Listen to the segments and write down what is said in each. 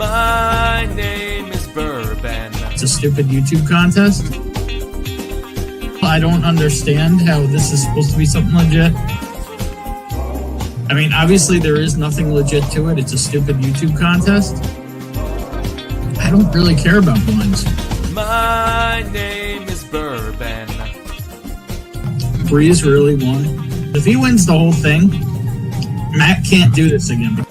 My name is Bourbon. It's a stupid YouTube contest. I don't understand how this is supposed to be something legit. I mean, obviously there is nothing legit to it. It's a stupid YouTube contest. I don't really care about blinds. My name is Bourbon. Breeze really won. If he wins the whole thing, Matt can't do this again.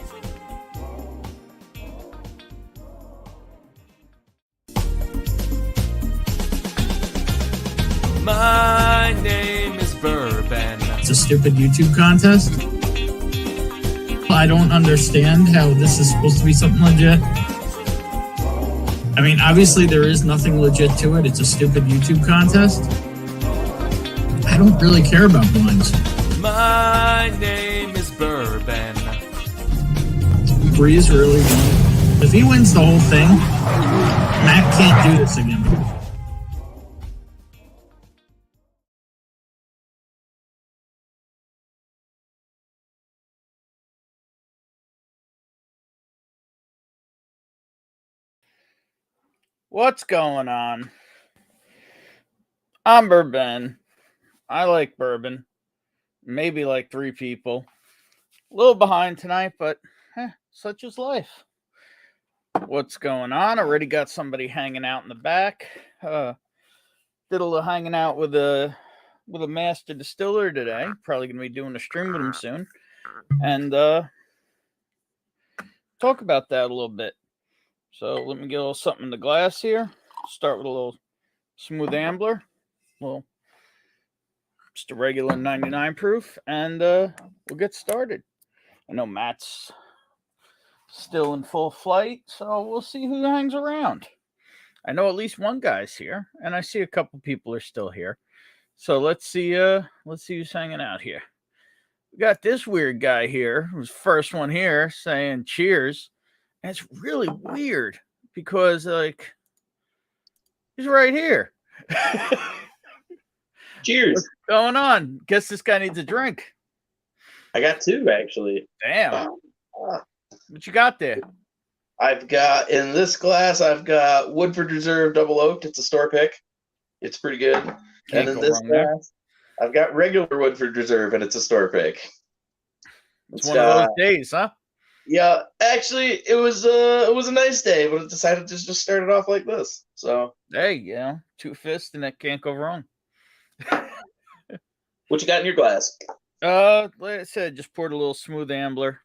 My name is Bourbon. It's a stupid YouTube contest. I don't understand how this is supposed to be something legit. I mean, obviously there is nothing legit to it. It's a stupid YouTube contest. I don't really care about blinds. My name is Bourbon. Breeze really won. If he wins the whole thing, Matt can't do this again. What's going on? I'm Bourbon. I like bourbon. Maybe like 3 people. A little behind tonight, but such is life. What's going on? Already got somebody hanging out in the back. Did a little hanging out with a master distiller today. Probably going to be doing a stream with him soon. And talk about that a little bit. So let me get a little something in the glass here. Start with a little smooth ambler. Well, just a regular 99 proof. And we'll get started. I know Matt's still in full flight, so we'll see who hangs around. I know at least one guy's here, and I see a couple people are still here. So let's see who's hanging out here. We got this weird guy here, who's first one here, saying cheers. And it's really weird because, like, he's right here. Cheers. What's going on? Guess this guy needs a drink. I got 2, actually. Damn. What you got there? I've got, in this glass, I've got Woodford Reserve Double Oaked. It's a store pick. It's pretty good. Can't and in go this wrong there. glass, I've got regular Woodford Reserve, and it's a store pick. It's one of those days, huh? Yeah, actually, it was a nice day, but it decided to just start it off like this. So, Hey, yeah, 2 fists and that can't go wrong. what you got in your glass? Like I said, just poured a little smooth ambler.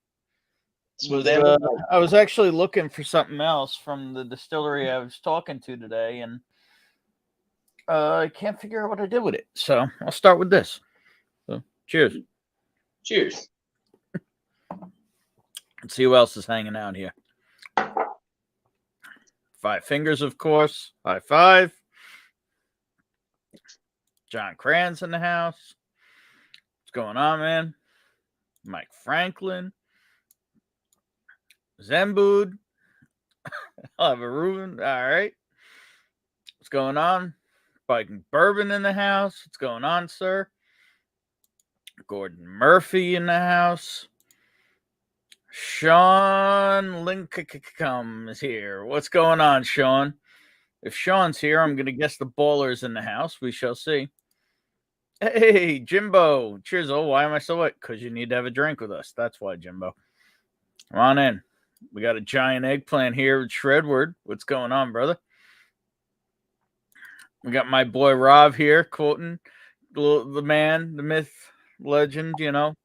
Smooth ambler? I was actually looking for something else from the distillery I was talking to today, and I can't figure out what I did with it. So I'll start with this. So, cheers. Cheers. Let's see who else is hanging out here. 5 fingers, of course. High five. John Cran's in the house. What's going on, man? Mike Franklin. Zembud. I'll have a Reuben. All right. What's going on? Biking Bourbon in the house. What's going on, sir? Gordon Murphy in the house. Sean Lincoln is here. What's going on, Sean? If Sean's here, I'm going to guess the baller's in the house. We shall see. Hey, Jimbo. Cheers. Oh, why am I so wet? Because you need to have a drink with us. That's why, Jimbo. Come on in. We got a giant eggplant here with Shredward. What's going on, brother? We got my boy Rob here quoting the man, the myth, legend, you know.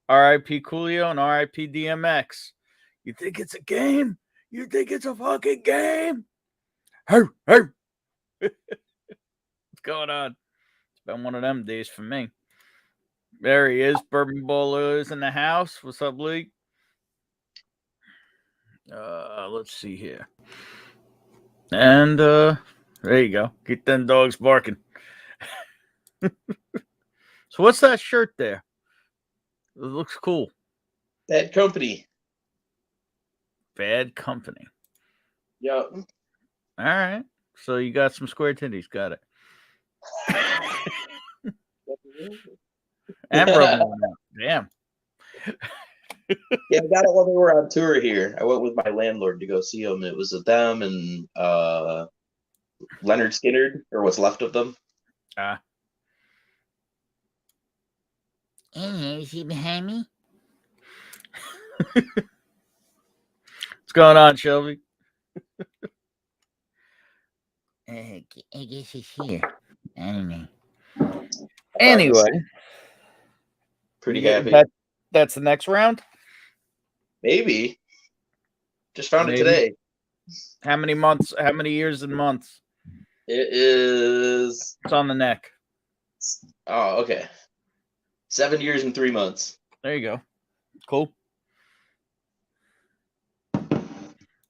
R.I.P. Coolio and R.I.P. DMX. You think it's a game? You think it's a fucking game? Hey, hey. What's going on? It's been one of them days for me. There he is. Bourbon Bowler is in the house. What's up, Lee? Let's see here. And there you go. Get them dogs barking. So what's that shirt there? It looks cool. Bad Company. Bad Company. Yeah. All right. So you got some square titties. Got it. And Bourbon. Damn. Yeah, I got it while they were on tour here. I went with my landlord to go see them. It was them and Leonard Skinner, or what's left of them. Hey, is he behind me? What's going on, Shelby? I guess he's here. I don't know. Anyway, Pretty happy. That's the next round? Maybe. Just found Maybe. it today. How many months? How many years and months? It is. It's on the neck. Oh, okay. 7 years and 3 months. There you go. Cool.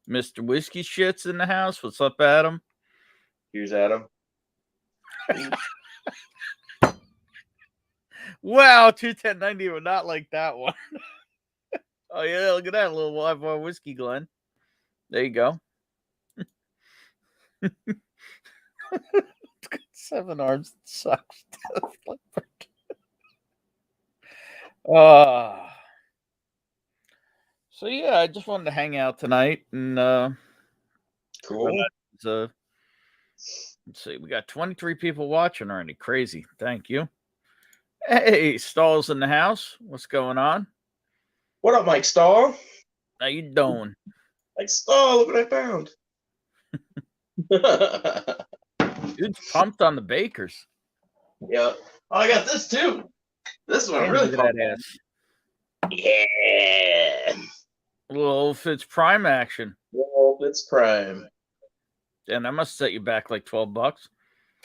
Mr. Whiskey Shit's in the house. What's up, Adam? Here's Adam. Wow, 21090 would not like that one. Oh, yeah, look at that little live bar whiskey, Glenn. There you go. 7 arms sucks. So yeah, I just wanted to hang out tonight and Cool. let's see, we got 23 people watching already. Crazy. Thank you. Hey, Stall's in the house. What's going on? What up, Mike Stahl? How you doing? Mike Stahl, look what I found. Dude's pumped on the Bakers. Yeah. Oh, I got this too. This one Damn, really look at that ass. Yeah. A little old Fitz Prime action. Well, it's prime. And that must set you back like $12.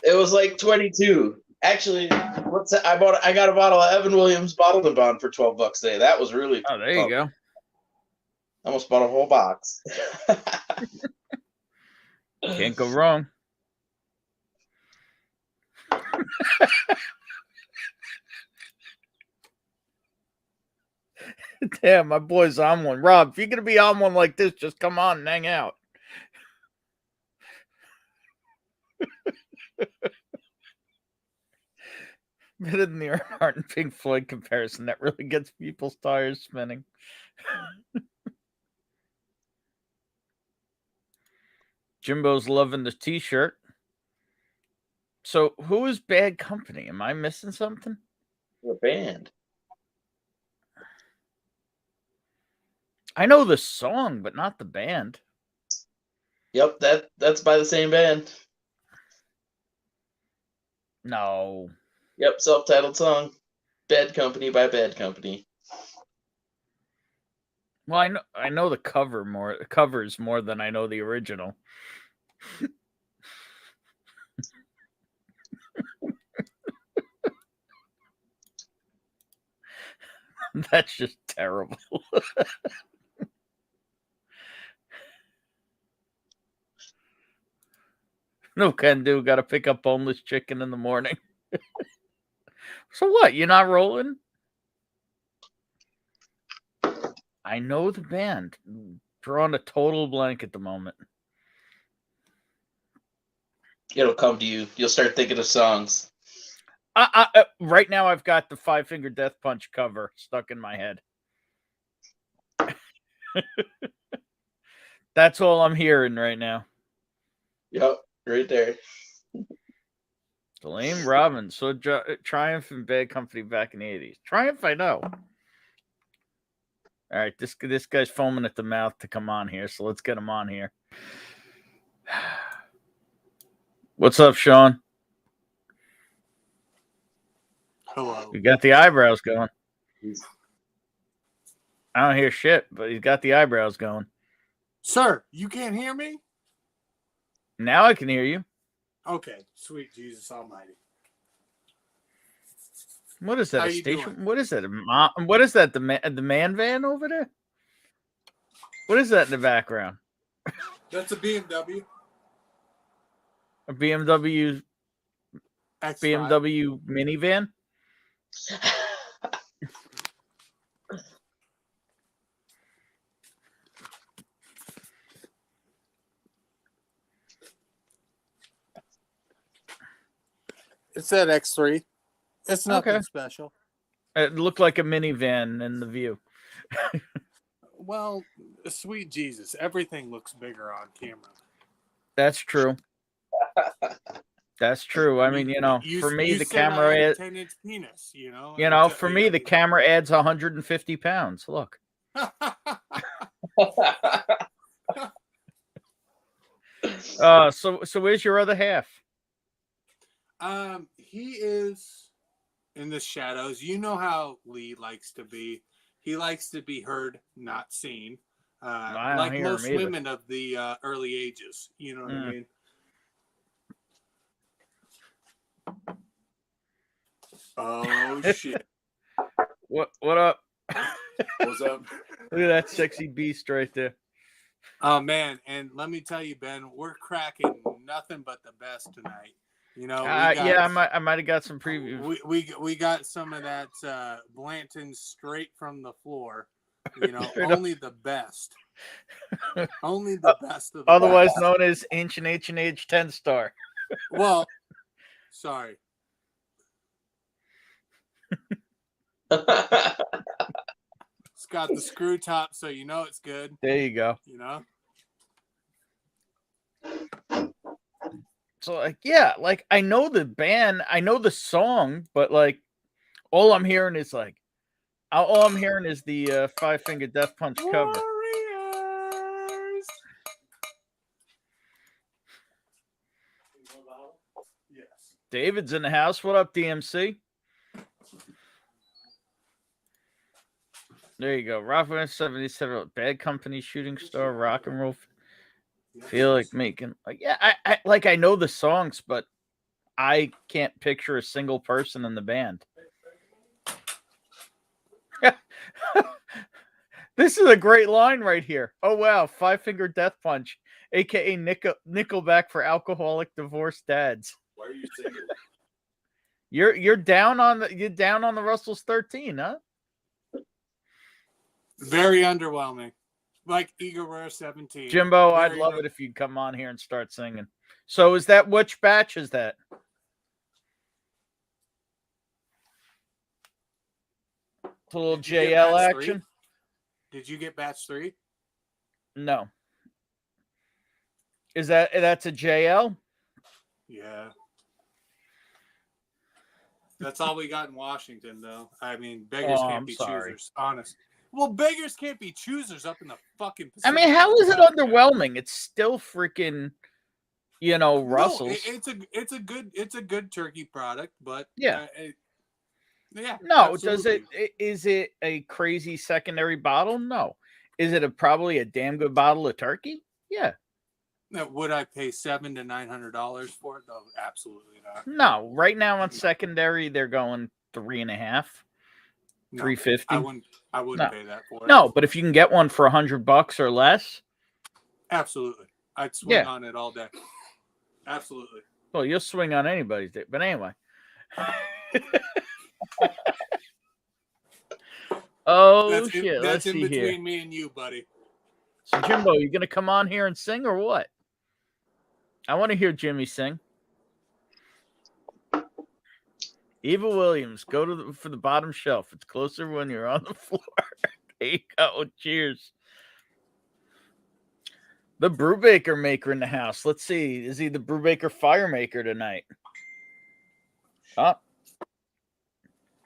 It was like 22. Actually, I got a bottle of Evan Williams bottled and bond for $12 today. That was really Oh, there you go. I almost bought a whole box. Can't go wrong. Damn, my boy's on one. Rob, if you're going to be on one like this, just come on and hang out. Better than the Earnhardt and Pink Floyd comparison. That really gets people's tires spinning. Jimbo's loving the t-shirt. So who is Bad Company? Am I missing something? A band. I know the song, but not the band. Yep, that's by the same band. No. Yep, self-titled song. Bad Company by Bad Company. Well, I know the covers more than I know the original. That's just terrible. No can do. Got to pick up boneless chicken in the morning. So what? You're not rolling? I know the band. Drawing a total blank at the moment. It'll come to you. You'll start thinking of songs. Right now, I've got the Five Finger Death Punch cover stuck in my head. That's all I'm hearing right now. Yep, right there. Delane Robbins. So Triumph and Bad Company back in the 80s. Triumph, I know. All right, this guy's foaming at the mouth to come on here, so let's get him on here. What's up, Sean? Hello. You got the eyebrows going. I don't hear shit, but he's got the eyebrows going. Sir, you can't hear me? Now I can hear you. Okay, sweet Jesus Almighty. What is that? How A you station? doing? What is that? What is that? The man van over there? What is that in the background? That's a BMW. A BMW X5. BMW minivan? It's that X3. It's nothing Okay. special. It looked like a minivan in the view. Well, sweet Jesus, everything looks bigger on camera. That's true. That's true. I mean, for me, the camera a adds, 10-inch penis, and for me, the camera adds 150 pounds. Look. So where's your other half? He is in the shadows. You know how Lee likes to be. He likes to be heard, not seen. Like most women of the early ages. You know what I mean? Oh shit! What up? What's up? Look at that sexy beast right there. Oh man, and let me tell you, Ben, we're cracking nothing but the best tonight. I might have got some preview. We got some of that Blanton straight from the floor. Only the best. Only the best of the otherwise best. known as Ancient H 10-star. Well, sorry. It's got the screw top, so you know it's good. There you go. So I know the band, I know the song, but all I'm hearing is the Five Finger Death Punch cover. Warriors. Yes. David's in the house. What up, DMC? There you go. Rock 77, Bad Company, Shooting Star, Rock and Roll. Feel like making I know the songs, but I can't picture a single person in the band. This is a great line right here. Oh wow, Five Finger Death Punch, aka Nickelback for alcoholic divorced dads. Why are you singing? You're down on the Russell's 13, huh? Very underwhelming. Like Eagle Rare 17. Jimbo, I'd love it if you'd come on here and start singing. So is that which batch is that? It's a little JL action. Did you get batch 3? No. That's a JL? Yeah. That's all we got in Washington, though. I mean, beggars can't be choosers. Honest. Well, beggars can't be choosers up in the fucking Pacific. I mean, how is it underwhelming? It's still freaking, Russell's. No, it's a good turkey product, but yeah. No, is it a crazy secondary bottle? No. Is it probably a damn good bottle of turkey? Yeah. Now, would I pay $700 to $900 for it? No, absolutely not. No, right now on secondary they're going $3.5, $350. I wouldn't pay that for it. No, but if you can get one for $100 or less, absolutely, I'd swing on it all day. Absolutely. Well, you'll swing on anybody's day, but anyway. Shit! That's in between here. Me and you, buddy. So, Jimbo, you gonna come on here and sing or what? I want to hear Jimmy sing. Eva Williams, go for the bottom shelf. It's closer when you're on the floor. There you go. Cheers. The Brewbaker maker in the house. Let's see. Is he the Brewbaker fire maker tonight?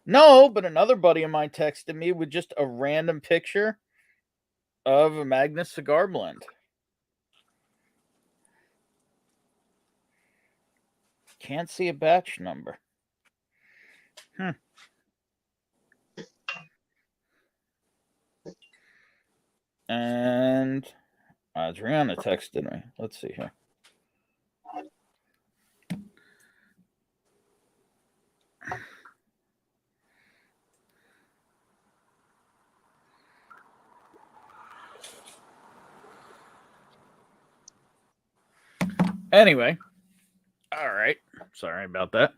No, but another buddy of mine texted me with just a random picture of a Magnus cigar blend. Can't see a batch number. And Adriana texted me. Let's see here. Anyway, all right. Sorry about that.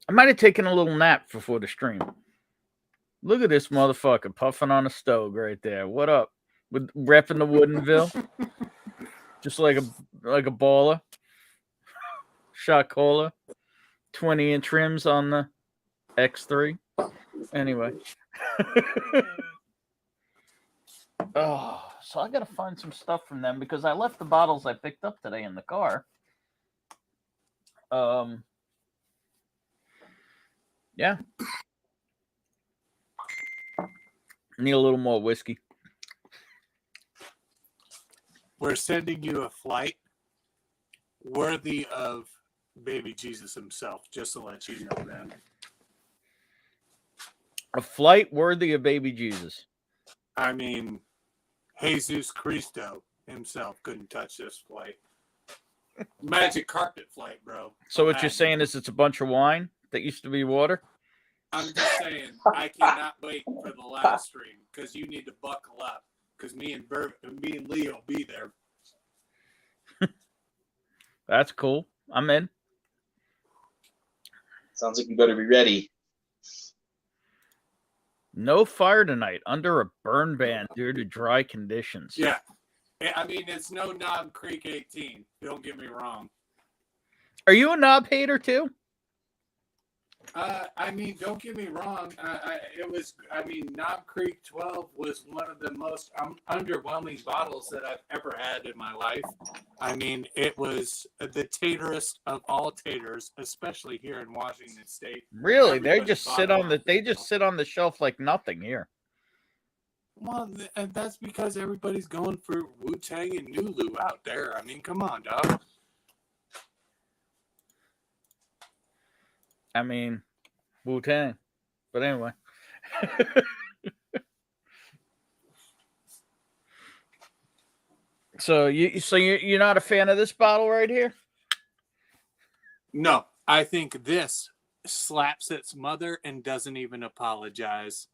I might have taken a little nap before the stream. Look at this motherfucker puffing on a stove right there. What up? With repping the Woodenville, just like a baller. Shot cola, 20-inch rims on the X3. Anyway. Oh, so I got to find some stuff from them because I left the bottles I picked up today in the car. Yeah. Need a little more whiskey. We're sending you a flight worthy of baby Jesus himself, just to let you know that. A flight worthy of baby Jesus. I mean, Jesus Cristo himself couldn't touch this flight. Magic carpet flight, bro. So what you're saying is it's a bunch of wine that used to be water? I'm just saying, I cannot wait for the live stream because you need to buckle up because me and Leo will be there. That's cool. I'm in. Sounds like you better be ready. No fire tonight under a burn ban due to dry conditions. Yeah. I mean, it's no Knob Creek 18. Don't get me wrong. Are you a knob hater too? I mean, don't get me wrong. Knob Creek 12 was one of the most underwhelming bottles that I've ever had in my life. I mean, it was the taterest of all taters, especially here in Washington State. Really? They just sit on the shelf like nothing here. Well, and that's because everybody's going for Wu-Tang and Nulu out there. I mean, come on, dog. I mean, Wu-Tang. But anyway. So you're not a fan of this bottle right here? No, I think this slaps its mother and doesn't even apologize.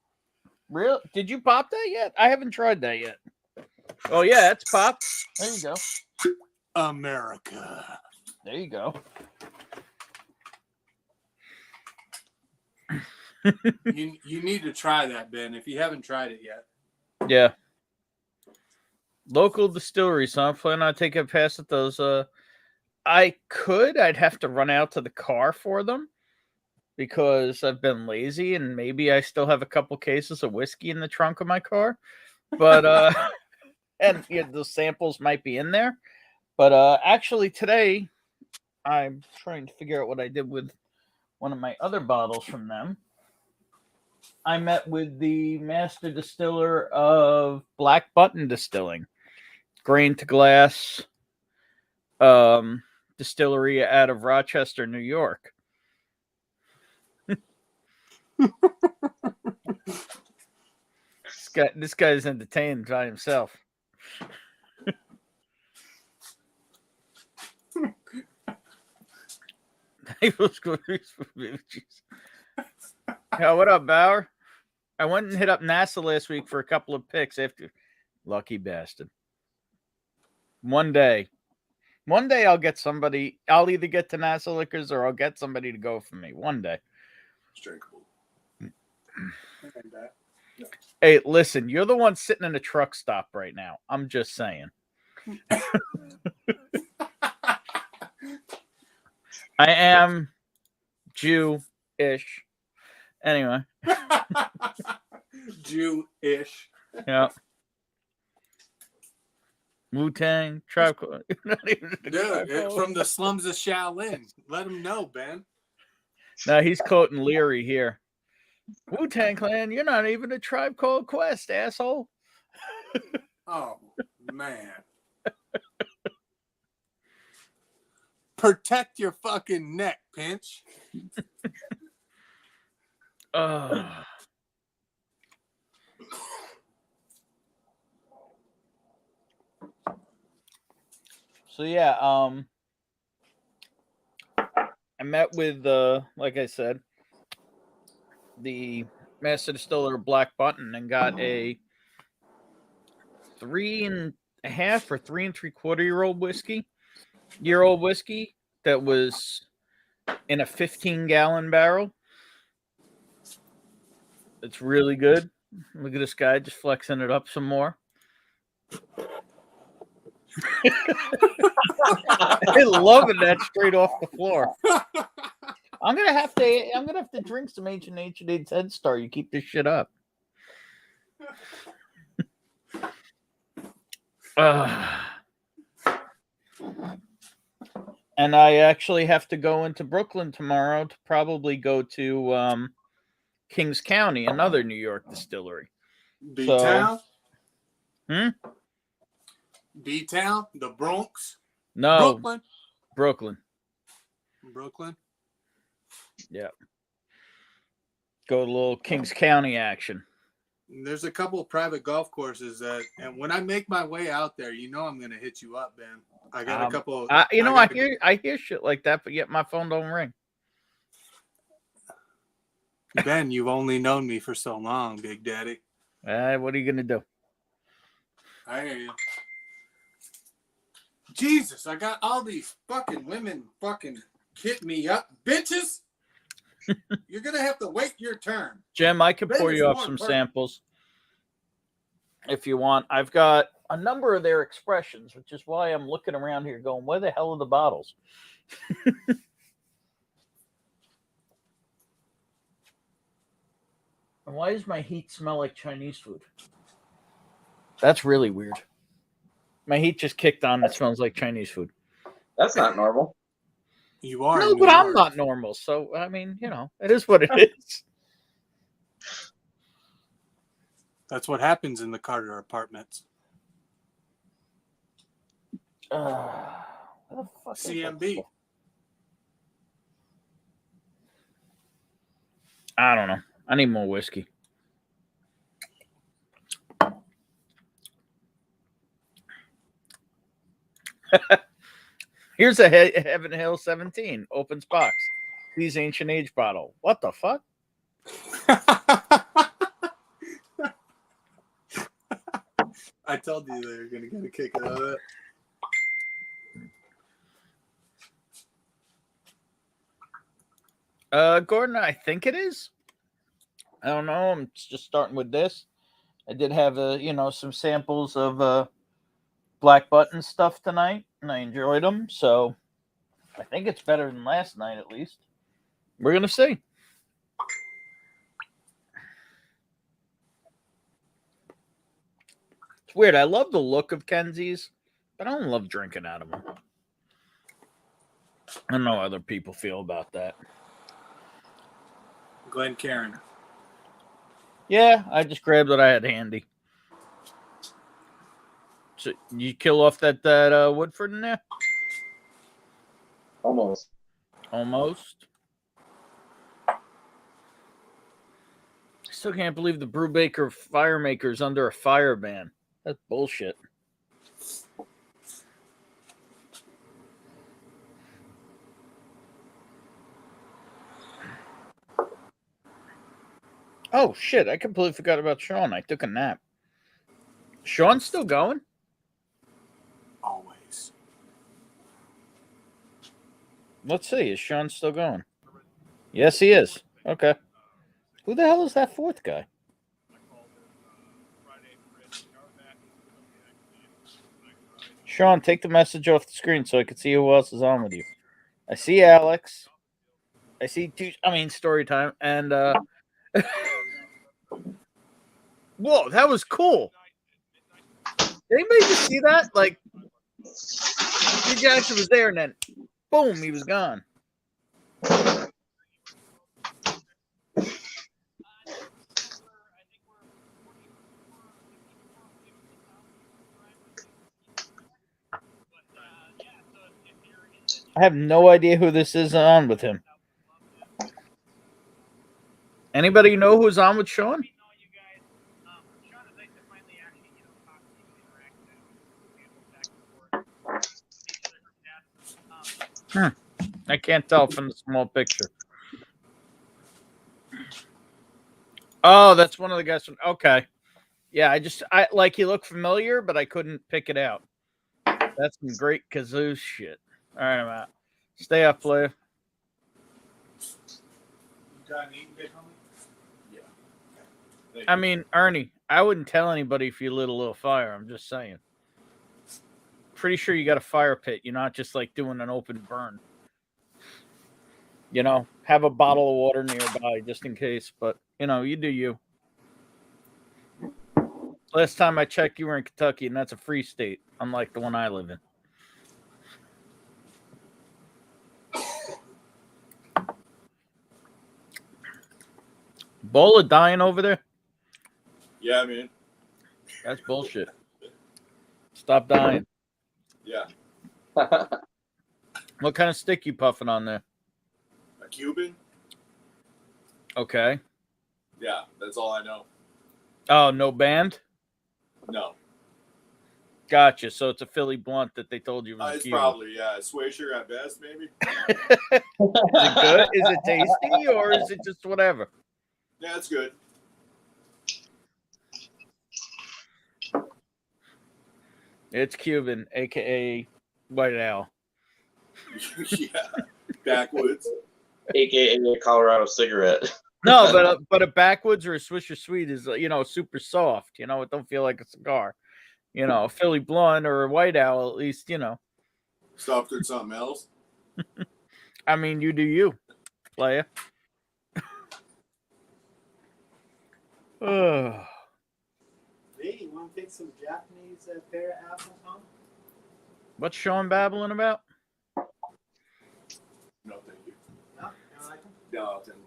Real? Did you pop that yet? I haven't tried that yet. Oh yeah, it's popped. There you go. America. There you go. you need to try that, Ben, if you haven't tried it yet. Yeah. Local distilleries, so I'm planning on taking a pass at those. I'd have to run out to the car for them because I've been lazy and maybe I still have a couple cases of whiskey in the trunk of my car. But and the samples might be in there. But actually today I'm trying to figure out what I did with one of my other bottles from them. I met with the master distiller of Black Button Distilling, grain to glass distillery out of Rochester, New York. This guy's entertained by himself. Yeah, what up, Bauer? I went and hit up NASA last week for a couple of picks after. Lucky bastard. One day I'll get somebody. I'll either get to NASA Liquors or I'll get somebody to go for me. One day. It's drinkable. Hey, listen, you're the one sitting in a truck stop right now. I'm just saying. I am Jew-ish. Anyway. Jew-ish. Yeah. Wu-Tang, Tribe. Dude, it's from the slums of Shaolin. Let him know, Ben. No, he's quoting Leary here. Wu-Tang Clan, you're not even a Tribe Called Quest, asshole. Oh, man. Protect your fucking neck, Pinch. So yeah, I met with like I said, the master distiller of Black Button and got a 3.5 or 3 3/4 year old whiskey that was in a 15-gallon barrel. It's really good. Look at this guy just flexing it up some more. I'm loving that straight off the floor. I'm gonna have to drink some H&H Head Start. You keep this shit up. And I actually have to go into Brooklyn tomorrow to probably go to Kings County, another New York distillery. B-Town? So, B-Town? The Bronx? No. Brooklyn. Yeah. Go to a little Kings County action. There's a couple of private golf courses and when I make my way out there, I'm going to hit you up, Ben. I got a couple. I hear shit like that, but yet my phone don't ring. Ben, you've only known me for so long, Big Daddy. What are you gonna do? I hear you. Jesus, I got all these fucking women fucking hit me up, bitches. You're gonna have to wait your turn. Jim, I can pour you up some samples if you want. I've got a number of their expressions, which is why I'm looking around here going, where the hell are the bottles? And why does my heat smell like Chinese food? That's really weird. My heat just kicked on. It smells like Chinese food. That's not normal. You are. No, but I'm not normal. So, I mean, it is what it is. That's what happens in the Carter apartments. What the fuck CMB. I don't know. I need more whiskey. Here's a Heaven Hill 17 opens box. These ancient age bottle. What the fuck? I told you they were gonna get a kick out of it. Gordon, I think it is. I don't know. I'm just starting with this. I did have some samples of Black Button stuff tonight, and I enjoyed them. So I think it's better than last night, at least. We're gonna see. It's weird. I love the look of Kenzie's, but I don't love drinking out of them. I don't know how other people feel about that. Glen Cairn. Yeah, I just grabbed what I had handy. So you kill off that Woodford in there? Almost. I still can't believe the Brewbaker Firemaker's under a fire ban. That's bullshit. Oh, shit. I completely forgot about Sean. I took a nap. Sean's still going? Always. Let's see. Is Sean still going? Yes, he is. Okay. Who the hell is that fourth guy? Sean, take the message off the screen so I can see who else is on with you. I see Alex. I see story time. And, whoa, that was cool. Did anybody just see that? Like, Hugh Jackson was there and then, boom, he was gone. I have no idea who this is on with him. Anybody know who's on with Sean? I can't tell from the small picture. Oh, that's one of the guys from. Okay, yeah. I like he looked familiar, but I couldn't pick it out. That's some great kazoo shit. All right, I'm out. Stay up, player. I mean, Ernie, I wouldn't tell anybody if you lit a little fire. I'm just saying. Pretty sure you got a fire pit. You're not just like doing an open burn. you know, have a bottle of water nearby just in case. But, you know, you do you. Last time I checked, you were in Kentucky, and that's a free state, unlike the one I live in. Ebola dying over there? Yeah, man. That's bullshit. Stop dying. Yeah. What kind of stick you puffing on there? A Cuban? Okay. Yeah, that's all I know. Oh, no band? No. Gotcha. So it's a Philly blunt that they told you was It's Cuban. probably, yeah, sway sugar at best, maybe. Is it good? Is it tasty, or is it just whatever? Yeah, it's good. It's Cuban, a.k.a. White Owl. Yeah. Backwoods. AKA a Colorado cigarette. No, but a backwoods or a Swisher Sweet is, you know, super soft. You know, it don't feel like a cigar. You know, a Philly blunt or a White Owl, at least, you know. Stuffed with something else. I mean, you do you, player. Oh. Hey, you want to take some Japanese pear apples, huh? What's Sean babbling about? No, thank you. No, you don't like them? No, thank you.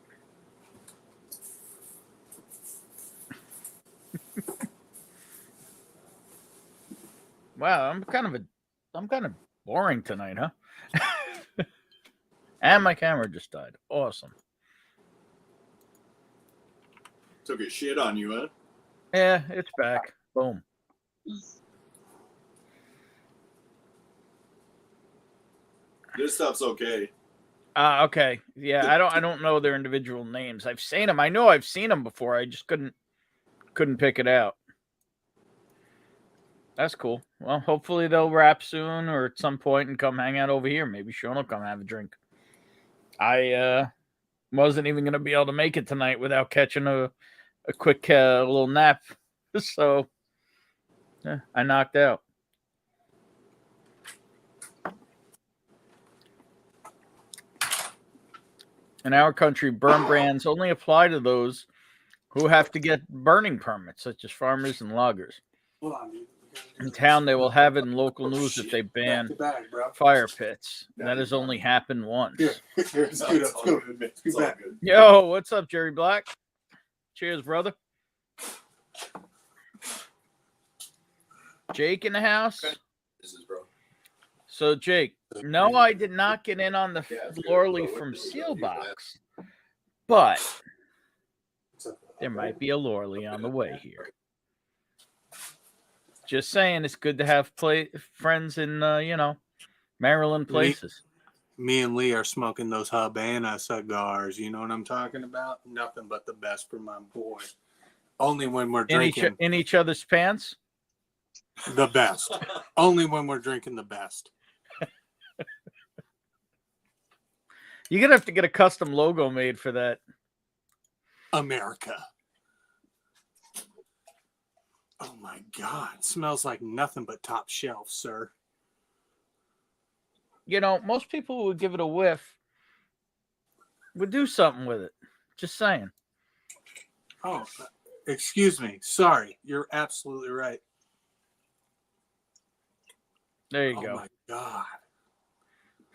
Wow, I'm kind of boring tonight, huh? And my camera just died. Awesome. Took a shit on you, huh? Yeah, it's back. Boom. This stuff's okay. Okay. Yeah, I don't know their individual names. I've seen them. I know I've seen them before. I just couldn't pick it out. That's cool. Well, hopefully they'll wrap soon or at some point and come hang out over here. Maybe Sean will come have a drink. I wasn't even going to be able to make it tonight without catching a quick little nap. So yeah, I knocked out. In our country, burn brands only apply to those who have to get burning permits, such as farmers and loggers. Hold on, dude. In town, they will have it in local news if they ban Back, bro. fire pits. That has only happened once. Here, No, it's all good, man. It's all back. good. Yo, what's up, Jerry Black? Cheers, brother. Jake in the house. This is bro. So, Jake, no, I did not get in on the Yeah, it's good. Florley Bro, from what the- Sealbox, but there might be a Lorley on the way here. Just saying, it's good to have friends in, Maryland places. Me and Lee are smoking those Habana cigars. You know what I'm talking about? Nothing but the best for my boy. Only when we're drinking In each other's pants? the best. Only when we're drinking the best. You're going to have to get a custom logo made for that. America. Oh my God. Smells like nothing but top shelf, sir. You know, most people who would give it a whiff would do something with it. Just saying. Oh, excuse me. Sorry. You're absolutely right. There you Oh go. my God.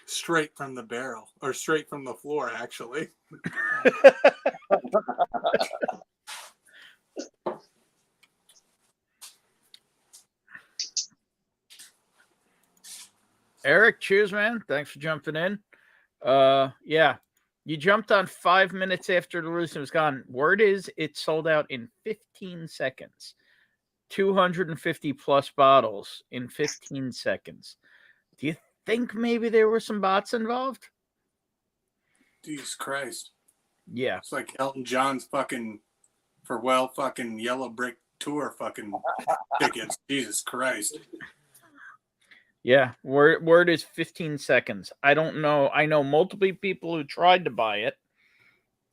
Straight from the barrel, or straight from the floor, actually. Eric, cheers, man. Thanks for jumping in. Yeah, you jumped on 5 minutes after the release and was gone. Word is it sold out in 15 seconds. 250 plus bottles in 15 seconds. Do you think maybe there were some bots involved? Jesus Christ. Yeah. It's like Elton John's fucking Farewell fucking Yellow Brick Tour fucking tickets. Jesus Christ. Yeah. Word is 15 seconds. I don't know. I know multiple people who tried to buy it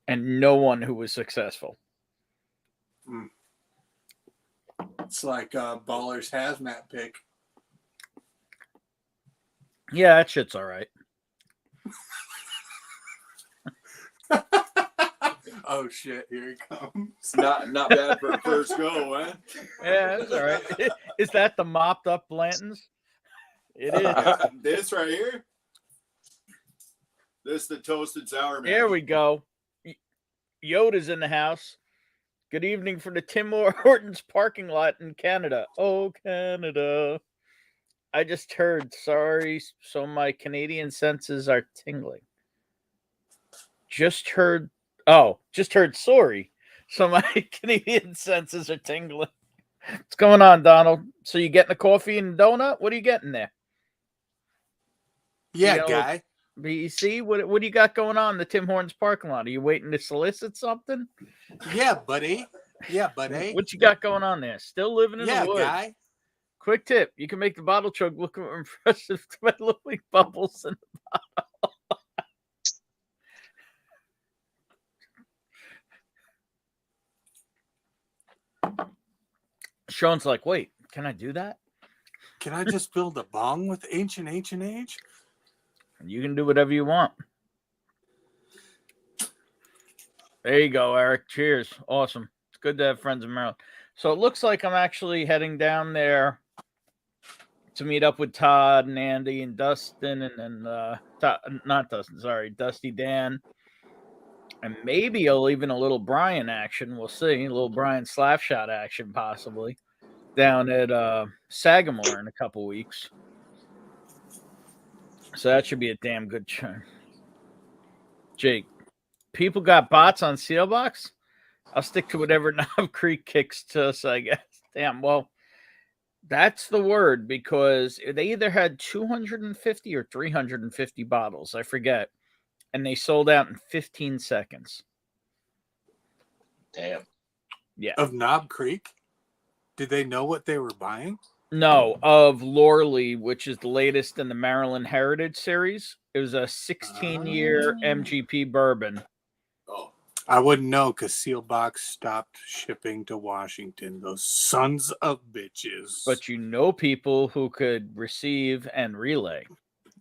and no one who was successful. It's like Baller's hazmat pick. Yeah, that shit's all right. Oh shit! Here he comes. Not bad for a first go, eh? Yeah, that's all right. Is that the mopped up Blantons? It is. This right here. This is the toasted sour man. Here we go. Yoda's in the house. Good evening from the Tim Hortons parking lot in Canada. Oh, Canada. I just heard, sorry, so my Canadian senses are tingling. Just heard, sorry, so my Canadian senses are tingling. What's going on, Donald? So you getting a coffee and a donut? What are you getting there? Yeah, guy. BEC, what do you got going on in the Tim Hortons parking lot? Are you waiting to solicit something? Yeah, buddy. Yeah, buddy. What you got going on there? Still living in the woods. Guy. Quick tip: you can make the bottle chug look impressive by looping bubbles in the bottle. Sean's like, wait, can I do that? Can I just build a bong with Ancient H? You can do whatever you want. There you go, Eric. Cheers. Awesome. It's good to have friends in Maryland. So it looks like I'm actually heading down there to meet up with Todd and Andy and Dustin and not Dustin, sorry, Dusty Dan. And maybe even a little Brian action. We'll see. A little Brian Slapshot action possibly down at Sagamore in a couple weeks. So that should be a damn good churn. Jake, people got bots on Sealbox? I'll stick to whatever Knob Creek kicks to us, I guess. Damn, well, that's the word because they either had 250 or 350 bottles. I forget. And they sold out in 15 seconds. Damn. Yeah. Of Knob Creek? Did they know what they were buying? No, of Lorley, which is the latest in the Maryland Heritage Series. It was a 16-year MGP bourbon. Oh, I wouldn't know because Sealbox stopped shipping to Washington. Those sons of bitches. But you know people who could receive and relay.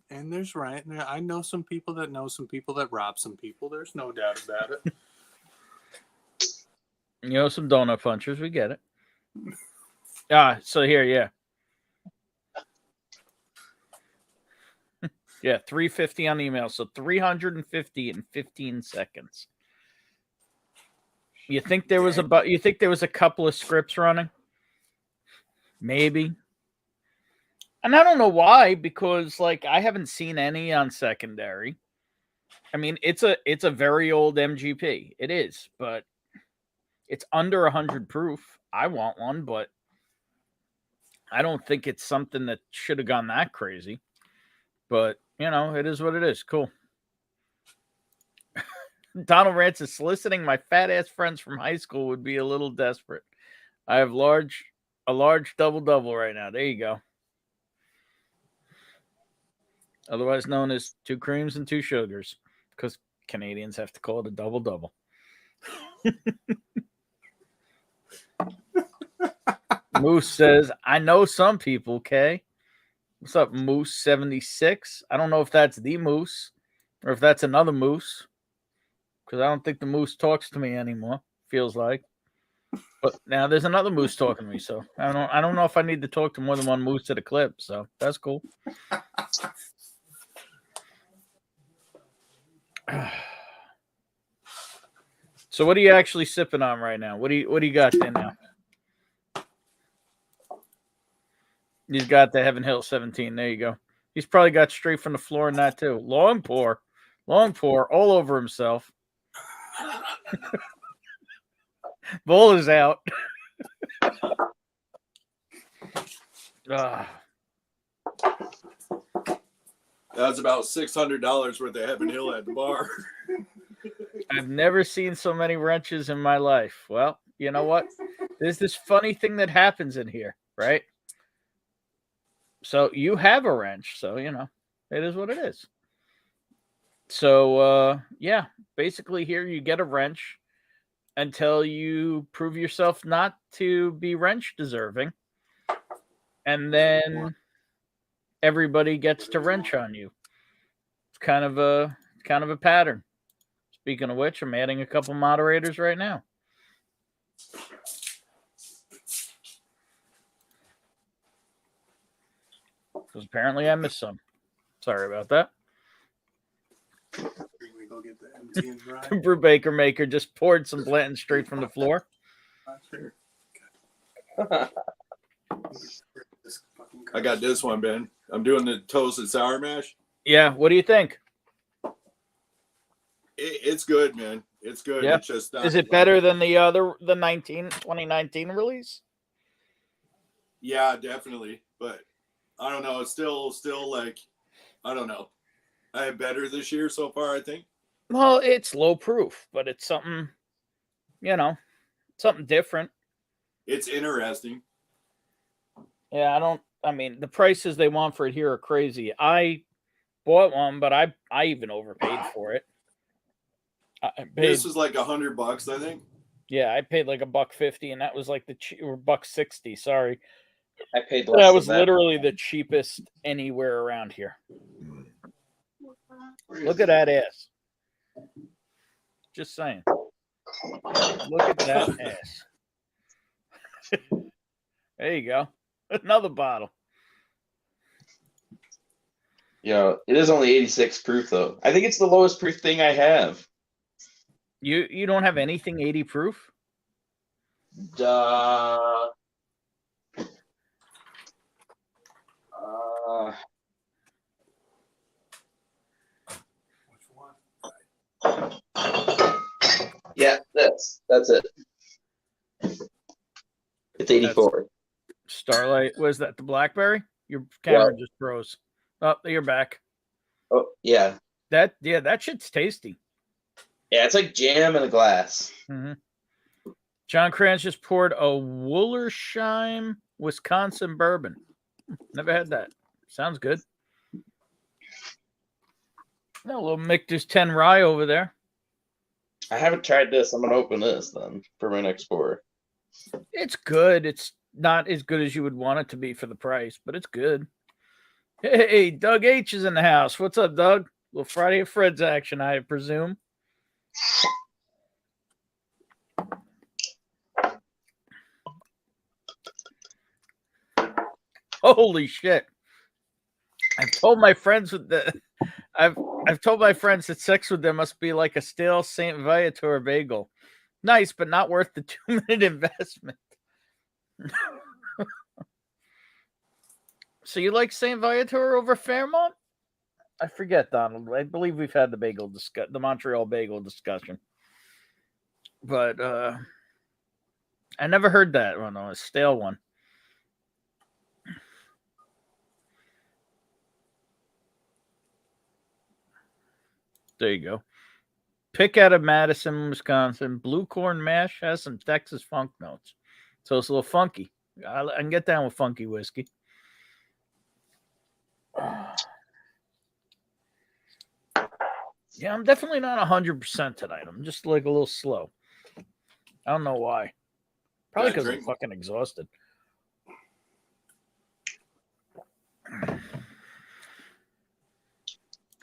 And there's right. I know some people that rob some people. There's no doubt about it. You know some donut punchers. We get it. So here, yeah. Yeah, 350 on email. So 350 in 15 seconds. You think there was a couple of scripts running? Maybe. And I don't know why, because like I haven't seen any on secondary. I mean, it's a very old MGP. It is, but it's under 100 proof. I want one, but I don't think it's something that should have gone that crazy. But, you know, it is what it is. Cool. Donald Rance is soliciting my fat-ass friends from high school would be a little desperate. I have a large double-double right now. There you go. Otherwise known as 2 creams and 2 sugars, because Canadians have to call it a double-double. Moose says, I know some people, Kay. What's up, Moose 76? I don't know if that's the Moose or if that's another Moose, because I don't think the Moose talks to me anymore, feels like. But now there's another Moose talking to me, so I don't know if I need to talk to more than one Moose at a clip, so that's cool. So what are you actually sipping on right now? What do you got there now? He's got the Heaven Hill 17. There you go. He's probably got straight from the floor in that too. Long pour all over himself. Bowl is out. That's about $600 worth of Heaven Hill at the bar. I've never seen so many wrenches in my life. Well, you know what? There's this funny thing that happens in here, right? So you have a wrench, so, you know, it is what it is. So, yeah, basically here you get a wrench until you prove yourself not to be wrench deserving. And then everybody gets to wrench on you. It's kind of a pattern. Speaking of which, I'm adding a couple moderators right now. Because apparently I missed some. Sorry about that. We go get the MT and dry. Brew Baker Maker just poured some Blanton straight from the floor. Sure. I got this one, Ben. I'm doing the toasted sour mash. Yeah, what do you think? It's good, man. It's good. Yeah. It's just not, Is it better than the 2019 release? Yeah, definitely. But I don't know. It's still like, I don't know. I have better this year so far, I think. Well, it's low proof, but it's something, something different. It's interesting. Yeah, the prices they want for it here are crazy. I bought one, but I even overpaid for it. This was like $100, I think. Yeah, I paid like $1.50, and that was like or $1.60. Sorry, I paid less. That was than that. literally the cheapest anywhere around here. Look at that ass. Just saying. Look at that ass. There you go. Another bottle. It is only 86 proof though. I think it's the lowest proof thing I have. You don't have anything 80 proof? Yeah, that's it. It's 84. Starlight. Was that the blackberry? Your camera just froze. Oh, you're back. Oh yeah. That shit's tasty. Yeah, it's like jam in a glass. Mm-hmm. John Kranz just poured a Woolersheim, Wisconsin bourbon. Never had that. Sounds good. A little Michter's 10 rye over there. I haven't tried this. I'm gonna open this then for my next pour. It's good. It's not as good as you would want it to be for the price, but it's good. Hey, Doug H is in the house. What's up, Doug? Little Friday at Fred's action, I presume. Holy shit! I've told my friends I've told my friends that sex with them must be like a stale Saint Viator bagel. Nice, but not worth the 2-minute investment. So you like Saint Viator over Fairmont? I forget, Donald. I believe we've had the Montreal bagel discussion. But I never heard that one, a stale one. There you go. Pick out of Madison, Wisconsin. Blue corn mash has some Texas funk notes. So it's a little funky. I can get down with funky whiskey. Yeah, I'm definitely not 100% tonight. I'm just like a little slow. I don't know why. Probably because I'm fucking exhausted.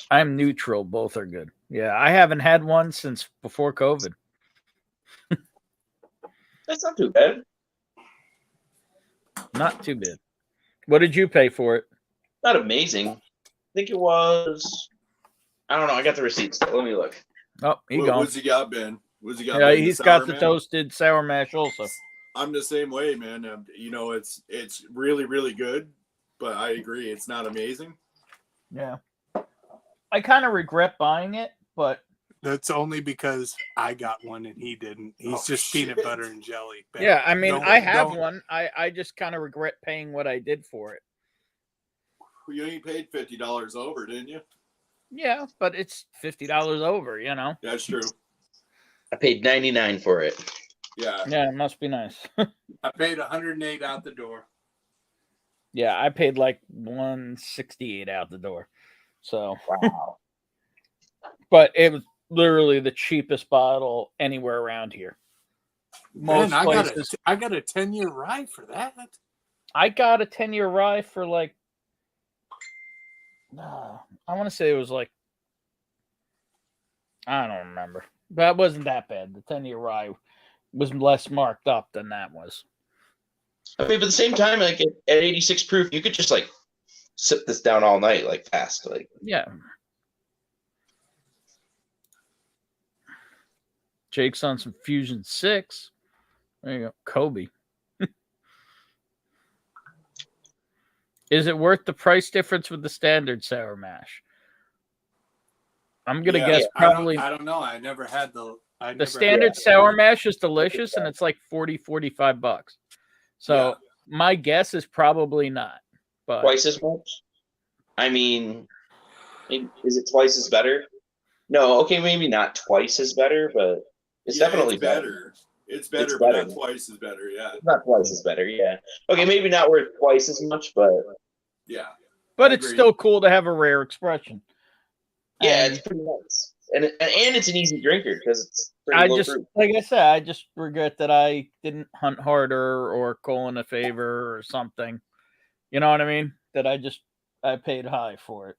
I'm neutral. Both are good. Yeah, I haven't had one since before COVID. That's not too bad. Not too bad. What did you pay for it? Not amazing. I think it was. I don't know. I got the receipts. Let me look. Oh, What's he got, Ben? What's he got? Yeah, Ben, he's got the toasted sour mash also. I'm the same way, man. It's really, really good, but I agree, it's not amazing. Yeah. I kind of regret buying it, but that's only because I got one and he didn't. He's just peanut butter and jelly. Ben. Yeah, I mean, I have one. I just kind of regret paying what I did for it. You only paid $50 over, didn't you? Yeah, but it's $50 over, That's true. I paid $99 for it. Yeah. Yeah, it must be nice. I paid $108 out the door. Yeah, I paid like $168 out the door. So, wow. But it was literally the cheapest bottle anywhere around here. Man, I got a 10-year rye for that. I got a 10-year rye for like, I want to say it was like, I don't remember. That wasn't that bad. The 10-year rye was less marked up than that was. I mean, but at the same time, like at 86 proof, you could just like sip this down all night, like fast, like Yeah. Jake's on some Fusion 6. There you go, Kobe. Is it worth the price difference with the standard sour mash? I'm gonna guess probably. I don't know. I never had the Standard sour mash is delicious, and it's like $40-$45. So my guess is probably not. But twice as much. I mean, is it twice as better? No, okay, maybe not twice as better, but it's definitely better. It's better, but not twice as better. Yeah, it's not twice as better. Yeah. Okay, maybe not worth twice as much, but yeah. But it's still cool to have a rare expression. Yeah, it's pretty nice, and it's an easy drinker because it's pretty low fruit. Like I said, I just regret that I didn't hunt harder or call in a favor or something. You know what I mean? That I paid high for it.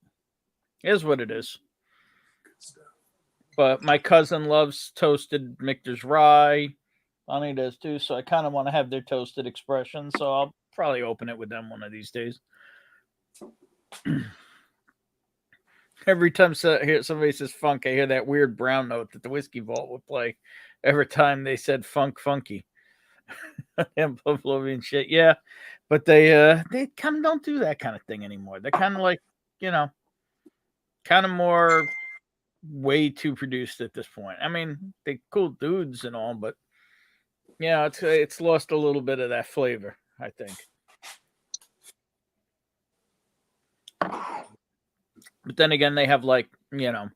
It is what it is. But my cousin loves toasted Michter's rye. Bonnie does too, so I kind of want to have their toasted expression. So I'll probably open it with them one of these days. Every time somebody says funk, I hear that weird brown note that the Whiskey Vault would play every time they said funky. And Pavlovian shit. Yeah, but they kind of don't do that kind of thing anymore. They're kind of like, kind of more way too produced at this point. I mean, they cool dudes and all, but it's lost a little bit of that flavor, I think. But then again, they have like, a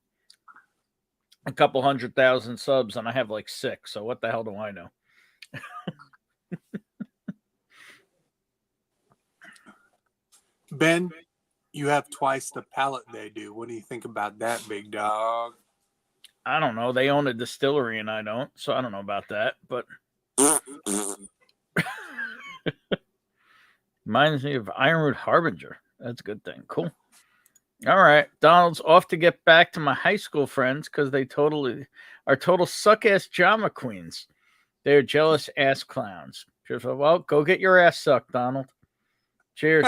couple 100,000 subs, and I have like 6. So what the hell do I know? Ben, you have twice the palate they do. What do you think about that, big dog? I don't know. They own a distillery and I don't, so I don't know about that. But reminds me of Ironwood Harbinger. That's a good thing. Cool. All right. Donald's off to get back to my high school friends because they are total suck-ass drama queens. They're jealous ass clowns. Cheers. Well, go get your ass sucked, Donald. Cheers.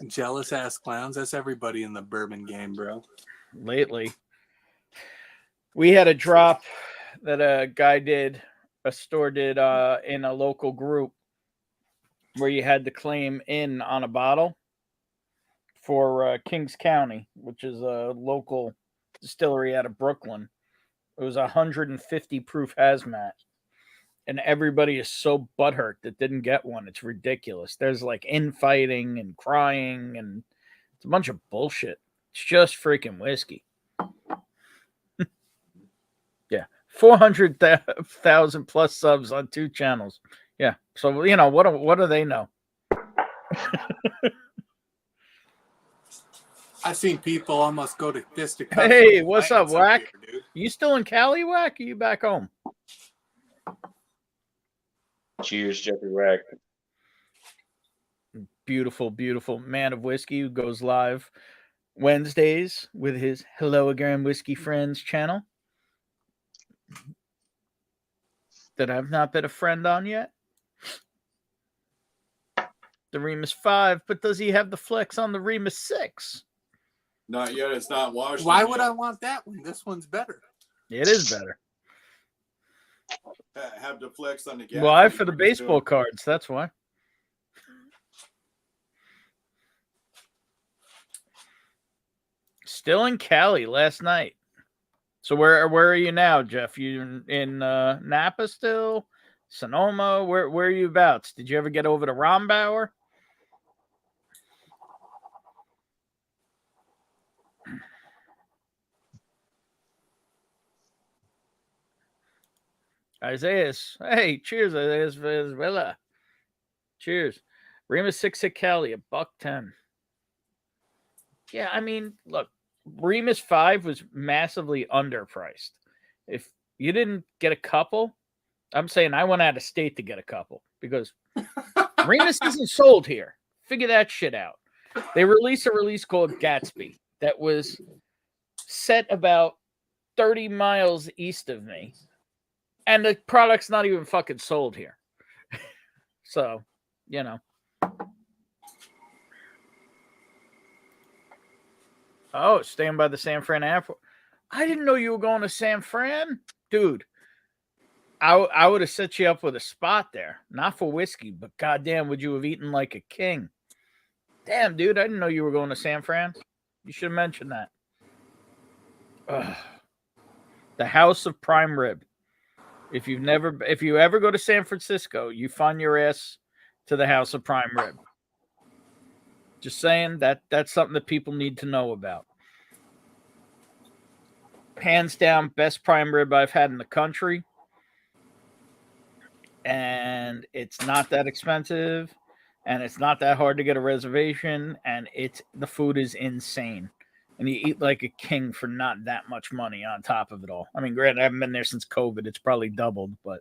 Jealous ass clowns. That's everybody in the bourbon game, bro. Lately, we had a drop that a store did in a local group where you had to claim in on a bottle for Kings County, which is a local distillery out of Brooklyn. It was 150 proof hazmat. And everybody is so butthurt that didn't get one. It's ridiculous. There's like infighting and crying, and it's a bunch of bullshit. It's just freaking whiskey. Yeah. 400,000 plus subs on 2 channels. Yeah. So, what do they know? I've seen people almost go to fisticuffs. Hey, what's up, Whack? Here, you still in Cali, Whack? Or are you back home? Cheers, Jeffrey Whack. Beautiful, beautiful man of whiskey who goes live Wednesdays with his Hello Again Whiskey Friends channel that I've not been a friend on yet. The Remus 5, but does he have the flex on the Remus 6? Not yet. It's not washed. Why would I want that one? This one's better. It is better. Have the flex on the gas. Why? For the baseball cards. That's why. Still in Cali last night. So where are you now, Jeff? You in Napa still? Sonoma? Where are you about? Did you ever get over to Rombauer? Isaias. Hey, cheers, Isaias Venezuela. Cheers. Remus 6 at Cali, $110. Yeah, I mean, look, Remus 5 was massively underpriced. If you didn't get a couple, I'm saying I went out of state to get a couple because Remus isn't sold here. Figure that shit out. They released a release called Gatsby. that was set about 30 miles east of me. And the product's not even fucking sold here. So, you know. Oh, staying by the San Fran airport. I didn't know you were going to San Fran. Dude, I would have set you up with a spot there. Not for whiskey, but goddamn, would you have eaten like a king. Damn, dude, I didn't know you were going to San Fran. You should have mentioned that. Ugh. The House of Prime Rib. If you ever go to San Francisco, you find your ass to the House of Prime Rib. Just saying that's something that people need to know about. Hands down, best prime rib I've had in the country. And it's not that expensive. And it's not that hard to get a reservation. And the food is insane. And you eat like a king for not that much money on top of it all. I mean, granted, I haven't been there since COVID. It's probably doubled, but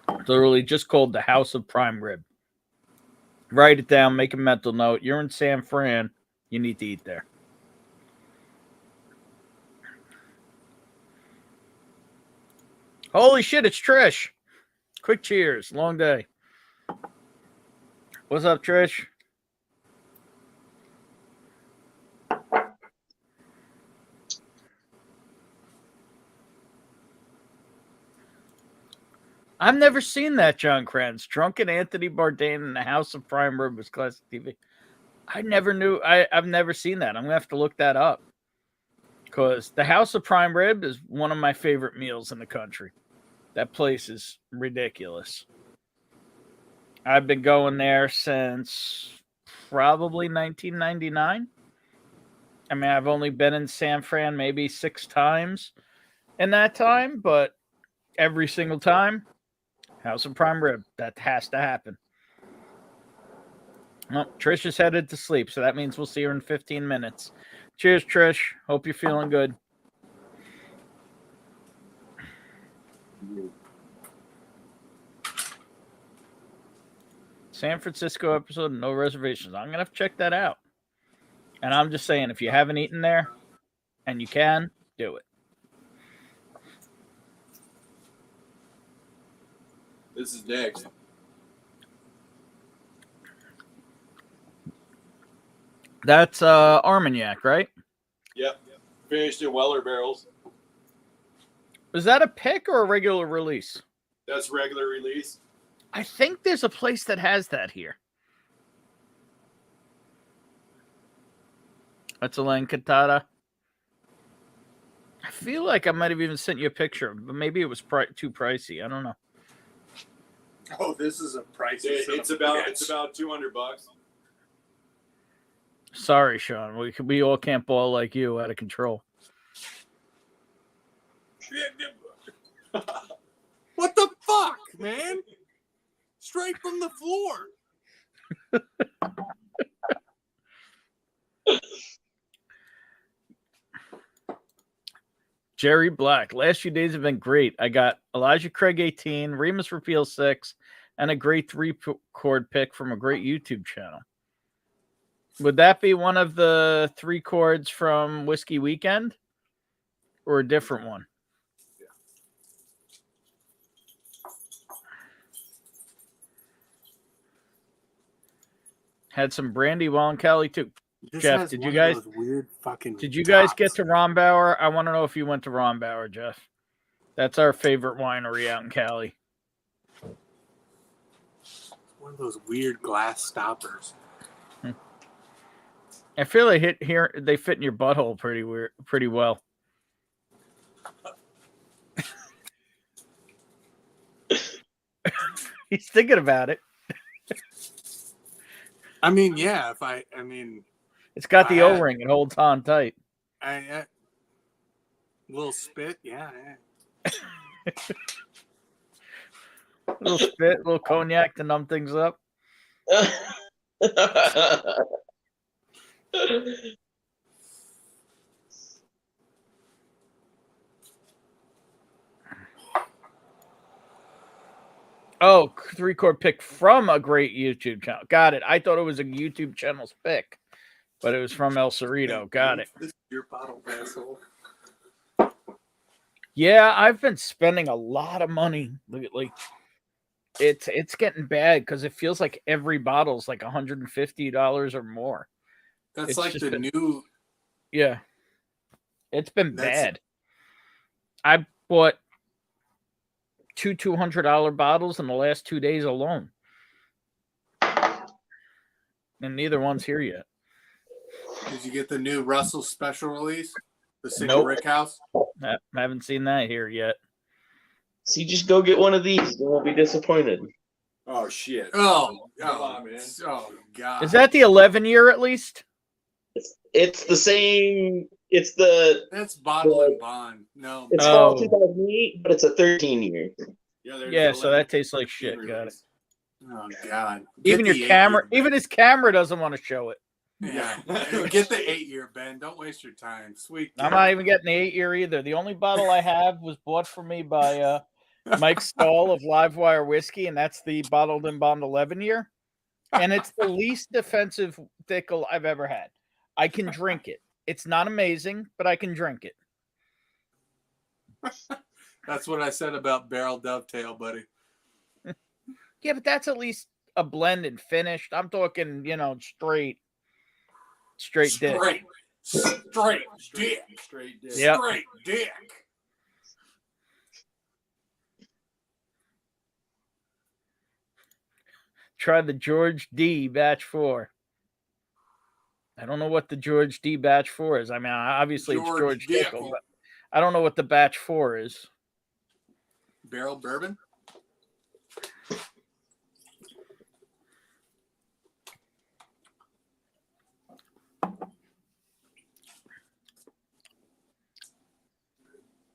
it's literally just called the House of Prime Rib. Write it down, make a mental note. You're in San Fran, you need to eat there. Holy shit, it's Trish. Quick cheers. Long day. What's up, Trish? I've never seen that, John Kranz. Drunken Anthony Bourdain in the House of Prime Rib was classic TV. I never knew. I've never seen that. I'm going to have to look that up. Because the House of Prime Rib is one of my favorite meals in the country. That place is ridiculous. I've been going there since probably 1999. I mean, I've only been in San Fran maybe 6 times in that time, but every single time, House of Prime Rib. That has to happen. Well, Trish is headed to sleep, so that means we'll see her in 15 minutes. Cheers, Trish. Hope you're feeling good. San Francisco episode, no reservations. I'm going to have to check that out. And I'm just saying, if you haven't eaten there and you can, do it. This is next. That's Armagnac, right? Yep. Finished in Weller barrels. Is that a pick or a regular release? That's regular release. I think there's a place that has that here. That's a L'Encantada. I feel like I might have even sent you a picture, but maybe it was too pricey. I don't know. Oh, this is a price. It's about $200. Sorry, Sean. We all can't ball like you, out of control. What the fuck, man? Straight from the floor. Jerry Black. Last few days have been great. I got Elijah Craig 18, Remus Repeal 6, and a great 3-chord pick from a great YouTube channel. Would that be one of the 3 chords from Whiskey Weekend? Or a different one? Yeah. Had some brandy while in Cali too. This Jeff, did you guys get to Rombauer? I want to know if you went to Rombauer, Jeff. That's our favorite winery out in Cali. One of those weird glass stoppers. I feel they they fit in your butthole pretty well. He's thinking about it. I mean, yeah. It's got the O-ring. It holds on tight. A little spit, yeah. A little spit, a little cognac to numb things up. Oh, 3-chord pick from a great YouTube channel. Got it. I thought it was a YouTube channel's pick, but it was from El Cerrito. Got it. This is your bottle, asshole. Yeah, I've been spending a lot of money lately. It's getting bad because it feels like every bottle's like $150 or more. That's It's like just the new. Yeah. It's been That's- bad. I bought two $200 bottles in the last 2 days alone. And neither one's here yet. Did you get the new Russell special release? The single Nope. Rick House? I haven't seen that here yet. See, just go get one of these. You won't be disappointed. Oh shit. Oh, Come on, man. Oh, God. Is that the 11 year at least? It's the same. It's the. That's bottle and bond. No. It's Oh. fall 2008, but it's a 13-year. Yeah, so that tastes like shit. Got it. Oh, God. Even Get your the camera, 8-year, even his camera doesn't want to show it. Yeah. Get the 8-year, Ben. Don't waste your time. Sweet. I'm not even getting the 8-year either. The only bottle I have was bought for me by Mike Stahl of Livewire Whiskey, and that's the bottled and bond 11-year. And it's the least offensive pickle I've ever had. I can drink it. It's not amazing, but I can drink it. That's what I said about Barrel Dovetail, buddy. Yeah, but that's at least a blend and finished. I'm talking, straight dick. Straight dick. Straight dick. Yep. Straight dick. Try the George D Batch 4. I don't know what the George D Batch 4 is. I mean, obviously it's George Dick. Dickel, but I don't know what the Batch 4 is. Barrel bourbon?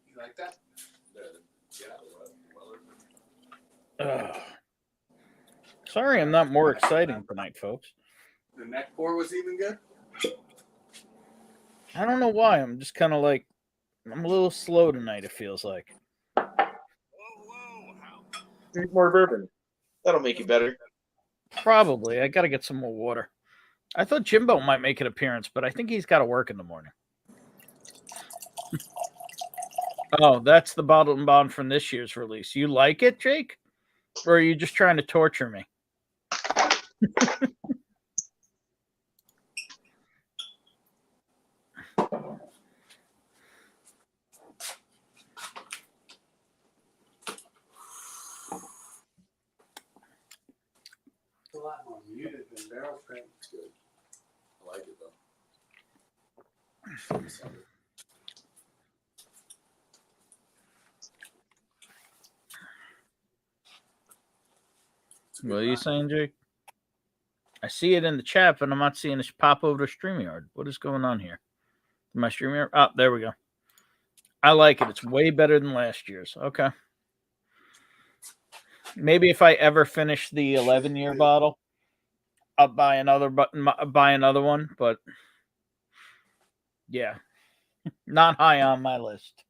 You like that? Ugh. Sorry, I'm not more exciting tonight, folks. The neck pour was even good? I don't know why. I'm just kind of like, I'm a little slow tonight, it feels like. Drink more bourbon. That'll make you better. Probably. I got to get some more water. I thought Jimbo might make an appearance, but I think he's got to work in the morning. Oh, that's the bottled and bond from this year's release. You like it, Jake? Or are you just trying to torture me? It's a lot more muted than barrel strength. It's good. I like it though. What are you saying, Jake? I see it in the chat, but I'm not seeing it pop over to StreamYard. What is going on here? My StreamYard? Oh, there we go. I like it. It's way better than last year's. Okay. Maybe if I ever finish the 11-year bottle, I'll buy another one. But yeah, not high on my list.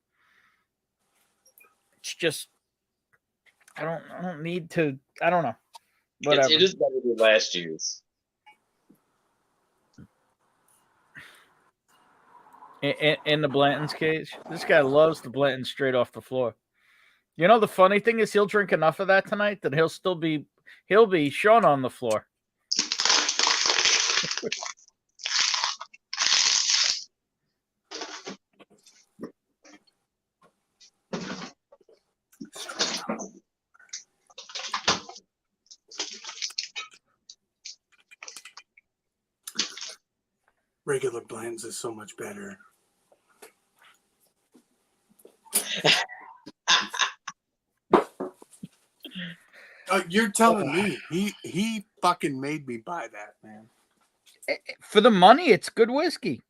It's just I don't need to. I don't know. Whatever. It is better than last year's. In the Blanton's case, this guy loves the Blanton straight off the floor. You know, the funny thing is he'll drink enough of that tonight that he'll be shown on the floor. Regular blends is so much better. You're telling me he fucking made me buy that, man. For the money, it's good whiskey.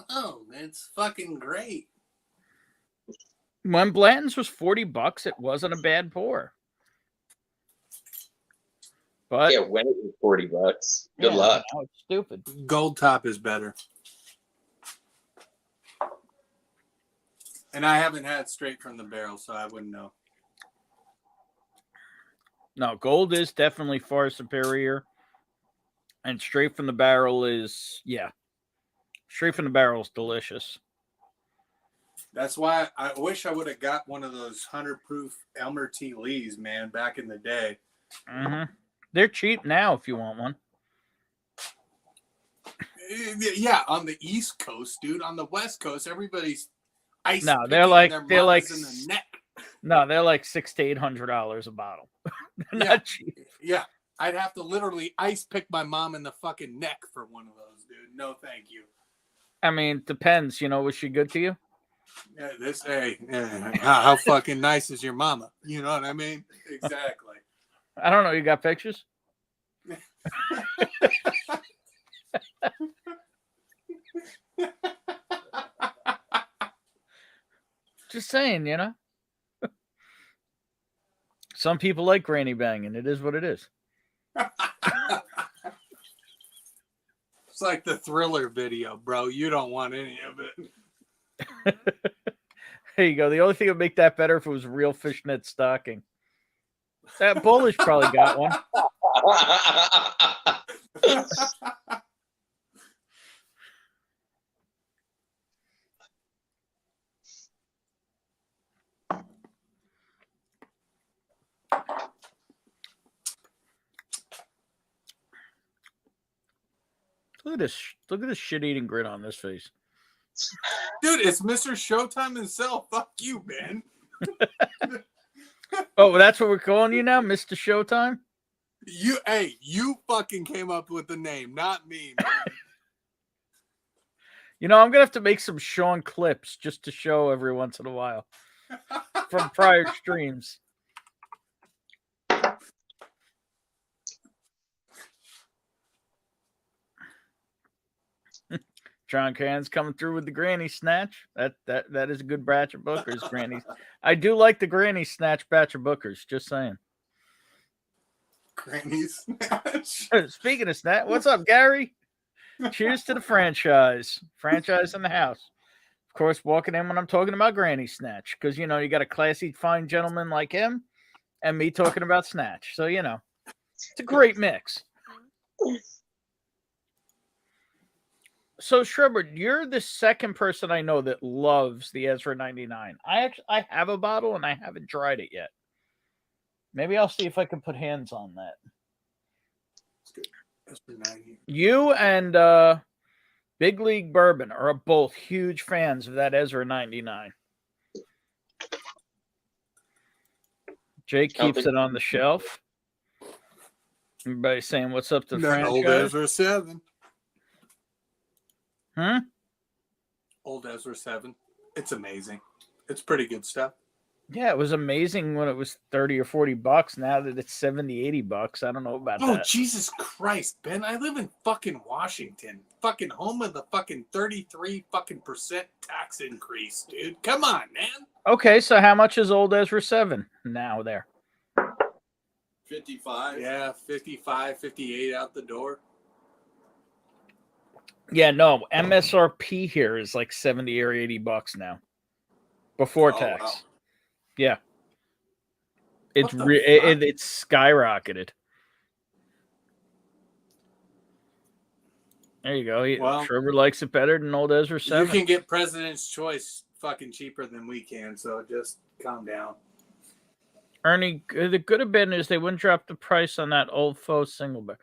Oh, it's fucking great. When Blanton's was $40, it wasn't a bad pour. But Yeah, when it was $40. Good yeah, luck. now it's stupid. Gold Top is better. And I haven't had straight from the barrel, so I wouldn't know. No, gold is definitely far superior. And straight from the barrel is, straight from the barrel is delicious. That's why I wish I would have got one of those 100 proof Elmer T. Lees, man, back in the day. Mm-hmm. They're cheap now if you want one. Yeah, on the East Coast, dude. On the West Coast, everybody's ice. No, they're like in they're like the neck. No, they're like $600 to $800 a bottle. They're not cheap. Yeah, I'd have to literally ice pick my mom in the fucking neck for one of those, dude. No, thank you. I mean, depends. Was she good to you? Yeah, how fucking nice is your mama? You know what I mean? Exactly. I don't know. You got pictures? Just saying, Some people like granny banging. It is what it is. It's like the Thriller video, bro. You don't want any of it. There you go. The only thing that would make that better if it was a real fishnet stocking. That Bullish probably got one. Look at this. Look at this shit-eating grin on this face. Dude, it's Mr. Showtime himself. Fuck you, man. Oh, that's what we're calling you now, Mr. Showtime? You fucking came up with the name, not me, man. I'm gonna have to make some Sean clips just to show every once in a while from prior streams. John Can's coming through with the granny snatch. That is a good batch of bookers, grannies. I do like the granny snatch batch of bookers. Just saying. Granny snatch. Speaking of snatch, what's up, Gary? Cheers to the franchise. Franchise in the house. Of course, walking in when I'm talking about granny snatch, because you got a classy, fine gentleman like him, and me talking about snatch. So it's a great mix. So, Shrebber, you're the second person I know that loves the Ezra 99. I have a bottle and I haven't tried it yet. Maybe I'll see if I can put hands on that. That's good. Ezra 90. You and Big League Bourbon are both huge fans of that Ezra 99. Jake keeps it on the shelf. Everybody saying what's up to the franchise. Old Ezra 7. Old Ezra 7. It's amazing. It's pretty good stuff. Yeah, it was amazing when it was $30 or $40. Now that it's $70, $80, I don't know about that. Oh, Jesus Christ, Ben! I live in fucking Washington, fucking home of the fucking 33% tax increase, dude. Come on, man. Okay, so how much is Old Ezra 7 now there? 55. Yeah, 55, 58 out the door. Yeah, no, MSRP here is like $70 or $80 now, before tax. Wow. Yeah, it's it's skyrocketed. There you go. Trevor likes it better than Old Ezra 7. You can get President's Choice fucking cheaper than we can, so just calm down. Ernie, the good have been is they wouldn't drop the price on that Old Faux single barrel.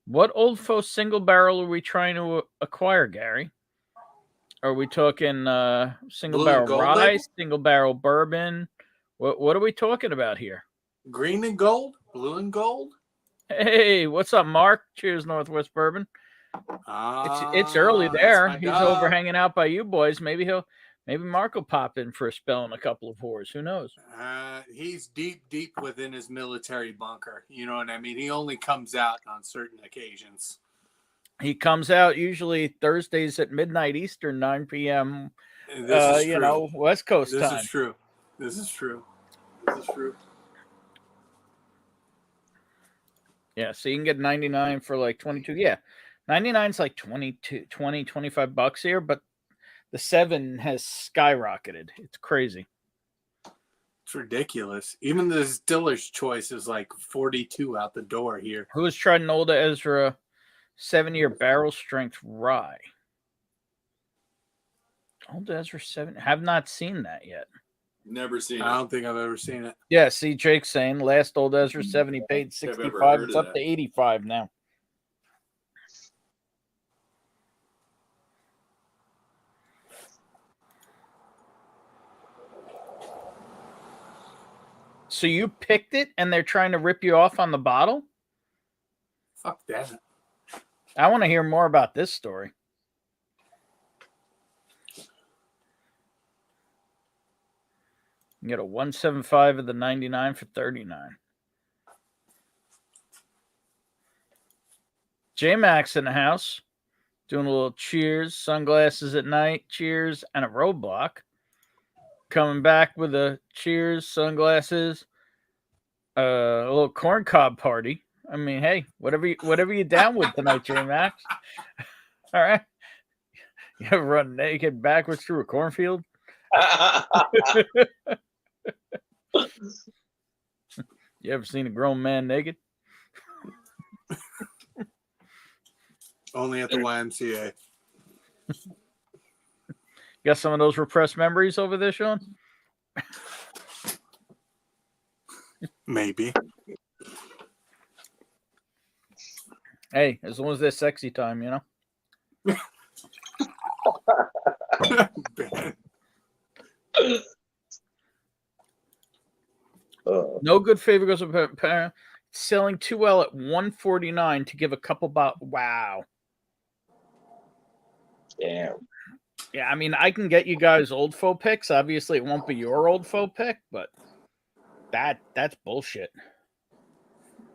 What Old Faux single barrel are we trying to acquire, Gary? Are we talking single barrel rye, label? single barrel bourbon? What are we talking about here? Green and gold? Blue and gold? Hey, what's up, Mark? Cheers, Northwest Bourbon. It's early there. He's over hanging out by you boys. Maybe Mark will pop in for a spell and a couple of whores. Who knows? He's deep within his military bunker. You know what I mean? He only comes out on certain occasions. He comes out usually Thursdays at midnight Eastern, 9 p.m. West Coast time. This is true. Yeah, so you can get 99 for like 22. Yeah, 99's like 22, 20, $25 here, but the 7 has skyrocketed. It's crazy. It's ridiculous. Even the distiller's choice is like 42 out the door here. Who has tried an old Ezra 7-year barrel strength rye? Old Ezra 7. Have not seen that yet. Never seen it. I don't think I've ever seen it. Yeah, see, Jake's saying last old Ezra 7, he paid 65. It's up to 85 now. So you picked it and they're trying to rip you off on the bottle? Fuck that. I want to hear more about this story. You get a 175 of the 99 for 39. J-Max in the house. Doing a little cheers, sunglasses at night, cheers, and a roadblock. Coming back with a cheers, sunglasses, a little corncob party. I mean, hey, whatever you down with tonight, J-Max. All right. You ever run naked backwards through a cornfield? You ever seen a grown man naked? Only at the YMCA. Got some of those repressed memories over there, Sean? Maybe. Hey, as long as they're sexy time, you know? No good favor goes to selling too well at $149 to give a couple wow. Damn. Yeah, I mean, I can get you guys old faux picks. Obviously, it won't be your old faux pick, but that's bullshit.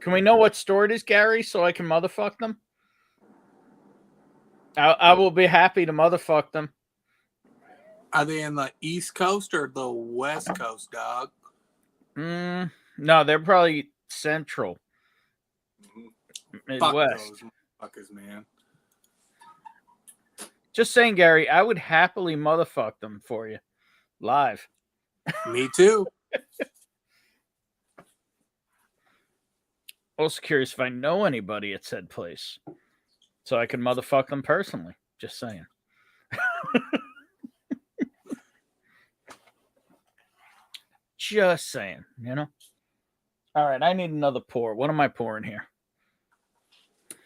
Can we know what store it is, Gary, so I can motherfuck them? I will be happy to motherfuck them. Are they in the East Coast or the West Coast, dog? No, they're probably Central. Midwest. Fuck those fuckers, man. Just saying, Gary, I would happily motherfuck them for you. Live. Me too. Also curious if I know anybody at said place. So I can motherfuck them personally. Just saying. Just saying, you know? All right, I need another pour. What am I pouring here?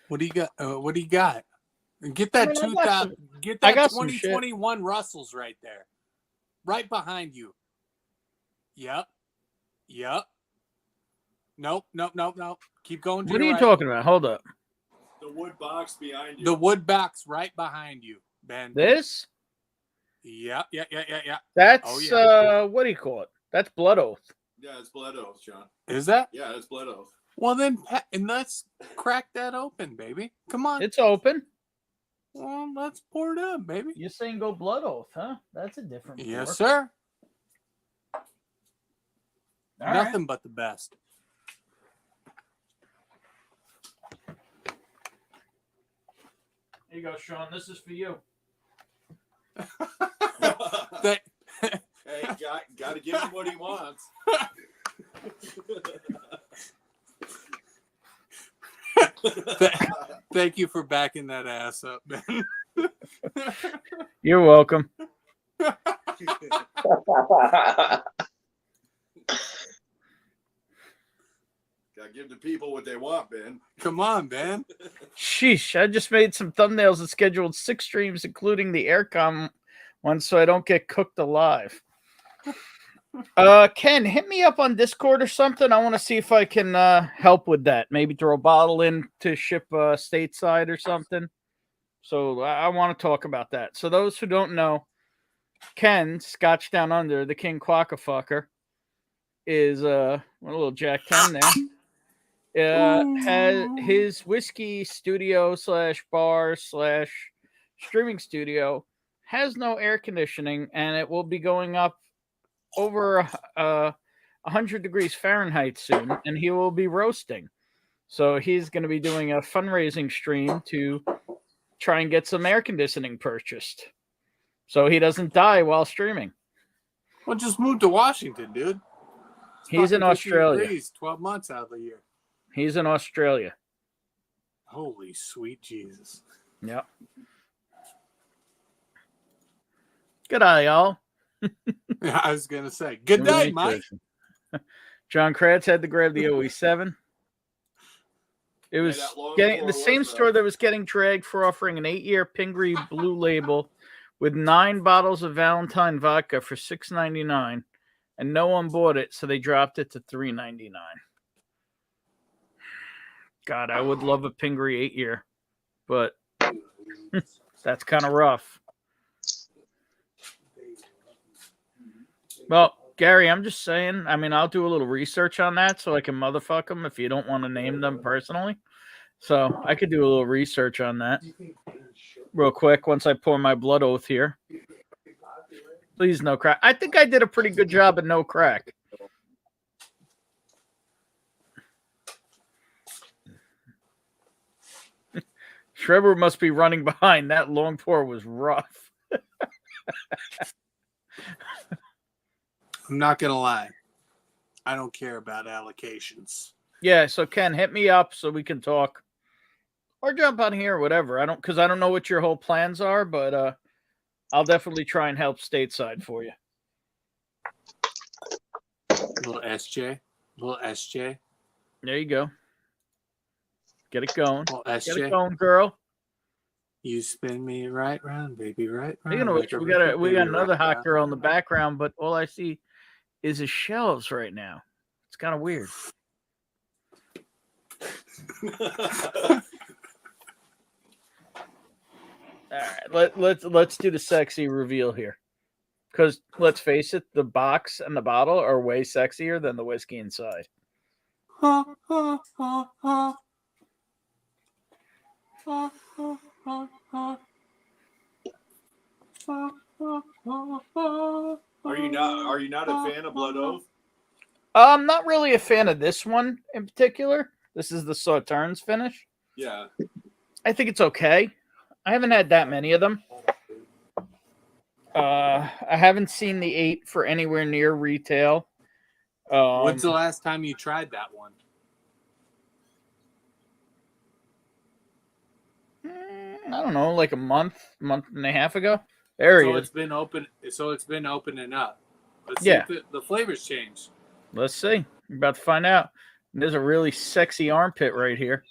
What do you got? What do you got? Get that 2000. Get that 2021 Russells right there, right behind you. Yep. Nope. Keep going. What are you talking about? Hold up. The wood box behind you. The wood box right behind you, Ben. This? Yeah. That's oh, yeah. What do you call it? That's Blood Oath. Yeah, it's Blood Oath, John. Is that? Yeah, it's Blood Oath. Well, then, and let's crack that open, baby. Come on. It's open. Well, let's pour it up, baby. You're saying go Blood Oath, huh? That's a different pour. Yes, sir. All Nothing right. but the best. Here you go, Sean. This is for you. Hey, got to give him what he wants. Thank you for backing that ass up, Ben. You're welcome. Gotta give the people what they want, Ben. Come on, Ben. Sheesh, I just made some thumbnails and scheduled 6 streams, including the aircom one, so I don't get cooked alive. Ken, hit me up on Discord or something. I want to see if I can help with that. Maybe throw a bottle in to ship stateside or something. So I want to talk about that. So those who don't know, Ken, Scotch Down Under, the King Quackafucker, is a little Jack 10 there. Has his whiskey studio / bar / streaming studio has no air conditioning, and it will be going up over 100 degrees Fahrenheit soon, and he will be roasting. So he's going to be doing a fundraising stream to try and get some air conditioning purchased, so he doesn't die while streaming. Well, just move to Washington, dude. He's in fucking 50 Australia. degrees 12 months out of the year. He's in Australia. Holy sweet Jesus. Yep. Good eye, y'all. Yeah, I was going to say, good night, Mike. John Kratz had to grab the OE7. It was getting the same store that was getting dragged for offering an 8-year Pingree Blue Label with 9 bottles of Valentine vodka for $6.99, and no one bought it, so they dropped it to $3.99. God, I would love a Pingree 8-year, but that's kind of rough. Well, Gary, I'm just saying, I mean, I'll do a little research on that so I can motherfuck them if you don't want to name them personally. So I could do a little research on that real quick once I pour my blood oath here. Please, no crack. I think I did a pretty good job at no crack. Trevor must be running behind. That long pour was rough. I'm not going to lie. I don't care about allocations. Yeah, so Ken, hit me up so we can talk. Or jump on here or whatever. I don't know what your whole plans are, but I'll definitely try and help stateside for you. Little SJ. There you go. Get it going. Little SJ. Get it going, girl. You spin me right round, baby, right round. Speaking of which, we got another hot girl in the background, but all I see is his shelves right now. It's kind of weird. All right, let's do the sexy reveal here, because let's face it, the box and the bottle are way sexier than the whiskey inside. Are you not a fan of Blood Oath? I'm not really a fan of this one in particular. This is the Sauternes finish. Yeah. I think it's okay. I haven't had that many of them. I haven't seen the 8 for anywhere near retail. When's the last time you tried that one? I don't know, like a month and a half ago. There he is. It's been open. So it's been opening up. Let's Yeah. see if the flavors change. Let's see. We're about to find out. And there's a really sexy armpit right here.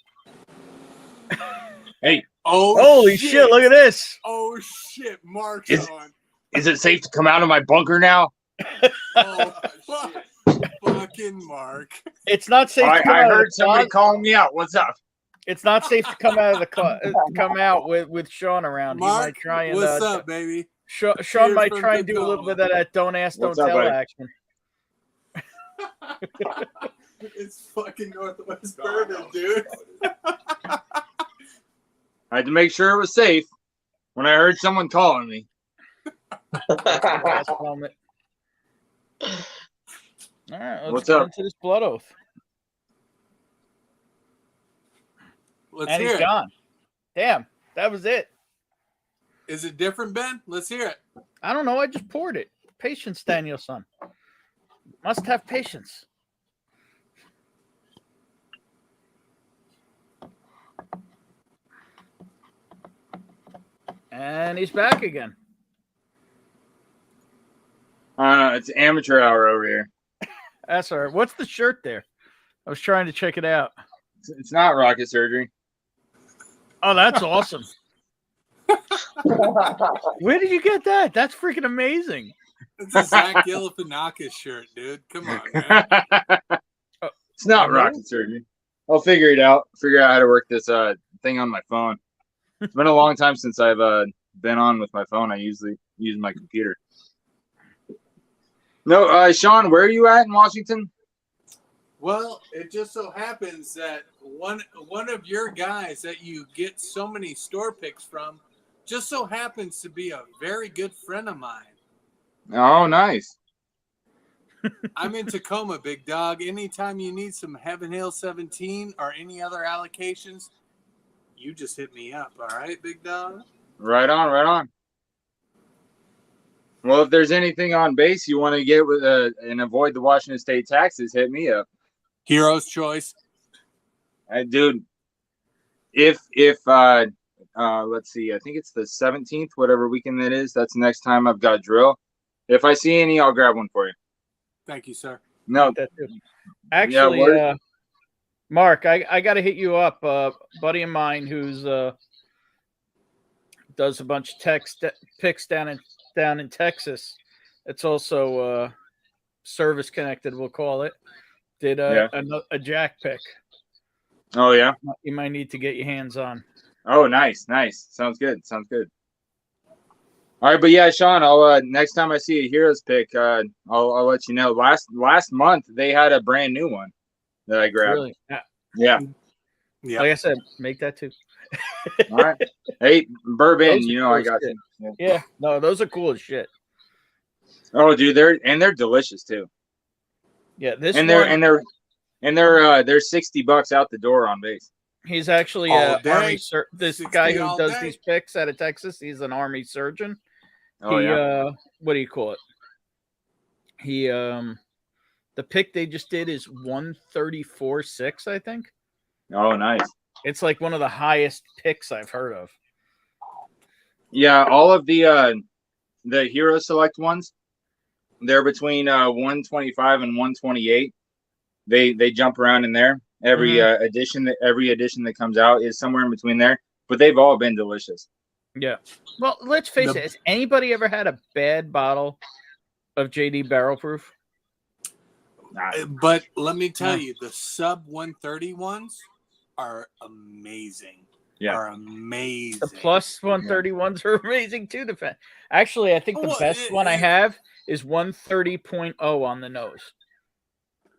Hey. Oh, holy shit! Look at this. Oh shit! Mark's on. Is it safe to come out of my bunker now? Oh, fucking Mark. It's not safe. I heard somebody calling me out. What's up? It's not safe to come out of the come out with Sean around. Mark, he might try and what's up, baby? Sean might try and do a little bit of that don't ask, don't tell action. It's fucking Northwest Bourbon, dude. I had to make sure it was safe when I heard someone calling me. Last moment. All right, let's What's get up? into this blood oath. And he's gone. Damn, that was it. Is it different, Ben? Let's hear it. I don't know. I just poured it. Patience, Danielson. Must have patience. And he's back again. It's amateur hour over here. That's all right. What's the shirt there? I was trying to check it out. It's not rocket surgery. Oh, that's awesome. Where did you get that? That's freaking amazing. It's a Zach Galifianakis shirt, dude. Come on, man. It's not rocket surgery. I'll figure it out. Figure out how to work this thing on my phone. It's been a long time since I've been on with my phone. I usually use my computer. No, Sean, where are you at in Washington? Well, it just so happens that one of your guys that you get so many store picks from just so happens to be a very good friend of mine. Oh, nice. I'm in Tacoma, big dog. Anytime you need some Heaven Hill 17 or any other allocations, you just hit me up. All right, big dog? Right on, right on. Well, if there's anything on base you want to get with and avoid the Washington State taxes, hit me up. Hero's choice. Dude, if let's see, I think it's the 17th, whatever weekend that is. That's the next time I've got drill. If I see any, I'll grab one for you. Thank you, sir. No, Actually, yeah, Mark, I got to hit you up. Buddy of mine who's does a bunch of picks down in Texas. It's also service connected, we'll call it. Did a jack pick. Oh yeah. You might need to get your hands on. Oh, nice. Sounds good. All right, but yeah, Sean, I'll next time I see a Heroes pick, I'll let you know. Last month they had a brand new one that I grabbed. Really? Yeah. Like I said, make that too. All right. Hey, bourbon, cool I got you. Yeah. No, those are cool as shit. Oh, dude, they're delicious too. Yeah, they're $60 out the door on base. He's actually Army this guy who does these picks out of Texas. He's an Army surgeon. Oh, yeah. What do you call it? He the pick they just did is 134.6, I think. Oh, nice. It's like one of the highest picks I've heard of. Yeah, all of the Hero Select ones, they're between 125 and 128. They jump around in there. Every edition that comes out is somewhere in between there, but they've all been delicious. Yeah. Well, let's face it. Has anybody ever had a bad bottle of JD Barrel Proof? But let me tell you, the sub 130 ones are amazing. Yeah. Are amazing. The plus 130 ones are amazing too. Actually, I think the best one I have is 130.0 on the nose.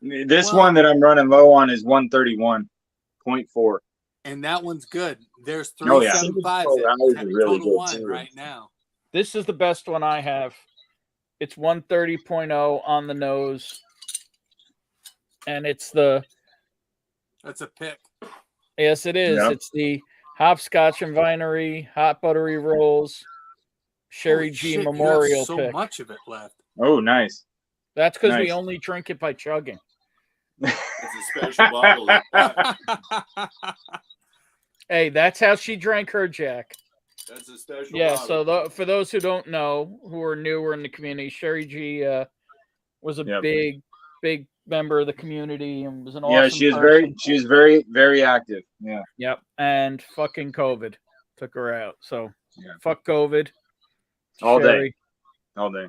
This one that I'm running low on is 131.4. And that one's good. There's 375 total one right now. This is the best one I have. It's 130.0 on the nose. And it's that's a pick. Yes, it is. Yep. It's the Hopscotch and Vinery, Hot Buttery Rolls, Sherry G Memorial so pick. Much of it left. Oh, nice. That's because we only drink it by chugging. It's a special bottle. Hey, that's how she drank her Jack. That's a special bottle. So for those who don't know, who are newer in the community, Sherry G was a big member of the community and was an awesome she was very, very active. Yeah. Yep. And fucking COVID took her out. So fuck COVID. All Sherry. day. All day.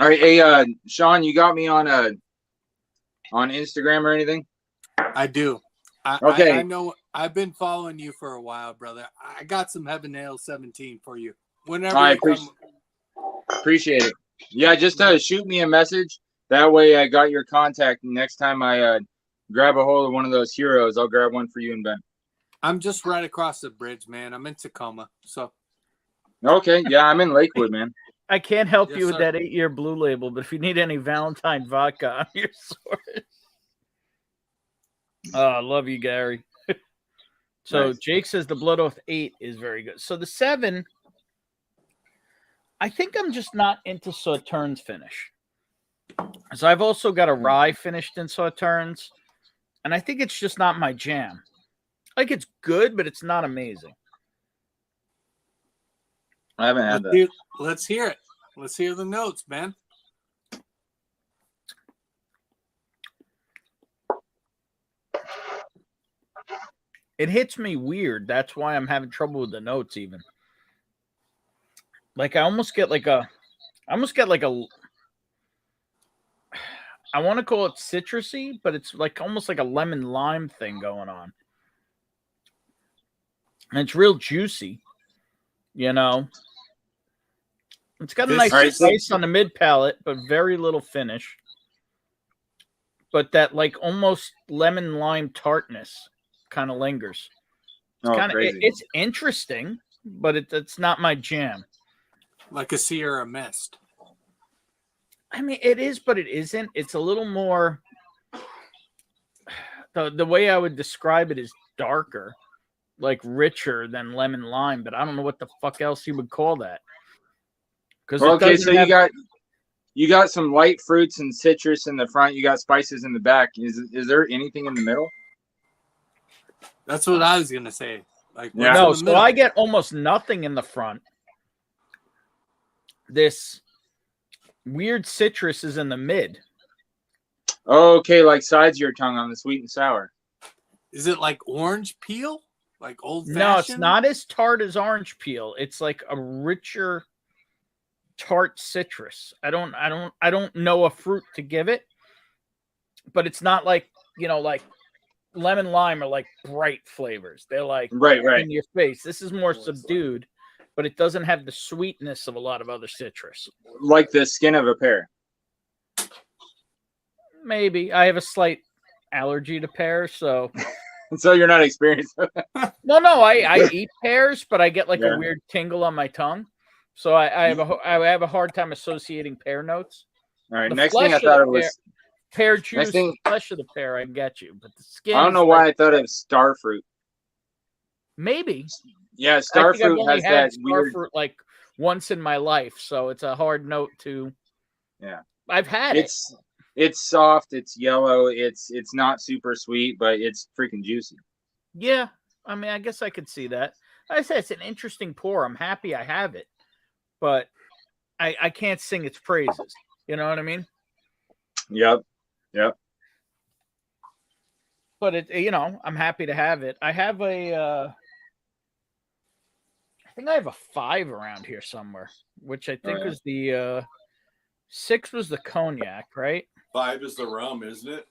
All right, hey, Sean, you got me on Instagram or anything? I do. Okay. I know. I've been following you for a while, brother. I got some Heaven Ale 17 for you. Whenever I appreciate it. Yeah, just shoot me a message. That way, I got your contact. Next time I grab a hold of one of those Heroes, I'll grab one for you and Ben. I'm just right across the bridge, man. I'm in Tacoma, so. Okay, yeah, I'm in Lakewood, man. I can't help you with that 8-year blue label, but if you need any Valentine vodka, I'm your source. I love you, Gary. So nice. Jake says the Blood Oath 8 is very good. So the 7, I think I'm just not into Sauternes finish. So I've also got a rye finished in Sauternes, and I think it's just not my jam. Like, it's good, but it's not amazing. I haven't had that. Let's hear it. Let's hear the notes, man. It hits me weird. That's why I'm having trouble with the notes even. Like I almost get like a I want to call it citrusy, but it's like almost like a lemon lime thing going on. And it's real juicy, you know. It's got a nice spice on the mid palate, but very little finish. But that like almost lemon lime tartness kind of lingers. It's interesting, but it's not my jam. Like a Sierra Mist. I mean, it is, but it isn't. It's a little more. The way I would describe it is darker, like richer than lemon lime, but I don't know what the fuck else you would call that. Because okay, so you got some light fruits and citrus in the front. You got spices in the back. Is there anything in the middle? That's what I was gonna say. Like, Yeah. No, so I get almost nothing in the front. This weird citrus is in the mid. Okay, like sides of your tongue on the sweet and sour. Is it like orange peel? Like old fashioned? No, it's not as tart as orange peel. It's like a richer tart citrus. I don't know a fruit to give it, but it's not like, like lemon lime are like bright flavors. They're like right in your face. This is more subdued, but it doesn't have the sweetness of a lot of other citrus. Like the skin of a pear. Maybe. I have a slight allergy to pears, so So you're not experienced. no, I eat pears, but I get like a weird tingle on my tongue. So I have a hard time associating pear notes. All right. The Next thing I flesh thought of it the was pear juice, flesh of the pear, I get you, but the skin. I don't know why I thought it was star fruit. Maybe. Yeah, star I think I've fruit only has had that star weird. fruit like once in my life, so it's a hard note to. Yeah. I've had It's soft. It's yellow. It's not super sweet, but it's freaking juicy. Yeah, I mean, I guess I could see that. Like I said, it's an interesting pour. I'm happy I have it, but I can't sing its praises. You know what I mean? Yep. But I'm happy to have it. I have I think I have a 5 around here somewhere, which I think was the 6 was the cognac, right? 5 is the rum, isn't it?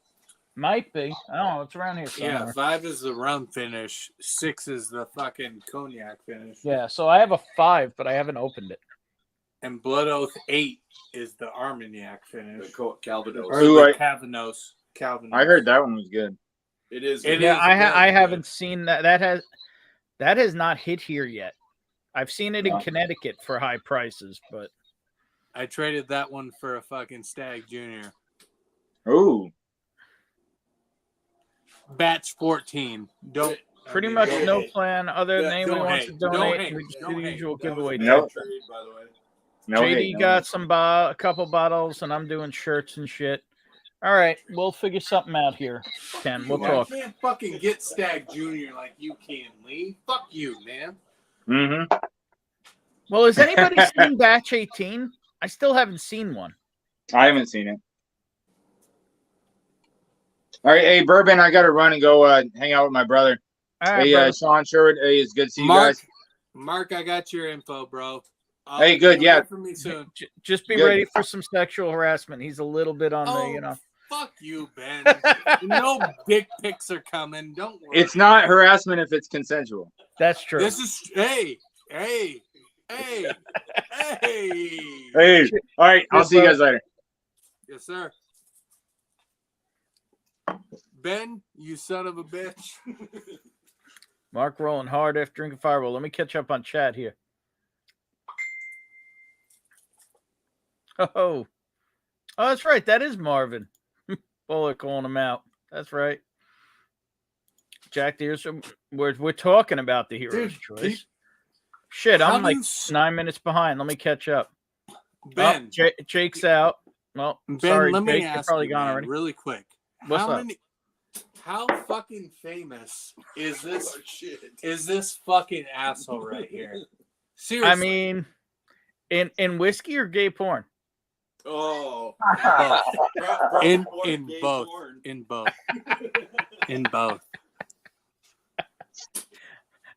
Might be. I don't know. It's around here somewhere. Yeah, 5 is the rum finish. 6 is the fucking cognac finish. Yeah, so I have a 5, but I haven't opened it. And Blood Oath 8 is the Armagnac finish. The Calvados. Or the Calvados. I heard that one was good. It is. I haven't seen that. That has not hit here yet. I've seen it in Connecticut for high prices, but I traded that one for a fucking Stag Junior. Ooh. Batch 14. Pretty much no plan other than anyone wants to donate. We just do the usual giveaway. Nope. By the way. No JD hate, no got hate. a couple bottles, and I'm doing shirts and shit. All right, we'll figure something out here, Ken. We'll talk. I can't fucking get Stag Junior like you can, Lee. Fuck you, man. Mm-hmm. Well, has anybody seen Batch 18? I still haven't seen one. I haven't seen it. All right, hey Bourbon, I gotta run and go hang out with my brother. All right, Hey, brother. Sean Sherwood, hey, it's good to see you guys. Mark, I got your info, bro. Hey, good, yeah. For me soon. Just be Good. ready for some sexual harassment. He's a little bit on the, Fuck you, Ben. No dick pics are coming. Don't worry. It's not harassment if it's consensual. That's true. This is hey. Hey, all right, I'll see you guys later. Yes, sir. Ben, you son of a bitch. Mark rolling hard after drinking Fireball. Let me catch up on chat here. Oh, that's right. That is Marvin. Bowler calling him out. That's right. Jack Deers. We're talking about the hero's choice. Shit, I'm like 9 minutes behind. Let me catch up. Ben, Jake's out. Well, Ben, sorry, let me Jake, ask you're probably you, gone man, already. really quick. What's up? How fucking famous is this? Oh, shit. Is this fucking asshole right here? Seriously. I mean, in whiskey or gay porn? Oh. in both. In both. In both.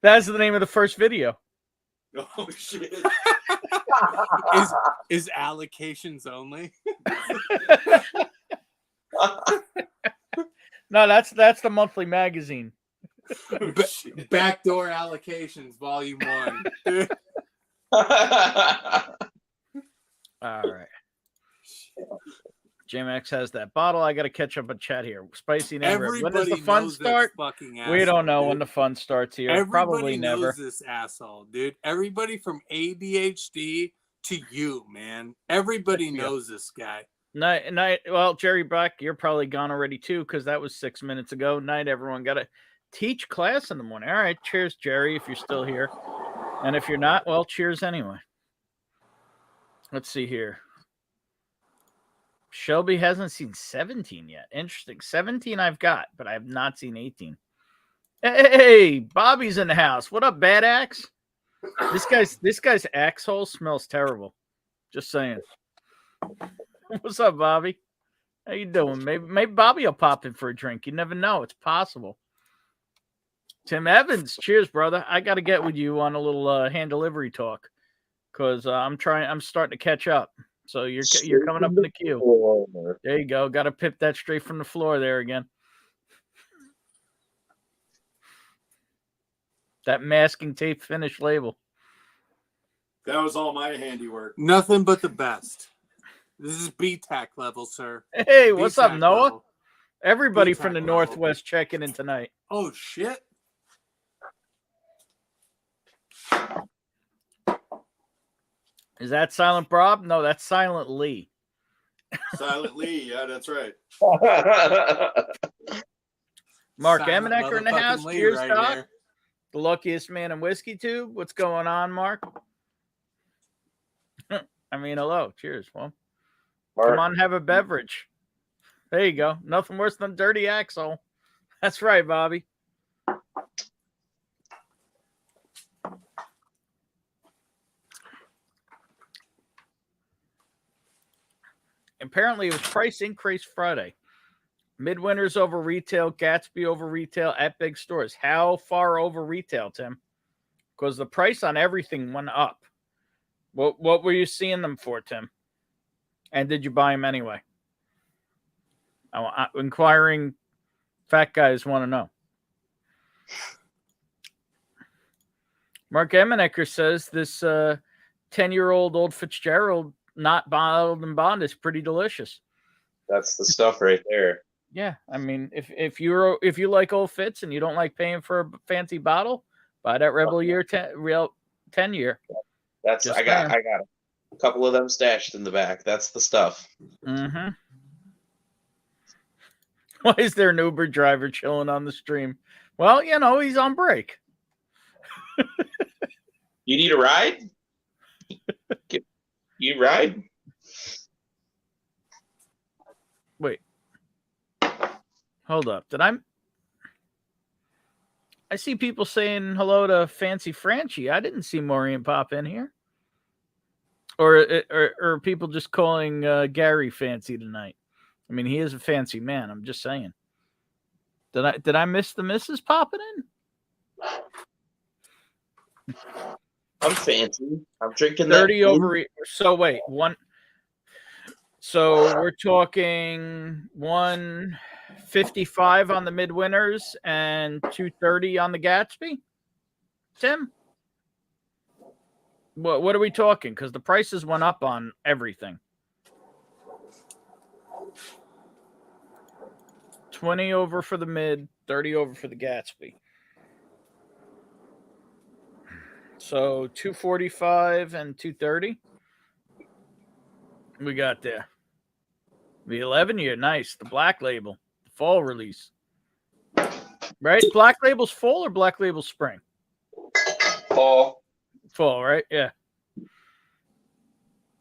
That's the name of the first video. Oh shit. Is allocations only? No, that's the monthly magazine. Backdoor allocations, volume 1. All right. JMX has that bottle. I got to catch up on chat here. Spicy never. When does the fun start? We don't know when the fun starts here. Everybody Probably never. knows this asshole, dude. Everybody from ADHD to you, man. Everybody knows this guy. Night. Well, Jerry Black, you're probably gone already too, because that was 6 minutes ago. Night, everyone. Got teach class in the morning. All right, cheers, Jerry, if you're still here. And if you're not, well, cheers anyway. Let's see here. Shelby hasn't seen 17 yet. Interesting. 17 I've got, but I have not seen 18. Hey, Bobby's in the house. What up, Bad Axe? This guy's axe hole smells terrible. Just saying. What's up, Bobby? How you doing? Maybe Bobby will pop in for a drink. You never know. It's possible. Tim Evans, cheers, brother. I got to get with you on a little hand delivery talk because I'm starting to catch up. So you're coming up in the queue. There you go. Got to pip that straight from the floor there again. That masking tape finish label. That was all my handiwork. Nothing but the best. This is BTAC level, sir. Hey, what's up, Noah? Level. Everybody BTAC from the level. Northwest checking in tonight. Oh, shit. Is that Silent Bob? No, that's Silent Lee. Silent Lee, yeah, that's right. Mark Silent Amenecker in the motherfucking house. Lee Cheers, right Doc. here. The luckiest man in Whiskey Tube. What's going on, Mark? I mean, hello. Cheers, well. Mark, Come on, have a beverage. There you go. Nothing worse than dirty axle. That's right, Bobby. Apparently, it was price increase Friday. Midwinter's over retail, Gatsby over retail at big stores. How far over retail, Tim? Because the price on everything went up. What were you seeing them for, Tim? And did you buy them anyway? Inquiring fat guys want to know. Mark Amenecker says this 10-year-old Old Fitzgerald not bottled and bond is pretty delicious. that's the stuff right there. Yeah, I mean, if you like Old Fitz and you don't like paying for a fancy bottle, buy that Rebel Year 10 year. That's Just I got a couple of them stashed in the back. That's the stuff. Mm-hmm. Why is there an Uber driver chilling on the stream? Well, he's on break. You need a ride? You ride? Wait. Hold up. I see people saying hello to Fancy Franchi. I didn't see Maureen pop in here. Or people just calling Gary fancy tonight. I mean, he is a fancy man. I'm just saying. Did I miss the missus popping in? I'm fancy. I'm drinking 30 that. over. So wait, one. So we're talking 155 on the Midwinters and 230 on the Gatsby. Tim, what are we talking? Because the prices went up on everything. 20 over for the Mid, 30 over for the Gatsby. So 245 and 230. We got there. The 11-year, nice. The Black Label, the fall release. Right? Black Label's fall or Black Label spring? Fall. Fall, right? Yeah.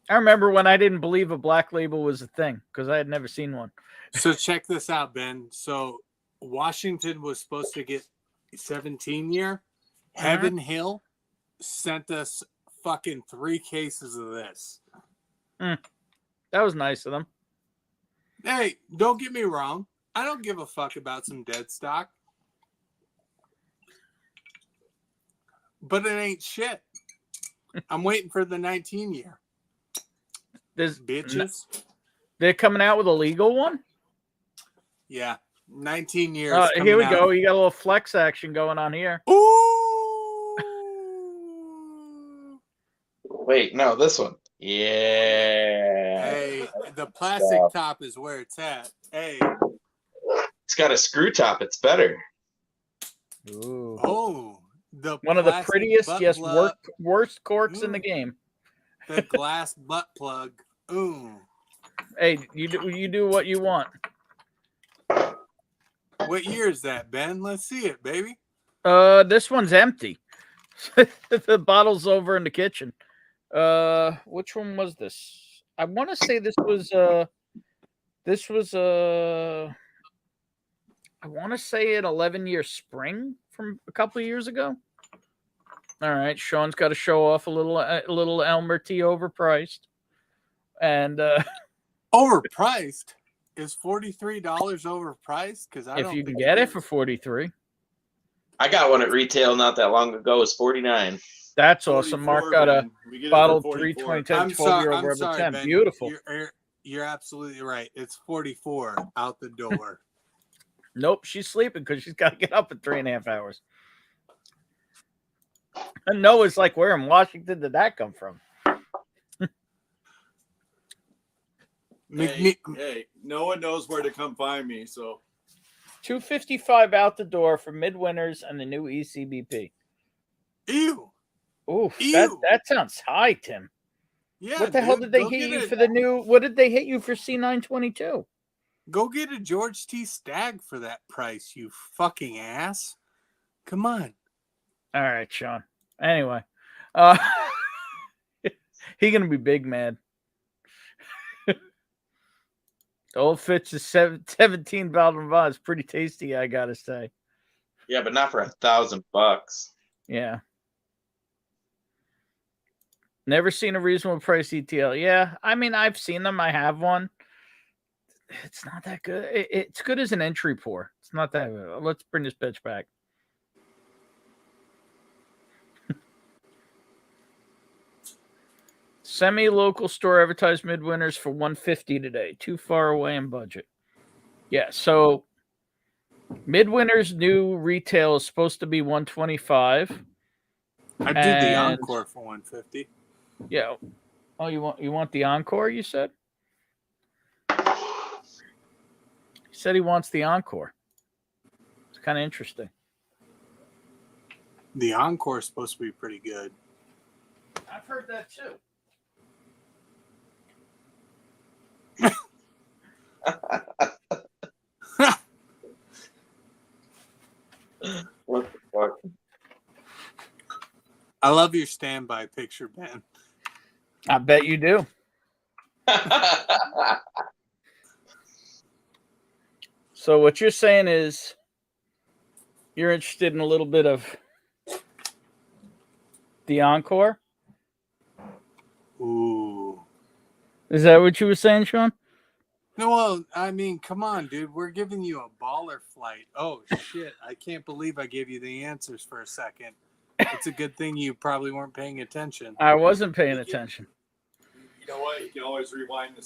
I remember when I didn't believe a Black Label was a thing because I had never seen one. So check this out, Ben. So Washington was supposed to get 17-year. Heaven Hill sent us fucking 3 cases of this. That was nice of them. Hey, don't get me wrong. I don't give a fuck about some dead stock. But it ain't shit. I'm waiting for the 19-year. There's Bitches. They're coming out with a legal one? Yeah. 19 years. Here we go. You got a little flex action going on here. Ooh. Wait, no, this one. Yeah. Hey, the plastic top is where it's at. Hey. It's got a screw top. It's better. Ooh. Oh. One of the plastic prettiest, butt yes, plug. worst corks in Ooh. the game. The glass butt plug. Ooh. Hey, you do what you want. What year is that, Ben? Let's see it, baby. This one's empty. The bottle's over in the kitchen. Which one was this? I want to say this was I want to say an 11-year spring from a couple of years ago. All right, Sean's got to show off a little Elmer T overpriced. And overpriced? Is $43 overpriced? Because if you can get it for $43. I got one at retail not that long ago. It's $49. That's awesome. Mark got a bottle 320 12-year-old Rebel 10. Ben. Beautiful. You're absolutely right. It's 44 out the door. Nope, she's sleeping because she's got to get up in 3.5 hours. And Noah's like, where in Washington did that come from? Hey, no one knows where to come find me, so $255 out the door for midwinters and the new ECBP. Ew. Oof, Ew. That sounds high, Tim. Yeah. What the hell did they hit you for the new? What did they hit you for C922? Go get a George T. Stagg for that price, you fucking ass. Come on. All right, Sean. Anyway, he gonna be big, man. Old Fitz is 17 bottle of is pretty tasty, I gotta say. Yeah, but not for $1,000. Yeah. Never seen a reasonable price ETL. Yeah, I mean, I've seen them. I have one. It's not that good. It's good as an entry pour. It's not that good. Let's bring this bitch back. Semi-local store advertised midwinters for $150 today. Too far away in budget. Yeah, so midwinter's new retail is supposed to be $125. I did the Encore for $150. Yeah. Oh, you want the Encore, you said? He said he wants the Encore. It's kind of interesting. The Encore is supposed to be pretty good. I've heard that too. What the fuck? I love your standby picture, Ben. I bet you do. So what you're saying is you're interested in a little bit of the Encore? Ooh. Is that what you were saying, Sean? No, well, I mean, come on, dude. We're giving you a baller flight. Oh, shit. I can't believe I gave you the answers for a second. It's a good thing you probably weren't paying attention. I wasn't paying attention. You know what? You can always rewind their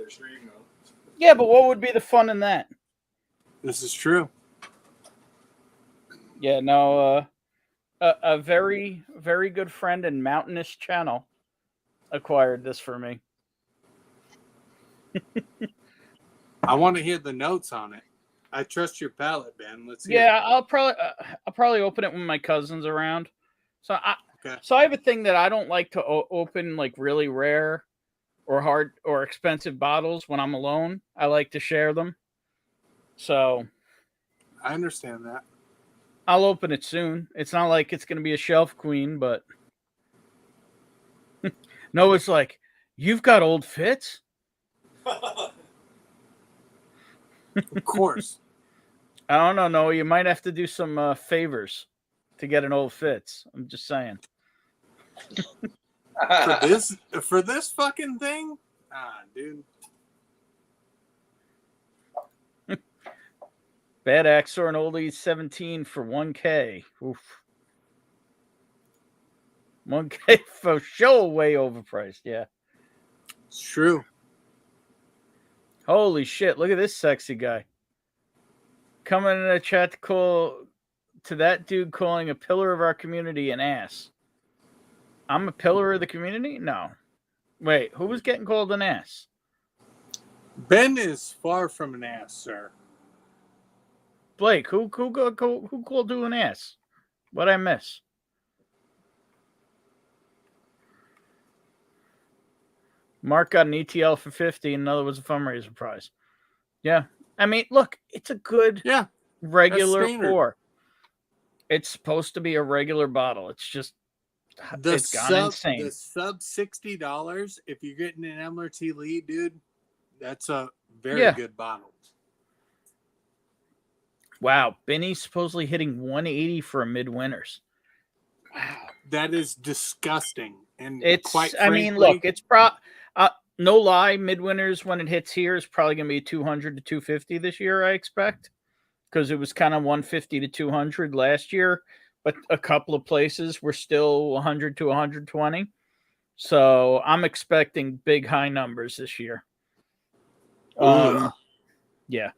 stream, though. Yeah, but what would be the fun in that? This is true. Yeah, no, a very, very good friend in Mountainous Channel acquired this for me. I want to hear the notes on it. I trust your palate, Ben. Let's hear Yeah, it. I'll probably open it when my cousin's around. So Okay. So I have a thing that I don't like to open like really rare or hard or expensive bottles when I'm alone. I like to share them. So I understand that. I'll open it soon. It's not like it's going to be a shelf queen, but no, it's like, you've got Old Fitz? Of course. I don't know. No, you might have to do some favors to get an Old Fitz. I'm just saying. For this fucking thing? Dude. Bad Axe or an Oldie 17 for $1K. Oof. $1K for sure, way overpriced. Yeah. It's true. Holy shit. Look at this sexy guy. Coming in a chat to that dude calling a pillar of our community an ass. I'm a pillar of the community? No. Wait, who was getting called an ass? Ben is far from an ass, sir. Blake, who called you an ass? What'd I miss? Mark got an ETL for $50, and another was a fundraiser prize. Yeah. I mean, look, it's a good regular standard. pour. It's supposed to be a regular bottle. It's just it's gone insane. The sub $60. If you're getting an MRT lead, dude, that's a very good bottle. Wow, Benny's supposedly hitting 180 for a midwinters. Wow, that is disgusting. And it's quite I frankly, mean, look, it's no lie, midwinters when it hits here is probably going to be 200 to 250 this year, I expect, because it was kind of 150 to 200 last year, but a couple of places were still 100 to 120. So I'm expecting big high numbers this year. Yeah.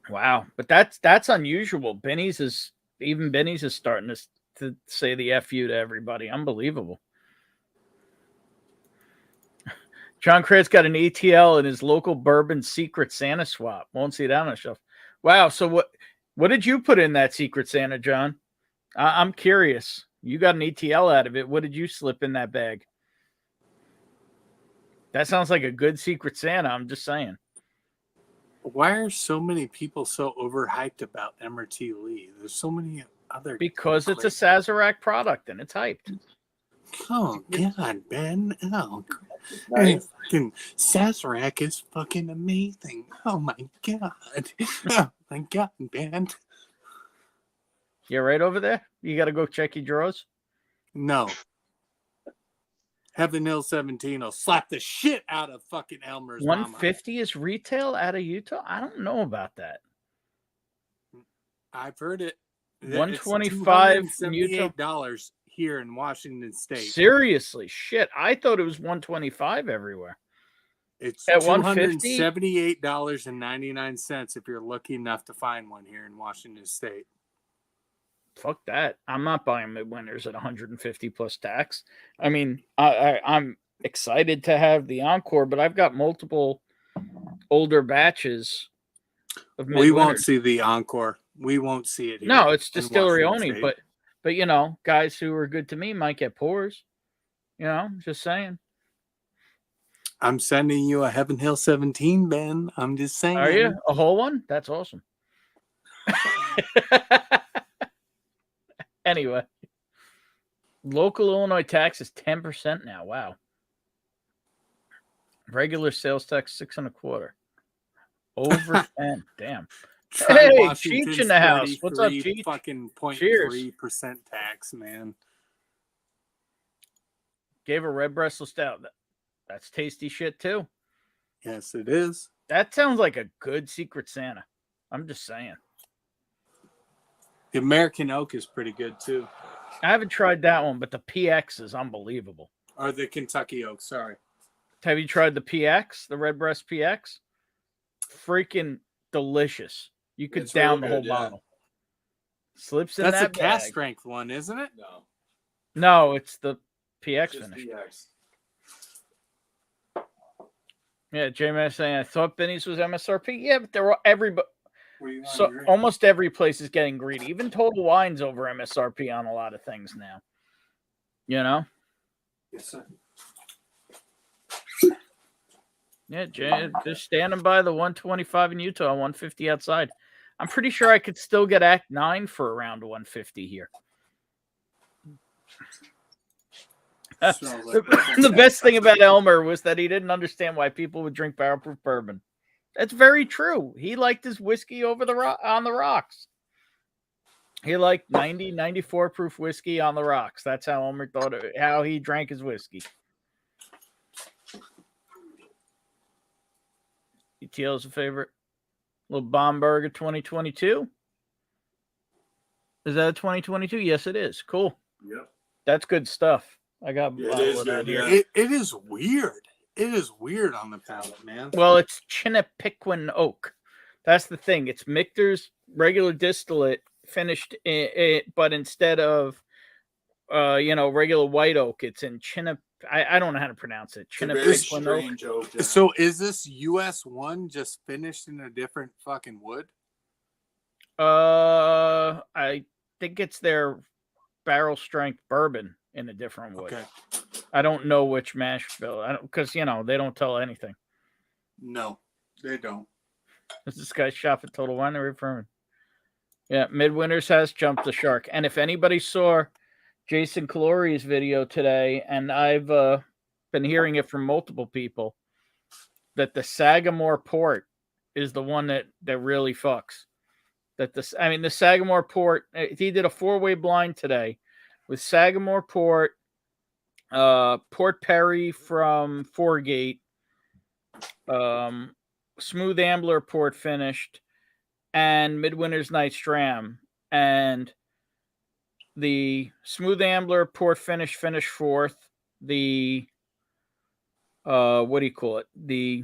Wow, but that's unusual. Benny's is starting to say the FU to everybody. Unbelievable. John Craig's got an ATL in his local bourbon Secret Santa swap. Won't see that on the shelf. Wow. So what did you put in that Secret Santa, John? I'm curious. You got an ATL out of it. What did you slip in that bag? That sounds like a good Secret Santa. I'm just saying. Why are so many people so overhyped about MRT Lee? There's so many other because it's a Sazerac product and it's hyped. Oh God, Ben! Oh, Nice. fucking Sazerac is fucking amazing. Oh my God! Oh my God, Ben! You right over there? You got to go check your drawers. No. Heaven Hill 17 will slap the shit out of fucking Elmer's 150 is retail out of Utah? I don't know about that. I've heard it. $125 in Utah. $78 here in Washington State. Seriously, shit. I thought it was $125 everywhere. It's at $150? $278.99 if you're lucky enough to find one here in Washington State. Fuck that. I'm not buying midwinters at 150 plus tax. I mean, I'm excited to have the Encore, but I've got multiple older batches of midwinters. We won't see the Encore. We won't see it here. No, it's distillery only, State. but you know, guys who are good to me might get pours. You know, just saying. I'm sending you a Heaven Hill 17, Ben. I'm just saying. Are you? A whole one? That's awesome. Anyway, local Illinois tax is 10% now. Wow. Regular sales tax 6.25. Over 10. Damn. Hey, Cheech in the house. What's up, Cheech? Fucking 0.3% tax, man. Gave a red Breslau stout. That's tasty shit too. Yes, it is. That sounds like a good Secret Santa. I'm just saying. The American Oak is pretty good too. I haven't tried that one, but the PX is unbelievable. Or the Kentucky Oak, sorry. Have you tried the PX, the Redbreast PX? Freaking delicious. You could down the whole bottle. Slips in That's that a cast bag. strength one, isn't it? No, it's the PX Just finish. PX. Yeah, J-Man saying, I thought Benny's was MSRP. Yeah, but they're all, everybody. So drink? almost every place is getting greedy. Even Total Wine's over MSRP on a lot of things now. You know? Yes, sir. Yeah, Jay, they're standing by the 125 in Utah, 150 outside. I'm pretty sure I could still get Act 9 for around 150 here. The best thing about Elmer was that he didn't understand why people would drink barrel-proof bourbon. That's very true. He liked his whiskey over on the rocks. He liked 90, 94 proof whiskey on the rocks. That's how Elmer thought of it, how he drank his whiskey. ETL's a favorite. Little Bomberger 2022. Is that a 2022? Yes, it is. Cool. Yep. That's good stuff. I got It is good, here. yeah. It is weird. It is weird on the palate, man. Well, it's Chinnapiquin oak. That's the thing. It's Michter's regular distillate finished but instead of regular white oak, it's in I don't know how to pronounce it. Chinnapiquin oak. Yeah. So is this US one just finished in a different fucking wood? I think it's their barrel strength bourbon in a different wood. Okay. I don't know which mash bill. Because they don't tell anything. No, they don't. This guy's shop at Total Wine Affirming. Yeah, Midwinter's has jumped the shark. And if anybody saw Jason Calori's video today, and I've been hearing it from multiple people, that the Sagamore Port is the one that really fucks. The Sagamore Port, he did a 4-way blind today with Sagamore Port, Port Perry from Foregate, Smooth Ambler Port finished, and Midwinter's Night's Dram. And the Smooth Ambler Port finished 4th. The what do you call it? The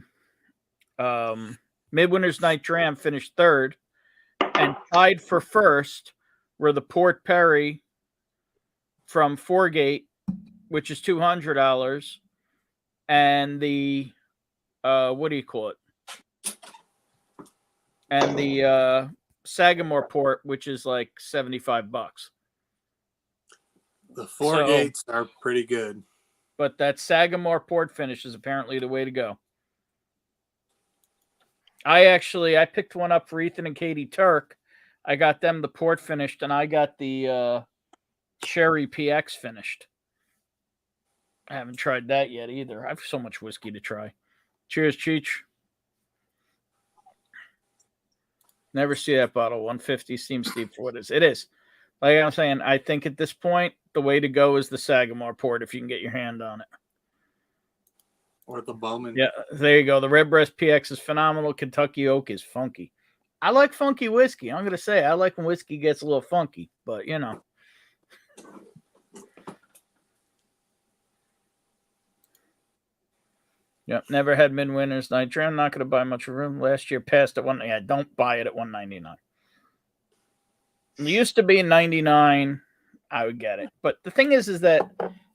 Midwinter's Night Dram finished 3rd, and tied for 1st were the Port Perry from Foregate, which is $200, and the what do you call it? And the Sagamore Port, which is like $75. The Foregates are pretty good. But that Sagamore Port finish is apparently the way to go. I picked one up for Ethan and Katie Turk. I got them the port finished, and I got the Sherry PX finished. I haven't tried that yet either. I have so much whiskey to try. Cheers, Cheech. Never see that bottle. 150 seems steep for what it is. It is. Like I'm saying, I think at this point, the way to go is the Sagamore Port if you can get your hand on it. Or the Bowman. Yeah, there you go. The Redbreast PX is phenomenal. Kentucky Oak is funky. I like funky whiskey. I'm going to say I like when whiskey gets a little funky, but you know. Yep, never had Midwinter's Night Dram. Not going to buy much room. Last year passed at one. Yeah, don't buy it at $199. It used to be $99. I would get it, but the thing is that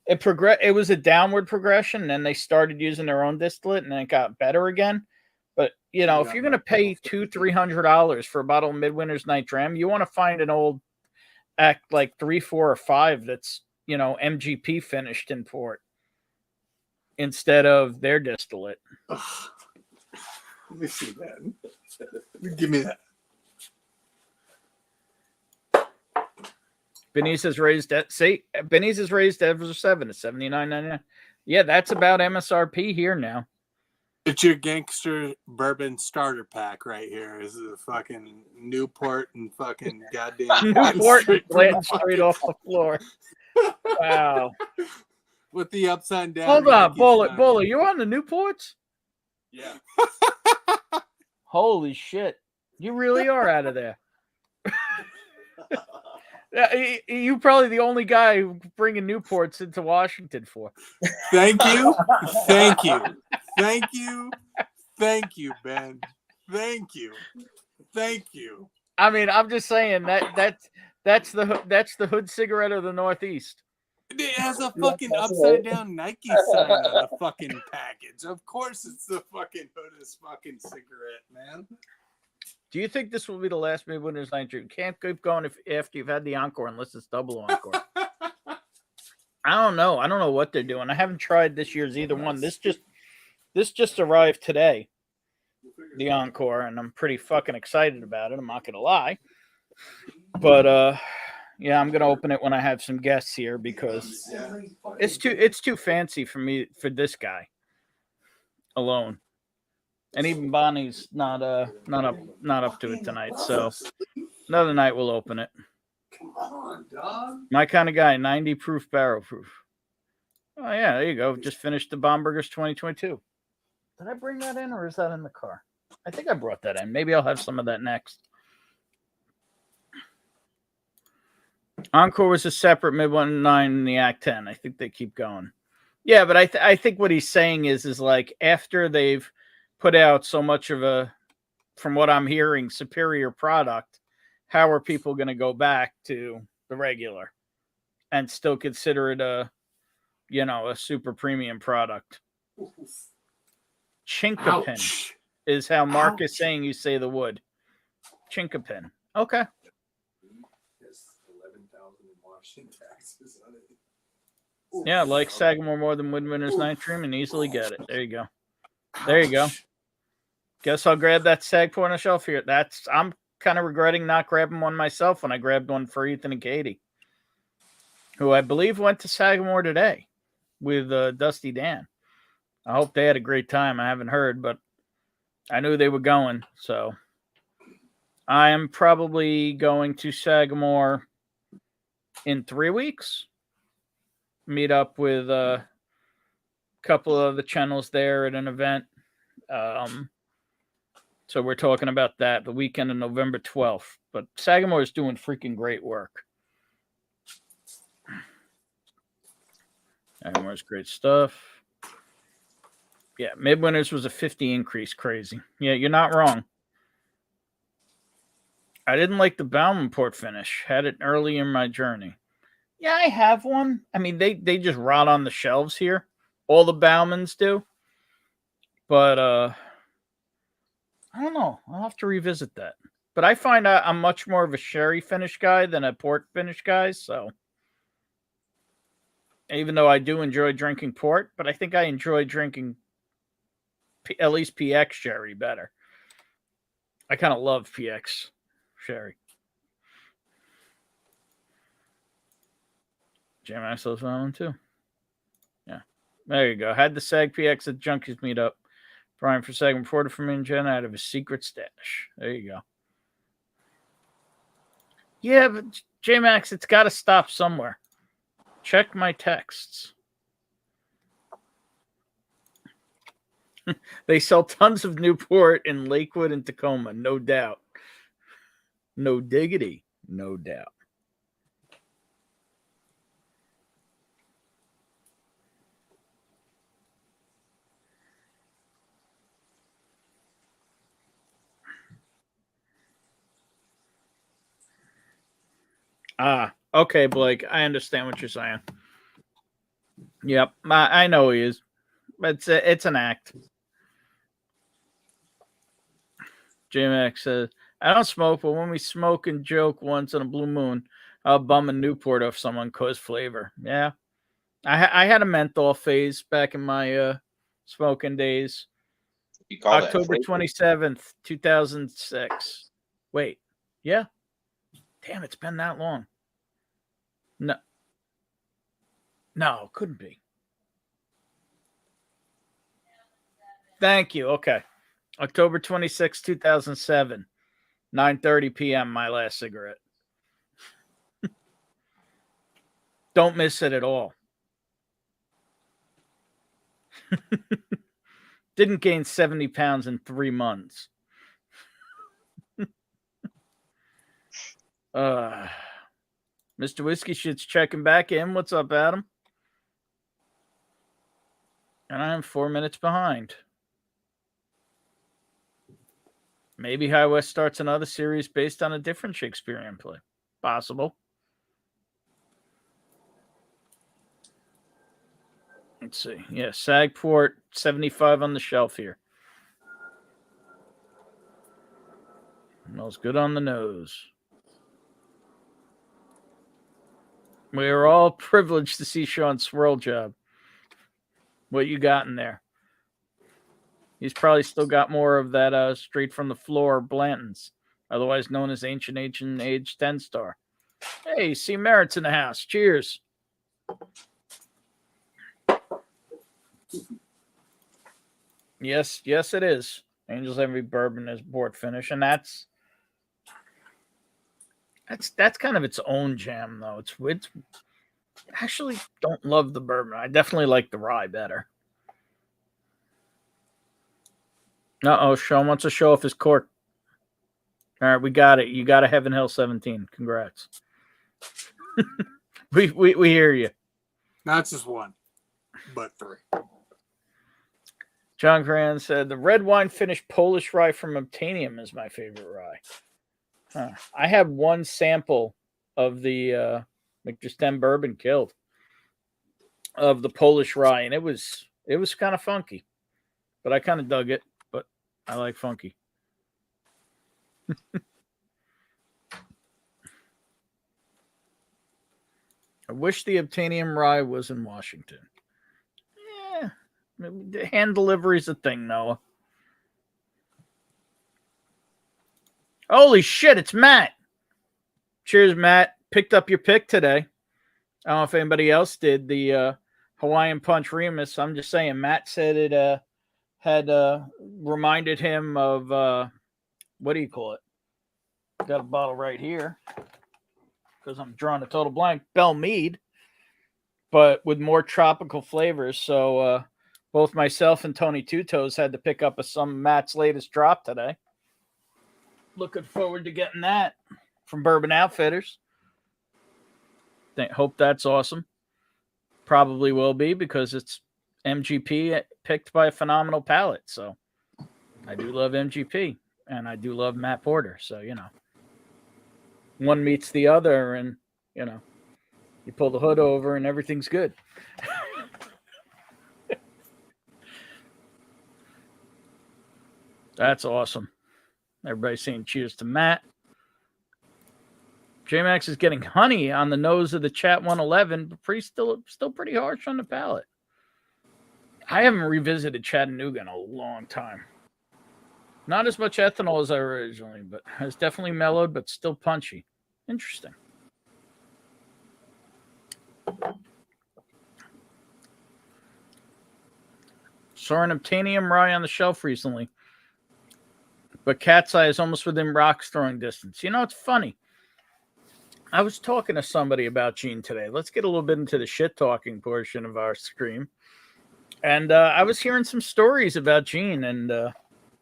it was a downward progression. And then they started using their own distillate, and then it got better again. But you know, if you're going to pay $200-300 for a bottle of Midwinter's Night Dram, you want to find an old act like 3, 4, or 5 that's MGP finished in port, instead of their distillate. Let me see that. Give me that. Benny's has raised Ezra 7 to $79.99. Yeah, that's about MSRP here now. It's your gangster bourbon starter pack right here. This is a fucking Newport and fucking goddamn Newport straight off the floor. Wow. With the upside down. Hold on, Bowler, you on the Newports? Yeah. Holy shit. You really are out of there. You probably the only guy who bringing Newports into Washington for. Thank you. Thank you. Thank you. Thank you, Ben. Thank you. Thank you. I mean, I'm just saying that's the hood cigarette of the Northeast. It has a fucking upside down Nike sign on the fucking package. Of course it's the fucking hoodest fucking cigarette, man. Do you think this will be the last Midwinter's Night Dram? Can't keep going after you've had the Encore unless it's double Encore. I don't know. I don't know what they're doing. I haven't tried this year's either one. This just arrived today, the Encore, and I'm pretty fucking excited about it. I'm not gonna lie. But yeah, I'm gonna open it when I have some guests here because it's too fancy for me for this guy alone. And even Bonnie's not up to it tonight. So another night we'll open it. Come on, dog. My kind of guy, 90 proof, barrel proof. Oh yeah, there you go. Just finished the Bombergers 2022. Did I bring that in, or is that in the car? I think I brought that in. Maybe I'll have some of that next. Encore was a separate Mid-19 in the Act 10. I think they keep going. Yeah, but I think what he's saying is like after they've put out so much of a, from what I'm hearing, superior product, how are people going to go back to the regular and still consider it a super premium product? Chinkapin is how Mark is saying you say the wood. Chinkapin. Okay. Yeah, like Sagamore more than Midwinter's Night Dream and easily get it. There you go. There you go. Guess I'll grab that sag port on the shelf here. I'm kind of regretting not grabbing one myself when I grabbed one for Ethan and Katie, who I believe went to Sagamore today with Dusty Dan. I hope they had a great time. I haven't heard, but I knew they were going. So I am probably going to Sagamore in 3 weeks. Meet up with a couple of the channels there at an event. So we're talking about that the weekend of November 12th. But Sagamore is doing freaking great work. Sagamore's great stuff. Yeah, Midwinters was a 50 increase. Crazy. Yeah, you're not wrong. I didn't like the Bauman port finish. Had it early in my journey. Yeah, I have one. I mean, they just rot on the shelves here. All the Baumans do. But I don't know. I'll have to revisit that. But I find I'm much more of a sherry finish guy than a port finish guy. So even though I do enjoy drinking port, but I think I enjoy drinking at least PX sherry better. I kind of love PX sherry. Jam Axel's one too. Yeah. There you go. Had the SAG PX at Junkies meetup. Brian for SAG reported from me and Jen out of his secret stash. There you go. Yeah, but J-Max, it's got to stop somewhere. Check my texts. They sell tons of Newport in Lakewood and Tacoma, no doubt. No diggity, no doubt. Okay, Blake. I understand what you're saying. Yep, I know he is. But it's an act. J-Max says, I don't smoke, but when we smoke and joke once on a blue moon, I'll bum a Newport off someone cause flavor. Yeah. I had a menthol phase back in my smoking days. You call October 27th, 2006. Wait. Yeah. Damn, it's been that long. No, couldn't be. Thank you. Okay. October 26, 2007. 9:30 p.m. my last cigarette. Don't miss it at all. Didn't gain 70 pounds in 3 months. Mr. Whiskey Shit's checking back in. What's up, Adam? And I am 4 minutes behind. Maybe High West starts another series based on a different Shakespearean play. Possible. Let's see. Yeah, Sagport, 75 on the shelf here. Smells good on the nose. We are all privileged to see Sean's swirl job. What you got in there? He's probably still got more of that straight from the floor Blanton's, otherwise known as Ancient Age 10 Star. Hey, see Merritt's in the house. Cheers. Yes, it is. Angel's Envy Bourbon is board finish, and that's kind of its own jam, though. It's I actually don't love the bourbon. I definitely like the rye better. Sean wants to show off his cork. All right, we got it. You got a Heaven Hill 17. Congrats. we hear you. Not just one, but 3. John Cran said the red wine finished Polish rye from Obtanium is my favorite rye. I had one sample of the McJustin bourbon killed of the Polish rye, and it was kind of funky, but I kind of dug it. But I like funky. I wish the Obtanium rye was in Washington. Yeah, hand delivery is a thing, Noah. Holy shit, it's Matt. Cheers, Matt. Picked up your pick today. I don't know if anybody else did. The Hawaiian Punch Remus. I'm just saying, Matt said it had reminded him of, what do you call it? Got a bottle right here because I'm drawing a total blank. Bell Mead, but with more tropical flavors. So both myself and Tony Two Toes had to pick up some Matt's latest drop today. Looking forward to getting that from Bourbon Outfitters. Hope that's awesome. Probably will be because it's MGP picked by a phenomenal palate. So I do love MGP and I do love Matt Porter. So, you know, one meets the other and, you know, you pull the hood over and everything's good. That's awesome. Everybody's saying cheers to Matt. J-Max is getting honey on the nose of the chat 111, but still pretty harsh on the palate. I haven't revisited Chattanooga in a long time. Not as much ethanol as I originally, but it's definitely mellowed, but still punchy. Interesting. Saw an Obtainium rye on the shelf recently, but Cat's Eye is almost within rocks throwing distance. You know, it's funny. I was talking to somebody about Gene today. Let's get a little bit into the shit talking portion of our stream. And I was hearing some stories about Gene and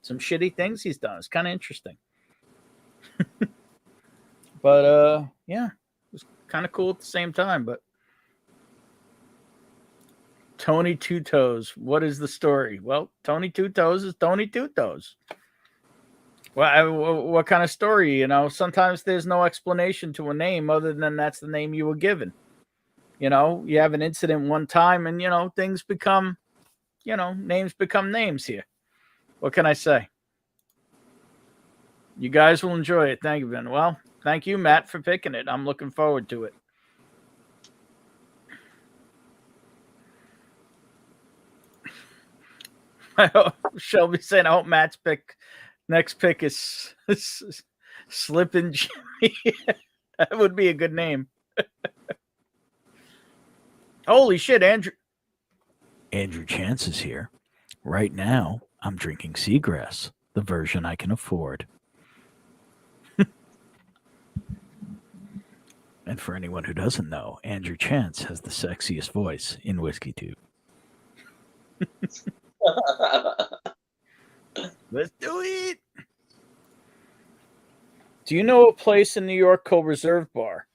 some shitty things he's done. It's kind of interesting. But yeah, it was kind of cool at the same time. But Tony Two Toes, what is the story? Well, Tony Two Toes is Tony Two Toes. Well, what kind of story? You know, sometimes there's no explanation to a name other than that's the name you were given. You know, you have an incident one time and, you know, things become, you know, names become names here. What can I say? You guys will enjoy it. Thank you, Ben. Well, thank you, Matt, for picking it. I'm looking forward to it. Shelby saying, I hope Matt's next pick is Slippin' Jimmy. That would be a good name. Holy shit, Andrew Chance is here. Right now, I'm drinking Seagrass, the version I can afford. And for anyone who doesn't know, Andrew Chance has the sexiest voice in Whiskey Tube. Let's do it. Do you know a place in New York called Reserve Bar?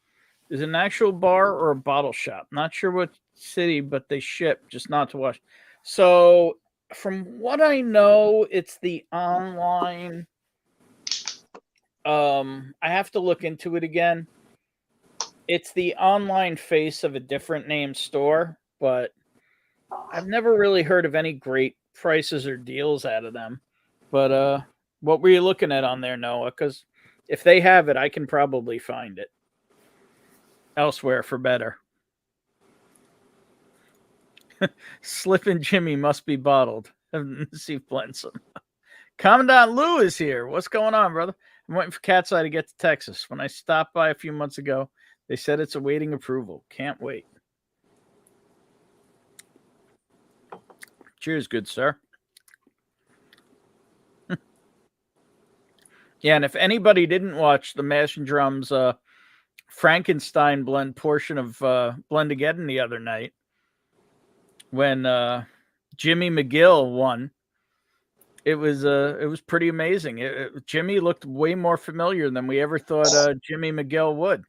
Is it an actual bar or a bottle shop? Not sure what city, but they ship, just not to watch. So, from what I know, it's the online. I have to look into it again. It's the online face of a different name store, but I've never really heard of any great prices or deals out of them. But what were you looking at on there, Noah? Because if they have it, I can probably find it elsewhere for better. Slippin' Jimmy must be bottled. See if blends some. Commandant Lou is here. What's going on, brother? I'm waiting for Cat's Eye to get to Texas. When I stopped by a few months ago, they said it's awaiting approval. Can't wait. Cheers, good sir. Yeah, and if anybody didn't watch the Mash and Drums Frankenstein blend portion of Blendageddon the other night, when Jimmy McGill won, it was pretty amazing. Jimmy looked way more familiar than we ever thought Jimmy McGill would.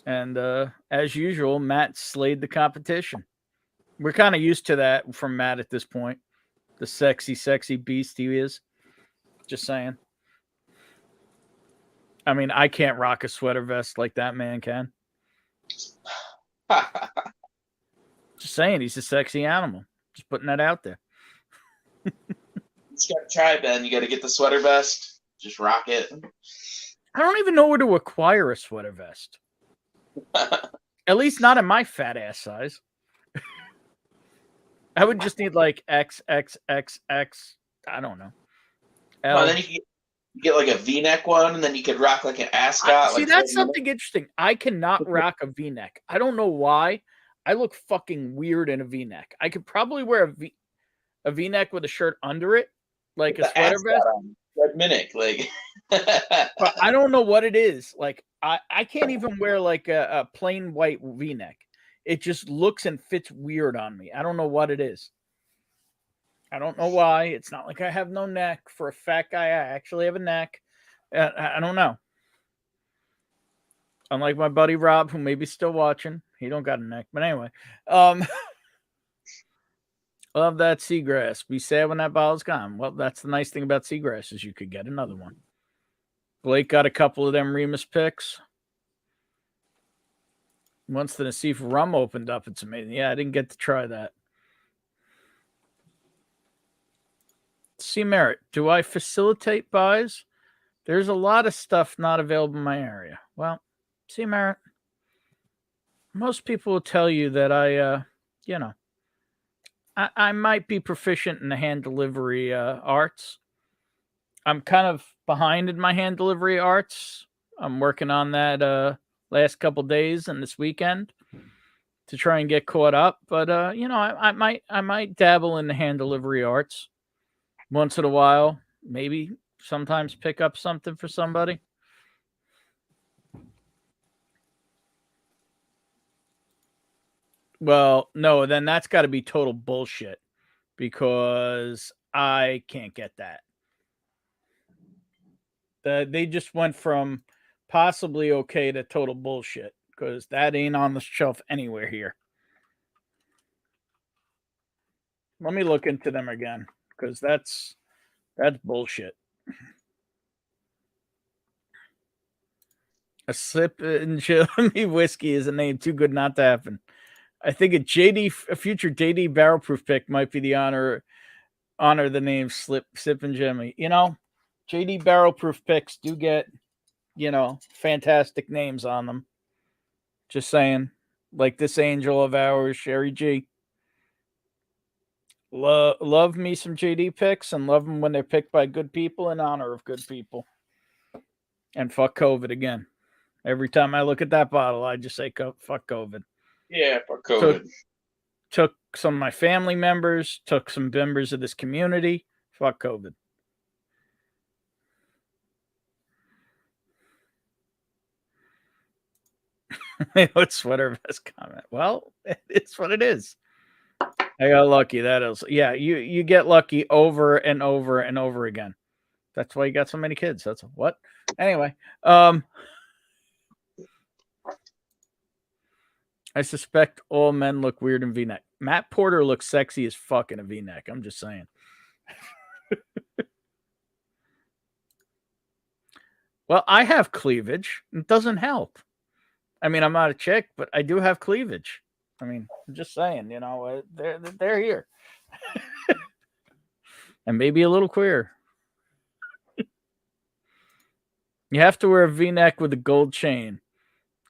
And as usual, Matt slayed the competition. We're kind of used to that from Matt at this point. The sexy, sexy beast he is. Just saying. I mean, I can't rock a sweater vest like that man can. Just saying, he's a sexy animal. Just putting that out there. You just gotta try, Ben. You gotta get the sweater vest. Just rock it. I don't even know where to acquire a sweater vest. At least not in my fat ass size. I would just need like X, X, X, X. I don't know. Well, then you get like a V-neck one, and then you could rock like an ascot. See, that's something interesting. I cannot rock a V-neck. I don't know why. I look fucking weird in a V-neck. I could probably wear a V-neck with a shirt under it, like a sweater vest. Red Minnick, like. But I don't know what it is. Like I can't even wear like a plain white V-neck. It just looks and fits weird on me. I don't know what it is. I don't know why. It's not like I have no neck. For a fat guy, I actually have a neck. I don't know. Unlike my buddy Rob, who may be still watching. He don't got a neck. But anyway. Love that seagrass. Be sad when that bottle's gone. Well, that's the nice thing about seagrass is you could get another one. Blake got a couple of them Remus picks. Once the Nassif rum opened up, it's amazing. Yeah, I didn't get to try that. C. Merritt, do I facilitate buys? There's a lot of stuff not available in my area. Well, C. Merritt, most people will tell you that I might be proficient in the hand delivery arts. I'm kind of behind in my hand delivery arts. I'm working on that last couple days and this weekend to try and get caught up. But I might dabble in the hand delivery arts once in a while. Maybe sometimes pick up something for somebody. Well, no, then that's got to be total bullshit because I can't get that. They just went from possibly okay to total bullshit because that ain't on the shelf anywhere here. Let me look into them again because that's bullshit. A sip and Jimmy whiskey is a name too good not to happen. I think a future JD barrel proof pick might be the honor the name Sip and Jimmy. JD barrel proof picks do get, fantastic names on them. Just saying, like this angel of ours, Sherry G. Love me some JD picks and love them when they're picked by good people in honor of good people. And fuck COVID again. Every time I look at that bottle, I just say fuck COVID. Yeah, fuck COVID. Took some of my family members, took some members of this community. Fuck COVID. What sweater vest comment? Well, it's what it is. I got lucky. That is, yeah. You get lucky over and over and over again. That's why you got so many kids. That's what. Anyway, I suspect all men look weird in V-neck. Matt Porter looks sexy as fuck in a V-neck. I'm just saying. Well, I have cleavage. It doesn't help. I mean, I'm not a chick, but I do have cleavage. I mean, I'm just saying, they're here. And maybe a little queer. You have to wear a V-neck with a gold chain.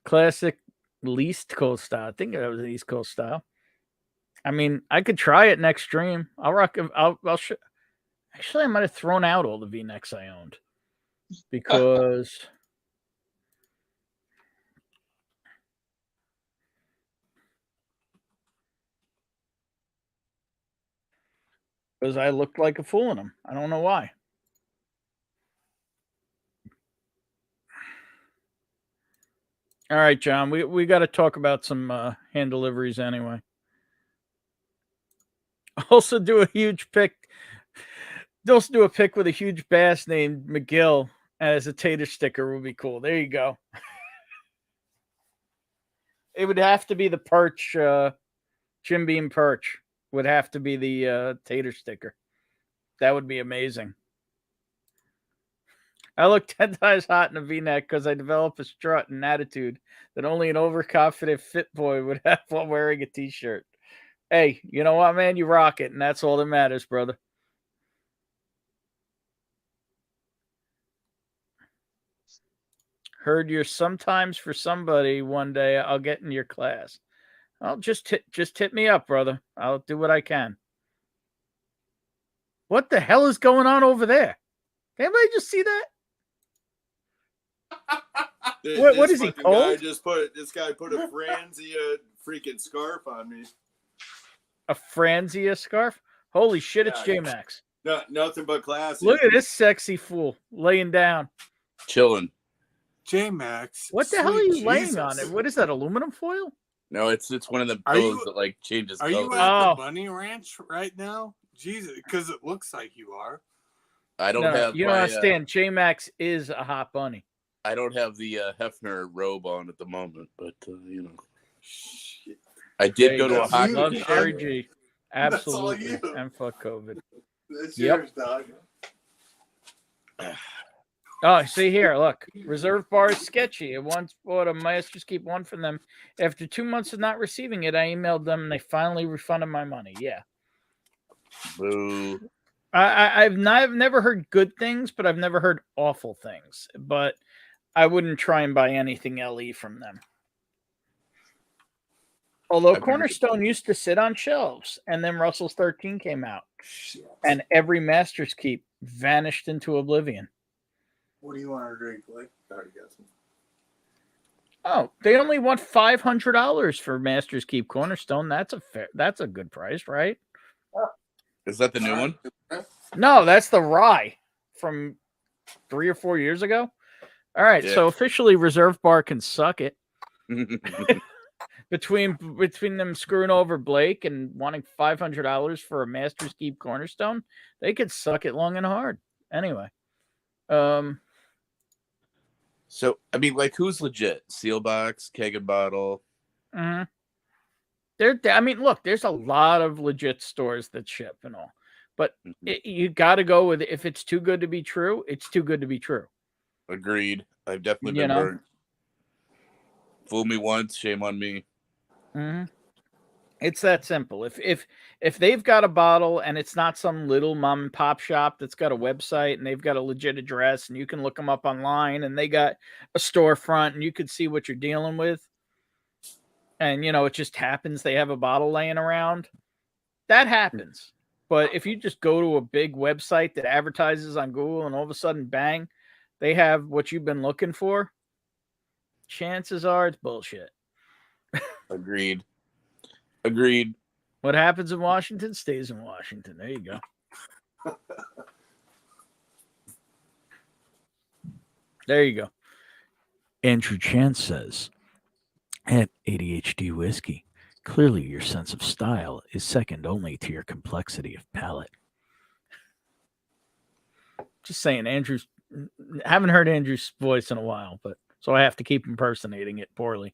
Classic East Coast style. I think that was an East Coast style. I mean, I could try it next stream. I'll rock. Actually, I might have thrown out all the V-necks I owned because I looked like a fool in them. I don't know why. All right, John, we got to talk about some hand deliveries anyway. Also do a pick with a huge bass named McGill as a tater sticker would be cool. There you go. It would have to be the perch, Jim Beam perch would have to be the tater sticker. That would be amazing. I look 10 times hot in a V-neck because I develop a strut and attitude that only an overconfident fit boy would have while wearing a t-shirt. Hey, you know what, man? You rock it, and that's all that matters, brother. Heard you're sometimes for somebody one day. I'll get in your class. I'll just hit me up, brother. I'll do what I can. What the hell is going on over there? Can anybody just see that? What is he cold? This guy put a Franzia freaking scarf on me. A Franzia scarf? Holy shit! It's J-Max. No, nothing but classy. Look at this sexy fool laying down, chilling. J-Max. What the hell are you laying on? It? What is that? Aluminum foil? No, it's one of the pillows that like changes color. Are you at the Bunny Ranch right now? Jesus, because it looks like you are. I don't have. You don't understand. J-Max is a hot bunny. I don't have the Hefner robe on at the moment, but you know, I did go to a hockey Love game. Sherry G. Absolutely, and fuck COVID. That's yours, dog. Oh, see here, look. Reserve bar is sketchy. I once bought a Master's Keep one from them. After 2 months of not receiving it, I emailed them and they finally refunded my money. Yeah. Boo. I've never heard good things, but I've never heard awful things. But I wouldn't try and buy anything LE from them. Although Cornerstone used to sit on shelves, and then Russell's 13 came out, and every Master's Keep vanished into oblivion. What do you want to drink, Blake? I already got some. Oh, they only want $500 for Master's Keep Cornerstone. That's a good price, right? Is that the new one? No, that's the rye from 3 or 4 years ago. All right, so officially Reserve Bar can suck it. Between them screwing over Blake and wanting $500 for a Master's Keep Cornerstone, they could suck it long and hard. Anyway, so I mean, like, who's legit? Seal box, keg and bottle. Mm-hmm. I mean, look, there's a lot of legit stores that ship and all, but you got to go with it. If it's too good to be true, it's too good to be true. Agreed. I've definitely been burned. Fool me once, shame on me. Mm-hmm. It's that simple. If they've got a bottle and it's not some little mom and pop shop that's got a website and they've got a legit address and you can look them up online and they got a storefront and you can see what you're dealing with, and you know it just happens they have a bottle laying around, that happens. But if you just go to a big website that advertises on Google and all of a sudden, bang, they have what you've been looking for, chances are it's bullshit. Agreed. What happens in Washington stays in Washington. There you go. There you go. Andrew Chance says, at ADHD Whiskey, clearly your sense of style is second only to your complexity of palate. Just saying, haven't heard Andrew's voice in a while, but so I have to keep impersonating it poorly.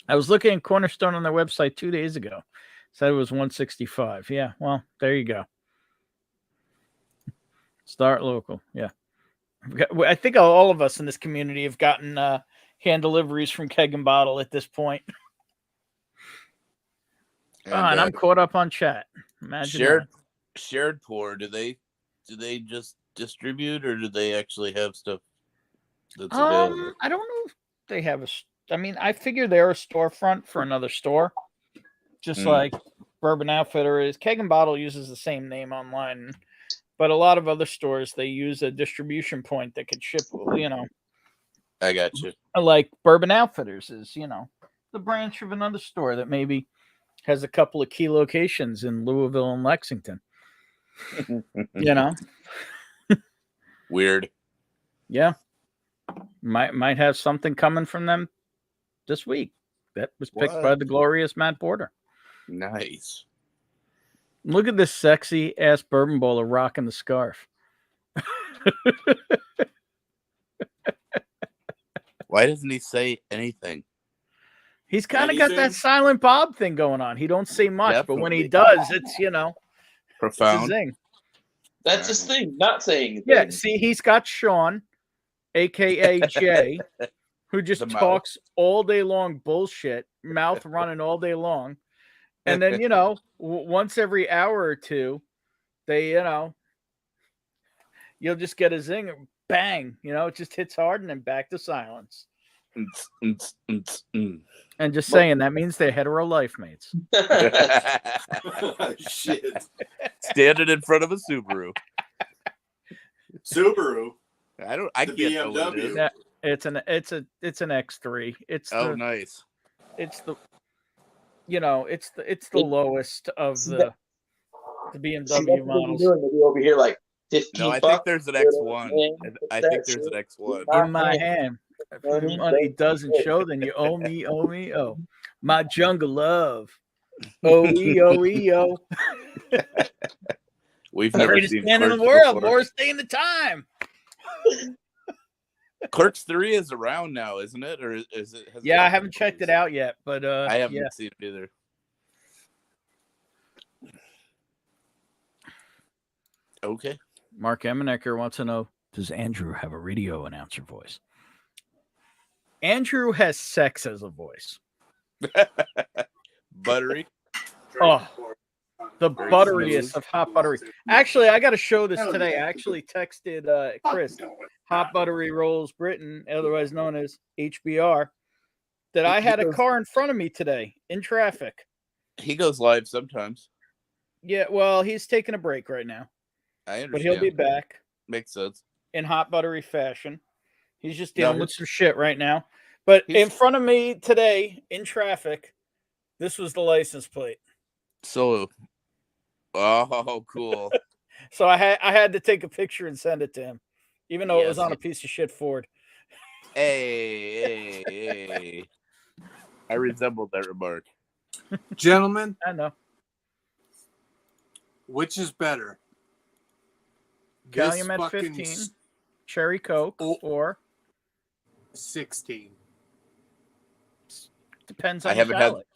I was looking at Cornerstone on their website 2 days ago. Said it was $165. Yeah, well, there you go. Start local. Yeah. I think all of us in this community have gotten hand deliveries from Keg and Bottle at this point. And I'm caught up on chat. Imagine shared pour. Do they just distribute, or do they actually have stuff that's available? I don't know if they have I mean, I figure they're a storefront for another store, just like Bourbon Outfitter is. Keg and Bottle uses the same name online, but a lot of other stores, they use a distribution point that could ship, you know. I got you. Like Bourbon Outfitters is, you know, the branch of another store that maybe has a couple of key locations in Louisville and Lexington. You know? Weird. Yeah. Might have something coming from them this week that was picked by the glorious Matt Porter. Nice. Look at this sexy ass bourbon bowler rocking the scarf. Why doesn't he say anything? He's kind of got that Silent Bob thing going on. He don't say much, but when he does, it's, you know, profound. That's his thing, not saying anything. Yeah, see, he's got Sean, a.k.a. Jay, who just talks all day long bullshit, mouth running all day long. And then, you know, once every hour or two, they, you know, you'll just get a zing, bang, you know, it just hits hard and then back to silence. And just saying, that means they're hetero life mates. Shit. Standing in front of a Subaru. Subaru. I The can't know what it is. BMW. It's an X3. It's Nice. It's the it's the lowest of the BMW models. Maybe over here, like 15 No, I bucks. think there's an X1. I think there's an X1. In my hand. If your money doesn't show, then you owe me, oh. My jungle love. Oh. We've never Greatest seen man in the Clerks world. before. More stay in the time. Clerks 3 is around now, isn't it? Or is it? Yeah, I haven't checked it out yet, but I haven't seen it either. Okay. Mark Eminecker wants to know, does Andrew have a radio announcer voice? Andrew has sex as a voice. Buttery. Oh, the Very butteriest smooth. of hot buttery. Actually, I got to show this today. I actually texted Chris, Hot Buttery Rolls Britain, otherwise known as HBR, that I had a car in front of me today in traffic. He goes live sometimes. Yeah, well, he's taking a break right now, I understand. but he'll be back Makes sense. in hot buttery fashion. He's just dealing with some shit right now. But in front of me today in traffic, this was the license plate. So, oh, cool. So I had to take a picture and send it to him, even though it was on a piece of shit Ford. Hey. I resembled that remark. Gentlemen, I know. Which is better? Calumet 15, Cherry Coke, or 16. Depends on I haven't your palate.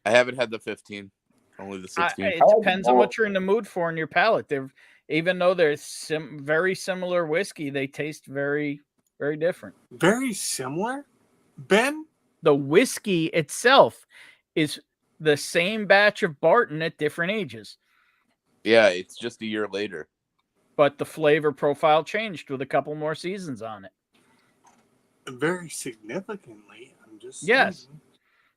I haven't had the 15. Only the 16. It depends on what you're in the mood for in your palate. Even though they're very similar whiskey, they taste very, very different. Very similar? Ben? The whiskey itself is the same batch of Barton at different ages. Yeah, it's just a year later. But the flavor profile changed with a couple more seasons on it. Very significantly. I'm just Yes. saying.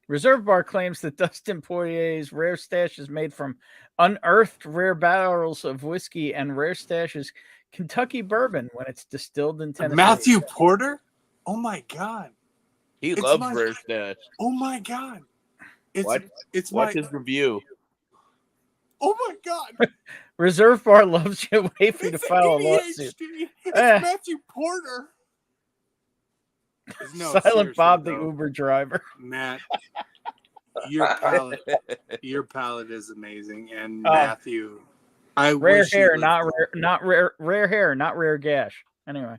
Reserve Bar claims that Dustin Poirier's rare stash is made from unearthed rare barrels of whiskey and rare stashes Kentucky bourbon when it's distilled in Tennessee. Matthew Porter? Oh my God. He loves rare stash. Oh my God. Watch his review. Oh my God. Reserve Bar loves you. Wait for you to file a lawsuit. It's Matthew Porter. No, Silent Bob, the Uber driver. Matt, your palate is amazing, and Matthew, rare hair, not rare gash. Anyway,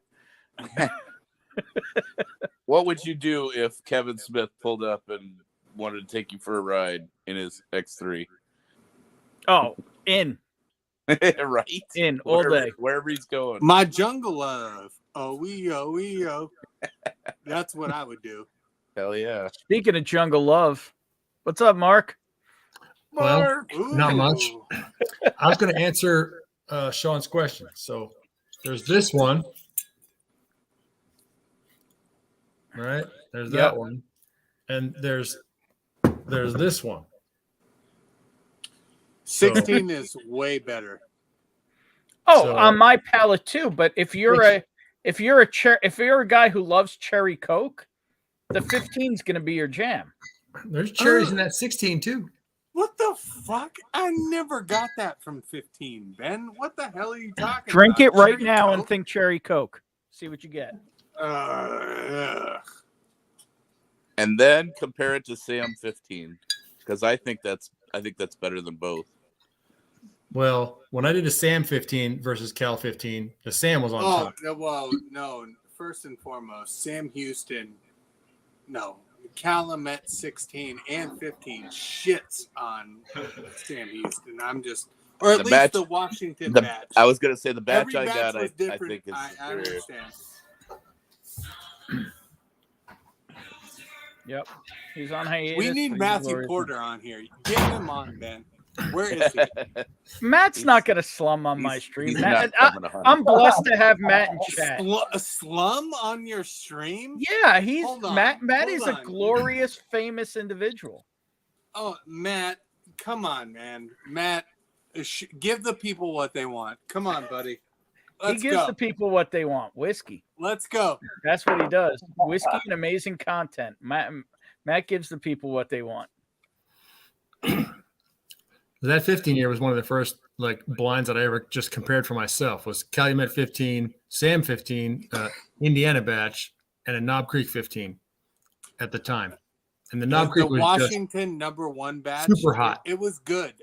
what would you do if Kevin Smith pulled up and wanted to take you for a ride in his X3? Oh, in. Right? In all day. Wherever he's going. My jungle love. Oh. That's what I would do. Hell yeah. Speaking of jungle love, what's up, Mark? Well, not much. I was going to answer Sean's question. So there's this one. Right? There's that one. And there's this one. 16 is way better. Oh, on my palate too. But if you're a guy who loves cherry Coke, the 15 is going to be your jam. There's cherries in that 16 too. What the fuck? I never got that from 15, Ben. What the hell are you talking Drink about? it right Cherry now Coke? and think cherry Coke. See what you get. And then compare it to Sam 15, because I think that's better than both. Well, when I did a Sam 15 versus Cal 15, the Sam was on top. Well, no. First and foremost, Sam Houston, no. Calumet 16 and 15 shits on Sam Houston. Or at least the Washington batch. I was going to say the batch Every I got, was I different. think is I understand. Yep. He's on hiatus. We need but Matthew he's Porter on here. Get him on, Ben. Where is he? Matt's not going to slum on my stream. he's Matt, not coming to hunt. I'm blessed to have Matt in chat. A slum on your stream? Yeah, he's Hold on, Matt. Matt hold is a on. glorious, famous individual. Oh, Matt, come on, man. Matt, give the people what they want. Come on, buddy. Let's he gives go. the people what they want. Whiskey. Let's go. That's what he does. Whiskey and amazing content. Matt gives the people what they want. That 15 year was one of the first like blinds that I ever just compared for myself. Was Calumet 15, Sam 15, Indiana batch, and a Knob Creek 15 at the time. And the Knob Creek was Washington #1 batch. super hot. It was good.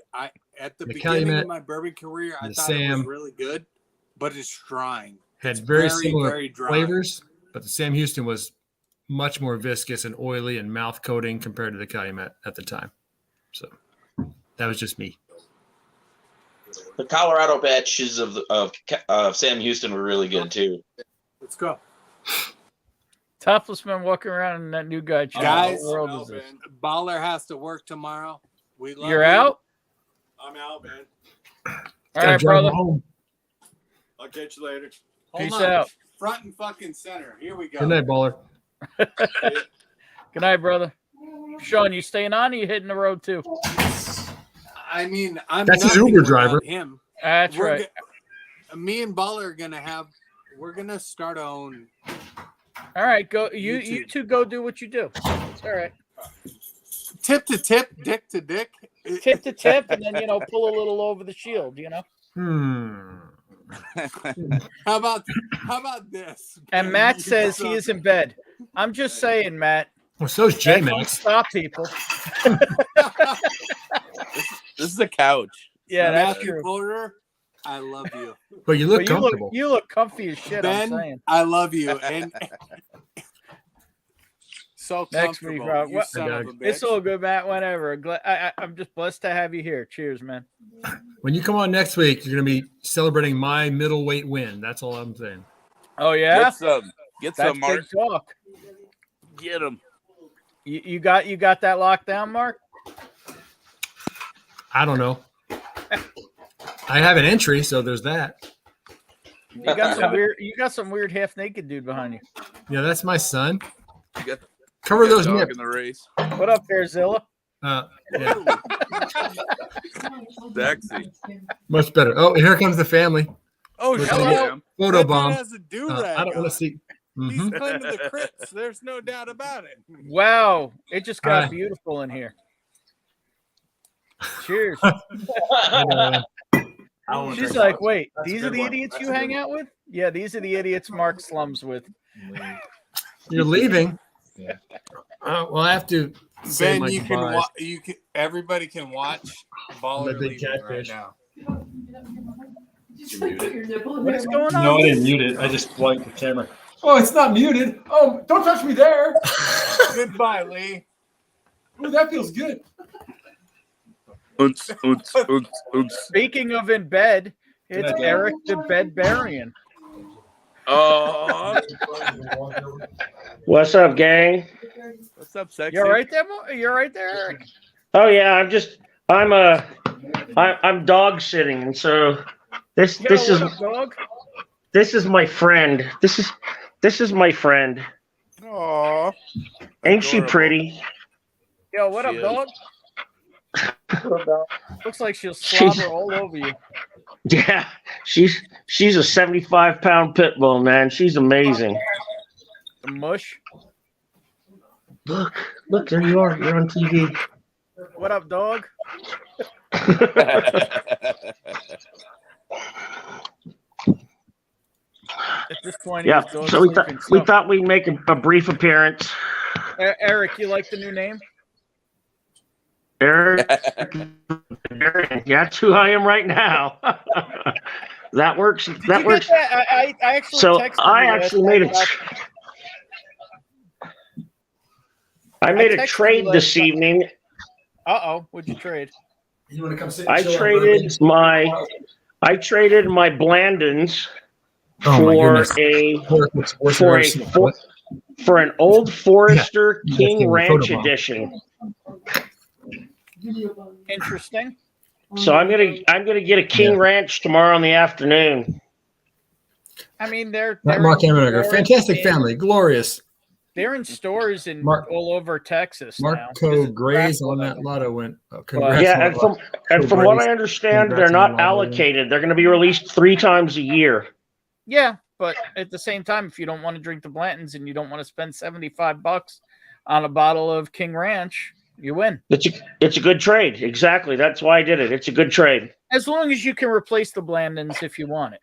At the The beginning Calumet, of my bourbon career, I the thought it Sam was really good, but it's drying. had It's very similar very dry. flavors, but the Sam Houston was much more viscous and oily and mouth coating compared to the Calumet at the time. So that was just me. The Colorado batches of Sam Houston were really good too. Let's go. Topless man walking around in that new guy. Guys, what world is this? Baller has to work tomorrow. We love You're you. out? I'm out, man. All right, brother. I'll catch you later. Hold Peace on. out. Front and fucking center. Here we go. Good night, baller. Good night, brother. Sean, you staying on or you hitting the road too? I mean, I'm That's his nothing Uber without driver. Him. That's We're right. Me and Baller are gonna have. We're gonna start our own. All right, go. You YouTube. two go do what you do. It's all right. Tip to tip, dick to dick. Tip to tip, and then pull a little over the shield. How about this? And Matt says he is in bed. I'm just saying, Matt. Well, so's J That don't Max. stop people. This is a couch. Yeah, that's Matthew true. Porter, I love you. But you look But comfortable. you look comfy as shit. Ben, I'm saying. I love you. And so Next comfortable. week, Rob. You What- son of a bitch. It's all good, Matt. Whatever. I'm just blessed to have you here. Cheers, man. When you come on next week, you're going to be celebrating my middleweight win. That's all I'm saying. Oh yeah, Get that's some, Mark. big talk. Get him. You got that locked down, Mark? I don't know. I have an entry, so there's that. You got some weird half naked dude behind you. Yeah, that's my son. You got Cover those dog nips. in the race. What up there, Zilla? Yeah, Sexy. much better. Oh, here comes the family. Oh, Look shut at up. that photo That bomb. dude has a do-rag I don't want on. to see. He's Mhm. claiming the Crips. There's no doubt about it. Wow, it just got Hi. beautiful in here. Cheers. She's like, wait, these are the idiots you hang out with? Yeah, these are the idiots Mark slums with. You're leaving. Well, I have to say Ben, my you can goodbyes. everybody can watch Baller The big leaving right catfish. now. What is going on? No, I didn't mute it. I just blanked the camera. Oh, it's not muted. Oh, don't touch me there. Goodbye, Lee. Oh, that feels good. Speaking of in bed, it's Eric the Bedbarian. Oh, What's up, gang? what's up, sexy? You're right there, You're right there, Eric. Oh yeah, I'm dog sitting, and so this Yo, is what up, dog? this is my friend. This is my friend. Aw. Ain't she Adorable. pretty? Yo, what up, She is. dog? Looks like she'll slobber all over you. Yeah, she's a 75-pound pit bull, man. She's amazing. The mush. Look, there you are. You're on TV. What up, dog? At this point, Yeah, his dog's so we sleeping, thought we'd make a brief appearance. Eric, you like the new name? Eric, yeah, that's who I am right now. That works. Did That you works. get that? I actually So texted I you actually last made night I made a texted trade you this last night. evening. What'd you trade? You want to come sit? And I chill on traded my Blandons Oh my for goodness. for an old Forester Yeah, King yeah, Ranch photo bomb. edition. Interesting. So I'm gonna get a King Ranch tomorrow in the afternoon. I mean, they're Mark in Hammerger, stores fantastic in- family, glorious. They're in stores in Mark- all over Texas now. Marco Grays on that lotto win. Yeah, and from what I understand, they're not allocated. They're going to be released 3 times a year. Yeah, but at the same time, if you don't want to drink the Blantons and you don't want to spend $75 on a bottle of King Ranch, you win. It's a good trade. Exactly. That's why I did it. It's a good trade. As long as you can replace the Blandons if you want it.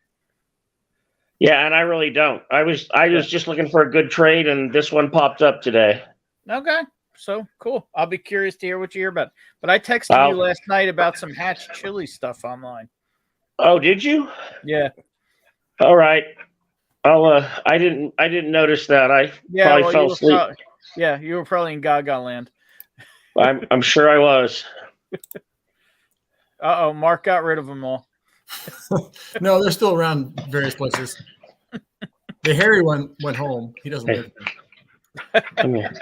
Yeah, and I really don't. I was just looking for a good trade, and this one popped up today. Okay, so cool. I'll be curious to hear what you hear about. But I texted you last night about some Hatch chili stuff online. Oh, did you? Yeah. All right. I didn't notice that. I probably fell asleep. You were probably in Gaga land. I'm sure I was. Mark got rid of them all. No, they're still around various places. The hairy one went home. He doesn't live there.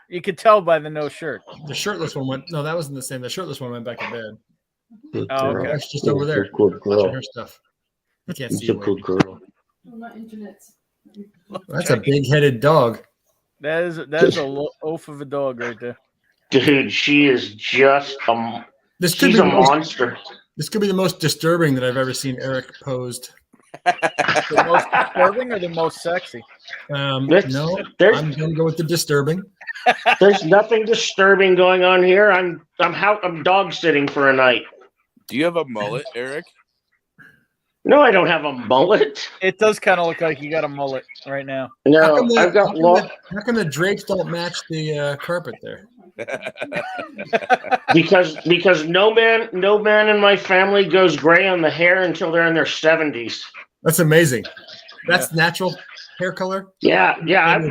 You could tell by the no shirt. The shirtless one went. No, that wasn't the same. The shirtless one went back to bed. Oh, okay. It's just over there. Good girl. Her stuff. You can't see She's a good girl. That's a big-headed dog. That is a oaf of a dog right there. Dude, she is just she's a monster. This could be the most disturbing that I've ever seen Eric posed. The most disturbing or the most sexy? No, I'm going to go with the disturbing. There's nothing disturbing going on here. I'm dog sitting for a night. Do you have a mullet, Eric? No, I don't have a mullet. It does kind of look like you got a mullet right now. No, I've got How come the drapes don't match the carpet there? because no man in my family goes gray on the hair until they're in their 70s. That's amazing. That's natural hair color. Yeah.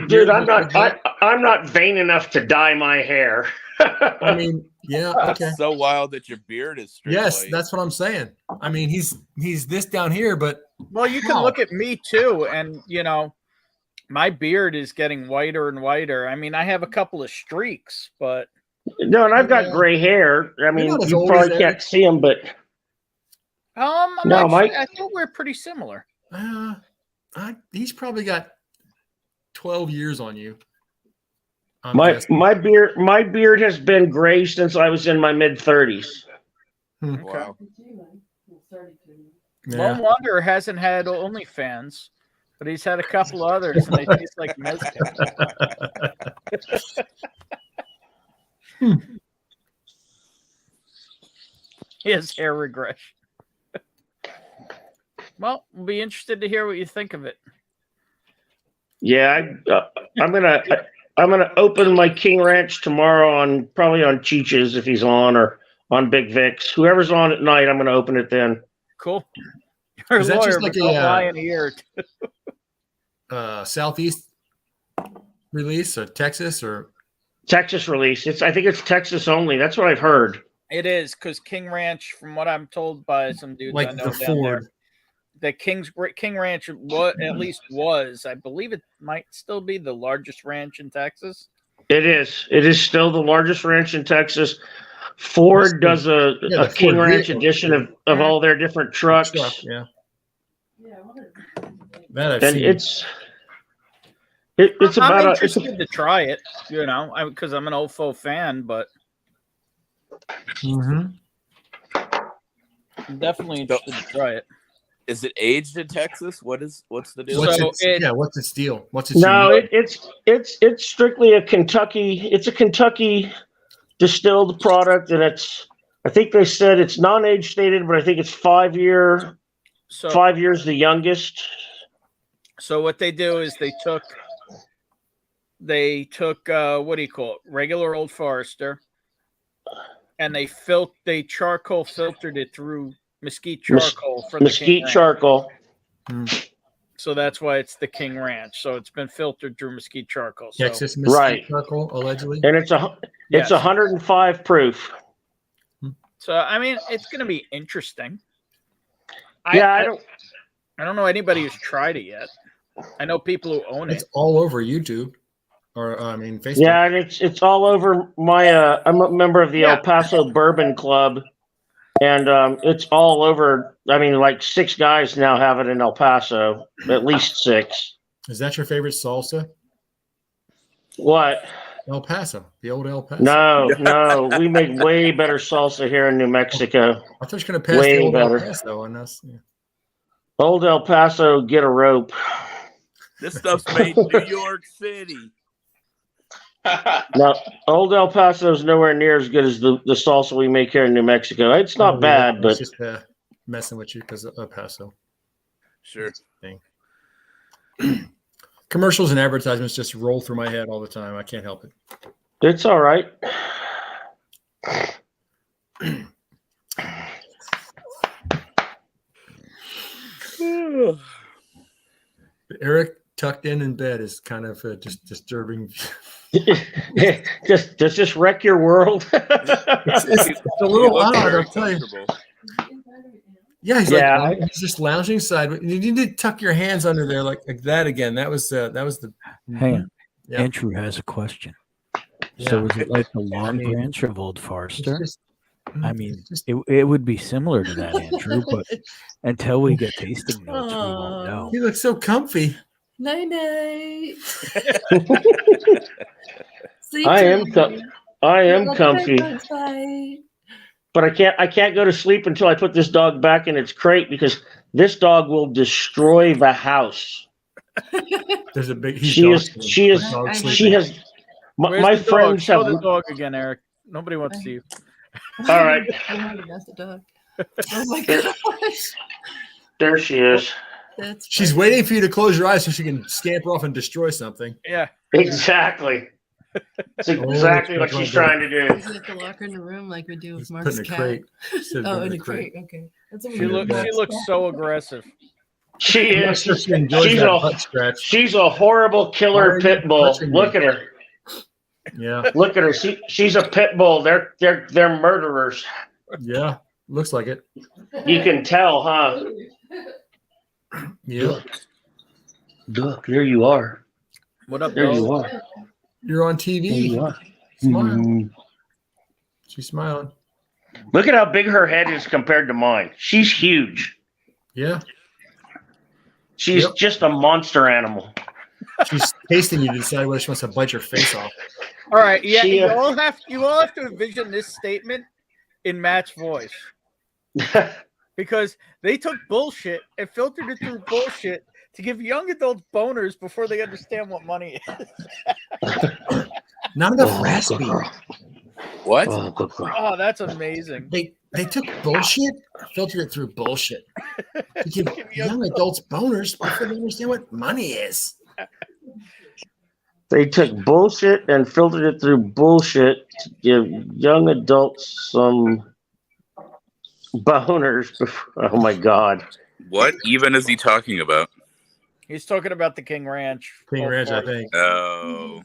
Dude, I'm not vain enough to dye my hair. I mean, yeah, okay. That's so wild that your beard is straight. Yes, white. that's what I'm saying. I mean, he's this down here, but you can look at me too, and my beard is getting whiter and whiter. I mean, I have a couple of streaks, but no, and I've got gray hair. I mean, you probably can't see them, but I think we're pretty similar. He's probably got 12 years on you. My beard has been gray since I was in my mid-30s. Wow. Lone Wanderer hasn't had OnlyFans, but he's had a couple others, and they taste like mezcal. He has hair regression. Well, we'll be interested to hear what you think of it. Yeah, I'm gonna open my King Ranch tomorrow probably on Cheech's if he's on, or on Big Vic's. Whoever's on at night, I'm gonna open it then. Cool. You're Is a that lawyer, just like but don't lie in the ear. Southeast release, or Texas, or Texas release? I think it's Texas only. That's what I've heard. It is, because King Ranch, from what I'm told by some dudes like I know the down Ford. there, the King Ranch was, I believe it might still be the largest ranch in Texas. It is. It is still the largest ranch in Texas. Ford does a King Ford Ranch vehicle. edition of all their different trucks. Yeah. That I've And seen. it's I'm about interested to try it, because I'm an OFO fan, but Mhm. I'm definitely interested to try it. Is it aged in Texas? What's the deal? What's its deal? What's its No, unique? it's strictly a Kentucky. It's a Kentucky distilled product, and I think they said it's non-age stated, but I think it's 5 years the youngest. So what they do is they took what do you call it? Regular Old Forester, and they charcoal filtered it through mesquite charcoal for the mesquite King charcoal. So that's why it's the King Ranch. So it's been filtered through mesquite charcoal. So, Texas mesquite charcoal, allegedly. And it's 105 proof. So I mean, it's going to be interesting. I don't know anybody who's tried it yet. I know people who own It's it. all over YouTube, or Facebook. Yeah, and it's all over my. I'm a member of the El Paso Bourbon Club, And it's all over. I mean, like 6 guys now have it in El Paso, at least 6. Is that your favorite salsa? What? El Paso, the old El Paso. No, we make way better salsa here in New Mexico. I thought you were going to pass way the old better. El Paso on us. Yeah. Old El Paso, get a rope. This stuff's made in New York City. No, Old El Paso is nowhere near as good as the salsa we make here in New Mexico. It's not bad, but it's just messing with you because of El Paso. Sure. Thing. Commercials and advertisements just roll through my head all the time. I can't help it. It's all right. Eric tucked in bed is kind of just disturbing. Does this wreck your world? it's a little odd, I'll tell you. Yeah, he's just lounging side. You need to tuck your hands under there like that again. That was the. Hang on. Yeah. Andrew has a question. Yeah. So is it like the Long Branch of Old Forester? I mean, it would be similar to that, Andrew, but until we get tasting notes, we won't know. He looks so comfy. Night night. I am comfy. Bye. But I can't go to sleep until I put this dog back in its crate because this dog will destroy the house. There's a big. She has. My friends Show have the dog again, Eric. Nobody wants to see you. All right. That's the dog. Oh my gosh. There she is. She's waiting for you to close your eyes so she can scamper off and destroy something. Yeah. Exactly. That's exactly what she's trying to do. Is it the locker in the room like we do with Put Mark's in a cat? crate. Oh, in a crate. Okay. That's what She looks so aggressive. She is. She's She's a horrible killer pit bull. Look at her. Yeah. Look at her. She's a pit bull. They're murderers. Yeah. Looks like it. You can tell, huh? Yeah. Look, there you are. What up, There dog? you are. You're on TV. There you are. Smile. She's smiling. Look at how big her head is compared to mine. She's huge. Yeah. She's just a monster animal. She's tasting you to decide whether she wants to bite your face off. All right, yeah, you all have to envision this statement in Matt's voice. Because they took bullshit and filtered it through bullshit to give young adults boners before they understand what money is. Not enough raspy. What? Oh, that's amazing. They took bullshit, filtered it through bullshit to give young adults boners before they understand what money is. They took bullshit and filtered it through bullshit to give young adults some boners. Oh my God. What even is he talking about? He's talking about the King Ranch. King Ranch, I think. Oh.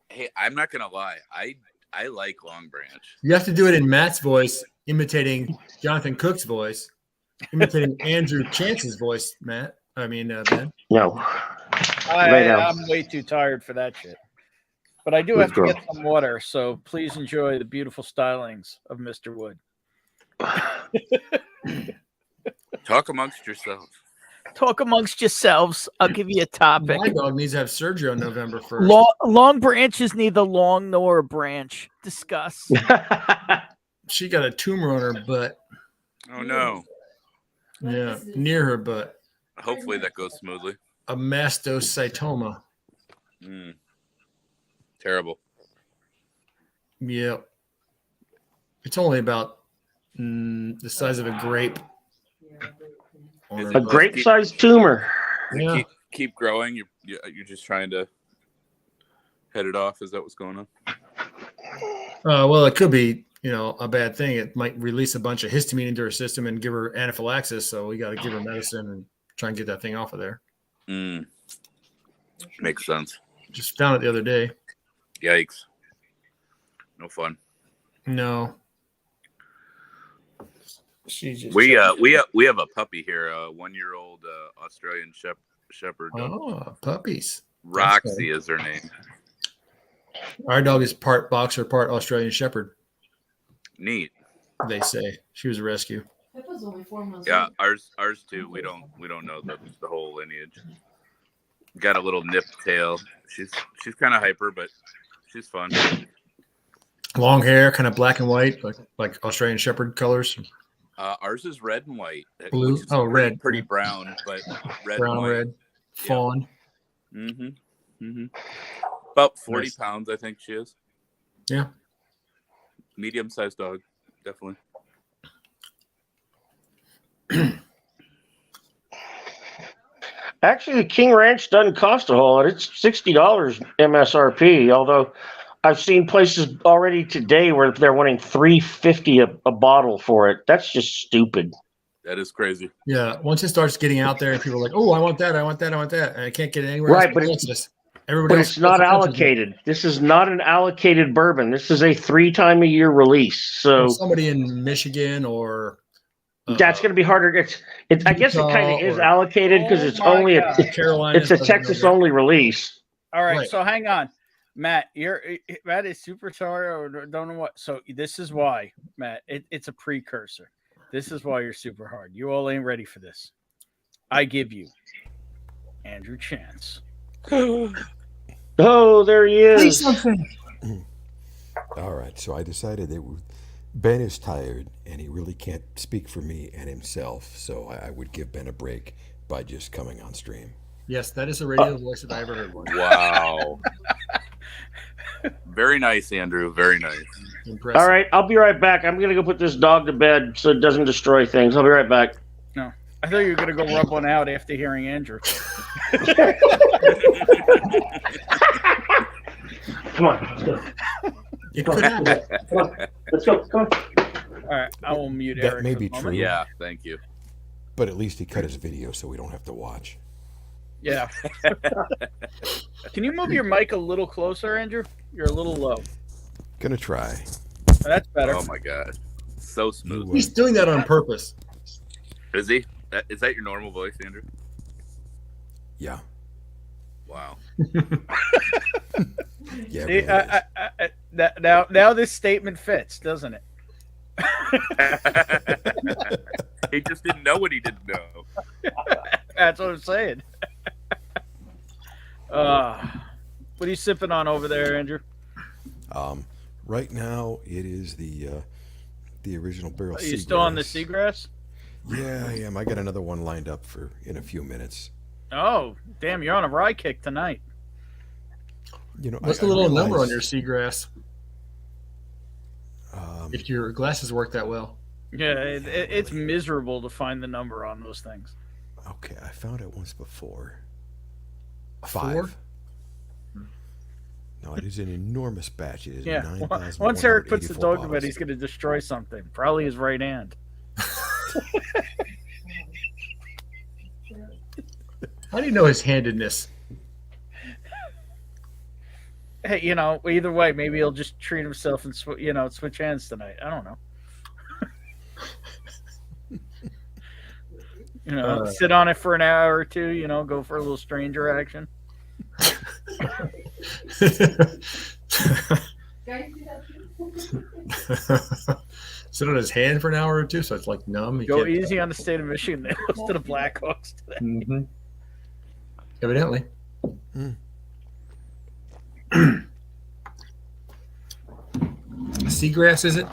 Hey, I'm not gonna lie. I like Long Branch. You have to do it in Matt's voice, imitating Jonathan Cook's voice, imitating Andrew Chance's voice, Matt. Ben. No. I'm way too tired for that shit. But I do have to get some water, so please enjoy the beautiful stylings of Mr. Wood. Talk amongst yourselves. Talk amongst yourselves. I'll give you a topic. My dog needs to have surgery on November 1st. Long branches neither long nor a branch. Discuss. She got a tumor on her butt. Oh no. Yeah, near her butt. Hopefully that goes smoothly. A mastocytoma. Terrible. Yeah. It's only about the size of a grape. A grape-sized tumor. Yeah. Keep growing. You're just trying to head it off. Is that what's going on? Well, it could be, a bad thing. It might release a bunch of histamine into her system and give her anaphylaxis. So we got to give her medicine and try and get that thing off of there. Makes sense. Just found it the other day. Yikes. No fun. No. We have a puppy here, a 1-year-old Australian Shepherd. Oh, puppies. Roxy is her name. Our dog is part boxer, part Australian Shepherd. Neat. They say she was a rescue. Pippa's only 4 months Yeah, old. ours too. We don't know the whole lineage. Got a little nip tail. She's kind of hyper, but she's fun. Long hair, kind of black and white, like Australian Shepherd colors. Ours is red and white. Blue. Which is Red. Pretty brown, but red Brown, and white. red, fawn. About 40 Nice. pounds, I think she is. Yeah. Medium-sized dog, definitely. Actually, the King Ranch doesn't cost a whole lot. It's $60 MSRP. Although I've seen places already today where they're wanting $3.50 a bottle for it. That's just stupid. That is crazy. Yeah. Once it starts getting out there and people are like, "Oh, I want that, I want that, I want that," and I can't get it anywhere Right, else, but everybody But else it's not touches it. allocated. This is not an allocated bourbon. This is a 3-time-a-year release. So Somebody in Michigan or that's going to be harder. I guess it kind of is allocated because it's Oh my only God. it's a Texas only release. All right, Right. so hang on, Matt. Matt is super sorry or don't know what. So this is why, Matt. It's a precursor. This is why you're super hard. You all ain't ready for this. I give you Andrew Chance. Oh, there he is. All right, so I decided that Ben is tired and he really can't speak for me and himself, so I would give Ben a break by just coming on stream. Yes, that is the radio voice that I ever heard one. Wow. Very nice, Andrew. Very nice. Impressive. All right, I'll be right back. I'm going to go put this dog to bed so it doesn't destroy things. I'll be right back. No, I thought you were gonna go rub one out after hearing Andrew. Come on, let's go. It could happen. Come on, let's go. Come on. All right, I will mute That Eric. may for be the moment. true. Yeah, thank you. But at least he cut his video so we don't have to watch. Yeah. Can you move your mic a little closer, Andrew? You're a little low. Gonna try. That's better. Oh my god, so smooth. He's doing that on purpose. Is he? Is that your normal voice, Andrew? Yeah. Wow. Yeah. See, Really now this statement fits, doesn't it? He just didn't know what he didn't know. That's what I'm saying. What are you sipping on over there, Andrew? Right now it is the original barrel. Are you still on the Seagrass. seagrass? Yeah, I am. I got another one lined up for in a few minutes. Oh, damn! You're on a rye kick tonight. You know, What's the little number on your seagrass? If your glasses work that well. Yeah, it's miserable to find the number on those things. Okay, I found it once before. 4? 5. No, it is an enormous batch. It is Yeah. 9,184 Once Eric puts the dog to bed, bottles. he's going to destroy something. Probably his right hand. How do you know his handedness? Hey, either way, maybe he'll just treat himself and switch hands tonight. I don't know. Sit on it for an hour or two. Go for a little stranger action. Sit on his hand for an hour or two, so it's like numb. He Go can't- easy on the state of Michigan. They lost to the Blackhawks today. Mm-hmm. Evidently. Seagrass, is it?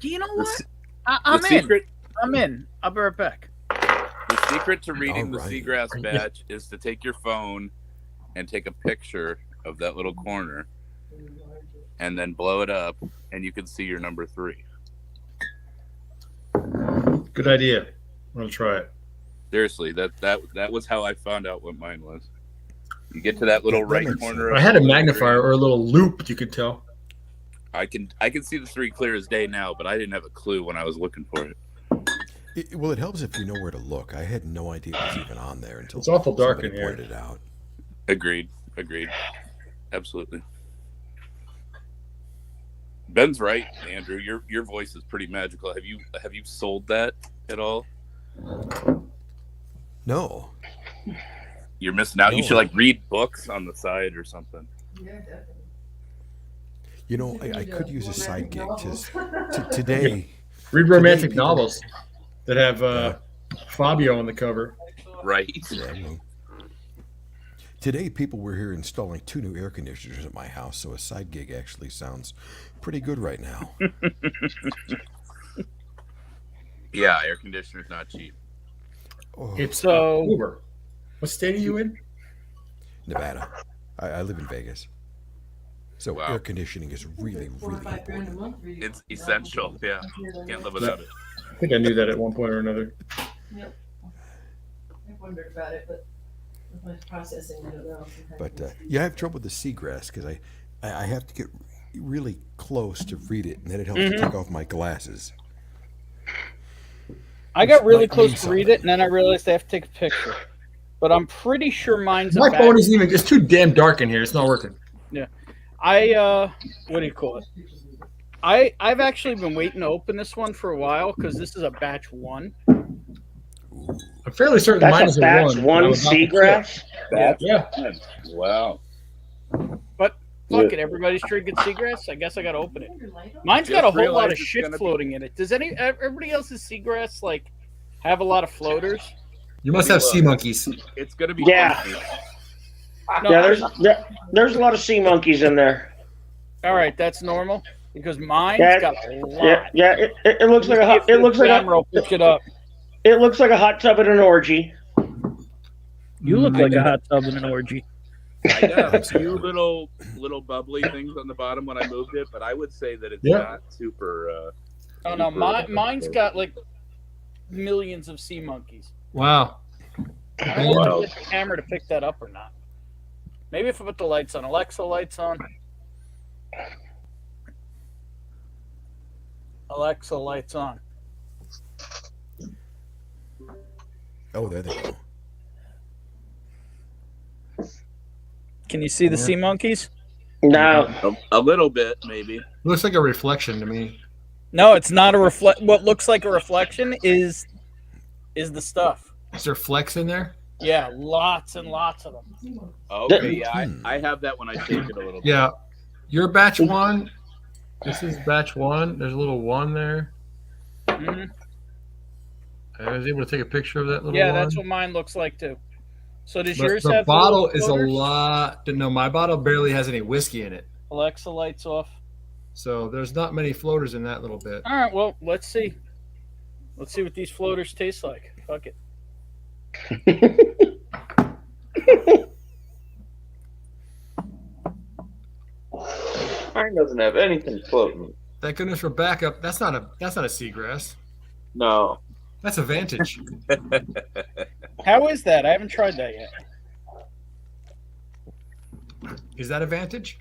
Do you know what? I'm in. secret- I'm in. I'll be right back. The secret to reading the All right. seagrass batch is to take your phone and take a picture of that little corner and then blow it up and you can see your number 3. Good idea. I'm gonna try it. Seriously, that was how I found out what mine was. You get to that little That right makes corner. I of had a the magnifier or a little loop you could tell. I can see the 3 clear as day now, but I didn't have a clue when I was looking for it. Well, it helps if you know where to look. I had no idea it was even on there until It's awful dark somebody in here. pointed it out. Agreed. Absolutely. Ben's right, Andrew. Your voice is pretty magical. Have you sold that at all? No. You're missing out. You No. should read books on the side or something. Yeah, definitely. You know, I could use a side gig. Today. Read romantic novels that have Fabio on the cover. Right. Yeah, today, people were here installing 2 new air conditioners at my house, so a side gig actually sounds pretty good right now. Yeah, air conditioner's not cheap. Oh. It's Uber. What state are you in? Nevada. I live in Vegas. So Wow. air conditioning is really, really important. It's essential. Yeah, can't live without it. I think I knew that at one point or another. Yep. I wondered about it, but with my processing, I don't know. But yeah, I have trouble with the seagrass because I have to get really close to read it, and then it helps to take off my glasses. I got really close to read it, and then I realized I have to take a picture. But I'm pretty sure mine's My phone isn't even. It's too damn dark in here. It's not working. Yeah. What do you call it? I've actually been waiting to open this one for a while because this is a batch 1. I'm fairly certain mine is a batch 1 seagrass. Yeah. Wow. But fuck it, everybody's drinking seagrass. I guess I gotta open it. Mine's got a whole lot of shit floating in it. Does everybody else's seagrass like have a lot of floaters? You must have sea monkeys. It's gonna be funky. There's a lot of sea monkeys in there. All right, that's normal because mine's got a lot. It looks like a hot. It looks like a. Pick it up. It looks like a hot tub at an orgy. You look like a hot tub in an orgy. I got a few little bubbly things on the bottom when I moved it, but I would say that it's not super. Oh no, mine's got like millions of sea monkeys. Wow. I don't know if I get the camera to pick that up or not. Maybe if I put the lights on. Alexa, lights on. Alexa, lights on. Oh, there they go. Can you see the sea monkeys? No. A little bit, maybe. Looks like a reflection to me. No, it's not a reflect. What looks like a reflection is the stuff. Is there flecks in there? Yeah, lots and lots of them. Okay, yeah, I have that when I shake it a little bit. Yeah. Your batch 1. This is batch 1. There's a little 1 there. Mm-hmm. I was able to take a picture of that little Yeah, one. that's what mine looks like too. So does But yours the have bottle little is a floaters? lot. No, my bottle barely has any whiskey in it. Alexa, lights off. So there's not many floaters in that little bit. All right, well, let's see. Let's see what these floaters taste like. Fuck it. Mine doesn't have anything floating. Thank goodness for backup. That's not a seagrass. No. That's a Vantage. How is that? I haven't tried that yet. Is that a Vantage?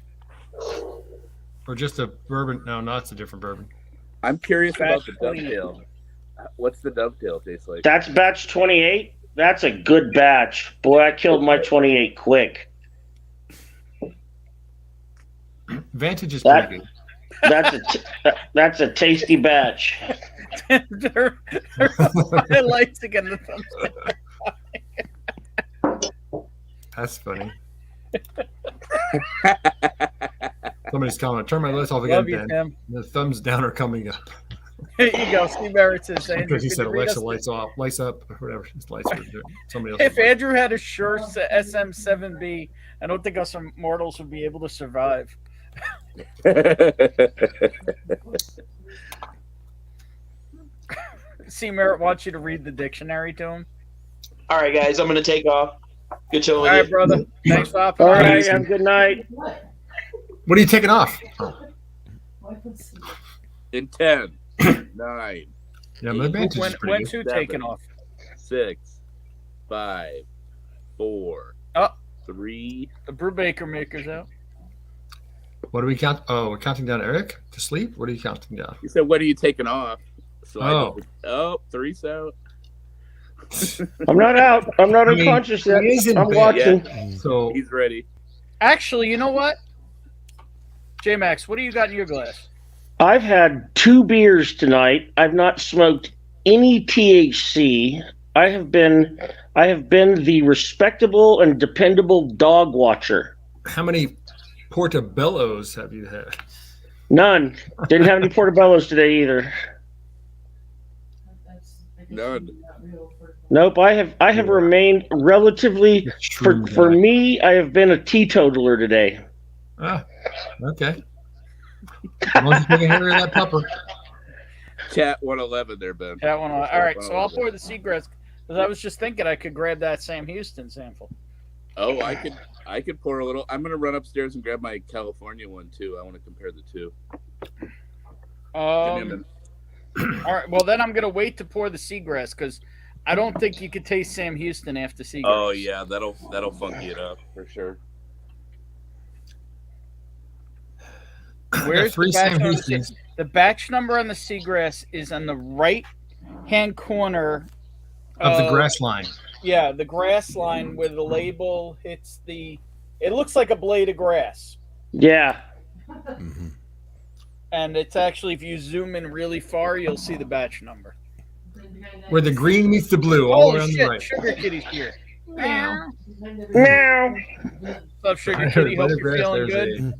Or just a bourbon? No, it's a different bourbon. I'm curious about the dovetail. What's the dovetail taste like? That's batch 28. That's a good batch. Boy, I killed my 28 quick. Vantage is pretty good. That's a tasty batch. They're lights again. The thumbs That's funny. Somebody's commenting. Turn my lights off again, Love you, Ben. Tim. The thumbs down are coming up. There you go. Steve Barrett says, Andrew, Because he said could you read Alexa, us lights off, lights up, or whatever. His lights were doing. Somebody else. If Andrew had a Shure SM7B, I don't think us mortals would be able to survive. See, Merritt wants you to read the dictionary to him. All right, guys, I'm going to take off. Good chilling with All you. right, brother. Thanks for hopping All on. right, have a good night. What are you taking off? In 10, 9. Yeah, my Vantage is pretty When's good. who taking off? 6, 5, 4, 3. The Brubaker maker's out. What do we count? Oh, we're counting down Eric to sleep? What are you counting down? You said, what are you taking off? So Oh. I 3's out. I'm not out. I'm not I mean, unconscious yet. he is in I'm bed. watching. Yeah. So He's ready. Actually, you know what? J-Max, what do you got in your glass? I've had 2 beers tonight. I've not smoked any THC. I have been the respectable and dependable dog watcher. how many portobellos have you had? None. Didn't have any portobellos today either. None. Nope. I have remained relatively for me. I have been a teetotaler today. Ah, okay. As long as you take a hair of that pupper. Cat 111 there, Ben. Cat 111. All right, so I'll pour the Seagrass because I was just thinking I could grab that Sam Houston sample. Oh, I could pour a little. I'm gonna run upstairs and grab my California one too. I want to compare the two. All right. Well, then I'm gonna wait to pour the Seagrass because I don't think you could taste Sam Houston after Seagrass. Oh yeah, that'll funky it up for sure. Where's the batch number? The batch number on the Seagrass is on the right-hand corner of the grass line. Yeah, the grass line where the label hits the. It looks like a blade of grass. Yeah. Mm-hmm. And it's actually, if you zoom in really far, you'll see the batch number. Where the green meets the blue, all around shit, the right. Sugar Kitty's here. Meow. What's up, Sugar Kitty? Hope you're feeling good.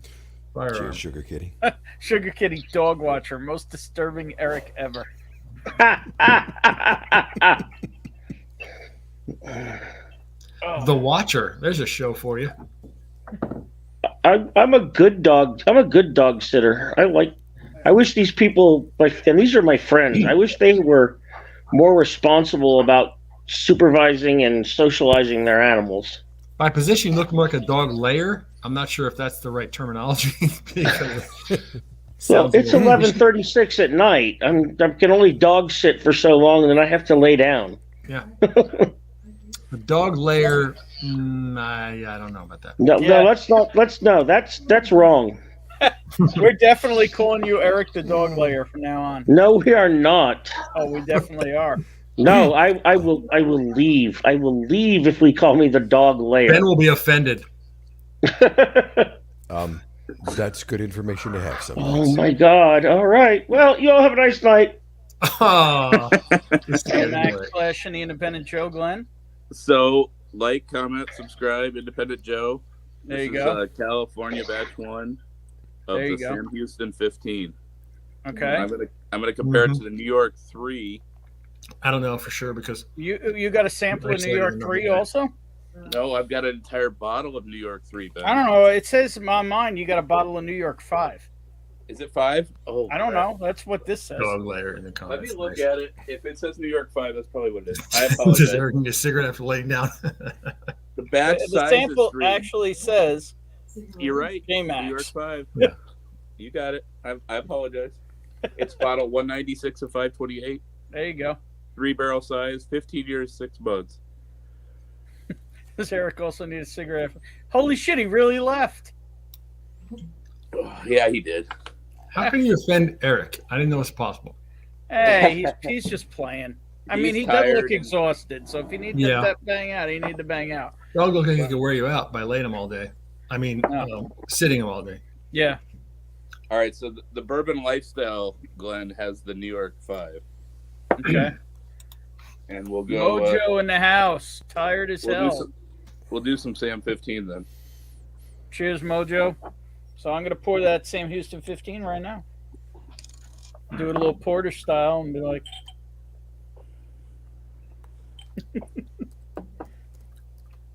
Cheers, Sugar Kitty. Sugar Kitty, dog watcher, most disturbing Eric ever. The Watcher. There's a show for you. I'm a good dog. I'm a good dog sitter. I wish these people and these are my friends. I wish they were more responsible about supervising and socializing their animals. By position, you look more like a dog layer. I'm not sure if that's the right terminology. Well, it's 11:36 at night. I can only dog sit for so long, and then I have to lay down. Yeah. The dog layer. I don't know about that. No, that's wrong. We're definitely calling you Eric the dog layer from now on. No, we are not. Oh, we definitely are. No, I will leave. I will leave if we call me the dog layer. Ben will be offended. That's good information to have. Oh my God! All right. Well, you all have a nice night. Oh, Max Flash and the Independent Joe, Glenn. So, like, comment, subscribe, Independent Joe. There you This go. is California batch 1 of There you the go. Sam Houston 15. Okay. I'm gonna compare it to the New York 3. I don't know for sure because you got a sample of New York 3 also? No, I've got an entire bottle of New York 3. Ben. I don't know. It says in my mind you got a bottle of New York 5. Is it 5? Oh, I don't know. That's what this says. dog layer in the Let comments. me look Nice. at it. If it says New York 5, that's probably what it is. I Does apologize. Eric need a cigarette after laying down? The batch The size sample is 3. actually says You're right. J-Max. New York 5. Yeah. You got it. I apologize. It's bottle 196 of 528. There you go. 3-barrel size, 15 years, 6 months. Does Eric also need a cigarette? Holy shit, he really left. Oh, yeah, he did. How can you offend Eric? I didn't know it was possible. Hey, he's just playing. I mean, he does tired look exhausted, so if you need to bang out, you need to bang out. Dog look like he could wear you out by laying him all day. I mean, sitting him all day. Yeah. All right, so the Bourbon Lifestyle, Glenn, has the New York 5. Okay. And we'll go... Mojo in the house. Tired as hell. We'll do some Sam 15 then. Cheers, Mojo. So I'm going to pour that Sam Houston 15 right now. Do it a little porter style and be like...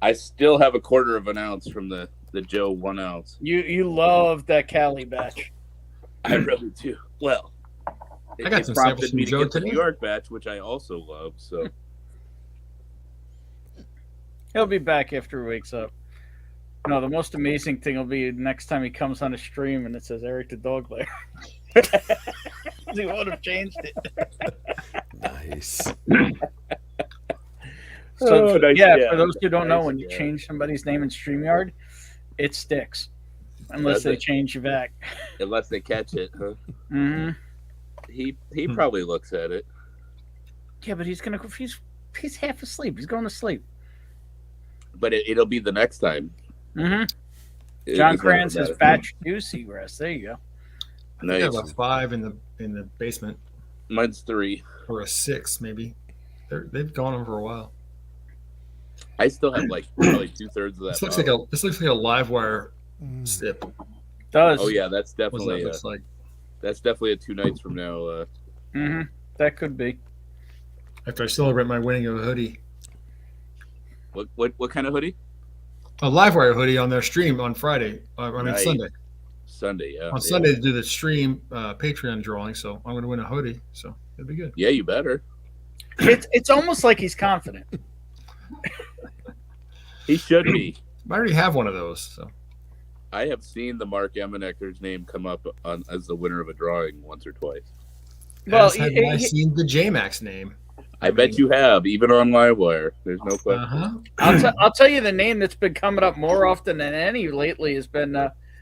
I still have a quarter of an ounce from the Joe 1 ounce. You love that Cali batch. I really do. Well, I got some samples prompted me from to Joe get the today. New York batch, which I also love. So He'll be back after he wakes up. No, the most amazing thing will be next time he comes on a stream and it says Eric the dog layer. He would have changed it. Nice. So, nice. yeah, for those who don't know, Nice, when you yeah. change somebody's name in StreamYard, it sticks. Unless Does they it? change you back. unless they catch it, huh? Mm-hmm. He probably looks at it. Yeah, but he's half asleep. He's going to sleep. But it'll be the next time. Mm-hmm. It- John it's Kranz not says bad. batch 2 Seagrass. There you go. I think I have Nice. a 5 in the basement, Mine's 3. or a 6 maybe. They've gone on for a while. I still have like probably 2/3 of that. This looks bottle. like a live wire sip. Does. Oh yeah, that's What's definitely that looks like? That's definitely a 2 nights from now. That could be. After I celebrate my winning of a hoodie. What kind of hoodie? A Livewire hoodie on their stream on Friday. Nice. Sunday. Sunday, yeah. On Sunday to do the stream Patreon drawing, so I'm going to win a hoodie. So it'll be good. Yeah, you better. It's almost like he's confident. He should be. I already have one of those. So I have seen the Mark Emenecker's name come up as the winner of a drawing once or twice. Well, I've seen the JMax name. I bet you have, even on Livewire. There's no question. I'll tell you the name that's been coming up more often than any lately has been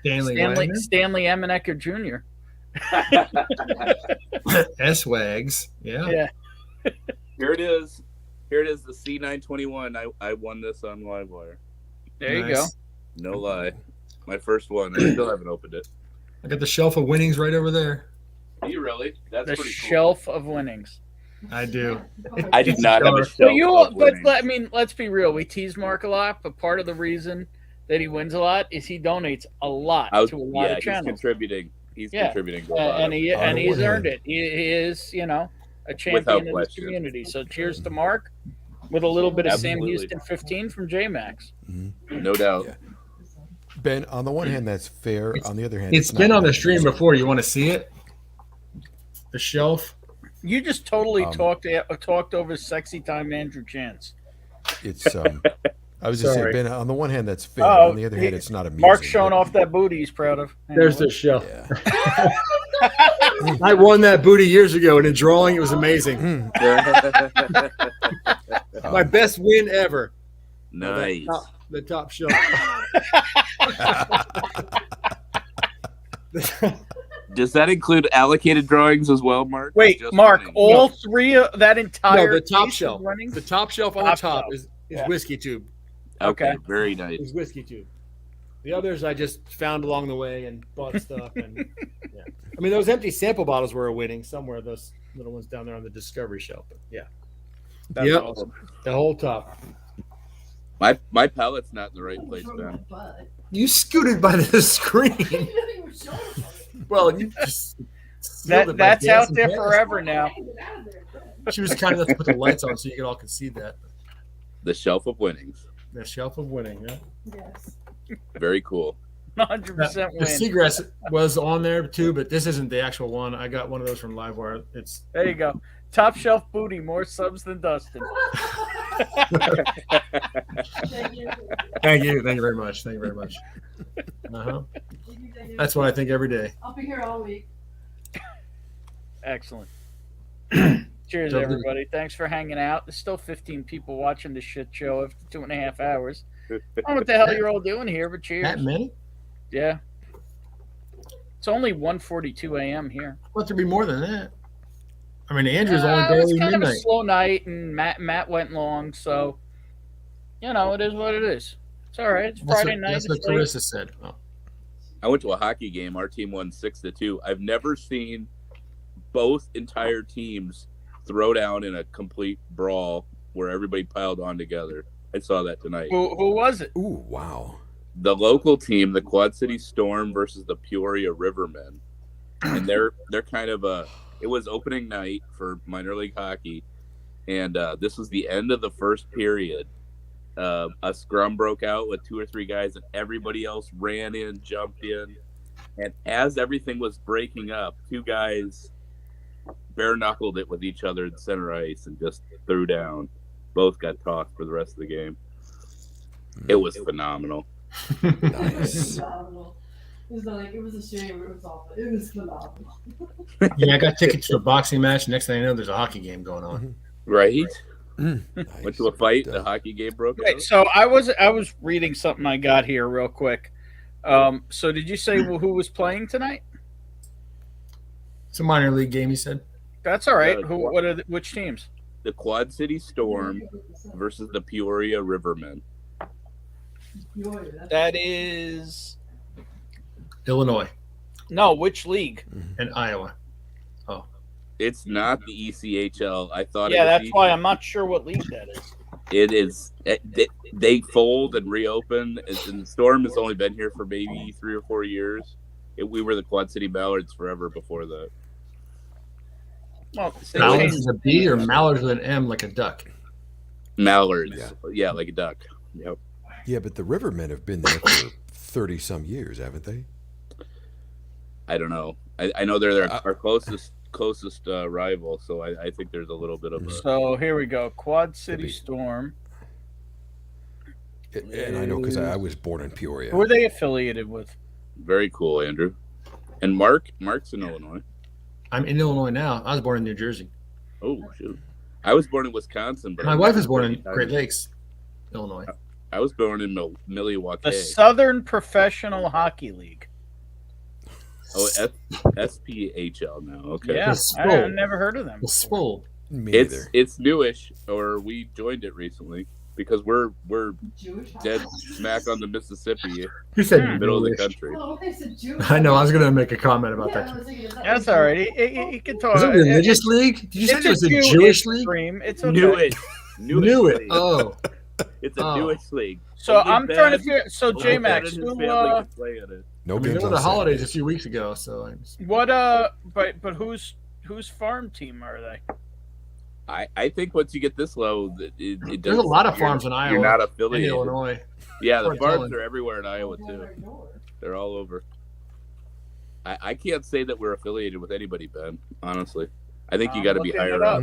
Stanley Emenecker Jr. S-Wags. Yeah. Here it is. Here it is, the C921. I won this on Livewire. There you go. No lie. My first one. I still haven't opened it. I got the shelf of winnings right over there. Do you really? That's the pretty cool. Shelf of winnings. I do. I did not have a shelf of winnings. But I mean, let's be real. We tease Mark a lot, but part of the reason that he wins a lot is he donates a lot to a lot of channels. He's contributing. He's contributing to a lot and he's earned it. He is, a champion in this community. So cheers to Mark with a little bit of Sam Houston 15 from JMax. No doubt. Yeah. Ben, on the one hand, that's fair. On the other hand, it's been on the stream before. You want to see it? The shelf. You just totally talked over sexy time Andrew Chance. It's I was just saying, Ben, on the one hand, that's fair. On the other hand, it's not amusing. Mark's showing off that booty he's proud of. There's the shelf. Yeah. I won that booty years ago in a drawing. It was amazing. My best win ever. Nice. The top shelf. Does that include allocated drawings as well, Mark? Wait, Mark, all three of that entire the top shelf. The top shelf on the top is Whiskey Tube. Okay, very nice. It's Whiskey Tube. The others I just found along the way and bought stuff. And I mean, those empty sample bottles were a winning. Somewhere those little ones down there on the Discovery shelf. But That's awesome. The whole top. My pallet's not in the right place, man. You scooted by the screen. Well, you just that's out there forever now. She was kind enough to put the lights on so you all could see that. The shelf of winnings. The shelf of winning, yeah. Yes. Very cool. 100% win. The Seagrass was on there too, but this isn't the actual one. I got one of those from Livewire. There you go. Top shelf booty, more subs than Dustin. Thank you very much. That's what I think every day. I'll be here all week. Excellent. Cheers, everybody. Thanks for hanging out. There's still 15 people watching this shit show after 2.5 hours. I don't know what the hell you're all doing here, but cheers. That many? Yeah. It's only 1:42 a.m. here. Well, there'd be more than that. I mean, Andrew's only It barely was kind midnight. of a slow night, and Matt went long, so it is what it is. It's all right. It's Friday night. That's what Carissa said. Oh. I went to a hockey game. Our team won 6-2. I've never seen both entire teams throw down in a complete brawl where everybody piled on together. I saw that tonight. Who was it? Ooh, wow. The local team, the Quad City Storm versus the Peoria Rivermen. And they're kind of it was opening night for minor league hockey. And this was the end of the first period. A scrum broke out with 2 or 3 guys, and everybody else ran in, jumped in. And as everything was breaking up, 2 guys bare-knuckled it with each other in center ice and just threw down. Both got tossed for the rest of the game. It was phenomenal. Nice. It was like, it was a shame. It was awful. It was phenomenal. Yeah, I got tickets to a boxing match. Next thing I know, there's a hockey game going on. Right? Nice. Went to a fight. The hockey game broke out. Wait, so I was reading something I got here real quick. So did you say who was playing tonight? It's a minor league game, you said. That's all right. Which teams? The Quad City Storm versus the Peoria Rivermen. That is Illinois. No, which league? And Iowa. Oh. It's not the ECHL. I thought Yeah, it was that's why I'm not sure what league that is. It is. They fold and reopen. And the Storm has only been here for maybe 3 or 4 years. We were the Quad City Mallards forever before that. Well, Mallards is a B or Mallards with an M, like a duck? Mallards, yeah, like a duck. Yep. Yeah, but the Rivermen have been there for 30-some years, haven't they? I don't know. I know they're our closest rival, so I think there's a little bit of a... So here we go. Quad City Storm. And I know because I was born in Peoria. Who are they affiliated with? Very cool, Andrew. And Mark's in Illinois. I'm in Illinois now. I was born in New Jersey. Oh, shoot. I was born in Wisconsin. But My wife was born in Great Lakes, Illinois. I was born in Milwaukee. The Southern Professional Hockey League. Oh, SPHL now. Okay. Yeah, I've never heard of them. The Swole. It's newish, or we joined it recently because we're dead smack on the Mississippi. Who said in the middle newish? of the country? I know. I was going to make a comment about that. That's all right. He can talk. Is it a religious league? Did you say it was a Jewish league? It's okay. Knew it. Oh. It's a newish league. So I'm trying to figure. So J Max, No games on the holidays a few weeks ago. So what? But whose farm team are they? I think once you get this low, it there's a lot of farms in Iowa. You're not affiliated. In Illinois. Yeah, the farms are everywhere in Iowa too. They're all over. I can't say that we're affiliated with anybody, Ben. Honestly, I think you got to be higher up.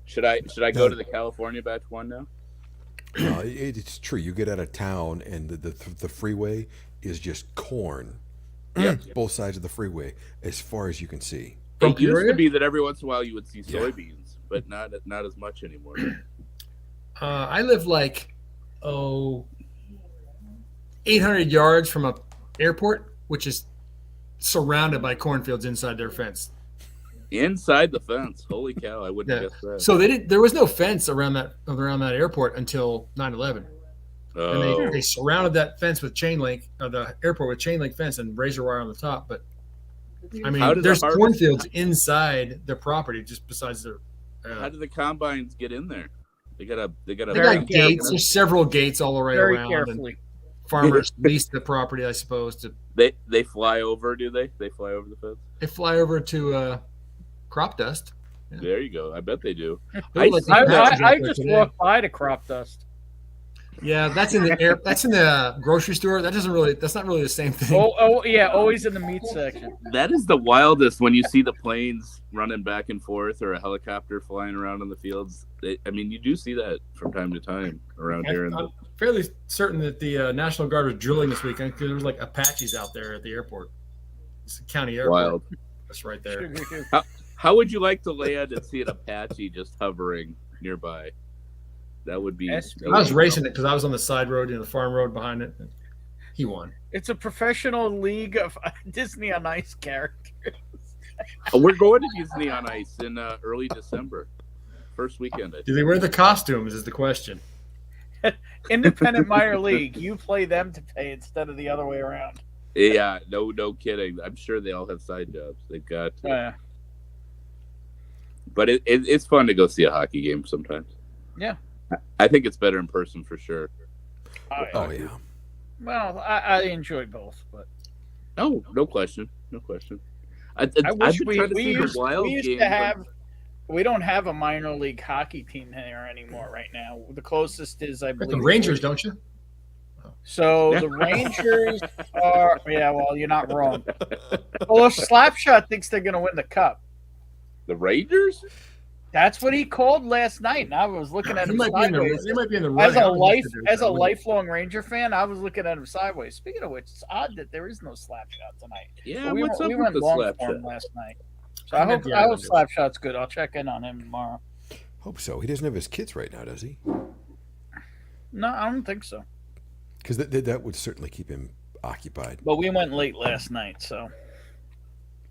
Should I go to the California batch one now? No, it's true. You get out of town, and the freeway is just corn. Yeah, both sides of the freeway, as far as you can see. It used to be that every once in a while you would see soybeans, but not as much anymore. I live like 800 yards from a airport, which is surrounded by cornfields inside their fence. Inside the fence, holy cow! I wouldn't guess that. So there was no fence around that airport until 9/11. Oh. And they surrounded that fence with chain link, the airport with chain link fence and razor wire on the top. But I mean, there's cornfields inside their property, just besides their. How do the combines get in there? They got gates. There's several gates all around. Carefully. Farmers lease the property, I suppose. They fly over, do they? They fly over the fence. They fly over to crop dust. Yeah. There you go. I bet they do. I just walked by to crop dust. Yeah, that's in the air. That's in the grocery store. That's not really the same thing. Oh yeah, always in the meat section. That is the wildest when you see the planes running back and forth or a helicopter flying around in the fields. I mean, you do see that from time to time around here. I'm fairly certain that the National Guard was drilling this weekend because there was like Apaches out there at the airport. It's a county airport. Wild. That's right there. How would you like to land and see an Apache just hovering nearby? That would be. I was racing it because I was on the side road, the farm road behind it. He won. It's a professional league of Disney on Ice characters. We're going to Disney on Ice in early December, first weekend. Do they wear the costumes? Is the question. Independent minor league. You play them to pay instead of the other way around. Yeah, no kidding. I'm sure they all have side jobs. They've got. But it's fun to go see a hockey game sometimes. Yeah. I think it's better in person for sure. Oh yeah. Well, I enjoy both, but no question. I wish we used to have. We don't have a minor league hockey team here anymore right now. The closest is, I believe, the Rangers, don't you? So the Rangers are. Yeah, well, you're not wrong. Well, Slapshot thinks they're going to win the cup. The Rangers? That's what he called last night, and I was looking at him sideways. He might be in the running. As a lifelong Ranger fan, I was looking at him sideways. Speaking of which, it's odd that there is no Slapshot tonight. Yeah, we what's up with went the long Slapshot? for him last night. So I hope Slapshot's good. I'll check in on him tomorrow. Hope so. He doesn't have his kids right now, does he? No, I don't think so. Because that would certainly keep him occupied. But we went late last night, so.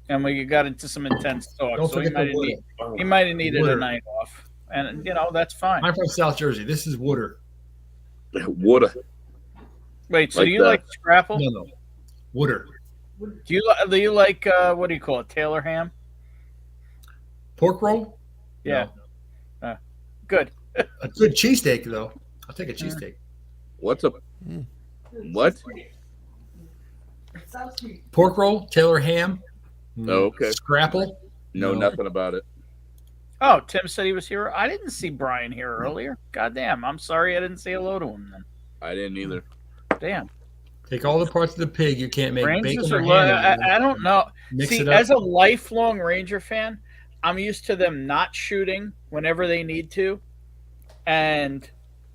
And we got into some intense talk, so he might have needed a night off. And, that's fine. I'm from South Jersey. This is Wooder. Wooder. Wait, so do you like scrapple? No. Wooder. Do you like, what do you call it, Taylor ham? Pork roll? Yeah. No. Good. A good cheesesteak, though. I'll take a cheesesteak. What's up? What? Pork roll, Taylor ham. Oh, okay. Scrapple. No, nothing about it. Oh, Tim said he was here. I didn't see Brian here earlier. Goddamn. I'm sorry I didn't say hello to him then. I didn't either. Damn. Take all the parts of the pig you can't make Rangers bacon or are ham. I don't know. Mix See, it up. as a lifelong Ranger fan, I'm used to them not shooting whenever they need to, and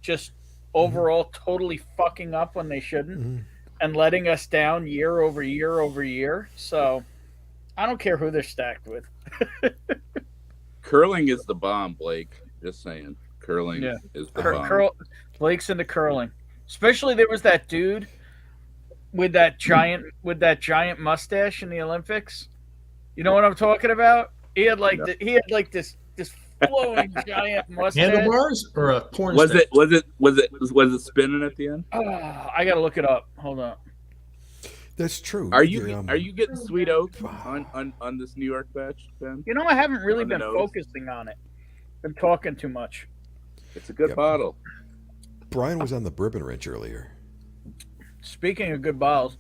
just overall totally fucking up when they shouldn't, and letting us down year over year over year. So I don't care who they're stacked with. Curling is the bomb, Blake. Just saying. Curling is the bomb. Blake's into curling. Especially there was that dude with that giant mustache in the Olympics. You know what I'm talking about? He had like this flowing giant mustache. Handlebars or a porn Was stick? it spinning at the end? Oh, I gotta look it up. Hold on. That's true. Are you getting sweet oak on this New York batch, Ben? You know, I haven't really On the been nose? focusing on it. Been talking too much. It's a good bottle. Brian was on the Bourbon Ranch earlier. Speaking of good bottles,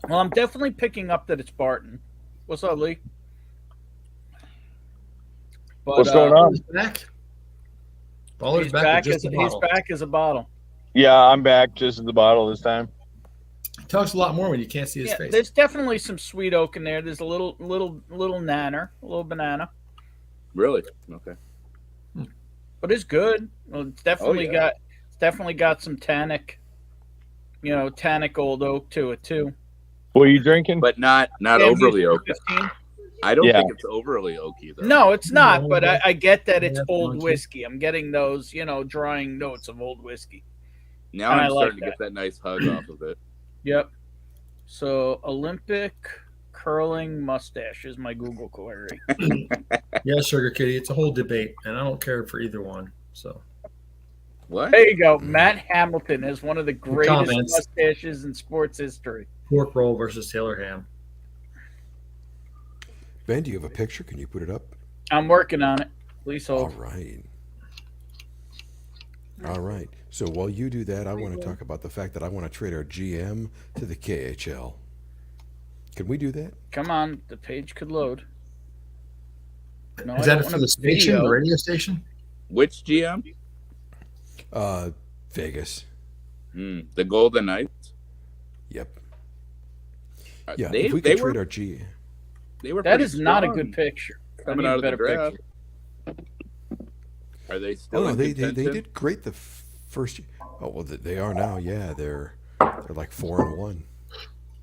well, I'm definitely picking up that it's Barton. What's up, Lee? But, What's going on? Back. He's back as a bottle. Yeah, I'm back just as the bottle this time. He talks a lot more when you can't see his face. There's definitely some sweet oak in there. There's a little nanner, a little banana. Really? Okay. But it's good. Well, it's definitely got some tannic old oak to it too. What are you drinking? But not overly oaky. I don't think it's overly oaky though. No, it's not. But I get that it's old whiskey. I'm getting those, drying notes of old whiskey. Now I'm starting to get that nice hug off of it. Yep. So Olympic curling mustache is my Google query. Yeah, Sugar Kitty. It's a whole debate, and I don't care for either one. So, what? There you go. Matt Hamilton is one of the greatest mustaches in sports history. Pork roll versus Taylor ham. Ben, do you have a picture? Can you put it up? I'm working on it. Please hold. All right. So while you do that, I want to talk about the fact that I want to trade our GM to the KHL. Can we do that? Come on, the page could load. No, Is that for the station, the radio station? Which GM? Vegas. The Golden Knights? Yep. Yeah, They if we could trade were- our GM. They were That pretty is not a strong good picture. coming out of the draft. Are they still? Oh, no, in they contention? did great the first year. Oh well, they are now. Yeah, they're like 4-1.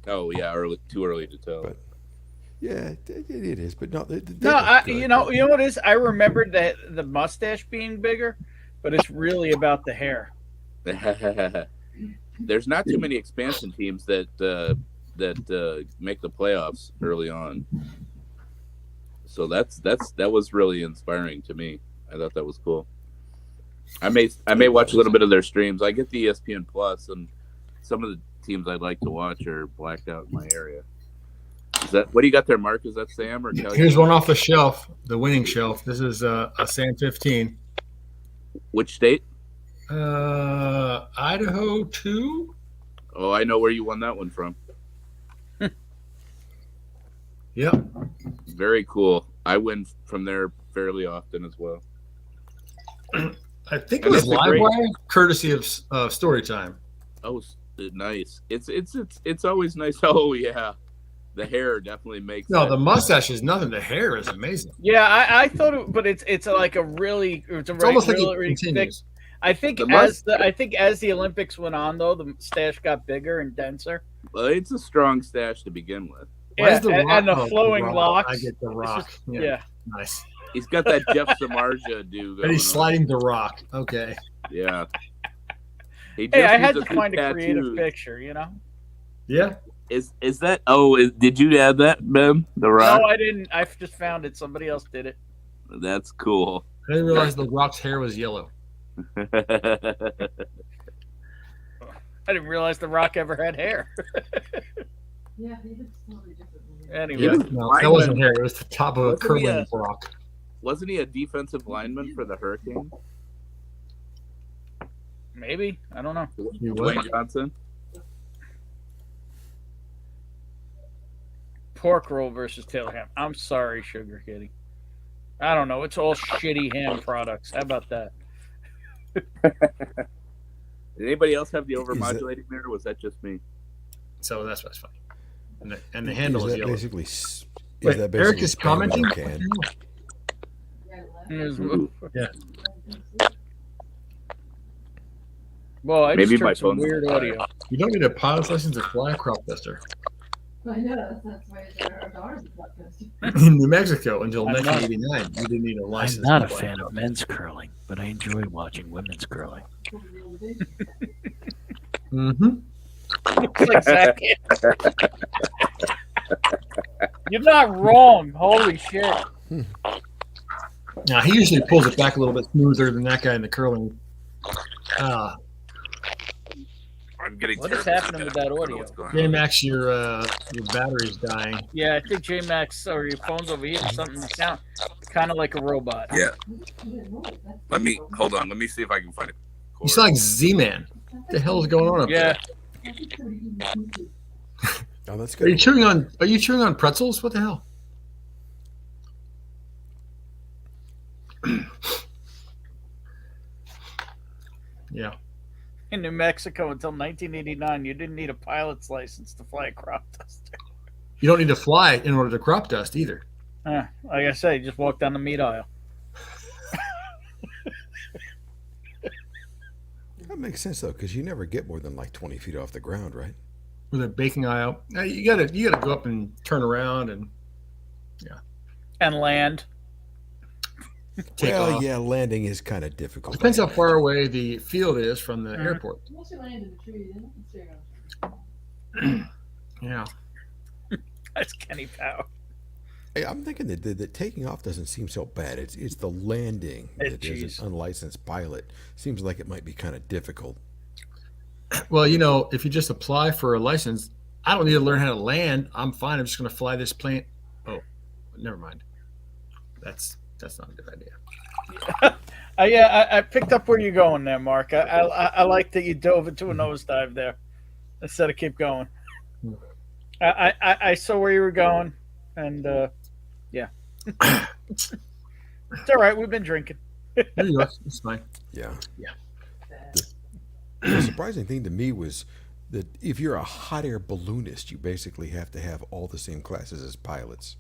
Oh yeah, too early to tell. But yeah, it is. But no, they No, look good. you know what it is? I remembered that the mustache being bigger, but it's really about the hair. There's not too many expansion teams that make the playoffs early on. So that was really inspiring to me. I thought that was cool. I may watch a little bit of their streams. I get the ESPN Plus, and some of the teams I'd like to watch are blacked out in my area. Is that what do you got there, Mark? Is that Sam or Kelly? Here's one off the shelf, the winning shelf. This is a Sam 15. Which state? Idaho 2. Oh, I know where you won that one from. Yep. Very cool. I win from there fairly often as well. I think it was Livewire, courtesy of Storytime. Oh, nice. It's always nice. Oh yeah, the hair definitely makes. No, that. the mustache is nothing. The hair is amazing. Yeah, I thought it, but it's like a really it's almost like it really thick. continues. I think as the Olympics went on, though, the stash got bigger and denser. Well, it's a strong stash to begin with. Yeah, and the flowing locks. I get the rock. Yeah. Nice. He's got that Jeff Samardzija dude. And he's sliding the rock. Okay. Yeah. Hey, I had to find a creative picture, you know? Yeah. Is that? Oh, did you add that, Ben? The rock? No, I didn't. I just found it. Somebody else did it. That's cool. I didn't realize the rock's hair was yellow. I didn't realize the Rock ever had hair. Yeah, he looks totally different. Anyway, Yeah, no, that wasn't hair. It was the top of a curling rock. Wasn't he a defensive lineman for the Hurricanes? maybe I don't know. Dwayne Johnson. pork roll versus Taylor ham. I'm sorry, Sugar Kitty. I don't know. It's all shitty ham products. How about that? Did anybody else have the overmodulating there, or was that just me? So that's what's funny. And the handle is yellow. Basically, Wait, that Eric basically is commenting? Yeah. Well, I Maybe just my heard some phone's weird on audio. You don't need a pilot's license to fly a crop duster. I know, that's why our daughter's a crop duster. In New Mexico until I'm not- 1989, you didn't need a I'm license. not a to fly fan crop of men's curling, but I enjoy watching women's curling. Mm-hmm. Exactly. You're not wrong. Holy shit. Now he usually pulls it back a little bit smoother than that guy in the curling. I'm getting. What is happening with that audio? J Max, your battery's dying. Yeah, I think J Max or your phone's overheating or something. You sound kind of like a robot. Yeah. Let me hold on. Let me see if I can find it. You sound like Z-Man. What the hell is going on up Yeah. Oh, that's there? good. Are you chewing on pretzels? What the hell? Yeah. In New Mexico until 1989, you didn't need a pilot's license to fly a crop duster. You don't need to fly in order to crop dust either. Like I say, just walk down the meat aisle. That makes sense though, because you never get more than like 20 feet off the ground, right? With a baking aisle, you gotta go up and turn around and And land. take Well, off. yeah, landing is kind of difficult. Depends how far away the field is from the airport. Unless you land in the tree, then you can stay on. Yeah. That's Kenny Powell. Hey, I'm thinking that taking off doesn't seem so bad. It's the landing that as an unlicensed pilot seems like it might be kind of difficult. Well, if you just apply for a license, I don't need to learn how to land. I'm fine. I'm just going to fly this plane. Oh, never mind. That's not a good idea. I picked up where you're going there, Mark. I like that you dove into a nosedive there instead of keep going. I saw where you were going, and yeah, it's all right. We've been drinking. There you go. It's fine. Yeah. Yeah. The surprising thing to me was that if you're a hot air balloonist, you basically have to have all the same classes as pilots.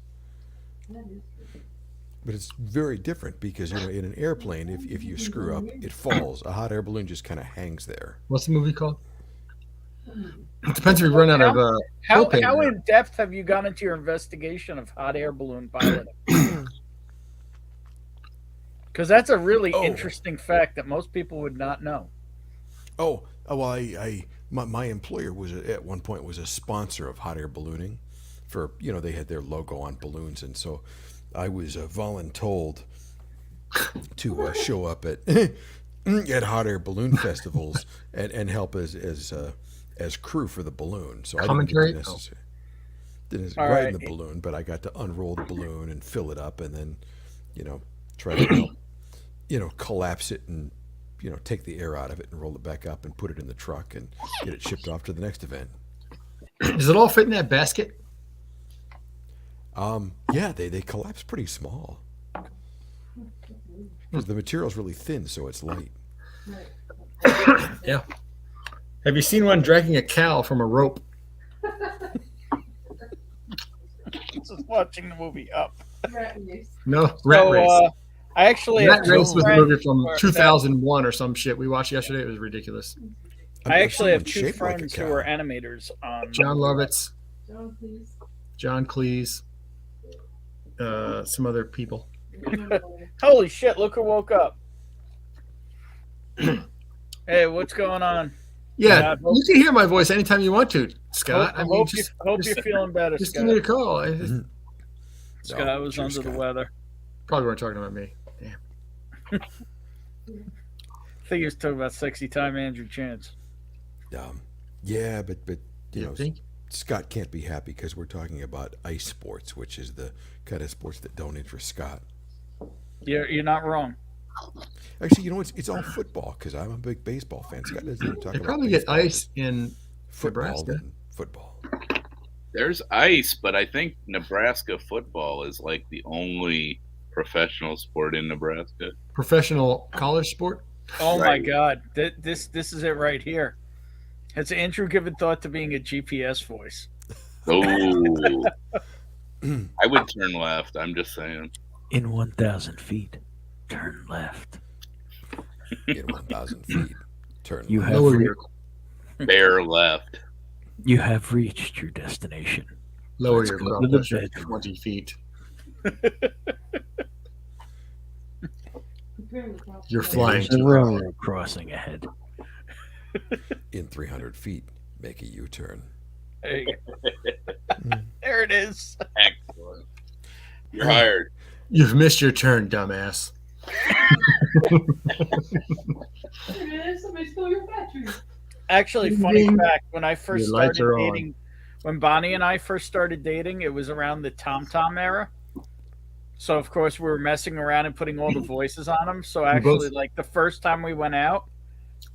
But it's very different because in an airplane, if you screw up, it falls. A hot air balloon just kind of hangs there. What's the movie called? It depends if we run out of How propane. in depth have you gone into your investigation of hot air balloon piloting? Because that's a really interesting fact that most people would not know. Oh, well, my employer was at one point was a sponsor of hot air ballooning. For they had their logo on balloons, and so I was voluntold to show up at hot air balloon festivals and help as crew for the balloon. So Commentary? I didn't get necessary. Didn't All ride right. in the balloon, but I got to unroll the balloon and fill it up, and then try to help collapse it and take the air out of it and roll it back up and put it in the truck and get it shipped off to the next event. Does it all fit in that basket? Yeah, they collapse pretty small. Because the material's really thin, so it's light. Yeah. Have you seen one dragging a cow from a rope? Just watching the movie Up. No, Rat Race. I actually Rat have two Race was a friends movie from who are- 2001 or some shit we watched yesterday. It was ridiculous. I actually have someone's two shaped like a friends cow. who are animators on John Lovitz, John, John please. Cleese, some other people. Holy shit, look who woke up. Hey, what's going on? Yeah, Scott, you can hear my voice anytime you want to, Scott. Hope you're feeling better, just Scott. give me a call. Scott was under the weather. Probably weren't talking about me. I think he was talking about sexy time Andrew Chance. Yeah, but think? Scott can't be happy because we're talking about ice sports, which is the kind of sports that don't interest Scott. You're not wrong. Actually, it's all football because I'm a big baseball fan. Scott doesn't even talk They about probably baseball. get ice in Football Nebraska. and football. There's ice, but I think Nebraska football is like the only professional sport in Nebraska. Professional college sport? Oh my God. This is it right here. Has Andrew given thought to being a GPS voice? Oh. I would turn left. I'm just saying. In 1,000 feet, turn left. In 1,000 feet, turn You left. have Bear left. You have reached your destination. Lower Let's your go crop to the dusher bedroom. 20 feet. You're flying There's a too railroad crossing ahead. In 300 feet, make a U-turn. There, you go. There it is. Excellent. You're hired. You've missed your turn, dumbass. Somebody stole your battery. Actually, funny fact, when I first Your lights started are on. dating, when Bonnie and I first started dating, it was around the TomTom era. So, of course, we were messing around and putting all the voices on them. So, actually, like the first time we went out,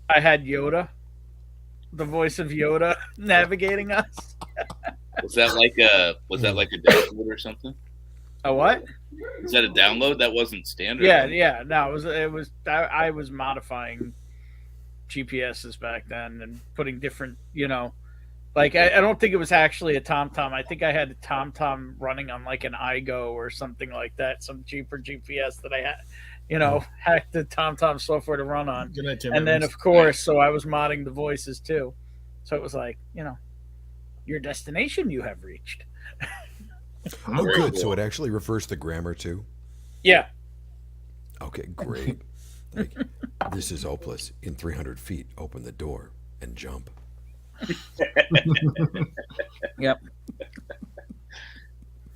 I had Yoda, the voice of Yoda, navigating us. Was that like a download or something? A what? Is that a download? That wasn't standard. Yeah. No, it was. I was modifying GPSs back then and putting different, like I don't think it was actually a TomTom. I think I had a TomTom running on like an iGo or something like that, some cheaper GPS that I had, hacked the TomTom software to run on. Good night, Tim And then, Evans. of course, so I was modding the voices too. So it was like, your destination you have reached. Oh, good. So it actually refers to grammar too? Yeah. Okay, great. Like, this is hopeless. In 300 feet, open the door and jump. Yep.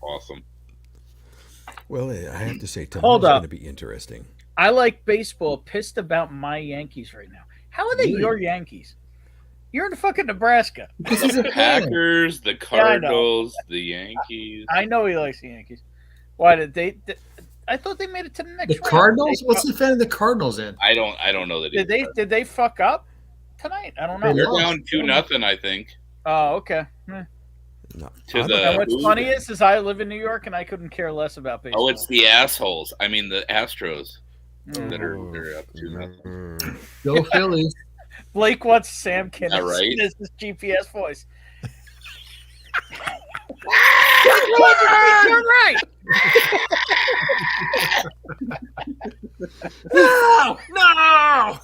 Awesome. Well, I have to say, Hold tomorrow's up. going to be interesting. I like baseball. Pissed about my Yankees right now. How are they Really? your Yankees? You're in fucking Nebraska. The Packers, the Cardinals, the Yankees. I know he likes the Yankees. Why did they? I thought they made it to the next The round. Cardinals? What's the fan of the Cardinals in? I don't know that. Did they fuck up tonight? I don't know. They're down 2-0, I think. Oh, okay. No. And what's funny is I live in New York and I couldn't care less about baseball. Oh, it's the assholes. I mean, the Astros that are up 2-0. Go Phillies. Blake wants Sam Kinnis. All right. This is GPS voice. You're right. No.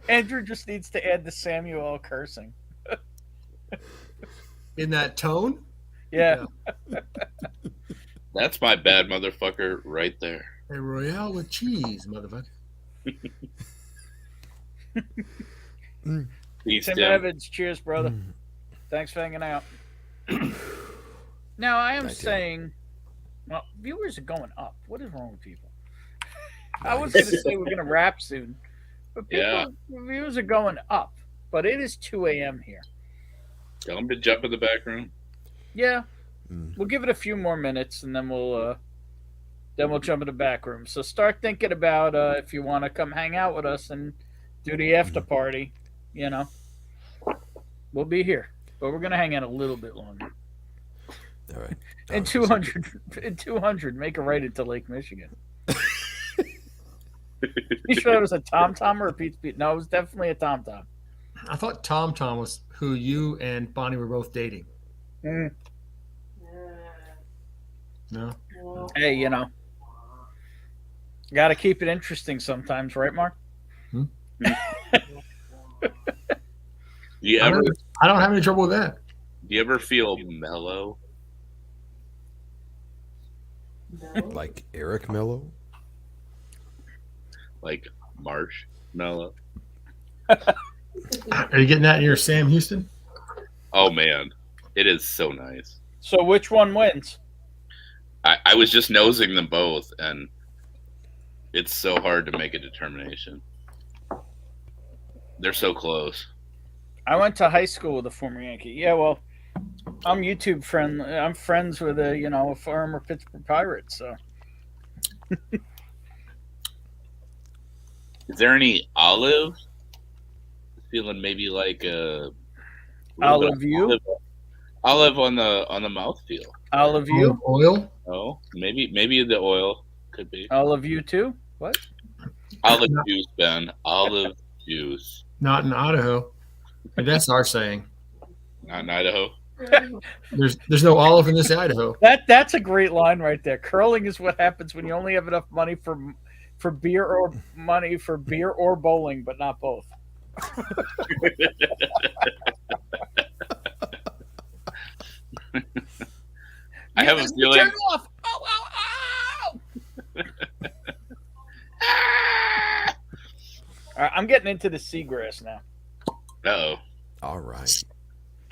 Andrew just needs to add the Samuel cursing. In that tone? Yeah. That's my bad motherfucker right there. A Royale with cheese, motherfucker. Peace, Tim Tim. Evans, cheers, brother. Thanks for hanging out. Now, I am Night, Tim. saying, well, viewers are going up. What is wrong with people? I was going to say we're going to wrap soon, but views are going up. But it is 2 a.m. here. Tell him to jump in the back room. Yeah, we'll give it a few more minutes, and then we'll jump in the back room. So start thinking about if you want to come hang out with us and do the after party. We'll be here, but we're gonna hang out a little bit longer. All right. In 200, make a right into Lake Michigan. You sure it was a TomTom or a Pete's Pete? No, it was definitely a TomTom. I thought TomTom was who you and Bonnie were both dating. No? Hey, got to keep it interesting sometimes, right, Mark? You ever? I don't have any trouble with that. Do you ever feel mellow? Like Eric Mello? Like marshmallow? Are you getting that in your Sam Houston? Oh man, it is so nice. So which one wins? I was just nosing them both, and it's so hard to make a determination. They're so close. I went to high school with a former Yankee. Yeah, well, I'm YouTube friend. I'm friends with a former Pittsburgh Pirates. So, is there any olive? Feeling maybe like a Olive you? Olive on the mouthfeel. Olive you? Oil? Oh, maybe the oil could be. Olive you too? What? Olive juice, Ben. Olive juice. Not in Idaho. And that's our saying. Not in Idaho. There's no olive in this Idaho. That's a great line right there. Curling is what happens when you only have enough money for beer or bowling, but not both. I have a feeling. Turn off. Oh, oh, oh. All right, I'm getting into the seagrass now. Uh-oh. All right.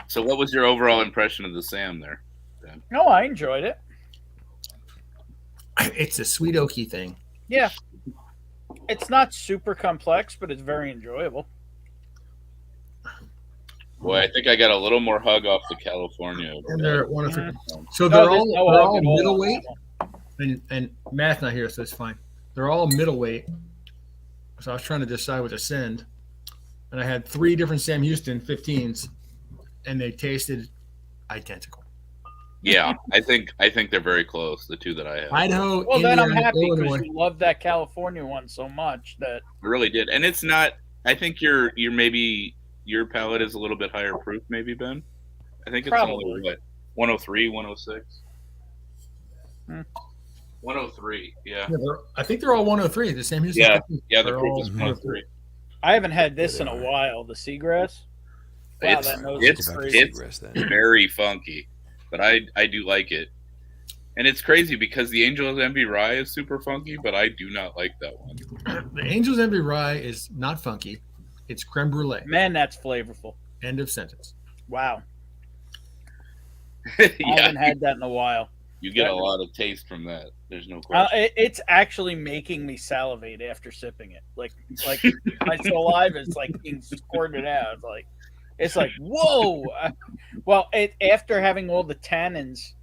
So what was your overall impression of the Sam there, Ben? No, I enjoyed it. It's a sweet oaky thing. Yeah. It's not super complex, but it's very enjoyable. Boy, I think I got a little more hug off the California. And they're wonderful. Mm-hmm. So they're all middleweight. And Matt's not here, so it's fine. They're all middleweight. So I was trying to decide what to send. And I had 3 different Sam Houston 15s, and they tasted identical. Yeah, I think they're very close, the 2 that I have. Idaho, well, Indiana, then I'm happy because Illinois. you love that California one so much that I really did. And it's not, I think you're maybe, your palate is a little bit higher proof, maybe, Ben? I think it's only, what, 103, 106? 103, yeah. I think they're all 103. The Sam Houston. Yeah, the proof is 103. I haven't had this in a while. The seagrass. Wow, It's very funky, but I do like it. And it's crazy because the Angel's Envy Rye is super funky, but I do not like that one. The Angel's Envy Rye is not funky. It's creme brulee. Man, that's flavorful. End of sentence. Wow. I haven't had that in a while. You get a lot of taste from that. There's no question. It's actually making me salivate after sipping it. Like my saliva is like being squirted out. It's like whoa. Well, after having all the tannins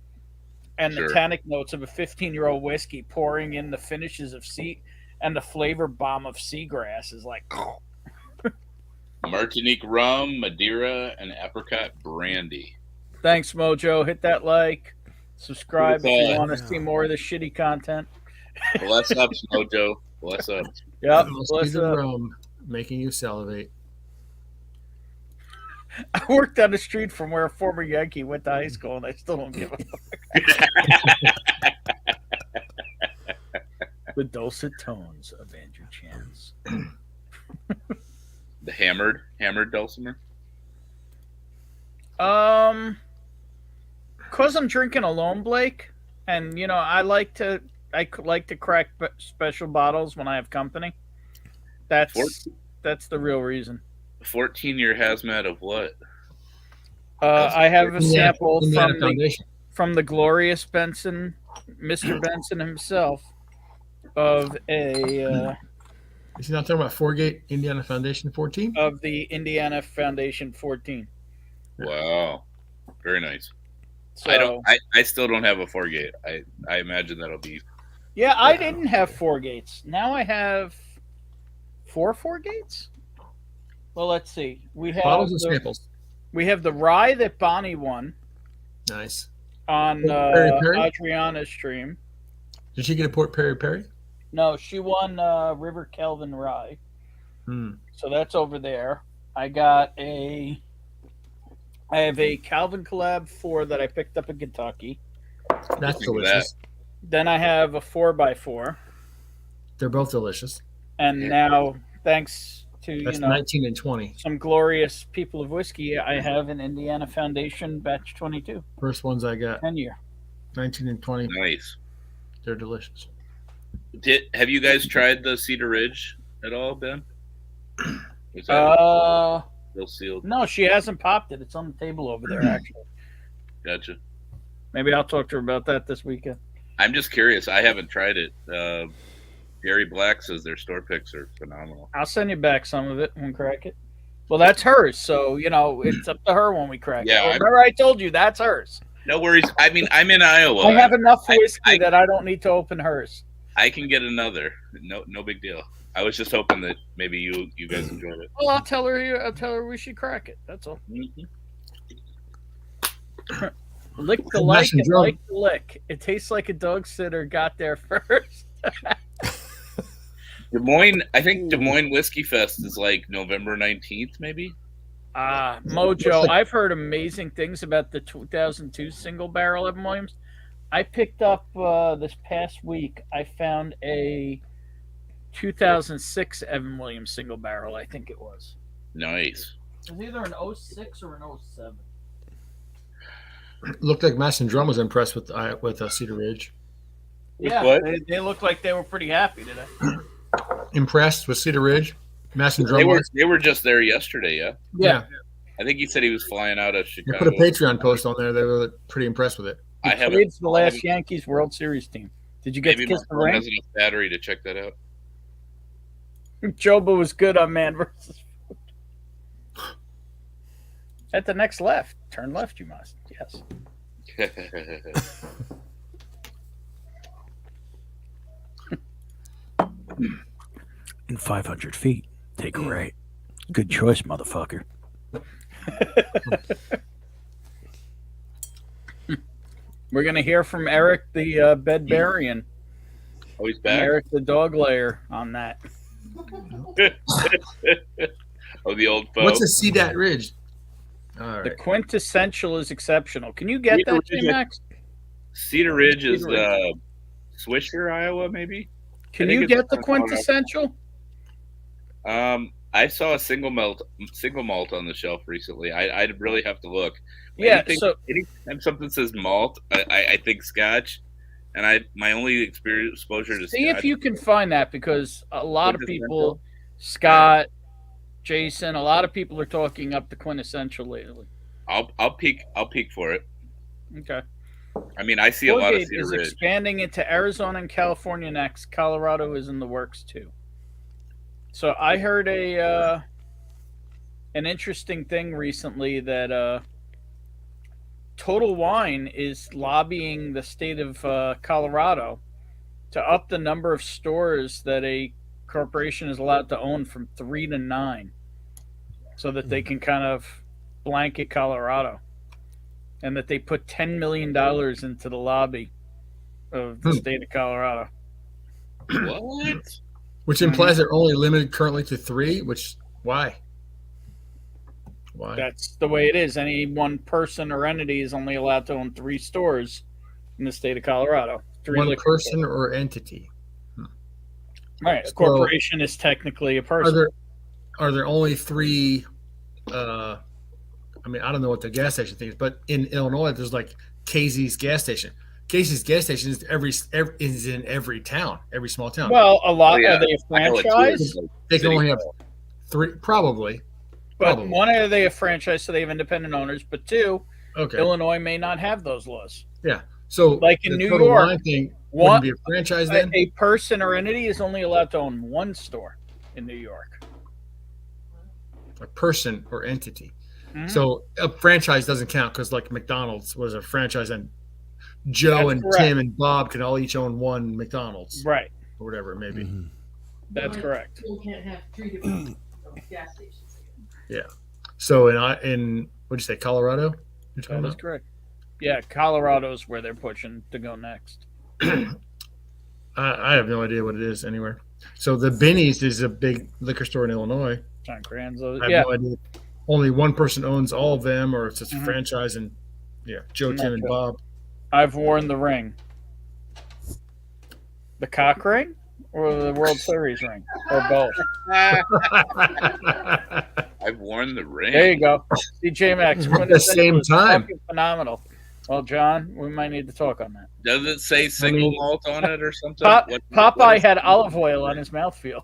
and the tannic notes of a 15-year-old whiskey pouring in the finishes of and the flavor bomb of seagrass is like. Martinique rum, Madeira, and apricot brandy. Thanks, Mojo. Hit that like. Subscribe if you want to see more of the shitty content. Bless up, Mojo. Bless up. Yep. Bless up. Rum, making you salivate. I worked down the street from where a former Yankee went to high school, and I still don't give a fuck. The dulcet tones of Andrew Chance. The hammered dulcimer. Cause I'm drinking alone, Blake, and I like to crack special bottles when I have company. That's the real reason. 14-year hazmat of what? I have a sample from the glorious Benson, Mr. Benson himself, of a. Is he not talking about Forgate Indiana Foundation 14? Of the Indiana Foundation 14. Wow, very nice. So, I still don't have a Forgate. I imagine that'll be. Yeah, I didn't have Forgates. Now I have 4 Forgates. Well, let's see. We have bottles and samples. We have the rye that Bonnie won. Nice. On Perry Perry? Adriana's stream. Did she get a Port Perry Perry? No, she won River Kelvin rye. So that's over there. I have a Calvin Collab 4 that I picked up in Kentucky. That's delicious. Then I have a 4x4. They're both delicious. And now, thanks to that's 19 and 20. Some glorious people of whiskey, I have an Indiana Foundation Batch 22. First ones I got. 10-year. 19 and 20. Nice. They're delicious. Have you guys tried the Cedar Ridge at all, Ben? Still sealed. No, she hasn't popped it. It's on the table over there, actually. Gotcha. Maybe I'll talk to her about that this weekend. I'm just curious. I haven't tried it. Gary Black says their store picks are phenomenal. I'll send you back some of it and crack it. Well, that's hers, so it's up to her when we crack it. Remember, I told you that's hers. No worries. I mean, I'm in Iowa. I have enough whiskey that I don't need to open hers. I can get another. No big deal. I was just hoping that maybe you guys enjoyed it. Well, I'll tell her we should crack it. That's all. Mm-hmm. Lick the like and like the lick. It tastes like a dog sitter got there first. Des Moines, I think Des Moines Whiskey Fest is like November 19th, maybe. Mojo, I've heard amazing things about the 2002 single barrel Evan Williams. I picked up this past week. I found a 2006 Evan Williams single barrel. I think it was. Nice. It was either an 06 or an 07. Looked like Mass and Drum was impressed with Cedar Ridge. Yeah, they looked like they were pretty happy today. Impressed with Cedar Ridge, Mass and Drum. They were just there yesterday. Yeah. Yeah. I think he said he was flying out of Chicago. They put a Patreon post on there. They were pretty impressed with it. I have the last Yankees World Series team. Did you get to kiss the ring? Has enough battery to check that out. Joba was good on Man versus Food. At the next left, turn left. You must. Yes. In 500 feet, take a right. Good choice, motherfucker. We're going to hear from Eric, the bedbarian. Oh, he's back? Eric, the dog layer on that. Oh, the old foe. What's a Cedar Ridge? All right. The quintessential is exceptional. Can you get that, J-Max? Cedar Ridge is Swisher, Iowa, maybe? Can you get the quintessential? I saw a single malt on the shelf recently. I'd really have to look. Yeah, anytime something says malt, I think Scotch, and my only exposure to see Scotch. if you can find that, because a lot of people, Scott, Jason, a lot of people are talking up the quintessential lately. I'll peek for it. Okay. I mean, I see a lot of Cedar Ridge. Expanding into Arizona and California next. Colorado is in the works too. So I heard an interesting thing recently that Total Wine is lobbying the state of Colorado to up the number of stores that a corporation is allowed to own from 3 to 9, so that they can kind of blanket Colorado, and that they put $10 million into the lobby of the state of Colorado. What? Which implies they're only limited currently to 3. Why? That's the way it is. Any one person or entity is only allowed to own 3 stores in the state of Colorado. 3 one person stores. Or entity. Right. A corporation is technically a person. Are there only 3? I mean, I don't know what the gas station thing is, but in Illinois, there's like Casey's gas station. Casey's gas station is is in every town, every small town. Well, a lot. Are they a franchise? They can only have 3, probably. But one, are they a franchise, so they have independent owners? But 2, okay, Illinois may not have those laws. Yeah. So, like in New York, wouldn't be a franchise then? A person or entity is only allowed to own 1 store in New York. A person or entity. Mm-hmm. So a franchise doesn't count, because like McDonald's was a franchise, and Joe and Tim and Bob can all each own 1 McDonald's, right, or whatever it may be. Mm-hmm. That's correct. You can't have 3 different gas stations. Yeah. So in what'd you say, Colorado? That is correct. Yeah, Colorado's where they're pushing to go next. I have no idea what it is anywhere. So the Benny's is a big liquor store in Illinois. John Cranzo. I have no idea. Only 1 person owns all of them, or it's just a franchise, and Joe, Tim, and Bob. I've worn the ring. The cock ring or the World Series ring, or both? I've worn the ring. There you go. DJ Max. At the same time. Phenomenal. Well, John, we might need to talk on that. Does it say single malt on it or something? Popeye had olive oil on his mouthfeel.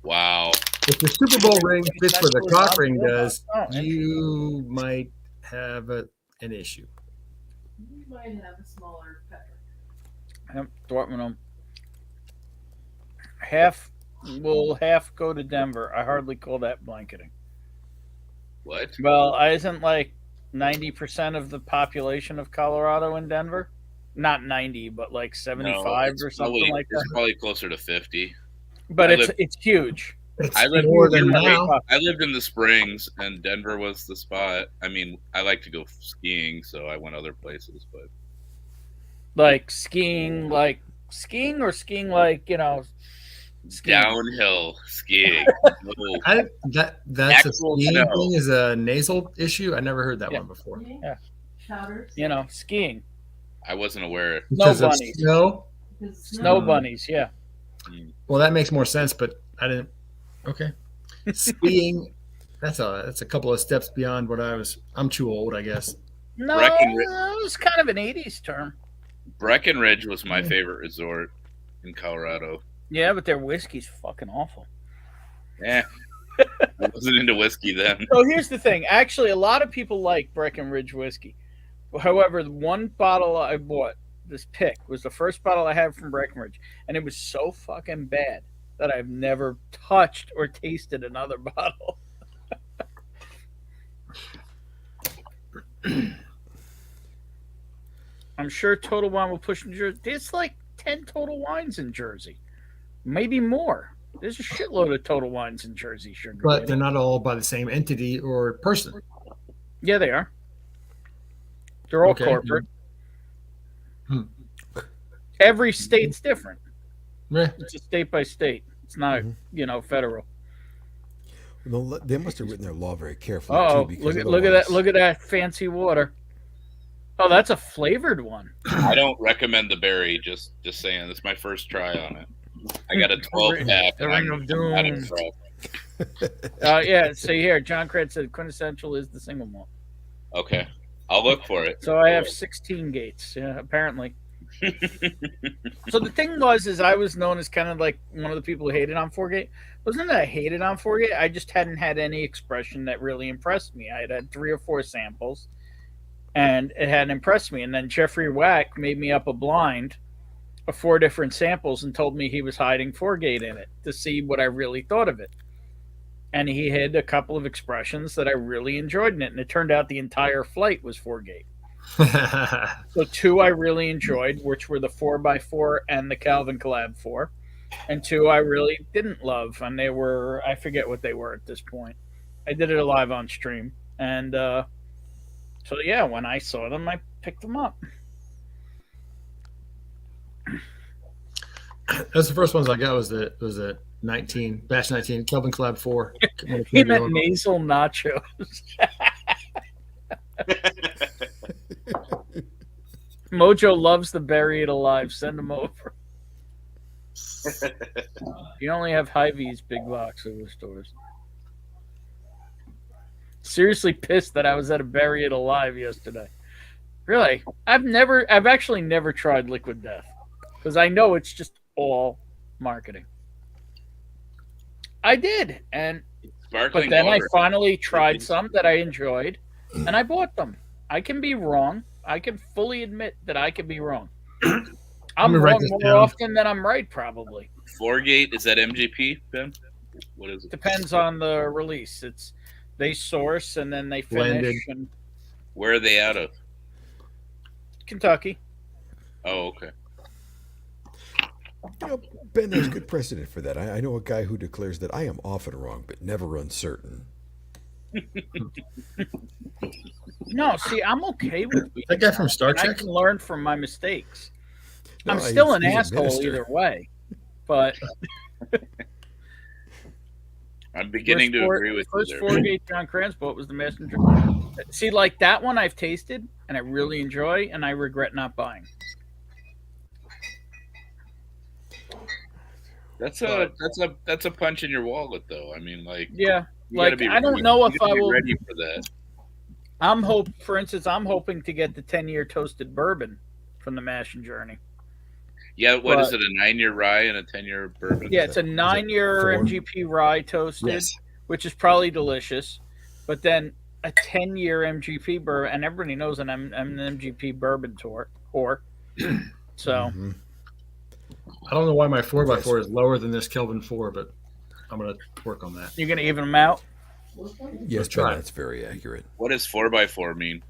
Wow. If the Super Bowl ring fits where the cock ring does, you might have an issue. You might have a smaller pepper. Yep, Dortmund. Half go to Denver. I hardly call that blanketing. What? Well, isn't like 90% of the population of Colorado in Denver? Not 90, but like 75 or something like that. It's probably closer to 50. But it's huge. I lived more than now. I lived in the Springs, and Denver was the spot. I mean, I like to go skiing, so I went other places, but like skiing, or skiing like skiing. Downhill skiing. That's a skiing thing is a nasal issue. I never heard that one before. Yeah, skiing. I wasn't aware. Snow bunnies. Snow bunnies. Yeah. Well, that makes more sense, but I didn't. Okay. Skiing. That's a couple of steps beyond what I was. I'm too old, I guess. No, it was kind of an '80s term. Breckenridge was my favorite resort in Colorado. Yeah, but their whiskey's fucking awful. Yeah. I wasn't into whiskey then. So here's the thing. Actually, a lot of people like Breckenridge whiskey. However, the one bottle I bought, this pick, was the first bottle I had from Breckenridge. And it was so fucking bad that I've never touched or tasted another bottle. I'm sure Total Wine will push in Jersey. There's like 10 Total Wines in Jersey. Maybe more. There's a shitload of Total Wines in Jersey, sugar. But they're not all by the same entity or person. Yeah, they are. They're all corporate. Every state's different. Yeah. It's a state by state. It's not, federal. Well, they must have written their law very carefully. Oh, too, look at that! Look at that fancy water. Oh, that's a flavored one. I don't recommend the berry. Just saying, this is my first try on it. I got a 12-pack. The Ring of Doom. Yeah. See here, John Craig said quintessential is the single malt. Okay, I'll look for it. So I have 16 gates. Yeah, apparently. So the thing is I was known as kind of like one of the people who hated on 4-gate. It wasn't that I hated on 4-gate. I just hadn't had any expression that really impressed me. I had 3 or 4 samples, and it hadn't impressed me. And then Jeffrey Wack made me up a blind of 4 different samples and told me he was hiding 4-gate in it to see what I really thought of it. And he had a couple of expressions that I really enjoyed in it, and it turned out the entire flight was 4-gate. So 2 I really enjoyed, which were the 4x4 and the Calvin Collab 4, and 2 I really didn't love, and they were, I forget what they were at this point. I did it live on stream, and so yeah, when I saw them, I picked them up. That's the first ones I got. Was the 19 batch 19 Calvin Collab 4. He meant nasal nachos. Mojo loves the bury it alive. Send him over. You only have Hy-Vee's big box of the stores. Seriously pissed that I was at a bury it alive yesterday. Really, I've actually never tried Liquid Death because I know it's just all marketing. I did, but then I finally tried some that I enjoyed, and I bought them. I can be wrong. I can fully admit that I can be wrong. I'm wrong more often than I'm right, probably. 4-gate, is that MGP, Ben? What is it? Depends on the release. They source and then they finish. And where are they out of? Kentucky. Oh, okay. Ben, there's good precedent for that. I know a guy who declares that I am often wrong, but never uncertain. No, see, I'm okay with that guy from Star Trek. I can learn from my mistakes. No, I'm still an he's a asshole minister. either way, but I'm beginning to agree with you first there. 4-gate John Cransboat was the messenger. See, like that one I've tasted and I really enjoy, and I regret not buying. That's a punch in your wallet, though. I mean, like, yeah, you like gotta be I don't ready- know you if gotta I be will. ready for that. For instance, I'm hoping to get the 10-year toasted bourbon from the Mash and Journey. Yeah, what is it? A 9-year rye and a 10-year bourbon? Yeah, it's a 9-year MGP rye toasted, which is probably delicious. But then a 10-year MGP bourbon, and everybody knows that I'm an MGP bourbon whore. So I don't know why my 4x4 is lower than this Kelvin 4, but I'm gonna work on that. You're gonna even them out. Yes, try. that's very accurate. What does 4x4 mean?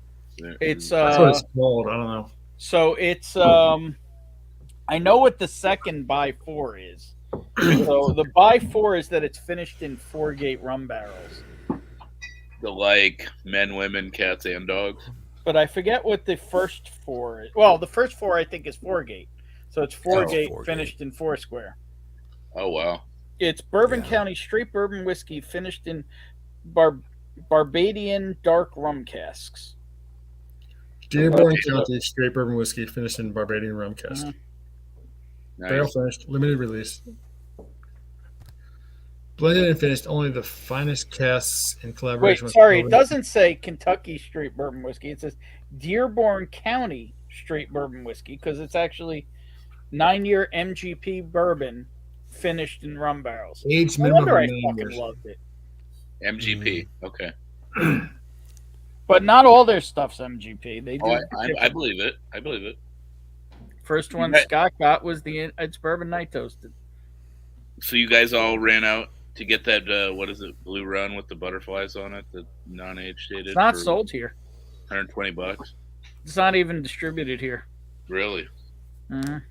It's That's what it's called. I don't know. So it's I know what the second by 4 is. So the by 4 is that it's finished in 4-gate rum barrels. The like men, women, cats, and dogs. But I forget what the first 4 is. Well, the first 4 I think is 4-gate. So it's 4-gate finished in 4 square. Oh wow! It's Bourbon County straight bourbon whiskey finished in Barbadian dark rum casks. Dearborn County straight bourbon whiskey finished in Barbadian rum cask. Nice. Barrel finished, limited release. Blended and finished only the finest casks in collaboration with. Wait, sorry, it doesn't say Kentucky straight bourbon whiskey. It says Dearborn County straight bourbon whiskey because it's actually 9-year MGP bourbon finished in rum barrels. Aged No minimum wonder of I 9 fucking years. loved it. MGP. Okay. But not all their stuff's MGP. They do. I believe it. I believe it. First one Right. Scott got was it's bourbon night toasted. So you guys all ran out to get that. What is it? Blue Run with the butterflies on it. The non-age dated. It's not for sold here. $120. It's not even distributed here. Really? Mhm.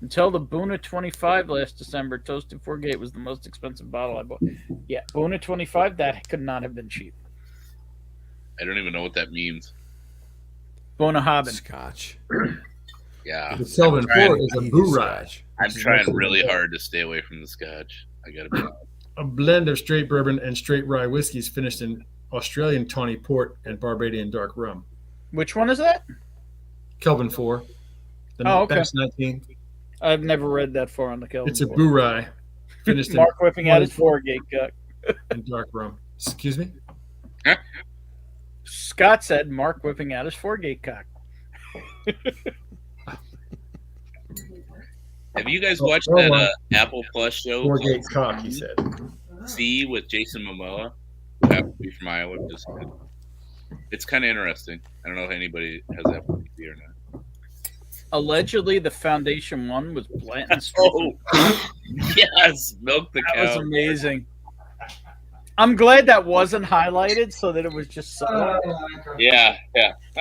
Until the Boona 25 last December, Toasted 4-gate was the most expensive bottle I bought. Yeah, Boona 25, that could not have been cheap. I don't even know what that means. Boona Hobbin. Scotch. Yeah. The Kelvin 4 is a Booraj. I'm trying really hard to stay away from the Scotch. I gotta be honest. A blend of straight bourbon and straight rye whiskeys finished in Australian tawny port and Barbadian dark rum. Which one is that? Kelvin 4. The Oh, okay. best 19. I've never read that far on the Kelvin. It's a Booraj. Finished Mark whipping out his tawny 4-gate cut. and dark rum. Excuse me? Scott said Mark whipping out his 4-gate cock. Have you guys Oh, watched oh, that wow. Apple Plus show? 4-gate cock, he said. See with Jason Momoa, who happens to be from Iowa. It's kind of interesting. I don't know if anybody has Apple TV or not. Allegedly, the Foundation one was Blanton's. Oh, yes, milk the cow. That was amazing. I'm glad that wasn't highlighted, so that it was just subtle. Yeah.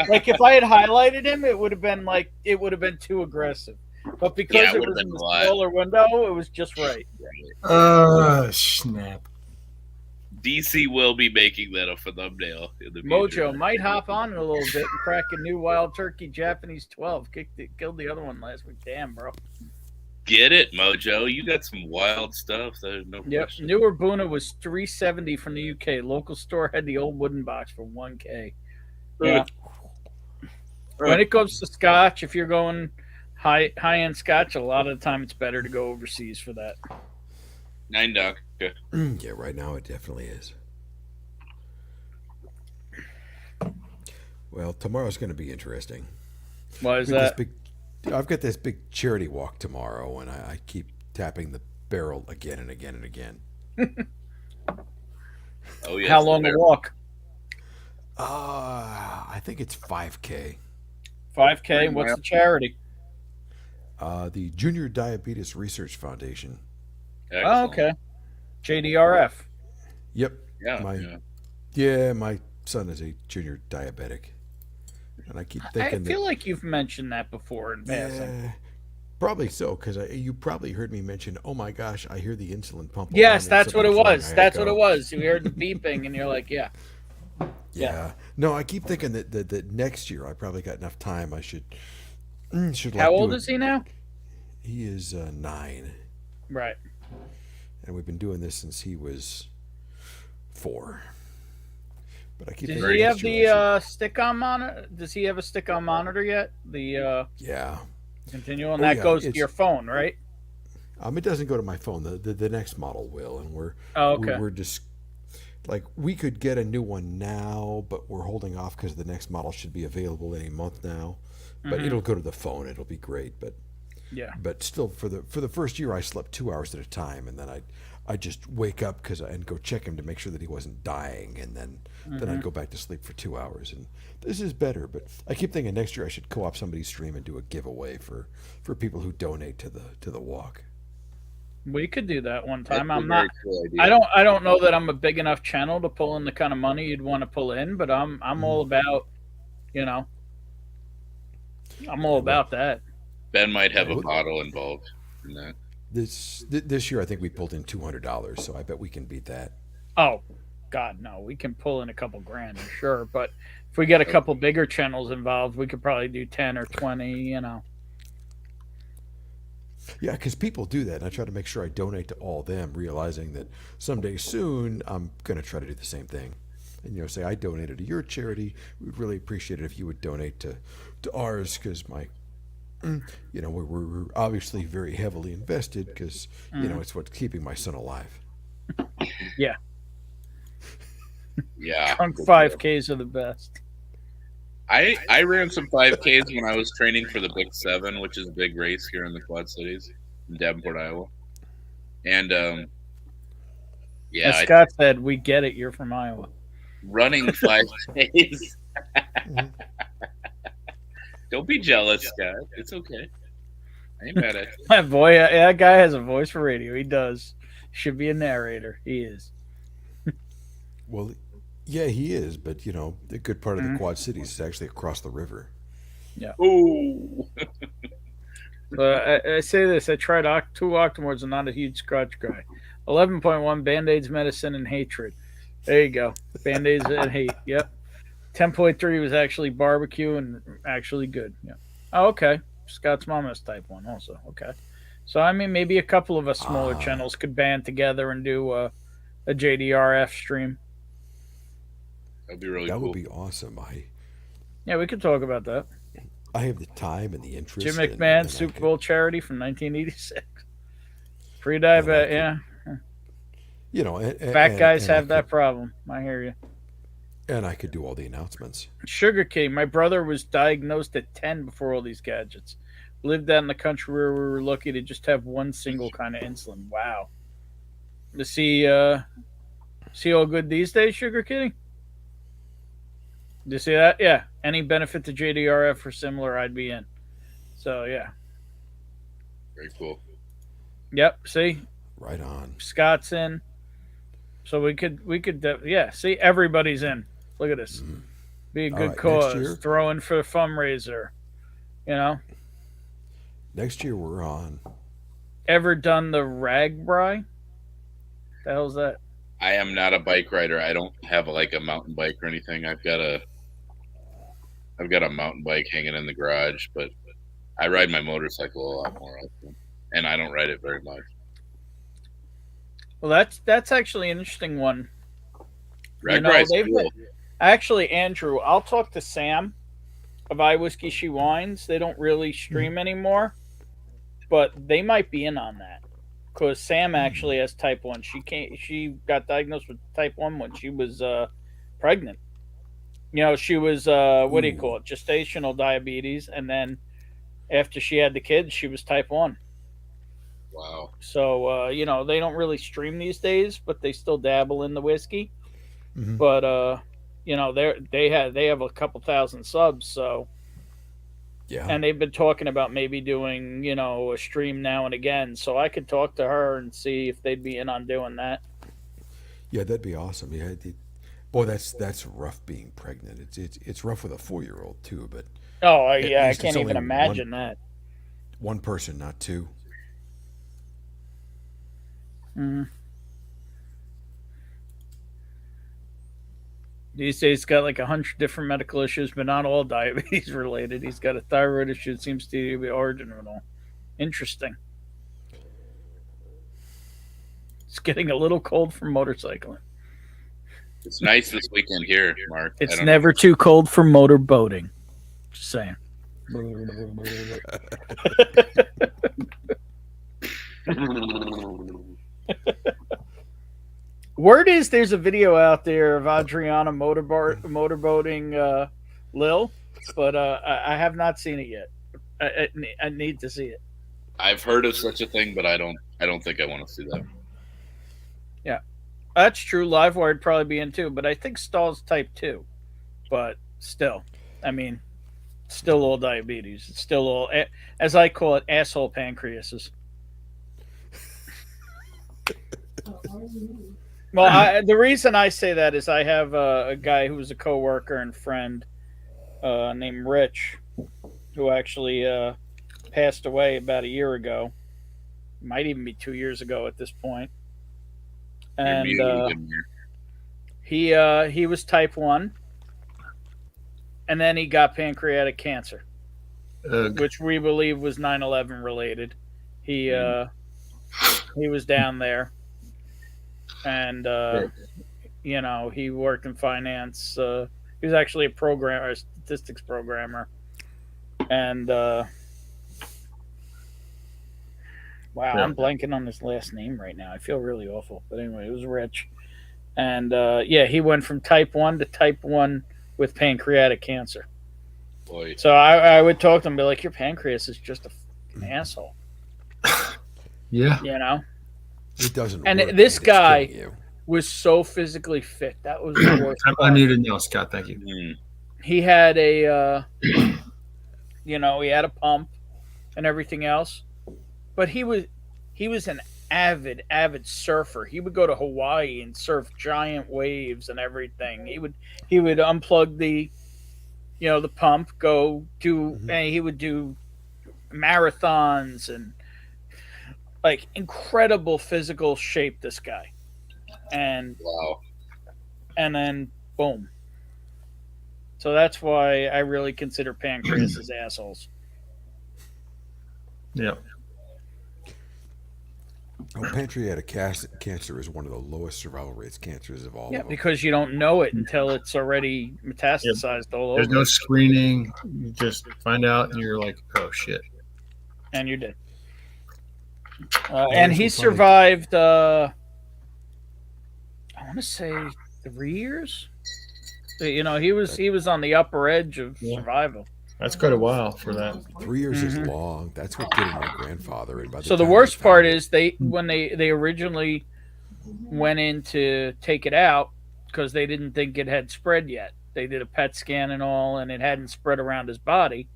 Like if I had highlighted him, it would have been too aggressive. But because Yeah, it it would've was in been the a lot. smaller window, it was just right. Snap. DC will be making that a thumbnail in the future. Mojo might hop on in a little bit and crack a new Wild Turkey Japanese 12. Killed the other one last week. Damn, bro. Get it, Mojo. You got some wild stuff. There's no Yep. question. Newer Boona was $370 from the UK. Local store had the old wooden box for $1K. Yeah. When it comes to Scotch, if you're going high end Scotch, a lot of the time it's better to go overseas for that. $9. Yeah, right now it definitely is. Well, tomorrow's going to be interesting. Why is I've got that? I've got this big charity walk tomorrow, and I keep tapping the barrel again and again and again. Oh yeah. How long a walk? I think it's 5K. 5K. What's the charity? The Junior Diabetes Research Foundation. Oh, okay. JDRF. Yep. Yeah. My son is a junior diabetic, and I keep I thinking feel like you've mentioned that before in passing. probably so, because you probably heard me mention, oh my gosh, I hear the insulin pump. Yes, alarm, that's what it something's wrong, was. I gotta That's what go. it was. You heard the beeping, and you're like, yeah. Yeah. No, I keep thinking that next year I probably got enough time. I should How old is he now? He is 9. Right. And we've been doing this since he was 4. But I keep Does thinking he have next year I the stick-on monitor? Does he have a stick-on monitor yet? The yeah. continual, and Oh, that yeah, goes to it's- your phone, right? It doesn't go to my phone. The next model will, and Oh, okay. we're just like, we could get a new one now, but we're holding off because the next model should be available any month now. But Mhm. it'll go to the phone. It'll be great. But Yeah. But still, for the first year, I slept 2 hours at a time, and then I'd just wake up and go check him to make sure that he wasn't dying, and then I'd Mhm. go back to sleep for 2 hours. And this is better. But I keep thinking next year I should co-op somebody's stream and do a giveaway for people who donate to the walk. We could do that one time. That's a I'm very not. cool idea. I don't know that I'm a big enough channel to pull in the kind of money you'd want to pull in, but I'm all about, I'm all about that. Ben might have a bottle involved in that. This year, I think we pulled in $200, so I bet we can beat that. Oh, God, no. We can pull in a couple grand, sure. But if we get a couple bigger channels involved, we could probably do 10 or 20, you know. Yeah, because people do that, and I try to make sure I donate to all of them, realizing that someday soon I'm going to try to do the same thing. And, you know, say I donated to your charity. We'd really appreciate it if you would donate to ours, because you know, we're obviously very heavily invested because, you know, it's what's keeping my son alive. Yeah. Yeah. Trunk 5Ks are the best. I ran some 5Ks when I was training for the Big 7, which is a big race here in the Quad Cities in Davenport, Iowa. And yeah, as Scott said, we get it. You're from Iowa. Running 5Ks. Don't be jealous, Scott. It's okay. I ain't mad at you. That boy, that guy has a voice for radio. He does. Should be a narrator. He is. Well, yeah, he is. But, you know, the good part of the Quad Cities is actually across the river. Yeah. Ooh. I say this. I tried 2 Octomores and not a huge scotch guy. 11.1 Band-Aids, medicine, and hatred. There you go. Band-Aids and hate. Yep. 10.3 was actually barbecue and actually good. Yeah. Oh, okay. Scott's mom has type 1 also. Okay. So, I mean, maybe a couple of us smaller channels could band together and do a JDRF stream. That'd be really cool. That would cool. be awesome. Yeah, we could talk about that. I have the time and the interest. Jim McMahon, Super Bowl charity from 1986. Pre-diabetic, yeah. You know, fat guys have that problem. I hear you. And I could do all the announcements. Sugar King. My brother was diagnosed at 10 before all these gadgets. Lived out in the country where we were lucky to just have one single kind of insulin. Wow. Is he all good these days, Sugar Kitty? Do you see that? Yeah. Any benefit to JDRF or similar, I'd be in. So, yeah. Very cool. Yep. See? Right on. Scott's in. So we could, yeah. See, everybody's in. Look at this. Be a good cause. Throw in for a fundraiser. You know? Next year we're on. Ever done the Ragbri? The hell's that? I am not a bike rider. I don't have like a mountain bike or anything. I've got a mountain bike hanging in the garage, but I ride my motorcycle a lot more often, and I don't ride it very much. Well, that's actually an interesting one. Ragbri's cool. Actually, Andrew, I'll talk to Sam of I Whiskey She Wines. They don't really stream anymore, but they might be in on that because Sam actually has type 1. She got diagnosed with type 1 when she was pregnant. You know, she was what do you call it? Gestational diabetes, and then after she had the kids, she was type 1. Wow. So you know, they don't really stream these days, but they still dabble in the whiskey. Mm-hmm. But you know, they have a couple thousand subs, so yeah. And they've been talking about maybe doing, you know, a stream now and again. So I could talk to her and see if they'd be in on doing that. Yeah, that'd be awesome. Yeah, boy, that's rough being pregnant. It's rough with a 4-year-old too. But I can't even imagine that. One person, not two. Mm-hmm. These days, he's got like 100 different medical issues, but not all diabetes related. He's got a thyroid issue that seems to be the origin of it all. Interesting. It's getting a little cold for motorcycling. It's nice this weekend here, Mark. It's never too cold for motor boating. Just saying. Word is there's a video out there of Adriana motorboating Lil, but I have not seen it yet. I need to see it. I've heard of such a thing, but I don't think I want to see that. Yeah, that's true. Livewire would probably be in too, but I think Stahl's type 2. But still, I mean, still all diabetes. It's still all, as I call it, asshole pancreases. Well, the reason I say that is I have a guy who was a coworker and friend named Rich, who actually passed away about a year ago. Might even be 2 years ago at this point. You're And muted, he was type 1, and then he got pancreatic cancer, which we believe was 9/11 related. He was down there, and you know, he worked in finance. He was actually a programmer, a statistics programmer, and wow, I'm blanking on his last name right now. I feel really awful, but anyway, it was Rich, and yeah, he went from type 1 to type 1 with pancreatic cancer. Boy. So I would talk to him and be like, your pancreas is just a fucking asshole. Yeah. You know? It doesn't and work, this and it's guy killing you. was so physically fit. That was the worst I'm part. unmuted now, Scott. Thank you. He had a you know, he had a pump and everything else. But he was an avid surfer. He would go to Hawaii and surf giant waves and everything. He would unplug the, you know, the pump, go do, and he would do marathons and like incredible physical shape, this guy. And wow. And then boom. So that's why I really consider pancreas as assholes. Yeah. Oh, pancreatic cancer is one of the lowest survival rates cancers of all. Yeah, of them. because you don't know it until it's already metastasized all over. There's no screening. You just find out and you're like, oh shit. And you're dead. And he survived, I want to say 3 years. You know, he was on the upper edge of survival. That's quite a while for that. 3 years is long. That's what did my grandfather. And by So the time worst he part found is when they originally went in to take it out, because they didn't think it had spread yet. They did a PET scan and all, and it hadn't spread around his body.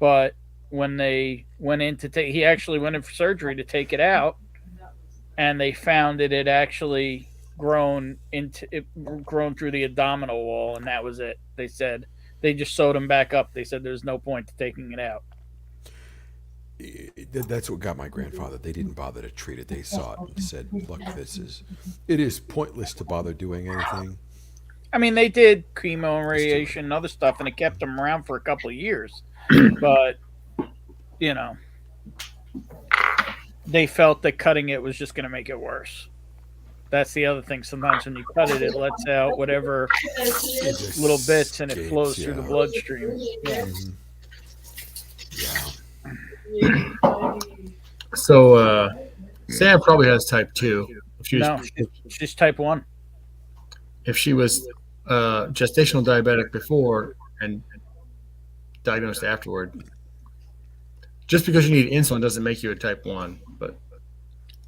But when they went in to he actually went in for surgery to take it out, and they found that it actually grown through the abdominal wall, and that was it. They said they just sewed him back up. They said there's no point to taking it out. That's what got my grandfather. They didn't bother to treat it. They saw it and said, "Look, it is pointless to bother doing anything." I mean, they did chemo and radiation and other stuff, and it kept him around for a couple of years. But you know, they felt that cutting it was just going to make it worse. That's the other thing. Sometimes when you cut it, it lets out whatever little bits, and it flows through the bloodstream. Yeah. So Sam probably has type 2. If she was, no, she's type 1. If she was gestational diabetic before and diagnosed afterward, just because you need insulin doesn't make you a type 1. But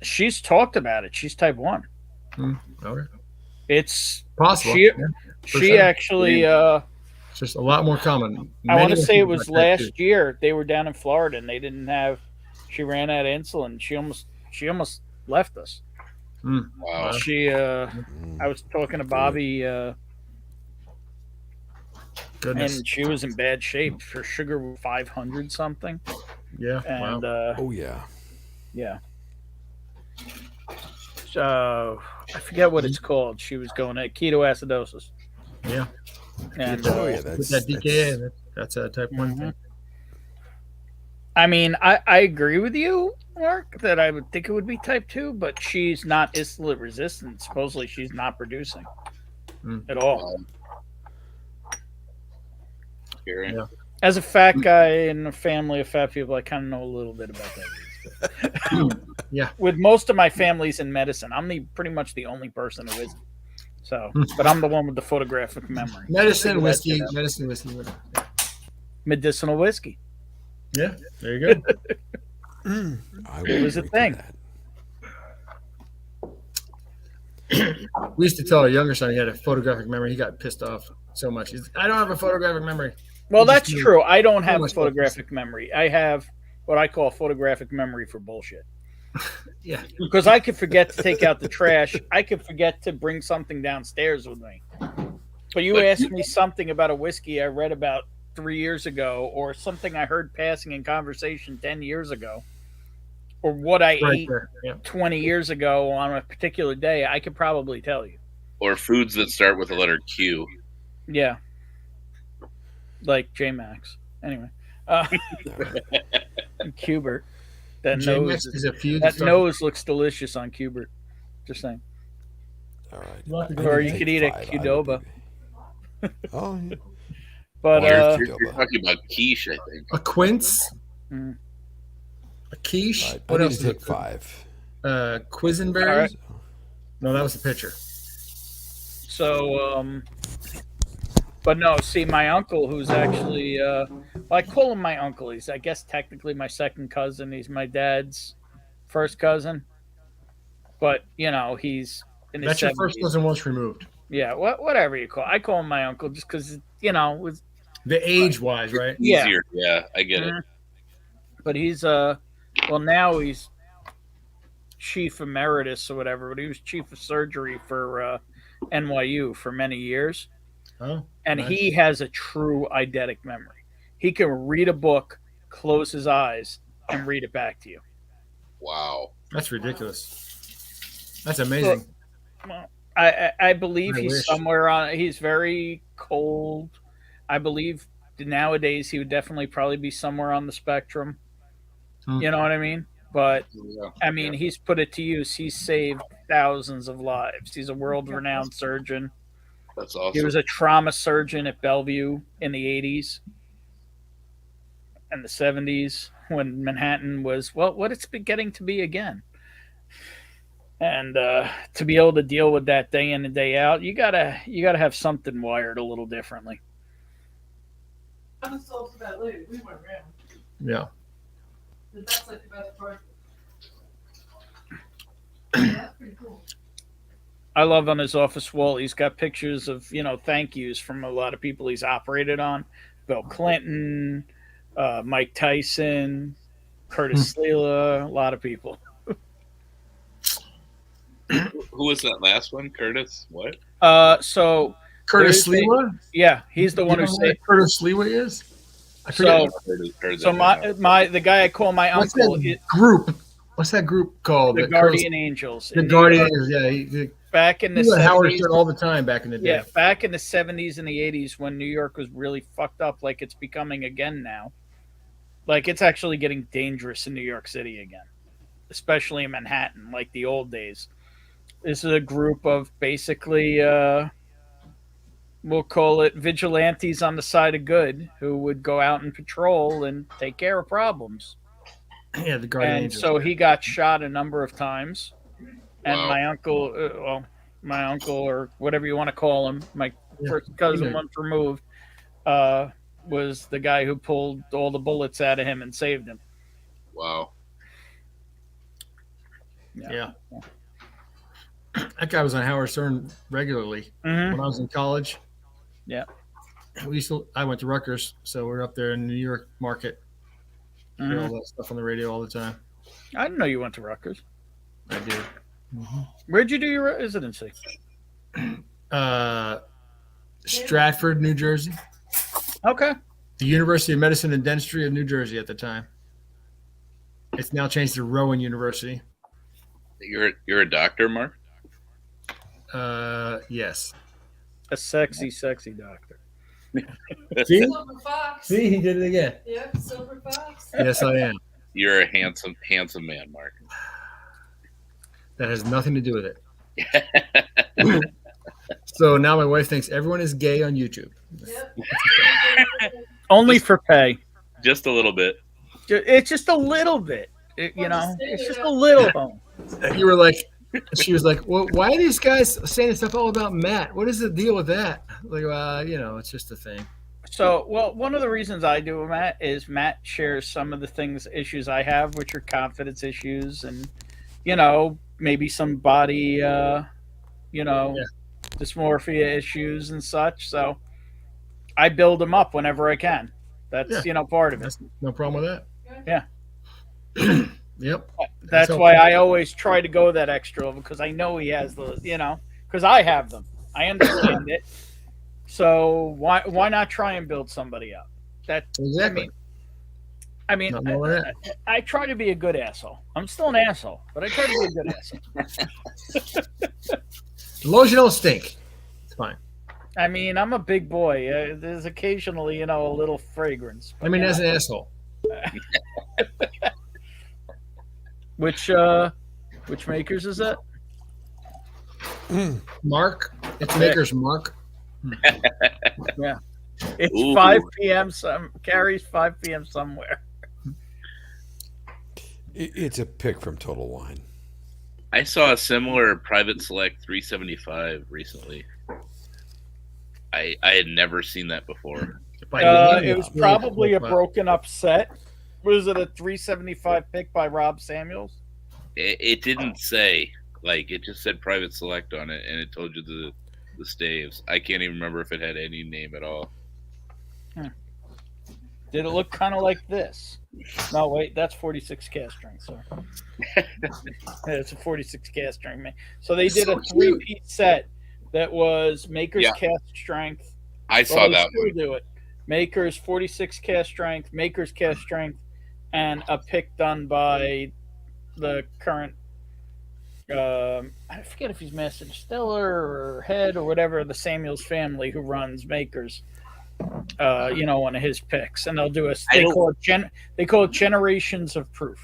she's talked about it. She's type 1. Okay. It's possible. She actually it's just a lot more common. I want to say it was last year. They were down in Florida and they didn't have. She ran out of insulin. She almost left us. Wow. I was talking to Bobby. Goodness. And she was in bad shape. Her sugar was 500 something. Yeah. And oh yeah. Yeah. So I forget what it's called. She was going at ketoacidosis. Yeah. And that's DKA. That's a type 1 thing. I mean, I agree with you, Mark, that I would think it would be type 2, but she's not insulin resistant. Supposedly she's not producing at all. Yeah. As a fat guy in a family of fat people, I kind of know a little bit about that. Yeah. With most of my family's in medicine, I'm pretty much the only person who isn't. So, but I'm the one with the photographic memory. Medicine whiskey. Medicinal whiskey. Yeah, there you go. It was a thing. We used to tell our younger son he had a photographic memory. He got pissed off so much. He's, I don't have a photographic memory. Well, that's true. I don't have a photographic memory. I have what I call photographic memory for bullshit. Yeah. Because I could forget to take out the trash. I could forget to bring something downstairs with me. But you asked me something about a whiskey I read about 3 years ago, or something I heard passing in conversation 10 years ago. or what I Right ate there, yeah. 20 years ago on a particular day, I could probably tell you. Or foods that start with the letter Q. Yeah. Like J-Max. Anyway. Cubert. That J-Max nose, is a feud that that nose looks delicious on Cubert. Just saying. All right. Or you could eat a Qdoba. Oh, yeah. But you're talking about quiche, I think. A quince, Mm. a quiche. I What need else? to take 5. Quisenberry. All right. No, that was the pitcher. So, but no, see, my uncle, who's actually, well, I call him my uncle. He's, I guess, technically my second cousin. He's my dad's first cousin. But, you know, he's in his That's your 70s. first cousin once removed. Yeah, whatever you call it. I call him my uncle just because, you know, with the age-wise, right? Yeah. Easier. Yeah, I get it. But he's, well, now he's chief emeritus or whatever, but he was chief of surgery for NYU for many years. Oh, and nice. he has a true eidetic memory. He can read a book, close his eyes, and read it back to you. Wow. That's ridiculous. That's amazing. Well, I believe I he's wish. somewhere on. He's very cold. I believe nowadays he would definitely probably be somewhere on the spectrum. You know what I mean? But I mean, he's put it to use. He's saved thousands of lives. He's a world-renowned surgeon. That's awesome. He was a trauma surgeon at Bellevue in the 80s and the 70s when Manhattan was, well, what it's been getting to be again. And to be able to deal with that day in and day out, you gotta have something wired a little differently. I'm sold for that lady. We went around. Yeah. That's like the best part. That's pretty cool. I love on his office wall, he's got pictures of, you know, thank yous from a lot of people he's operated on. Bill Clinton, Mike Tyson, Curtis Sliwa, a lot of people. Who was that last one? Curtis? What? So Curtis there's a- Sliwa? Yeah, he's the one You who know who said. Curtis Sliwa is? I So, forget. so the guy I call my What's uncle, that group? What's that group called? the That Guardian Curtis- Angels. The in New Guardian York. Angels. Yeah. He Back in the was at Howard 70s. Stern all the time back in the day. Yeah, back in the 70s and the 80s when New York was really fucked up like it's becoming again now. Like it's actually getting dangerous in New York City again, especially in Manhattan, like the old days. This is a group of basically, we'll call it vigilantes on the side of good who would go out and patrol and take care of problems. Yeah, the Guardian And Angels. so he got shot a number of times. And Wow. my uncle, my uncle or whatever you want to call him, my first cousin Yeah. once removed, was the guy who pulled all the bullets out of him and saved him. Wow. Yeah. That guy was on Howard Stern regularly Mhm. when I was in college. Yeah. I went to Rutgers, so we were up there in the New York market. Hear Mhm. all that stuff on the radio all the time. I didn't know you went to Rutgers. I did. Where'd you do your residency? Stratford, New Jersey. Okay. The University of Medicine and Dentistry of New Jersey at the time. It's now changed to Rowan University. You're a doctor, Mark? Yes. A sexy doctor. See? Silver Fox. See, he did it again. Yep, Silver Fox. Yes, I am. You're a handsome man, Mark. That has nothing to do with it. So now my wife thinks everyone is gay on YouTube. Only for pay. Just a little bit. It's just a little bit. It's just a little. You were like, she was like, well, why are these guys saying stuff all about Matt? What is the deal with that? Like, it's just a thing. So, well, one of the reasons I do with Matt is Matt shares some of the issues I have, which are confidence issues and, maybe some body, dysmorphia issues and such. So I build them up whenever I can. That's, part of it. No problem with that. Yeah. Yep. That's why I always try to go that extra because I know he has because I have them. I understand it. So why not try and build somebody up? That exactly. I mean, I try to be a good asshole. I'm still an asshole, but I try to be a good asshole. As long as you don't stink, it's fine. I mean, I'm a big boy. There's occasionally, a little fragrance. I mean, as an asshole. Which makers is that? Mark. It's Maker's Mark. Yeah. It's Ooh. 5 p.m. Carrie's 5 p.m. somewhere. It's a pick from Total Wine. I saw a similar Private Select 375 recently. I had never seen that before. It was probably a broken up set. Was it a 375 pick by Rob Samuels? It didn't say. Like, it just said Private Select on it, and it told you the staves. I can't even remember if it had any name at all. Did it look kind of like this? No, wait, that's 46 cast strength. Sorry. It's a 46 cast strength, man. So they did a 3-piece set that was Maker's cast strength. I saw that one. Do it. Maker's 46 cast strength, Maker's cast strength, and a pick done by the current. I forget if he's Master Distiller or head or whatever, the Samuels family who runs Maker's. One of his picks, and they'll do they call it Generations of Proof.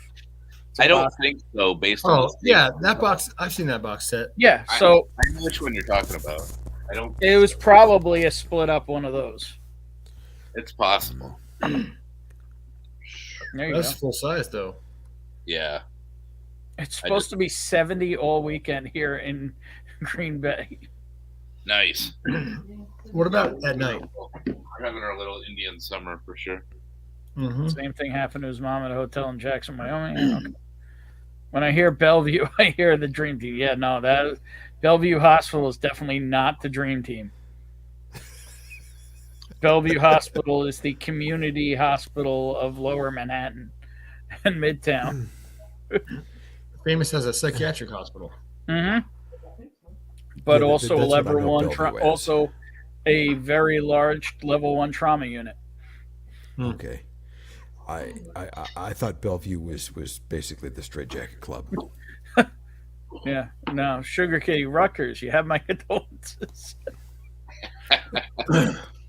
I don't think so. Based on that box, I've seen that box set. Yeah, so I know which one you're talking about. I don't. It was probably a split up one of those. It's possible. That's full size though. Yeah. It's supposed to be 70 all weekend here in Green Bay. Nice. What about at night? We're having our little Indian summer for sure. Mm-hmm. Same thing happened to his mom at a hotel in Jackson, Wyoming. Okay. When I hear Bellevue, I hear the Dream Team. Yeah, no, that Bellevue Hospital is definitely not the Dream Team. Bellevue Hospital is the community hospital of Lower Manhattan and Midtown. Famous as a psychiatric hospital. Mm-hmm. But Yeah, also that's what I level know one, Bellevue as. also a very large level 1 trauma unit. Okay. I thought Bellevue was basically the Straight Jacket Club. Yeah, no, Sugar Kitty, Rutgers. You have my condolences.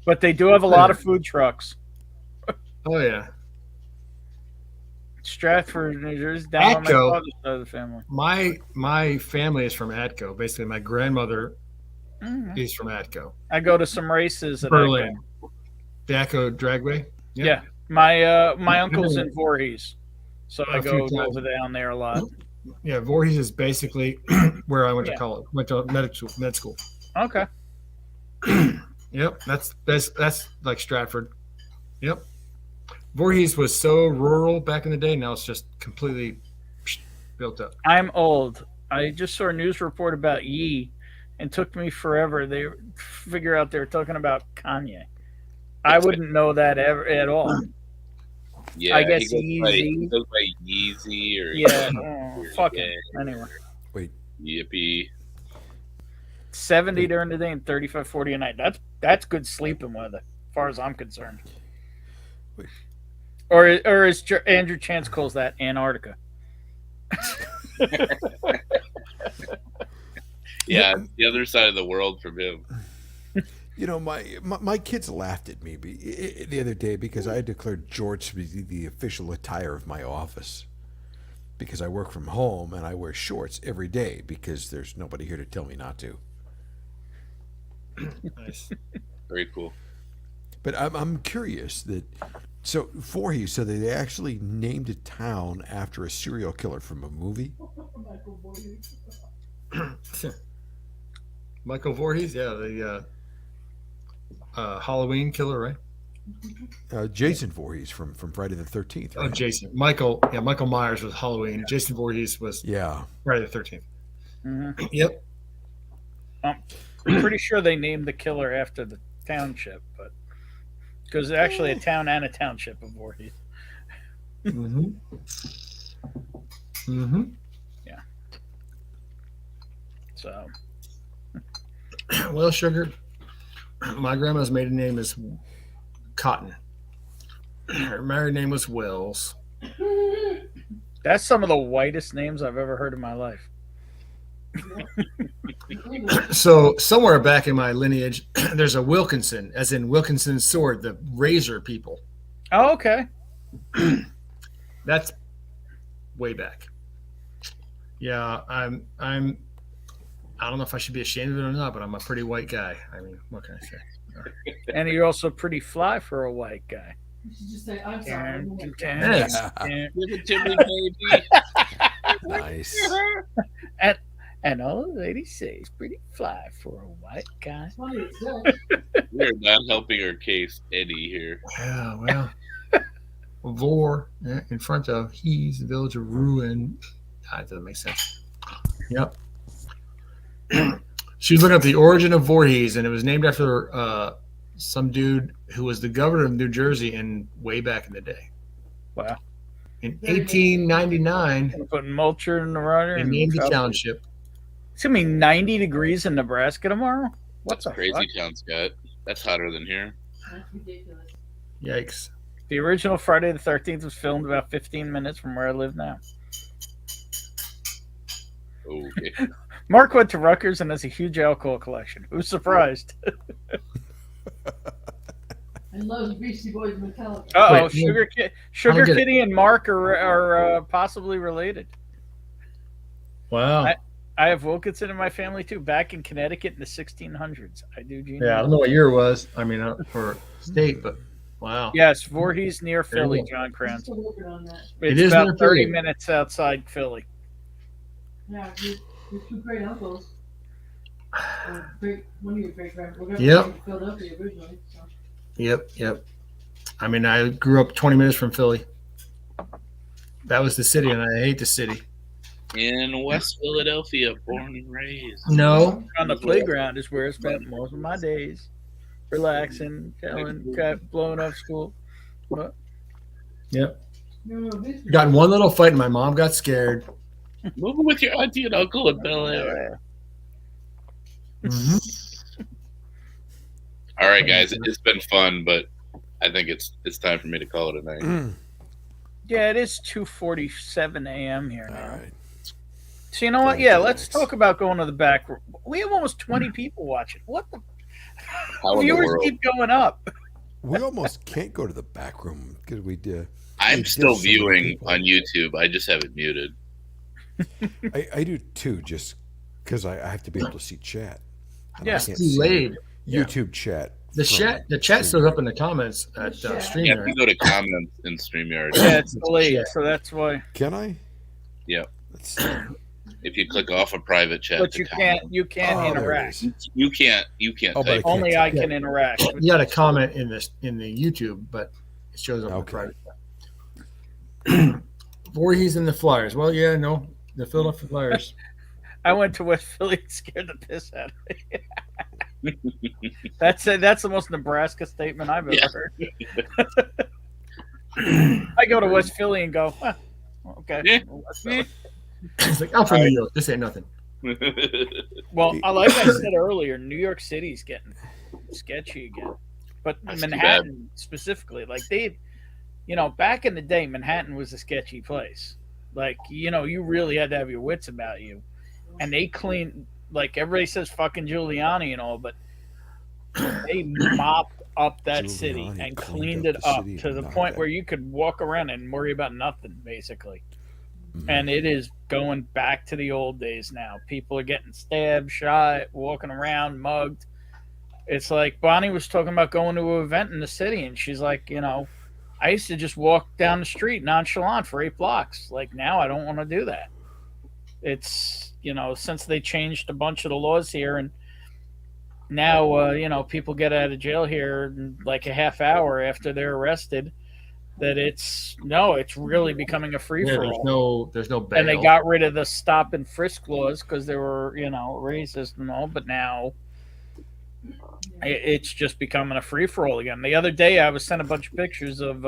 But they do have a lot of food trucks. Oh yeah. Stratford, New Jersey, down on my Atco. father's side of the family. My family is from Atco. Basically, my grandmother is from Atco. I go to some races at Berlin. Atco. The Atco Dragway. Yeah, my uncle's in Voorhees, so I A go few times. over down there a lot. Yeah, Voorhees is basically where I went to college. Went to med school. Okay. Yep, that's like Stratford. Yep. Voorhees was so rural back in the day. Now it's just completely built up. I'm old. I just saw a news report about Yee, and took me forever. They figure out they were talking about Kanye. I wouldn't know that ever at all. Yeah, I guess he goes by Yeezy or fuck it. Anyway, wait, yippee. 70 during the day and 35, 40 at night. That's good sleeping weather, as far as I'm concerned. Wait. Or as Andrew Chance calls that, Antarctica. Yeah, the other side of the world from him. You know, my kids laughed at me the other day because I declared Jorts to be the official attire of my office. Because I work from home and I wear shorts every day because there's nobody here to tell me not to. Nice. Very cool. But I'm curious that so Voorhees, so they actually named a town after a serial killer from a movie. Michael Voorhees, yeah, the Halloween killer, right? Jason Voorhees from Friday the 13th. Right? Oh, Jason. Michael Myers was Halloween. Jason Voorhees was Friday the 13th. Mm-hmm. Yep. I'm pretty sure they named the killer after the township, but because it's actually a town and a township of Voorhees. Mm-hmm. Mm-hmm. Yeah. So. Well, Sugar, my grandma's maiden name is Cotton. Her married name was Wells. That's some of the whitest names I've ever heard in my life. So somewhere back in my lineage, there's a Wilkinson, as in Wilkinson's sword, the razor people. Oh, okay. That's way back. Yeah, I don't know if I should be ashamed of it or not, but I'm a pretty white guy. I mean, what can I say? And you're also pretty fly for a white guy. You should just say, I'm sorry. Yes. Give it to me, baby. Nice. And all the ladies say is pretty fly for a white guy. We're not helping our case any here. Yeah, well, Vor in front of he's the village of Ruin. That doesn't make sense. Yep. She was looking up the origin of Voorhees, and it was named after some dude who was the governor of New Jersey in way back in the day. Wow. In 1899, Putting mulcher in the runner. they named the township. It's gonna be 90 degrees in Nebraska tomorrow. What's That's a crazy town, Scott. That's hotter than here. That's ridiculous. Yikes. The original Friday the 13th was filmed about 15 minutes from where I live now. Okay. Mark went to Rutgers and has a huge alcohol collection. Who's surprised? I love the Beastie Boys and Metallica. Oh, Wait, Sugar get it. Kitty and Mark are possibly related. Wow. I have Wilkinson in my family too. Back in Connecticut in the 1600s, I do. Yeah, I don't know what year it was. I mean, for state, but wow. Yes, Voorhees near Philly, cool. John Kranz. Still working on that. It's is about near 30 Philly. minutes outside Philly. Yeah, your two great uncles. One of your great grandparents. Yep. From Philadelphia originally. So. Yep. I mean, I grew up 20 minutes from Philly. That was the city, and I hate the city. In West Philadelphia, born and raised. No. On the playground is where I spent most of my days. Relaxing, chilling, blowing up school. What? Yep. Got in one little fight, and my mom got scared. Moving with your auntie and uncle in Bel Air. Mm-hmm. All right, guys, it's been fun, but I think it's time for me to call it a night. Yeah, it is 2:47 a.m. here now. All right. So you know what? Yeah, let's talk about going to the back room. We have almost 20 people watching. What the? How in the Viewers world? keep going up. We almost can't go to the back room because we did. I'm still viewing on YouTube. I just have it muted. I do too, just because I have to be able to see chat. And I Yes, can't delayed. see YouTube chat. The chat still up in the comments at Yeah, StreamYard. if you go to comments in StreamYard. Yeah, it's delayed, so that's why. Can I? Yeah. Let's see. If you click off a private chat, But to you comment. can't Oh, there it interact. is. You can't Oh, but I type. can't Only type. I can interact. You got a comment in the YouTube, but it shows up in the Okay. private. Voorhees and the Flyers. Well, yeah, no, the Philadelphia Flyers. I went to West Philly and scared the piss out of me. That's the most Nebraska statement I've ever heard. I go to West Philly and go, huh, okay. Yeah. Well, West Philly. It's like, I'm from New York. This ain't nothing. Well, like I said earlier, New York City's getting sketchy again. But That's too Manhattan specifically, like back in the day, Manhattan was a sketchy place. Like, you really had to have your wits about you. And they cleaned, like everybody says fucking Giuliani and all, but they mopped up that city Giuliani and cleaned cleaned up it the up city to and the knocked point it. where you could walk around and worry about nothing, basically. Mm-hmm. And it is going back to the old days now. People are getting stabbed, shot, walking around, mugged. It's like Bonnie was talking about going to an event in the city, and she's like, I used to just walk down the street nonchalant for 8 blocks. Like, now I don't want to do that. It's, since they changed a bunch of the laws here, and now, people get out of jail here in like a half hour after they're arrested, that it's really becoming a free-for-all. There's no bail. And they got rid of the stop and frisk laws because they were, racist and all. But now it's just becoming a free-for-all again. The other day, I was sent a bunch of pictures of,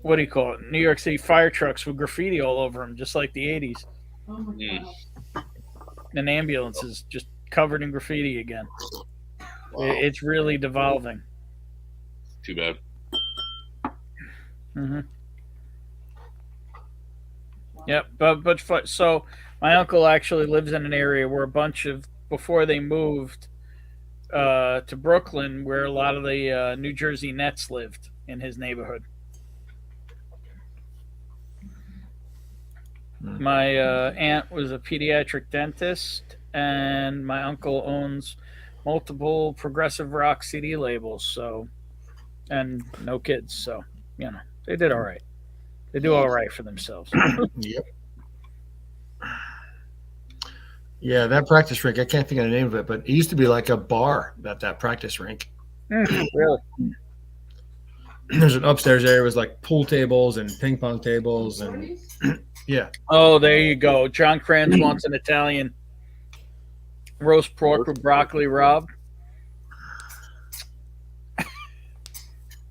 what do you call it? New York City fire trucks with graffiti all over them, just like the 80s. Oh my God. And ambulances just covered in graffiti again. It's really devolving. Too bad. Mm-hmm. Yep, but so my uncle actually lives in an area where a bunch of before they moved to Brooklyn, where a lot of the New Jersey Nets lived in his neighborhood. My aunt was a pediatric dentist, and my uncle owns multiple Progressive Rock CD labels. So, and no kids, so they did all right. They do all right for themselves. Yep. Yeah, that practice rink, I can't think of the name of it, but it used to be like a bar at that practice rink. Really? There's an upstairs area with like pool tables and ping pong tables and yeah. Oh, there you go. John Kranz wants an Italian roast pork with broccoli, Rob.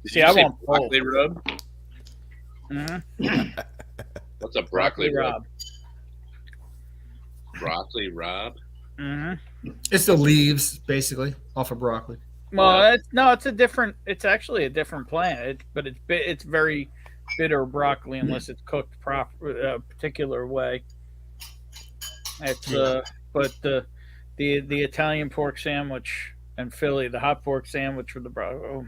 See, I want broccoli rub. Mm-hmm. What's a broccoli rub? Rob? Broccoli Rob. Mm-hmm. It's the leaves basically off of broccoli. Well, it's actually a different plant, but it's very bitter broccoli unless it's cooked a particular way. It's but the Italian pork sandwich and Philly, the hot pork sandwich with the broccoli.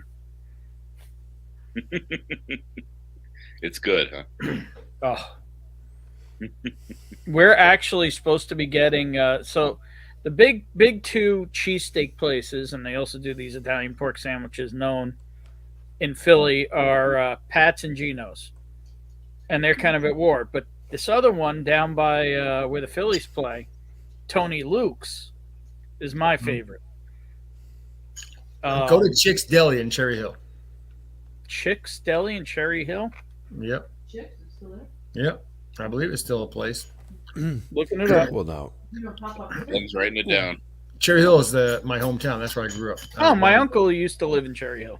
It's good, huh? Oh. We're actually supposed to be getting so the big two cheesesteak places, and they also do these Italian pork sandwiches known in Philly are Pat's and Gino's, and they're kind of at war. But this other one down by where the Phillies play, Tony Luke's, is my favorite. Go to Chick's Deli in Cherry Hill. Chick's Deli in Cherry Hill? Yep. Chick's is still there? Yep. I believe it's still a place. Looking it up. Well, no. Things writing it down. Cherry Hill is my hometown. That's where I grew up. Oh, my uncle used to live in Cherry Hill.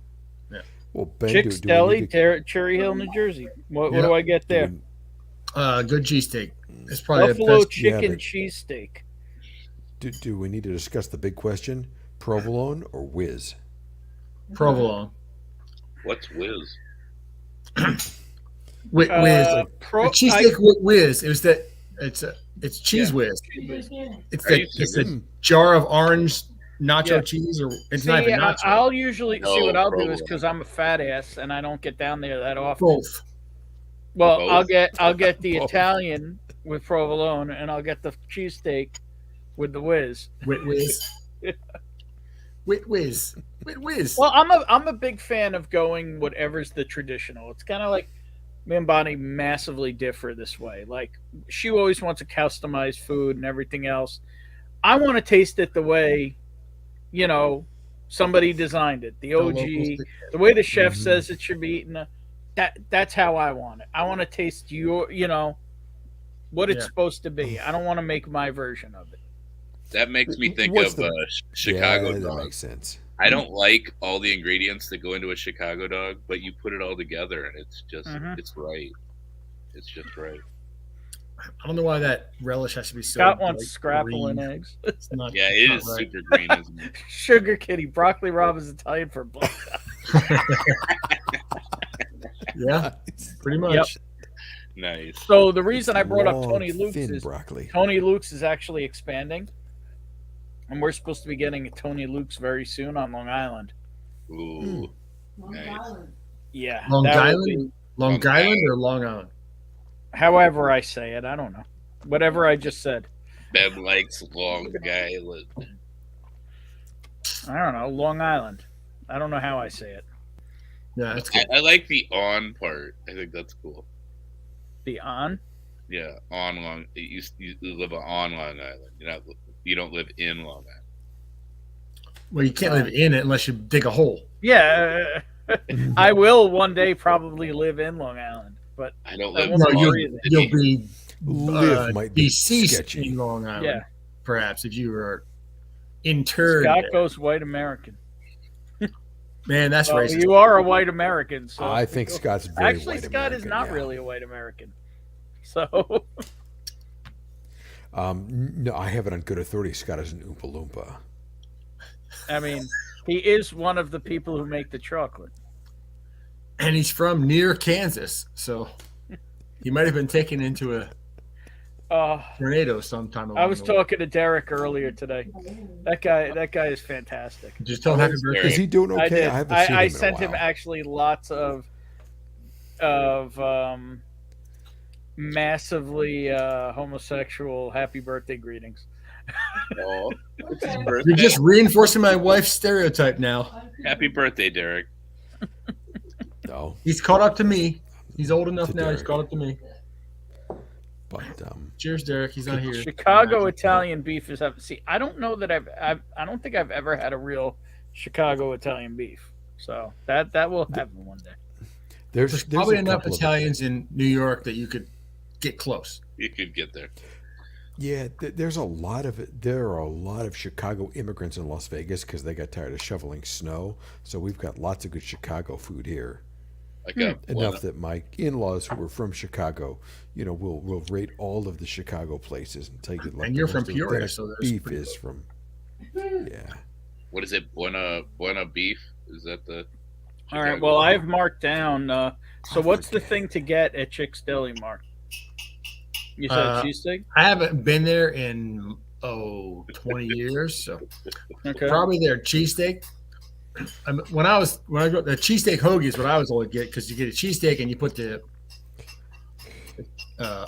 Yeah. Well, Ben, Chick's Deli, Cherry Hill, New Jersey. What do I get there? Good cheesesteak. It's probably Buffalo the best. chicken cheesesteak. Do we need to discuss the big question? Provolone or whiz? Provolone. What's whiz? Whiz. Cheesesteak with whiz. It was that. It's cheese whiz. It's a jar of orange nacho cheese, or it's not even nacho. I'll usually see what I'll do is because I'm a fat ass and I don't get down there that often. Both. Well, Both. I'll get the Italian with provolone, and I'll get the cheesesteak with the whiz. With whiz. With whiz. With whiz. Well, I'm a big fan of going whatever's the traditional. It's kind of like me and Bonnie massively differ this way. Like, she always wants a customized food and everything else. I want to taste it the way, somebody designed it. The OG, the way the chef says it should be eaten. That's how I want it. I want to taste what it's supposed to be. I don't want to make my version of it. That makes me think of Chicago that dog. makes sense. I don't like all the ingredients that go into a Chicago dog, but you put it all together and it's just it's right. It's just right. I don't know why that relish has to be so. Scott wants scrapple and eggs. It's not, yeah, it is right. super green, isn't it? Sugar Kitty, broccoli Rob is Italian for blood. Yeah, pretty much. Yep. Nice. So the reason I brought up Long, Tony Luke's thin is broccoli. Tony Luke's is actually expanding, and we're supposed to be getting a Tony Luke's very soon on Long Island. Ooh, Long nice. Island. Yeah, Long that would Island, Long Island, or Long Island. however I say it, I don't know. Whatever I just said. Ben likes Long Island. I don't know. Long Island. I don't know how I say it. Yeah, that's good. I like the on part. I think that's cool. The on? Yeah, on Long. You live on Long Island. You don't live in Long Island. Well, you can't live in it unless you dig a hole. Yeah, I will one day probably live in Long Island, but I don't live. won't No, be you'll be Live might be deceased sketchy. in Long Island. Yeah. Perhaps if you were interred. Scott there. goes white American. Man, that's Well, racist. you are a white American, so I think Scott's very actually white Scott is American, not yeah. really a white American. So No, I have it on good authority. Scott is an Oompa Loompa. I mean, he is one of the people who make the chocolate. and he's from near Kansas, so he might have been taken into a tornado sometime. I was talking to Derek earlier today. That guy is fantastic. Just tell him happy birthday. Is he doing okay? I haven't seen him in a sent him while. actually lots of massively homosexual happy birthday greetings. Oh, it's his You're birthday. just reinforcing my wife's stereotype now. Happy birthday, Derek. No, He's caught up to me. He's old enough To now. He's Derek. caught up to me. but Cheers, Derek. He's not here. Chicago Italian beef is up. See, I don't know that I don't think I've ever had a real Chicago Italian beef. So that will happen one day. There's probably enough Italians in New York that you could get close. You could get there. Yeah, there's a lot of it. There are a lot of Chicago immigrants in Las Vegas because they got tired of shoveling snow. So we've got lots of good Chicago food here. Enough that my in-laws who are from Chicago, will rate all of the Chicago places and tell you. Like, And you're the from most Peoria, authentic so there's beef pretty is from. Yeah. What is it? Buena beef? Is that the? All right. Well, I've marked down. So what's the thing to get at Chick's Deli, Mark? You said cheesesteak? I haven't been there in 20 years, so Okay. probably their cheesesteak. When I go, the cheesesteak hoagie is what I was always get, because you get a cheesesteak and you put the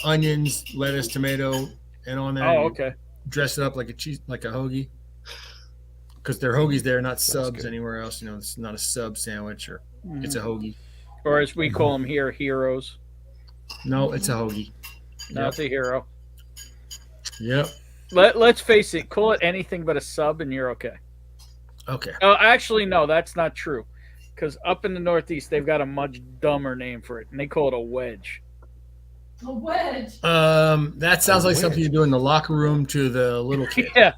onions, lettuce, tomato, and on there. Oh, you okay. Dress it up like a hoagie, because they're hoagies there, not subs anywhere else. It's not a sub sandwich, or it's a hoagie. Or as we call them here, heroes. No, it's a hoagie. No, it's a hero. Yep. Let's face it. Call it anything but a sub, and you're okay. Okay. Oh, actually, no, that's not true. Because up in the Northeast, they've got a much dumber name for it, and they call it a wedge. A wedge. That sounds like something you do in the locker room to the little kid. Yeah.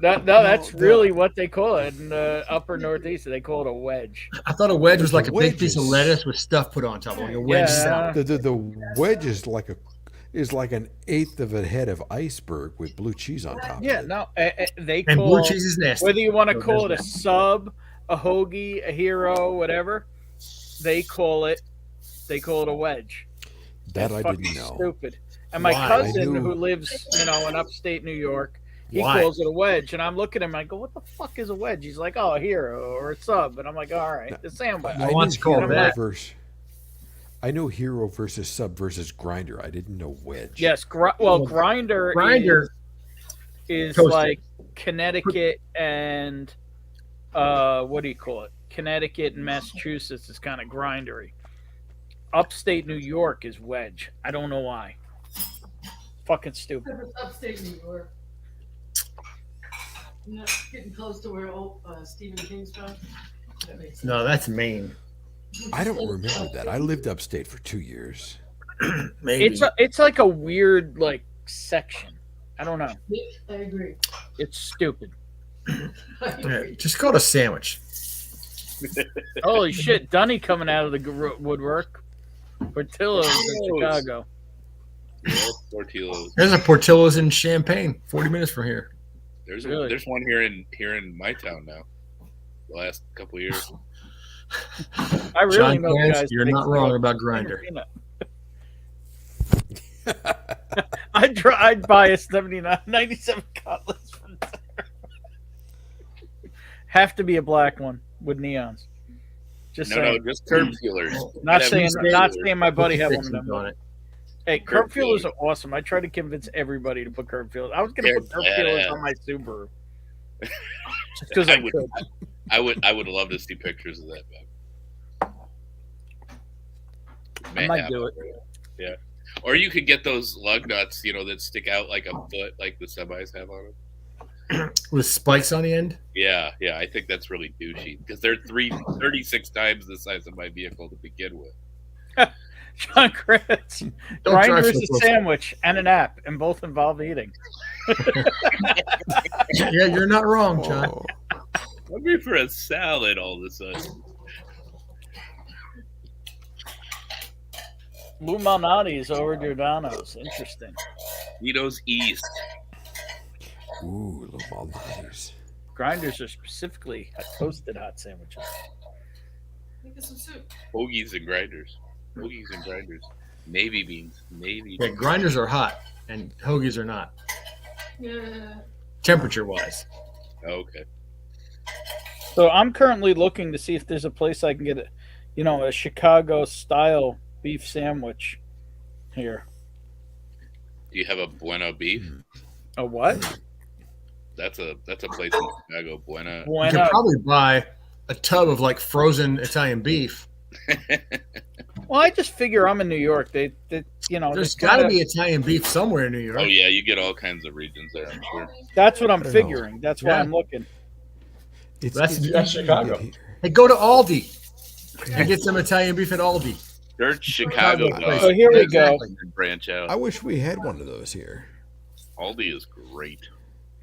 That's really what they call it in the upper Northeast. They call it a wedge. I thought a wedge was like a big wedge piece of is- lettuce with stuff put on top, like a wedge salad. The wedge is like an eighth of a head of iceberg with blue cheese on top. Yeah, no, they And call blue cheese is nasty. whether you want to So call it a there's that. sub, a hoagie, a hero, whatever. They call it a wedge. That It's I didn't fucking know. Stupid. And my Why? cousin, I knew- who lives, in upstate New York, he Why? calls it a wedge. And I'm looking at him, I go, "What the fuck is a wedge?" He's like, "Oh, a hero or a sub." And I'm like, "All right, the sandwich." I want knew to call hero that. I know hero versus sub versus grinder. I didn't know wedge. Yes, grinder is Toasted. like Connecticut and what do you call it? Connecticut and Massachusetts is kind of grindery. Upstate New York is wedge. I don't know why. Fucking stupid. Upstate New York. Getting close to where Stephen King's from. That makes sense. No, that's Maine. I don't remember that. I lived upstate for 2 years. Maybe. It's like a weird section. I don't know. I agree. It's stupid. Yeah, just call it a sandwich. Holy shit, Dunny coming out of the woodwork. Portillo's in Chicago. Portillo's. There's a Portillo's in Champaign, 40 minutes from here. There's Really? there's one here in my town now. The last couple of years. I really John know Clarence, guys. you're that not make wrong stuff. about Grindr. I'd buy a 97 Cutlass from there. Have to be a black one with neons. Just saying. Just curb feelers. Not Gotta saying have not feelers. saying my buddy had one of Fixings them. on it. Hey, Curb curb feelers are awesome. I tried to convince everybody to put curb feelers. I was going to They're put curb feelers badass. on my Subaru. Just because I could. I would love to see pictures of that, man. I might do it. Yeah. Or you could get those lug nuts, that stick out like a foot, like the semis have on them. With spikes on the end? Yeah. I think that's really douchey because they're 36 times the size of my vehicle to begin with. John Kretz. Don't Grindr drive is so a close. sandwich and an app, and both involve eating. Yeah, you're not wrong, John. Oh, I'm here for a salad all of a sudden. Lou Malnati is over Giordano's. Interesting. Vito's East. ooh, little Malnati's. Grinders are specifically toasted hot sandwiches. Make us some soup. Hoagies and grinders. Hoagies and grinders. Navy beans. Navy Yeah, beans. grinders are hot and hoagies are not. Yeah. Temperature wise. Okay. So I'm currently looking to see if there's a place I can get a Chicago style beef sandwich here. Do you have a Buena beef? A what? That's a place in Chicago. Buena. You could probably buy a tub of like frozen Italian beef. Well, I just figure I'm in New York. There's got to be Italian beef somewhere in New York. Oh yeah, you get all kinds of regions there, I'm sure. That's what I'm figuring. That's why I'm looking. That's Chicago. Hey, go to Aldi and get some Italian beef at Aldi. They're Chicago dogs. So here we go. Branch out. I wish we had one of those here. Aldi is great.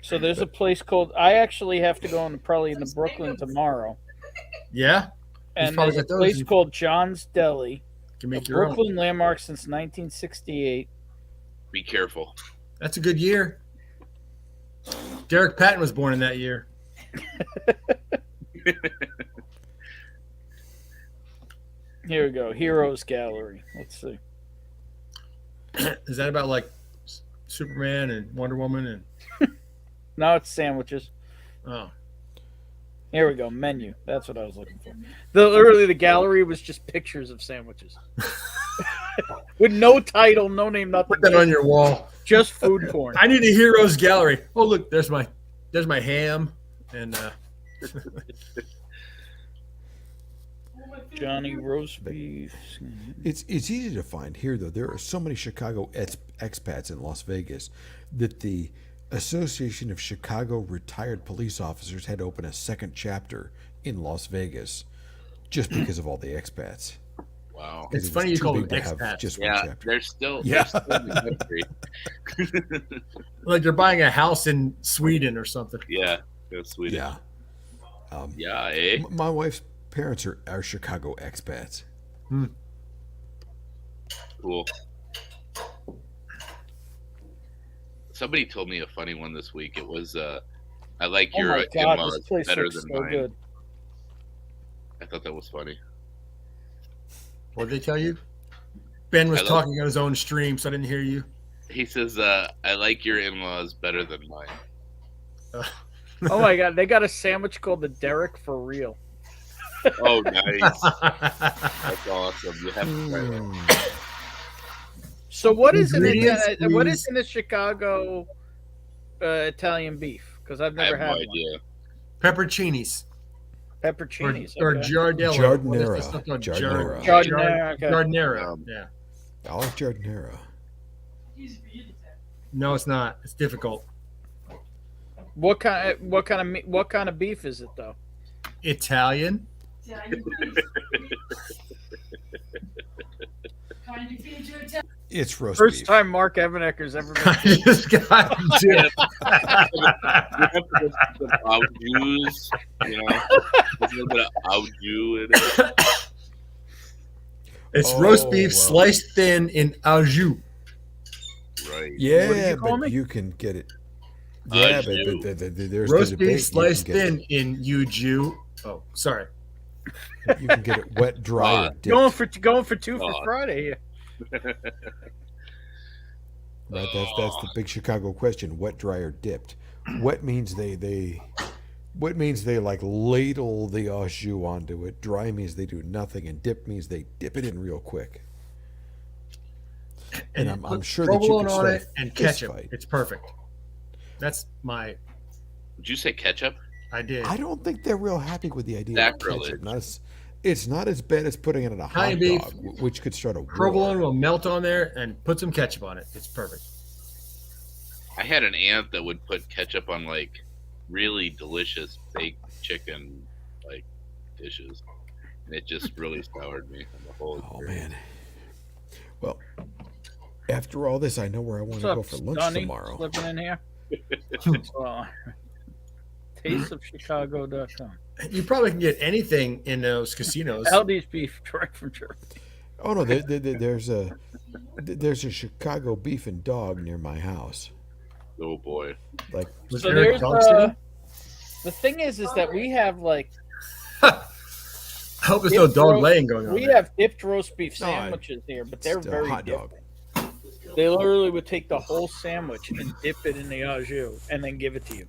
So there's a place called. I actually have to go probably into Brooklyn tomorrow. Yeah. And there's a place called John's Deli. Can make a your own. Brooklyn landmark since 1968. Be careful. That's a good year. Derek Patton was born in that year. Here we go. Heroes Gallery. Let's see. Is that about like Superman and Wonder Woman and? No, it's sandwiches. Oh. Here we go. Menu. That's what I was looking for. Literally, the gallery was just pictures of sandwiches. With no title, no name, nothing. Put that on your wall. Just food porn. I need a heroes gallery. Oh, look, there's my ham and Johnny roast beef. It's easy to find here, though. There are so many Chicago expats in Las Vegas that the Association of Chicago Retired Police Officers had to open a second chapter in Las Vegas just because of all the expats. Wow. It's funny you call them expats. Just yeah, one chapter. they're still in the country. Like they're buying a house in Sweden or something. Yeah, go Sweden. Yeah. Yeah, eh? My wife's parents are Chicago expats. Cool. Somebody told me a funny one this week. It was, I like your in-laws better than mine. Good. I thought that was funny. What did they tell you? Ben was talking on his own stream, so I didn't hear you. He says, I like your in-laws better than mine. Oh my God, they got a sandwich called the Derek for real. Oh, nice. That's awesome. You have to try that. So what is in the Chicago Italian beef? Because I've never had no one. idea. Pepperoncinis. Pepperoncinis. Or okay. Giardella. Giardinera. Giardinera. Yeah. I like Giardinera. No, it's not. It's difficult. What kind of beef is it though? Italian. It's roast First beef. time Mark Evanecker's ever been. I just got You have to put some au jus, you know, a little bit of au jus in it. It's roast beef sliced thin in au jus. Right. Yeah, but you can get it. Yeah, but there's roast the debate. beef sliced thin in au jus. Oh, sorry. You can get it wet, dry, or dipped. Going for two for Friday here. Right, that's the big Chicago question: wet, dry, or dipped. Wet means they like ladle the au jus onto it. Dry means they do nothing, and dip means they dip it in real quick. And I'm sure that you provolone can on start it a and fist ketchup. fight. It's perfect. That's my. Did you say ketchup? I did. I don't think they're real happy with the idea of Sacrilege. ketchup. It's not as bad as putting it in a hot Italian dog, beef. which could start a war. Provolone will melt on there and put some ketchup on it. It's perfect. I had an aunt that would put ketchup on like really delicious baked chicken like dishes. And it just really soured me on the whole experience. Man. Well, after all this, I know where I want to go for lunch tomorrow. Slipping in here. Tasteofchicago.com. You probably can get anything in those casinos. Aldi's beef direct from Germany. Oh no, there's a Chicago beef and dog near my house. Oh boy! Like so there's the thing is that we have like I hope there's no dog laying going on. We there. have dipped roast beef sandwiches here, but they're very different. They literally would take the whole sandwich and dip it in the au jus and then give it to you.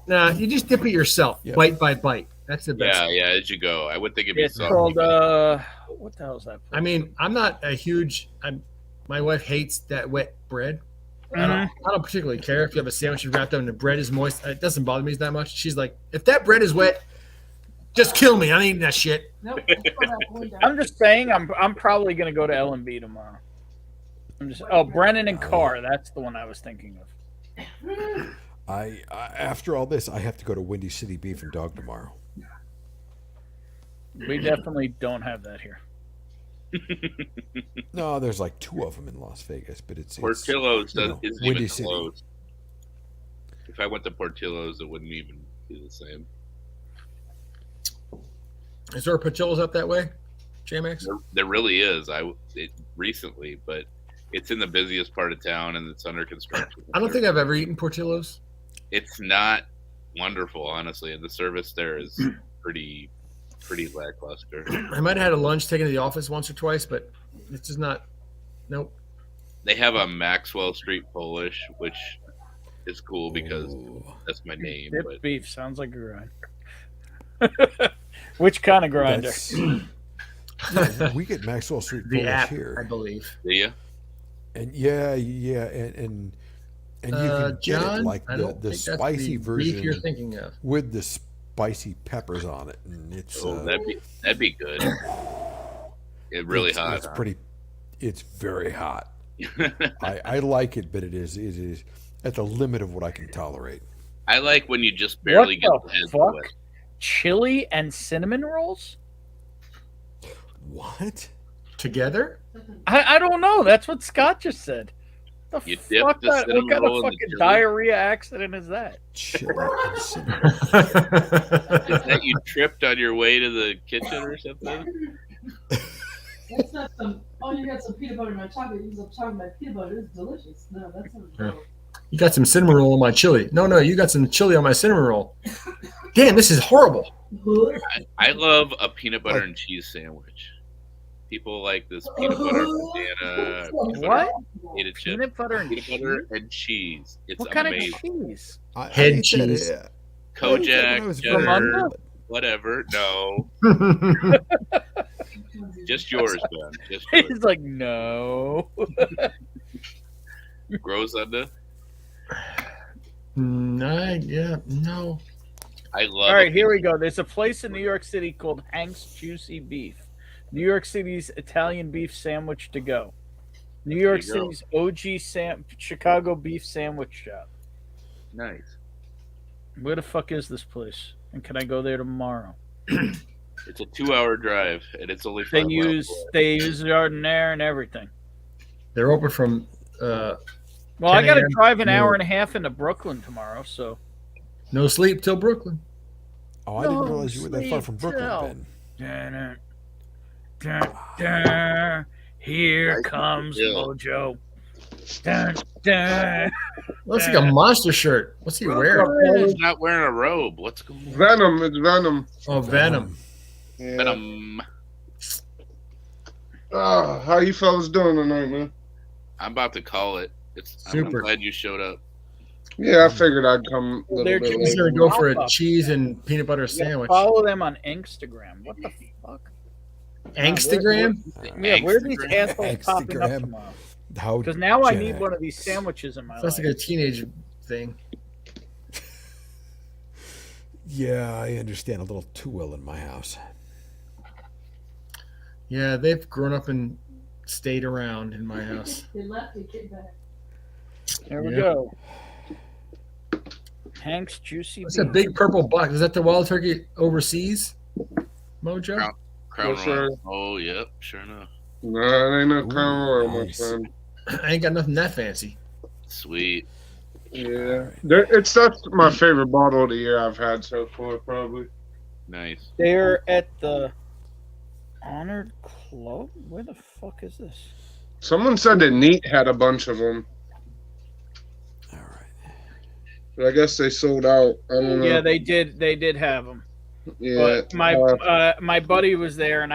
Nah, you just dip it yourself, bite by bite. That's the best. Yeah, as you go. I would think it'd be It's called what the hell is that? I mean, I'm not a huge. My wife hates that wet bread. I don't particularly care if you have a sandwich wrapped up and the bread is moist. It doesn't bother me that much. She's like, if that bread is wet, just kill me. I'm eating that shit. Nope. I'm just saying, I'm probably gonna go to L&B tomorrow. Brennan and Carr. That's the one I was thinking of. I after all this, I have to go to Windy City Beef and Dog tomorrow. We definitely don't have that here. No, there's like 2 of them in Las Vegas, but it's Portillo's isn't Windy even City. close. If I went to Portillo's, it wouldn't even be the same. Is there a Portillo's up that way, J-Max? There really is. Recently, but it's in the busiest part of town and it's under construction. I don't think I've ever eaten Portillo's. It's not wonderful, honestly, and the service there is pretty lackluster. I might have had a lunch taken to the office once or twice, but it's just not. Nope. They have a Maxwell Street Polish, which is cool because that's my name. Dip But beef sounds like a grinder. Which kind of grinder? We get Maxwell Street The Polish app, here, I believe. do you? and and you can get John, it like I don't the think that's spicy the version beef you're thinking of. with the spicy peppers on it, and it's that'd be good. It really hot. It's pretty. It's very hot. I like it, but it is at the limit of what I can tolerate. I like when you just barely get What the the head fuck? wet. Chili and cinnamon rolls? What? Together? I don't know. That's what Scott just said. The You dip fuck the that, cinnamon what kind roll of in the fucking chili? diarrhea accident is that? Chili and cinnamon. Is that you tripped on your way to the kitchen or something? That's not some. Oh, you got some peanut butter in my chocolate. You got talking about peanut butter. It's delicious. No, that's not. You got some cinnamon roll on my chili. No, you got some chili on my cinnamon roll. Damn, this is horrible. I love a peanut butter and cheese sandwich. People like this peanut butter banana. What? Peanut butter and cheese. It's What kind amazing. of cheese? Head cheese. Kojak, cheddar, whatever. No. Just yours, Ben. Just yours. He's like, no. Grows under. No. I love. All right, here we go. There's a place in New York City called Hank's Juicy Beef. New York City's Italian beef sandwich to go. New York There you City's OG Chicago beef sandwich shop. Nice. Where the fuck is this place? And can I go there tomorrow? It's a 2-hour drive, and it's only They 5 use Jardiniere and everything. They're open from. Well, I 10 got to a.m. drive an hour No. and a half into Brooklyn tomorrow, so. No sleep till Brooklyn. Oh, I didn't realize you were that far from Brooklyn, Ben. Ben. Here comes Mojo. Dun, dun, Looks like a monster shirt. What's he wearing? He's not wearing a robe. What's going on? Venom. It's Venom. Oh, Venom. Yeah. Venom. How you fellas doing tonight, man? I'm about to call it. I'm Super. glad you showed up. Yeah, I figured I'd come a little They're bit He's later. gonna go for a cheese and peanut butter sandwich. Follow them on Instagram. What the fuck? Angstagram? Yeah, where are these assholes popping up Angstagram. tomorrow? How Because now I Gen need X. one of these sandwiches in my That's life. like a teenage thing. Yeah, I understand a little too well in my house. Yeah, they've grown up and stayed around in my house. They left and came back. There we Yeah. go. Hank's Juicy That's a Beef. big purple box. Is that the wild turkey overseas, Mojo? Crown Yes, Royal. sir. Oh, yep. Sure enough. No, it ain't no Crown Royal, my nice. friend. I ain't got nothing that fancy. Sweet. Yeah, that's my favorite bottle of the year I've had so far, probably. Nice. They're at the Honored Club? Where the fuck is this? Someone said that Neat had a bunch of them. All right. But I guess they sold out. I don't know. Yeah, they did have them. Yeah. But my buddy was there, and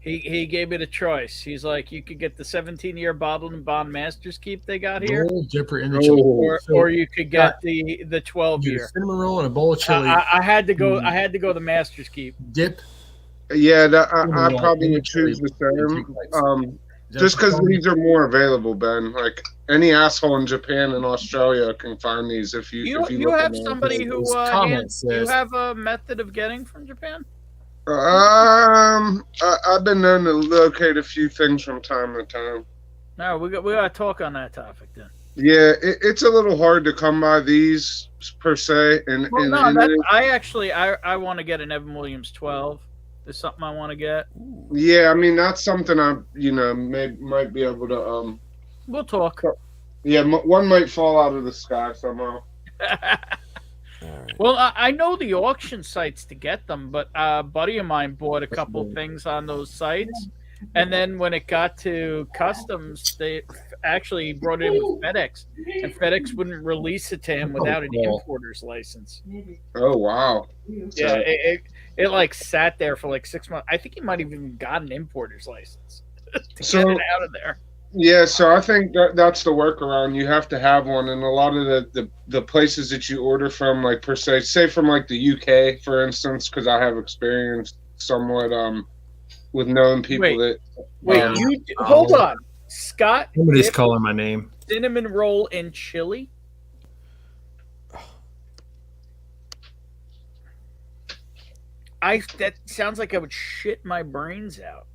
he gave me the choice. He's like, you could get the 17-year bottled and bond Master's Keep they got here, Roll dipper in the chili. or you could get the 12-year cinnamon roll and a bowl of chili. I had to go. I had to go the Master's Keep. Dip. Yeah, I probably would choose the same. Just because these are more available, Ben. Like any asshole in Japan and Australia can find these if you. You look have them up. somebody who you have a method of getting from Japan? I've been known to locate a few things from time to time. No, we got to talk on that topic then. Yeah, it's a little hard to come by these per se, and I want to get an Evan Williams 12. There's something I want to get. Yeah, I mean that's something I might be able to. We'll talk. Yeah, one might fall out of the sky somehow. Well, I know the auction sites to get them, but a buddy of mine bought a couple things on those sites, and then when it got to customs, they actually brought it in with FedEx, and FedEx wouldn't release it to him without an importer's license. Oh wow! Yeah, it like sat there for like 6 months. I think he might have even got an importer's license to get it out of there. Yeah, so I think that's the workaround. You have to have one, and a lot of the places that you order from, like per se, say from like the UK, for instance, because I have experience somewhat with knowing people hold on, Scott. Somebody's calling my name. Cinnamon roll and chili. That sounds like I would shit my brains out.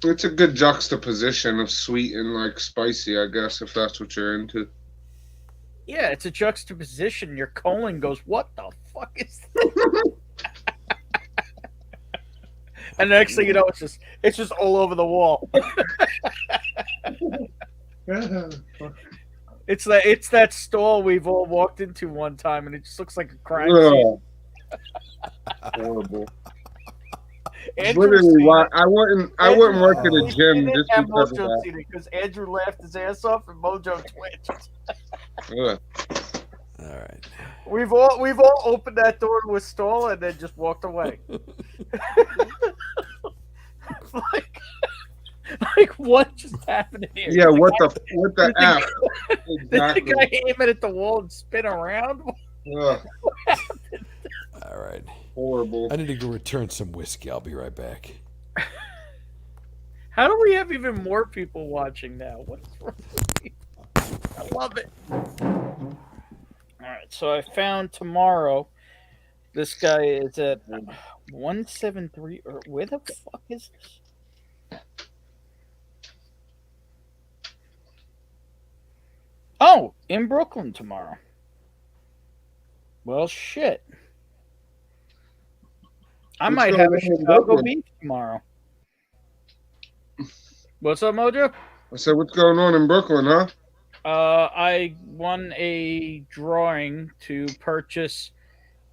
It's a good juxtaposition of sweet and like spicy, I guess, if that's what you're into. Yeah, it's a juxtaposition. Your colon goes, "What the fuck is this?" And the next thing you know, it's just all over the wall. It's that stall we've all walked into one time, and it just looks like a crime scene. Horrible. Literally, why I wouldn't work at a gym just because of that. Because Andrew laughed his ass off and Mojo twitched. All right. We've all opened that door to a stall and then just walked away. like what just happened here? Yeah, what the F? Exactly. Did the guy aim it at the wall and spin around? All right. Horrible. I need to go return some whiskey. I'll be right back. How do we have even more people watching now? What's wrong with me? I love it. All right, so I found tomorrow. This guy is at 173. Or where the fuck is this? Oh, in Brooklyn tomorrow. Well, shit. I might have a Chicago beef tomorrow. What's up, Mojo? I said, what's going on in Brooklyn, huh? I won a drawing to purchase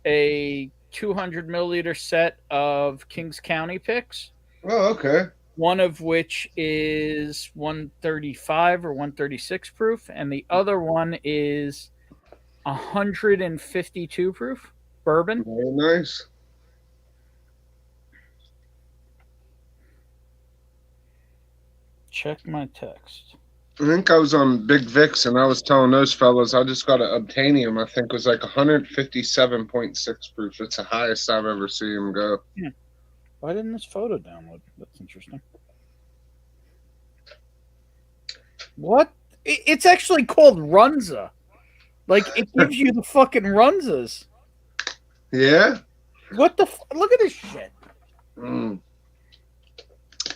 a 200 milliliter set of Kings County picks. Oh, okay. One of which is 135 or 136 proof, and the other one is 152 proof bourbon. Very nice. Check my text. I think I was on Big Vic's and I was telling those fellas I just got an Obtainium. I think it was like 157.6 proof. It's the highest I've ever seen him go. Yeah. Why didn't this photo download? That's interesting. What? It's actually called Runza. Like, it gives you the fucking Runzas. Yeah? What the look at this shit. Mm.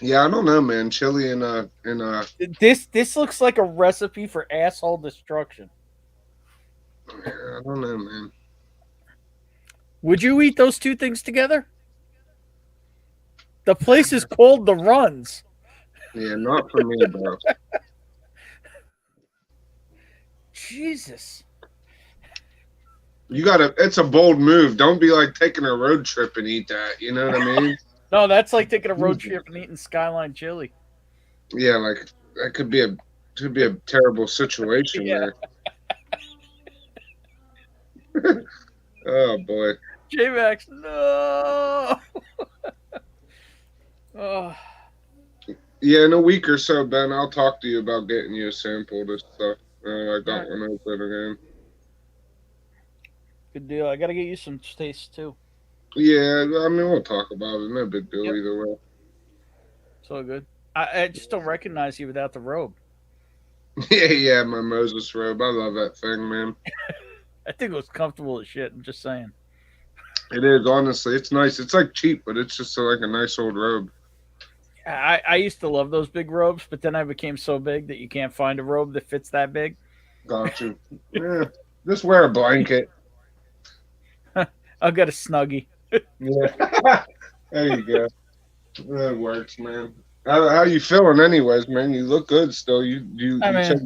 Yeah, I don't know, man. Chili and This looks like a recipe for asshole destruction. Yeah, I don't know, man. Would you eat those two things together? The place is called The Runs. Yeah, not for me, bro. Jesus. It's a bold move. Don't be like taking a road trip and eat that. You know what I mean? No, that's like taking a road trip and eating Skyline chili. Yeah, like that could be a terrible situation there. Oh boy. J-Max, no. Oh. Yeah, in a week or so, Ben, I'll talk to you about getting you a sample of this stuff. I got one open again. Good deal. I got to get you some taste too. Yeah, I mean, we'll talk about it. No big deal either way. It's all good. I just don't recognize you without the robe. Yeah, my Moses robe. I love that thing, man. I think it was comfortable as shit. I'm just saying. It is, honestly. It's nice. It's like cheap, but it's just like a nice old robe. I used to love those big robes, but then I became so big that you can't find a robe that fits that big. Got you. Yeah, just wear a blanket. I'll get a Snuggie. Yeah. There you go. That works, man. How you feeling anyways, man? You look good still. You said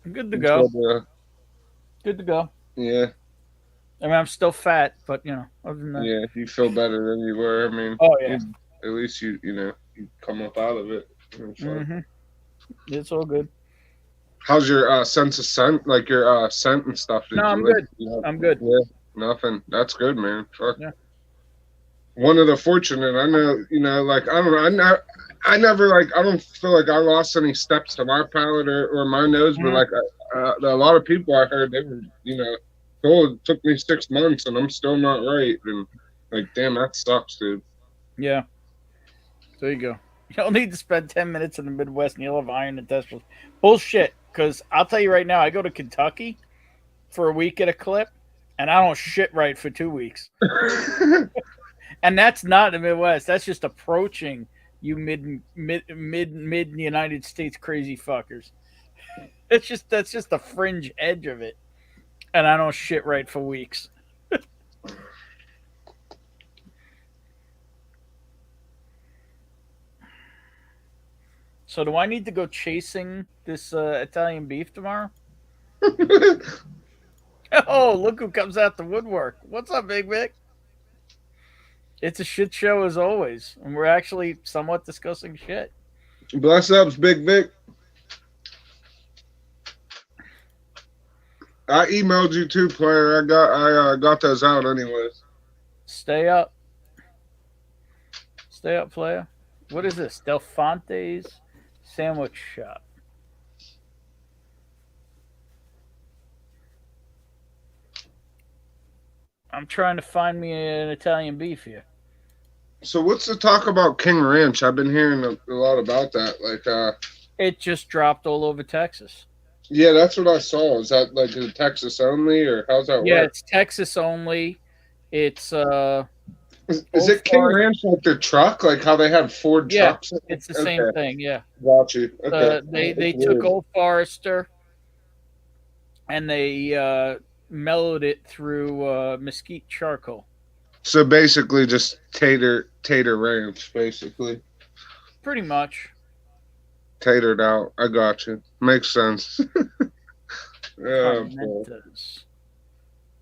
I'm good to go. Good to go. Yeah. I mean, I'm still fat, but, you know, other than that. Yeah, you feel better than you were. I mean, oh, yeah. At least you come up out of it. Mm-hmm. It's all good. How's your sense of scent, like your scent and stuff? No, I'm good. I'm good. Yeah, nothing. That's good, man. Fuck. Yeah. One of the fortunate, I know, like, I don't know, I never, like, I don't feel like I lost any steps to my palate or my nose, but, like, a lot of people I heard, they were, it took me 6 months and I'm still not right. And, like, damn, that sucks, dude. Yeah. There you go. You don't need to spend 10 minutes in the Midwest and you'll have iron and testicles. Bullshit. Because I'll tell you right now, I go to Kentucky for a week at a clip, and I don't shit right for 2 weeks. And that's not the Midwest. That's just approaching you mid United States crazy fuckers. That's just the fringe edge of it. And I don't shit right for weeks. So do I need to go chasing this Italian beef tomorrow? Oh, look who comes out the woodwork. What's up, Big Vic? It's a shit show as always. And we're actually somewhat discussing shit. Bless ups, Big Vic. I emailed you too, player. I got those out anyways. Stay up. Stay up, player. What is this? Del Fonte's Sandwich Shop. I'm trying to find me an Italian beef here. So what's the talk about King Ranch? I've been hearing a lot about that. Like, it just dropped all over Texas. Yeah, that's what I saw. Is that like Texas only, or how's that work? Yeah, it's Texas only. It's Is it King Ranch like the truck? Like how they have Ford trucks? Yeah, it's the same thing. Yeah. Got you. Okay. They took Old Forester and they mellowed it through mesquite charcoal. So basically, just tater ranch, basically. Pretty much. Tatered out. I got you. Makes sense.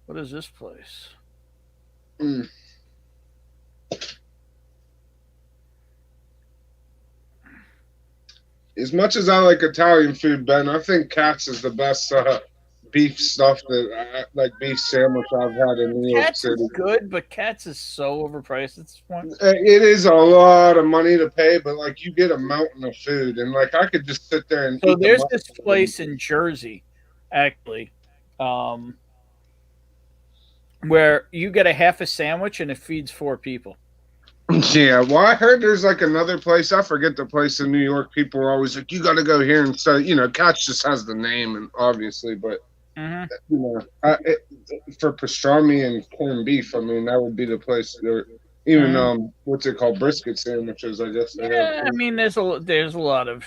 What is this place? Mm. As much as I like Italian food, Ben, I think Katz is the best beef stuff like beef sandwich I've had in New York City. Katz is good, but Katz is so overpriced at this point. It is a lot of money to pay, but like you get a mountain of food, and like I could just sit there and. So there's this place in Jersey, actually, where you get a half a sandwich and it feeds 4 people. Yeah, well, I heard there's like another place. I forget the place in New York. People are always like, "You got to go here." And so, Katz just has the name, and obviously, but for pastrami and corned beef, I mean, that would be the place. Even what's it called, brisket sandwiches. I guess. Yeah, I mean, there's a lot of.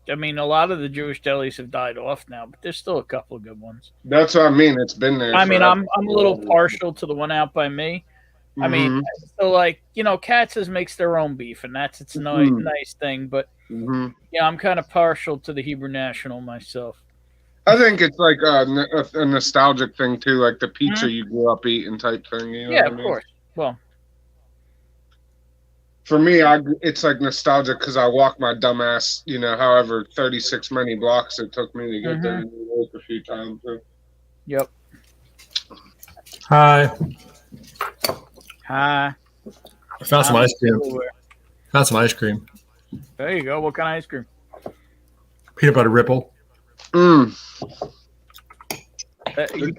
I mean, a lot of the Jewish delis have died off now, but there's still a couple of good ones. That's what I mean. It's been there. I mean, I'm a little partial to the one out by me. I mean, so like, Katz's makes their own beef, and that's its nice thing. But yeah, I'm kind of partial to the Hebrew National myself. I think it's like a nostalgic thing too, like the pizza you grew up eating type thing. You know yeah, what I mean? Of course. Well, for me, it's like nostalgic because I walked my dumb ass, however 36 many blocks it took me to get there a few times. So. Yep. Hi. Hi. I found some ice cream. Found some ice cream. There you go. What kind of ice cream? Peanut butter ripple. You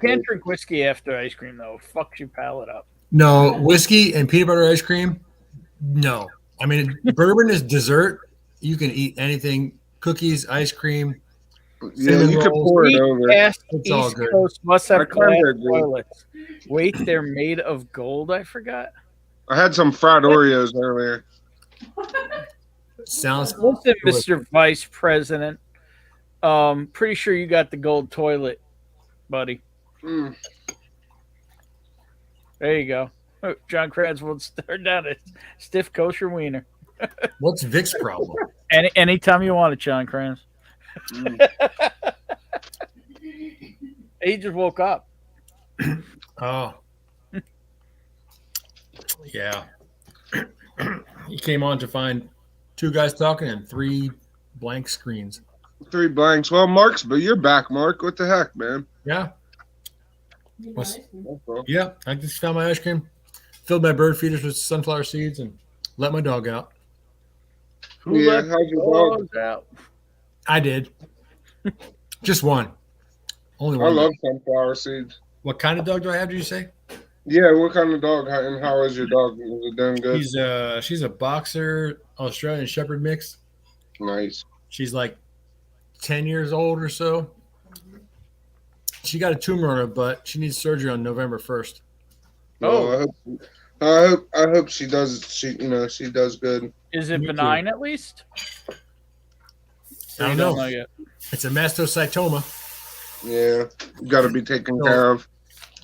can't drink whiskey after ice cream, though. It fucks your palate up. No, whiskey and peanut butter ice cream. No. I mean, bourbon is dessert. You can eat anything. Cookies, ice cream. Yeah, you can pour it over. It's all East good. Coast must have I glass kinda agree. toilets. Wait, they're made of gold? I forgot. I had some fried Oreos earlier. Sounds. Listen, Mr. Vice President. Pretty sure you got the gold toilet, buddy. Mm. There you go. Oh, John Kranz will start down a stiff kosher wiener. What's Vic's problem? Anytime you want it, John Kranz. He just woke up. Oh. Yeah. He came on to find 2 guys talking and 3 blank screens. 3 blanks. Well, but you're back, Mark. What the heck, man? Yeah. Yeah, I just found my ice cream, filled my bird feeders with sunflower seeds, and let my dog out. Who Yeah, let how's your dogs out? I did. Just one. Only I one. love sunflower seeds. What kind of dog do I have, did you say? Yeah, what kind of dog? And how is your dog? Is it doing good? She's a boxer Australian Shepherd mix. Nice. She's like 10 years old or so. She got a tumor on her butt. She needs surgery on November 1st. Oh, I hope she does. She does good. Is it benign at least? I don't know. It's a mastocytoma. Yeah, got to be taken care of.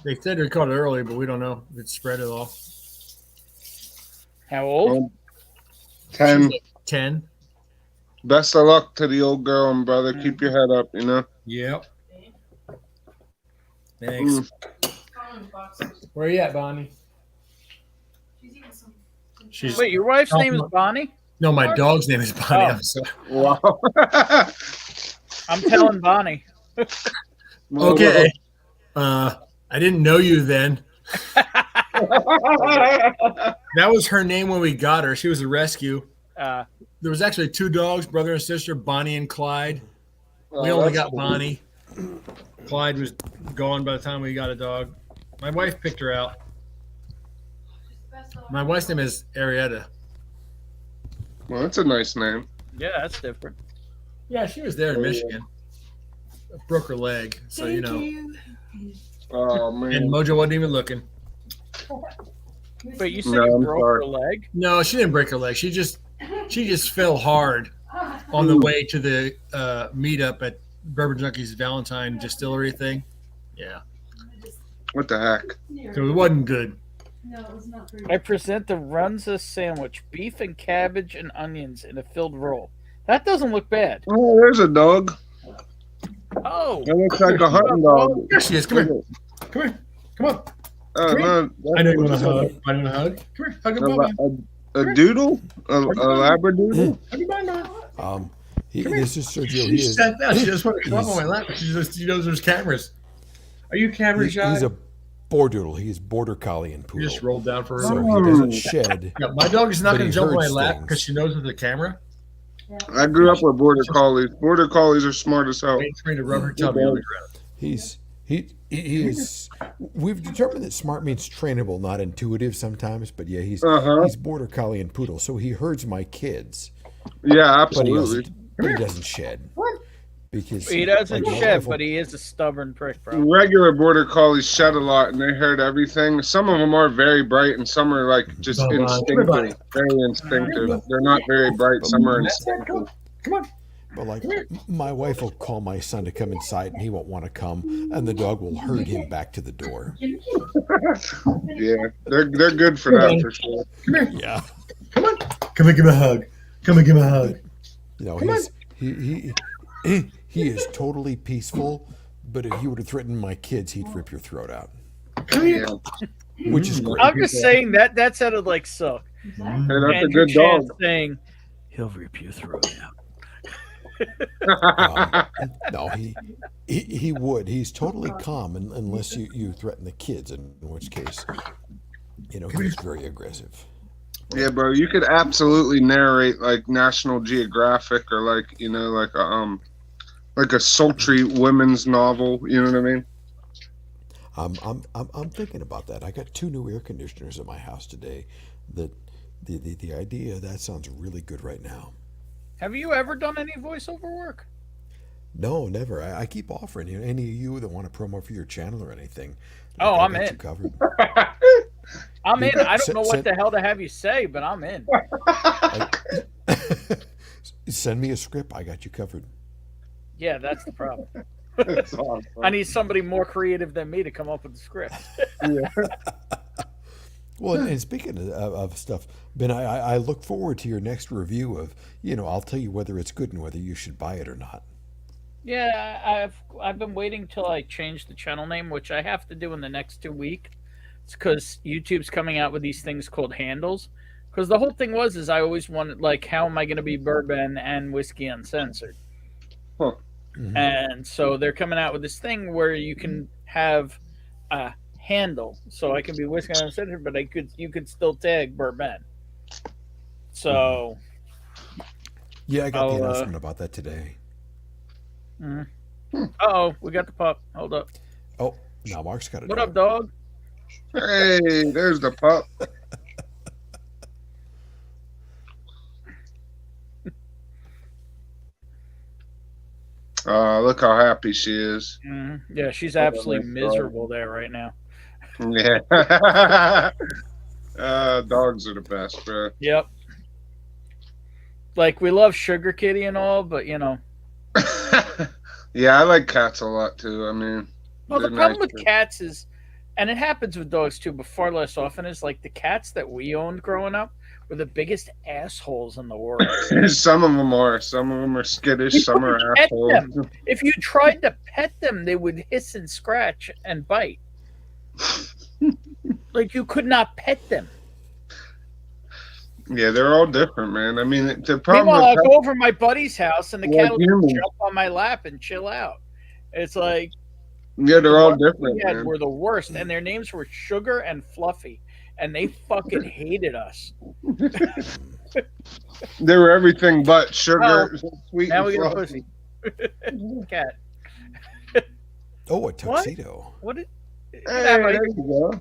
They said they caught it early, but we don't know if it's spread at all. How old? 10. 10. Best of luck to the old girl and brother. Keep your head up, Yep. Thanks. Where are you at, Bonnie? Wait, your wife's name is Bonnie? No, my dog's name is Bonnie. Oh. I'm sorry. Wow. I'm telling Bonnie. Okay. I didn't know you then. That was her name when we got her. She was a rescue. There was actually 2 dogs, brother and sister, Bonnie and Clyde. We only got Bonnie. Clyde was gone by the time we got a dog. My wife picked her out. My wife's name is Arietta. Well, that's a nice name. Yeah, that's different. Yeah, she was there in Michigan. Broke her leg, so Thank you know. you. Oh man. And Mojo wasn't even looking. Wait, you said you broke her leg? No, she didn't break her leg. She just fell hard on the way to the meetup at Bourbon Junkies Valentine Distillery thing. Yeah. What the heck? So it wasn't good. No, it was not very I present the Runza sandwich, beef and cabbage and onions in a filled roll. That doesn't look bad. Oh, there's a dog. Oh, It looks like a hunting dog. There she is. Come here. Come here. Come on. Come here. No, I know you want to hug. I want to hug. Come here. Hug a Bubba. A doodle? A labradoodle? Hug a Bubba. This is Sergio. She sat down. She just wanted to come up on my lap. She knows there's cameras. Are you camera shy? He's a bordoodle. He's border collie and poodle. You just rolled down for her. So he doesn't shed. Yeah, my dog is not but going he to jump on my herds lap things. because she knows there's a camera. I grew up with border collies. Border collies are smart as hell. Wait for me to rub her tummy on the ground. He is. We've determined that smart means trainable, not intuitive sometimes. But yeah, he's border collie and poodle, so he herds my kids. Yeah, But he absolutely. doesn't shed because he doesn't like, shed, but he is a stubborn prick, bro. Regular border collies shed a lot and they herd everything. Some of them are very bright and some are like just instinctive. Very instinctive. They're not very bright. Some are instinctive. Come on. But like my wife will call my son to come inside and he won't want to come, and the dog will herd him back to the door. Yeah, they're good for that for sure. Come here. Yeah. Come on. Come and give me a hug. Come and give me a hug. You know, he is totally peaceful, but if you were to threaten my kids, he'd rip your throat out. Come here. Which is great. I'm just saying that sounded like suck. Hey, that's a Andrew good Chance dog. saying He'll rip your throat out. No, he would. He's totally calm unless you threaten the kids, in which case You know, he was very aggressive. Yeah, bro, you could absolutely narrate like National Geographic or like a sultry women's novel. You know what I mean? I'm thinking about that. I got 2 new air conditioners at my house today. The idea of that sounds really good right now. Have you ever done any voiceover work? No, never. I keep offering you. Any of you that want to promo for your channel or anything. Oh, I'm got in. You covered. I'm in. I don't know what the hell to have you say, but I'm in. Send me a script. I got you covered. Yeah, that's the problem. That's awesome. I need somebody more creative than me to come up with the script. Well, and speaking of stuff, Ben, I look forward to your next review of, I'll tell you whether it's good and whether you should buy it or not. Yeah, I've been waiting till I change the channel name, which I have to do in the next 2 weeks. It's because YouTube's coming out with these things called handles. Because the whole thing is I always wanted, like, how am I going to be bourbon and whiskey uncensored? Huh. Mm-hmm. And so they're coming out with this thing where you can have a handle, so I can be whiskey uncensored, but you could still tag bourbon. So yeah, I got the announcement about that today. Uh-oh, we got the pup. Hold up. Oh, now Mark's got it. What up, dog? Hey, there's the pup. Look how happy she is. Yeah, she's absolutely miserable there right now. Yeah. Dogs are the best, bro. Yep. Like, we love Sugar Kitty and all, but, Yeah, I like cats a lot, too. I mean... Well, the problem with cats is, and it happens with dogs, too, but far less often, is, like, the cats that we owned growing up were the biggest assholes in the world. Some of them are. Some of them are skittish. Some are assholes. Them. If you tried to pet them, they would hiss and scratch and bite. Like, you could not pet them. Yeah, they're all different, man. I mean, the problem. Meanwhile, I go over to my buddy's house and the cat will just jump on my lap and chill out. It's like, yeah, they're all different. Man. Were the worst, and their names were Sugar and Fluffy, and they fucking hated us. They were everything but sugar, sweet. Now and we got a fluffy. pussy. Cat. Oh, a tuxedo. What? Hey, there you go.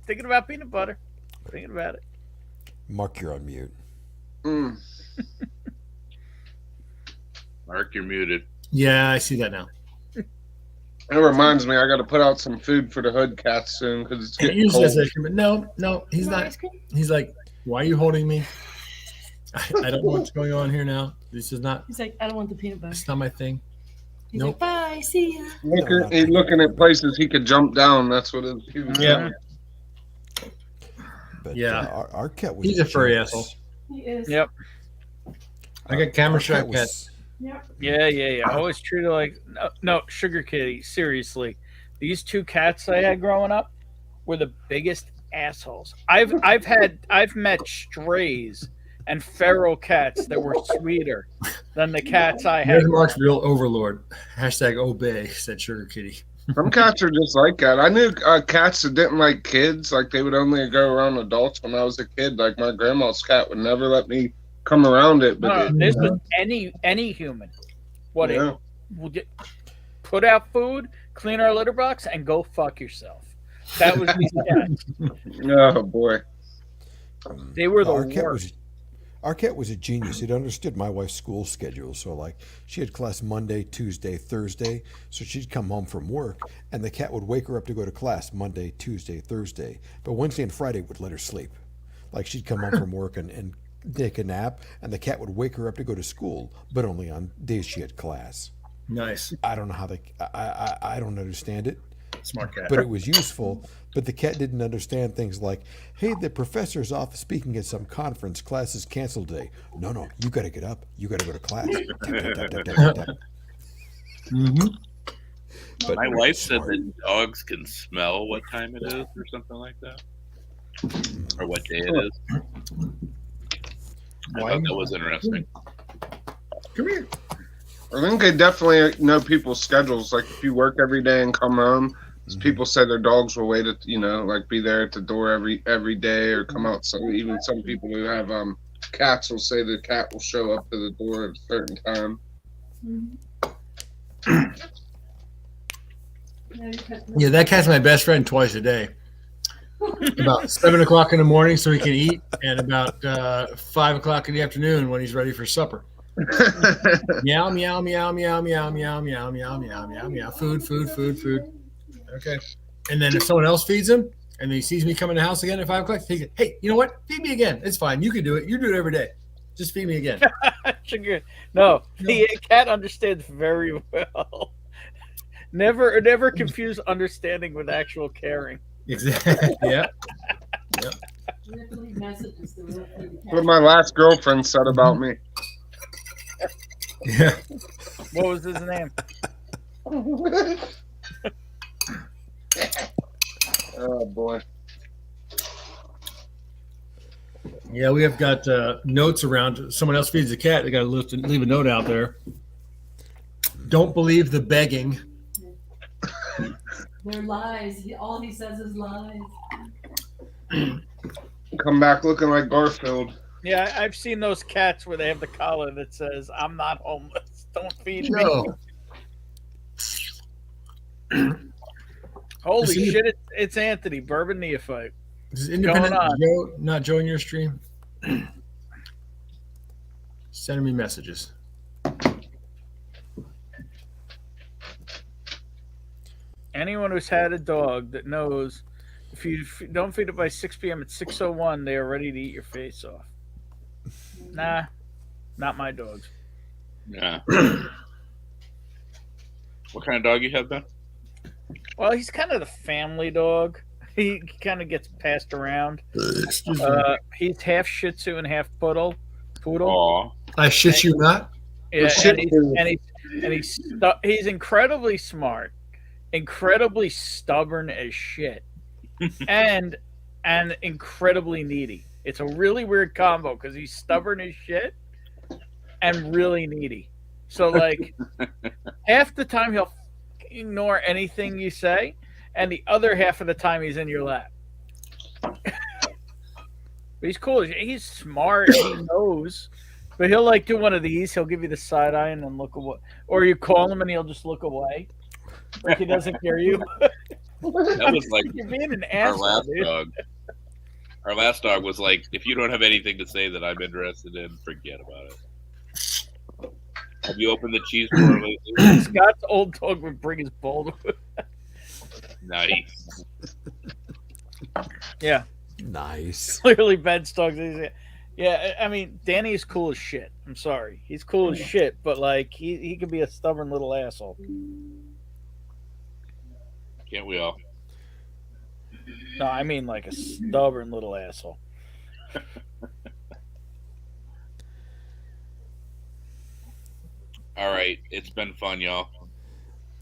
Thinking about peanut butter. Thinking about it. Mark, you're on mute. Mark, you're muted. Yeah, I see that now. That reminds me, I got to put out some food for the hood cats soon because it's getting cold. No, he's not. He's like, why are you holding me? I don't know what's going on here now. This is not. He's like, I don't want the peanut butter. It's not my thing. He's like, bye, see ya. He's looking at places he could jump down. That's what he was doing. But, yeah, our cat was. He's a furry asshole. He is. Yep. I got camera shot cats. Yep. Yeah. I always treat her like no Sugar Kitty. Seriously, these 2 cats I had growing up were the biggest assholes. I've met strays and feral cats that were sweeter than the cats I had. There's Mark's real overlord. Hashtag obey, said Sugar Kitty. Some cats are just like that. I knew cats that didn't like kids. Like, they would only go around adults when I was a kid. Like, my grandma's cat would never let me come around it. But this was any human. What? Yeah. We'll put out food, clean our litter box, and go fuck yourself. That was these cats. Oh, boy. They were the worst. Our cat was a genius. It understood my wife's school schedule. So, like, she had class Monday, Tuesday, Thursday. So she'd come home from work, and the cat would wake her up to go to class Monday, Tuesday, Thursday. But Wednesday and Friday would let her sleep. Like, she'd come home from work and take a nap, and the cat would wake her up to go to school, but only on days she had class. Nice. I don't know how I don't understand it. Smart cat. But it was useful. But the cat didn't understand things like, hey, the professor's off speaking at some conference. Class is canceled today. No, you got to get up. You got to go to class. But my wife said that dogs can smell what time it is or something like that. Or what day it is. I thought that was interesting. Come here. I think they definitely know people's schedules. Like, if you work every day and come home, People say their dogs will wait at, like be there at the door every day or come out. So even some people who have cats will say the cat will show up to the door at a certain time. Yeah, that cat's my best friend twice a day. About 7 o'clock in the morning so he can eat, and about 5 o'clock in the afternoon when he's ready for supper. Meow, meow, meow, meow, meow, meow, meow, meow, meow, meow, meow. Food, food, food, food. Okay. And then if someone else feeds him and he sees me come in the house again at 5 o'clock, he says, hey, you know what? Feed me again. It's fine. You can do it. You do it every day. Just feed me again. No, the cat understands very well. Never confuse understanding with actual caring. Exactly. Yeah. You have to leave messages to really feed the cat. What my last girlfriend said about me. Yeah. What was his name? Oh boy. Yeah, we have got notes around. Someone else feeds the cat. They got to leave a note out there. Don't believe the begging. They're lies. All he says is lies. Come back looking like Garfield. Yeah, I've seen those cats where they have the collar that says, I'm not homeless. Don't feed me. No. Holy shit, it's Anthony, Bourbon Neophyte. This is independent Joe, not Joe in your stream. Sending me messages. Anyone who's had a dog that knows if you don't feed it by 6 p.m. at 6:01, they are ready to eat your face off. Nah, not my dogs. Nah. What kind of dog you have, Ben? Well, he's kind of the family dog. He kind of gets passed around. He's half Shih Tzu and half poodle. Aww. I shit you not. Yeah, he's incredibly smart, incredibly stubborn as shit, and incredibly needy. It's a really weird combo because he's stubborn as shit and really needy. So like half the time he'll ignore anything you say, and the other half of the time he's in your lap. But he's cool. He's smart. He knows. But he'll like do one of these. He'll give you the side eye and then look away. Or you call him and he'll just look away. Like he doesn't hear you. That was like You're being an our asshole, last dude. dog. Our last dog was like, if you don't have anything to say that I'm interested in, forget about it. Have you opened the cheese drawer lately? Scott's old dog would bring his bowl. Nice. Yeah. Nice. Clearly, Ben's dog. Yeah, I mean, Danny is cool as shit. I'm sorry. He's cool as shit, but like, he could be a stubborn little asshole. Can't we all? No, I mean like a stubborn little asshole. All right. It's been fun, y'all.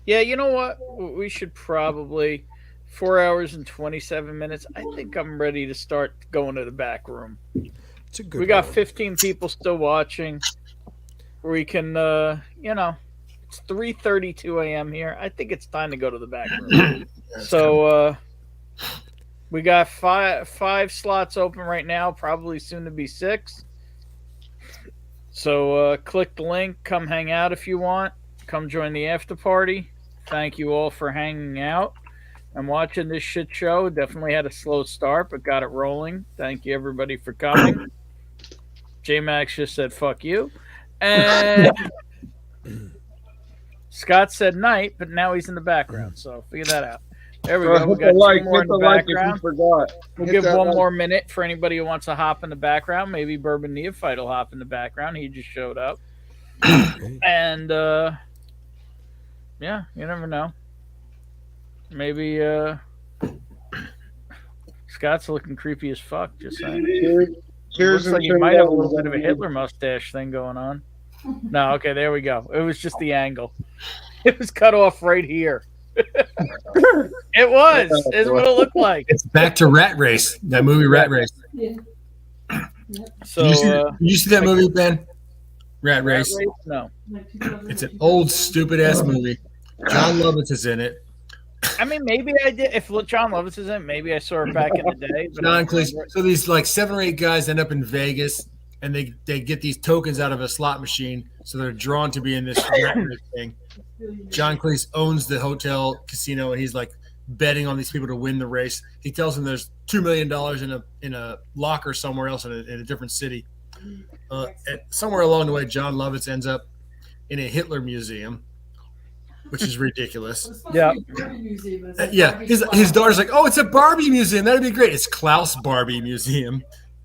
Yeah, you know what? We should probably 4 hours and 27 minutes. I think I'm ready to start going to the back room. It's a good We got one. 15 people still watching. We can, it's 3:32 a.m. here. I think it's time to go to the back room. So we got five slots open right now, probably soon to be 6. So click the link, come hang out if you want. Come join the after party. Thank you all for hanging out and watching this shit show. Definitely had a slow start, but got it rolling. Thank you everybody for coming. J-Max just said fuck you. And Scott said night, but now he's in the background, so figure that out. There we go. We got 2 more in the background. We'll give one more minute for anybody who wants to hop in the background. Maybe Bourbon Neophyte will hop in the background. He just showed up. And yeah, you never know. Maybe Scott's looking creepy as fuck, just saying. Cheers. Looks like you might have a little bit of a Hitler mustache thing going on. No, okay, there we go. It was just the angle. It was cut off right here. It was. It's what it looked like. It's back to Rat Race, that movie Rat Race. Yeah. So, did you see that movie, Ben? Rat Race? No. It's an old, stupid-ass movie. John Lovitz is in it. I mean, maybe I did. If John Lovitz isn't, maybe I saw it back in the day. But John Cleese. So these like 7 or 8 guys end up in Vegas, and they get these tokens out of a slot machine, so they're drawn to be in this thing. John Cleese owns the hotel casino, and he's like betting on these people to win the race. He tells them there's $2 million in a locker somewhere else in a different city. And somewhere along the way, John Lovitz ends up in a Hitler museum, which is ridiculous. Yeah. Yeah. His daughter's like, oh, it's a Barbie museum. That'd be great. It's Klaus Barbie Museum.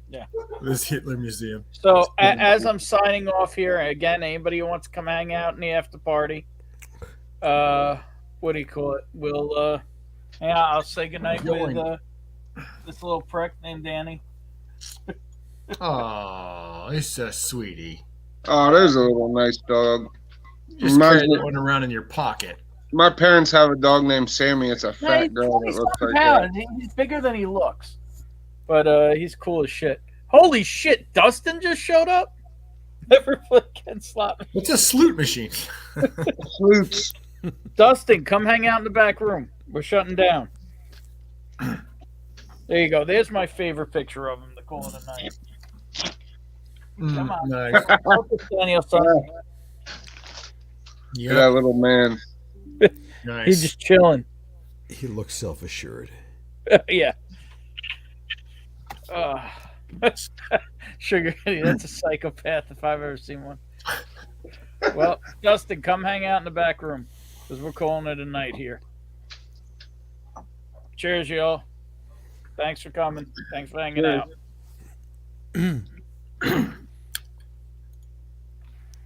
Yeah. This Hitler museum. So as I'm signing off here, again, anybody who wants to come hang out in the after party, what do you call it? We'll, I'll say goodnight with this little prick named Danny. Oh, he's a sweetie. Oh, there's a little nice dog. Just carry that one around in your pocket. My parents have a dog named Sammy. It's a fat girl that looks like that. He's bigger than he looks, but he's cool as shit. Holy shit! Dustin just showed up. Never fucking slot. It's a sloot machine. Sloots. Dustin, come hang out in the back room. We're shutting down. There you go. There's my favorite picture of him. The call of the night. Come on, nice. Daniel, son. Yeah, that little man. Nice. He's just chilling. He looks self-assured. Yeah. Sugar, that's a psychopath if I've ever seen one. Well, Dustin, come hang out in the back room because we're calling it a night here. Cheers, y'all. Thanks for coming. Thanks for hanging out.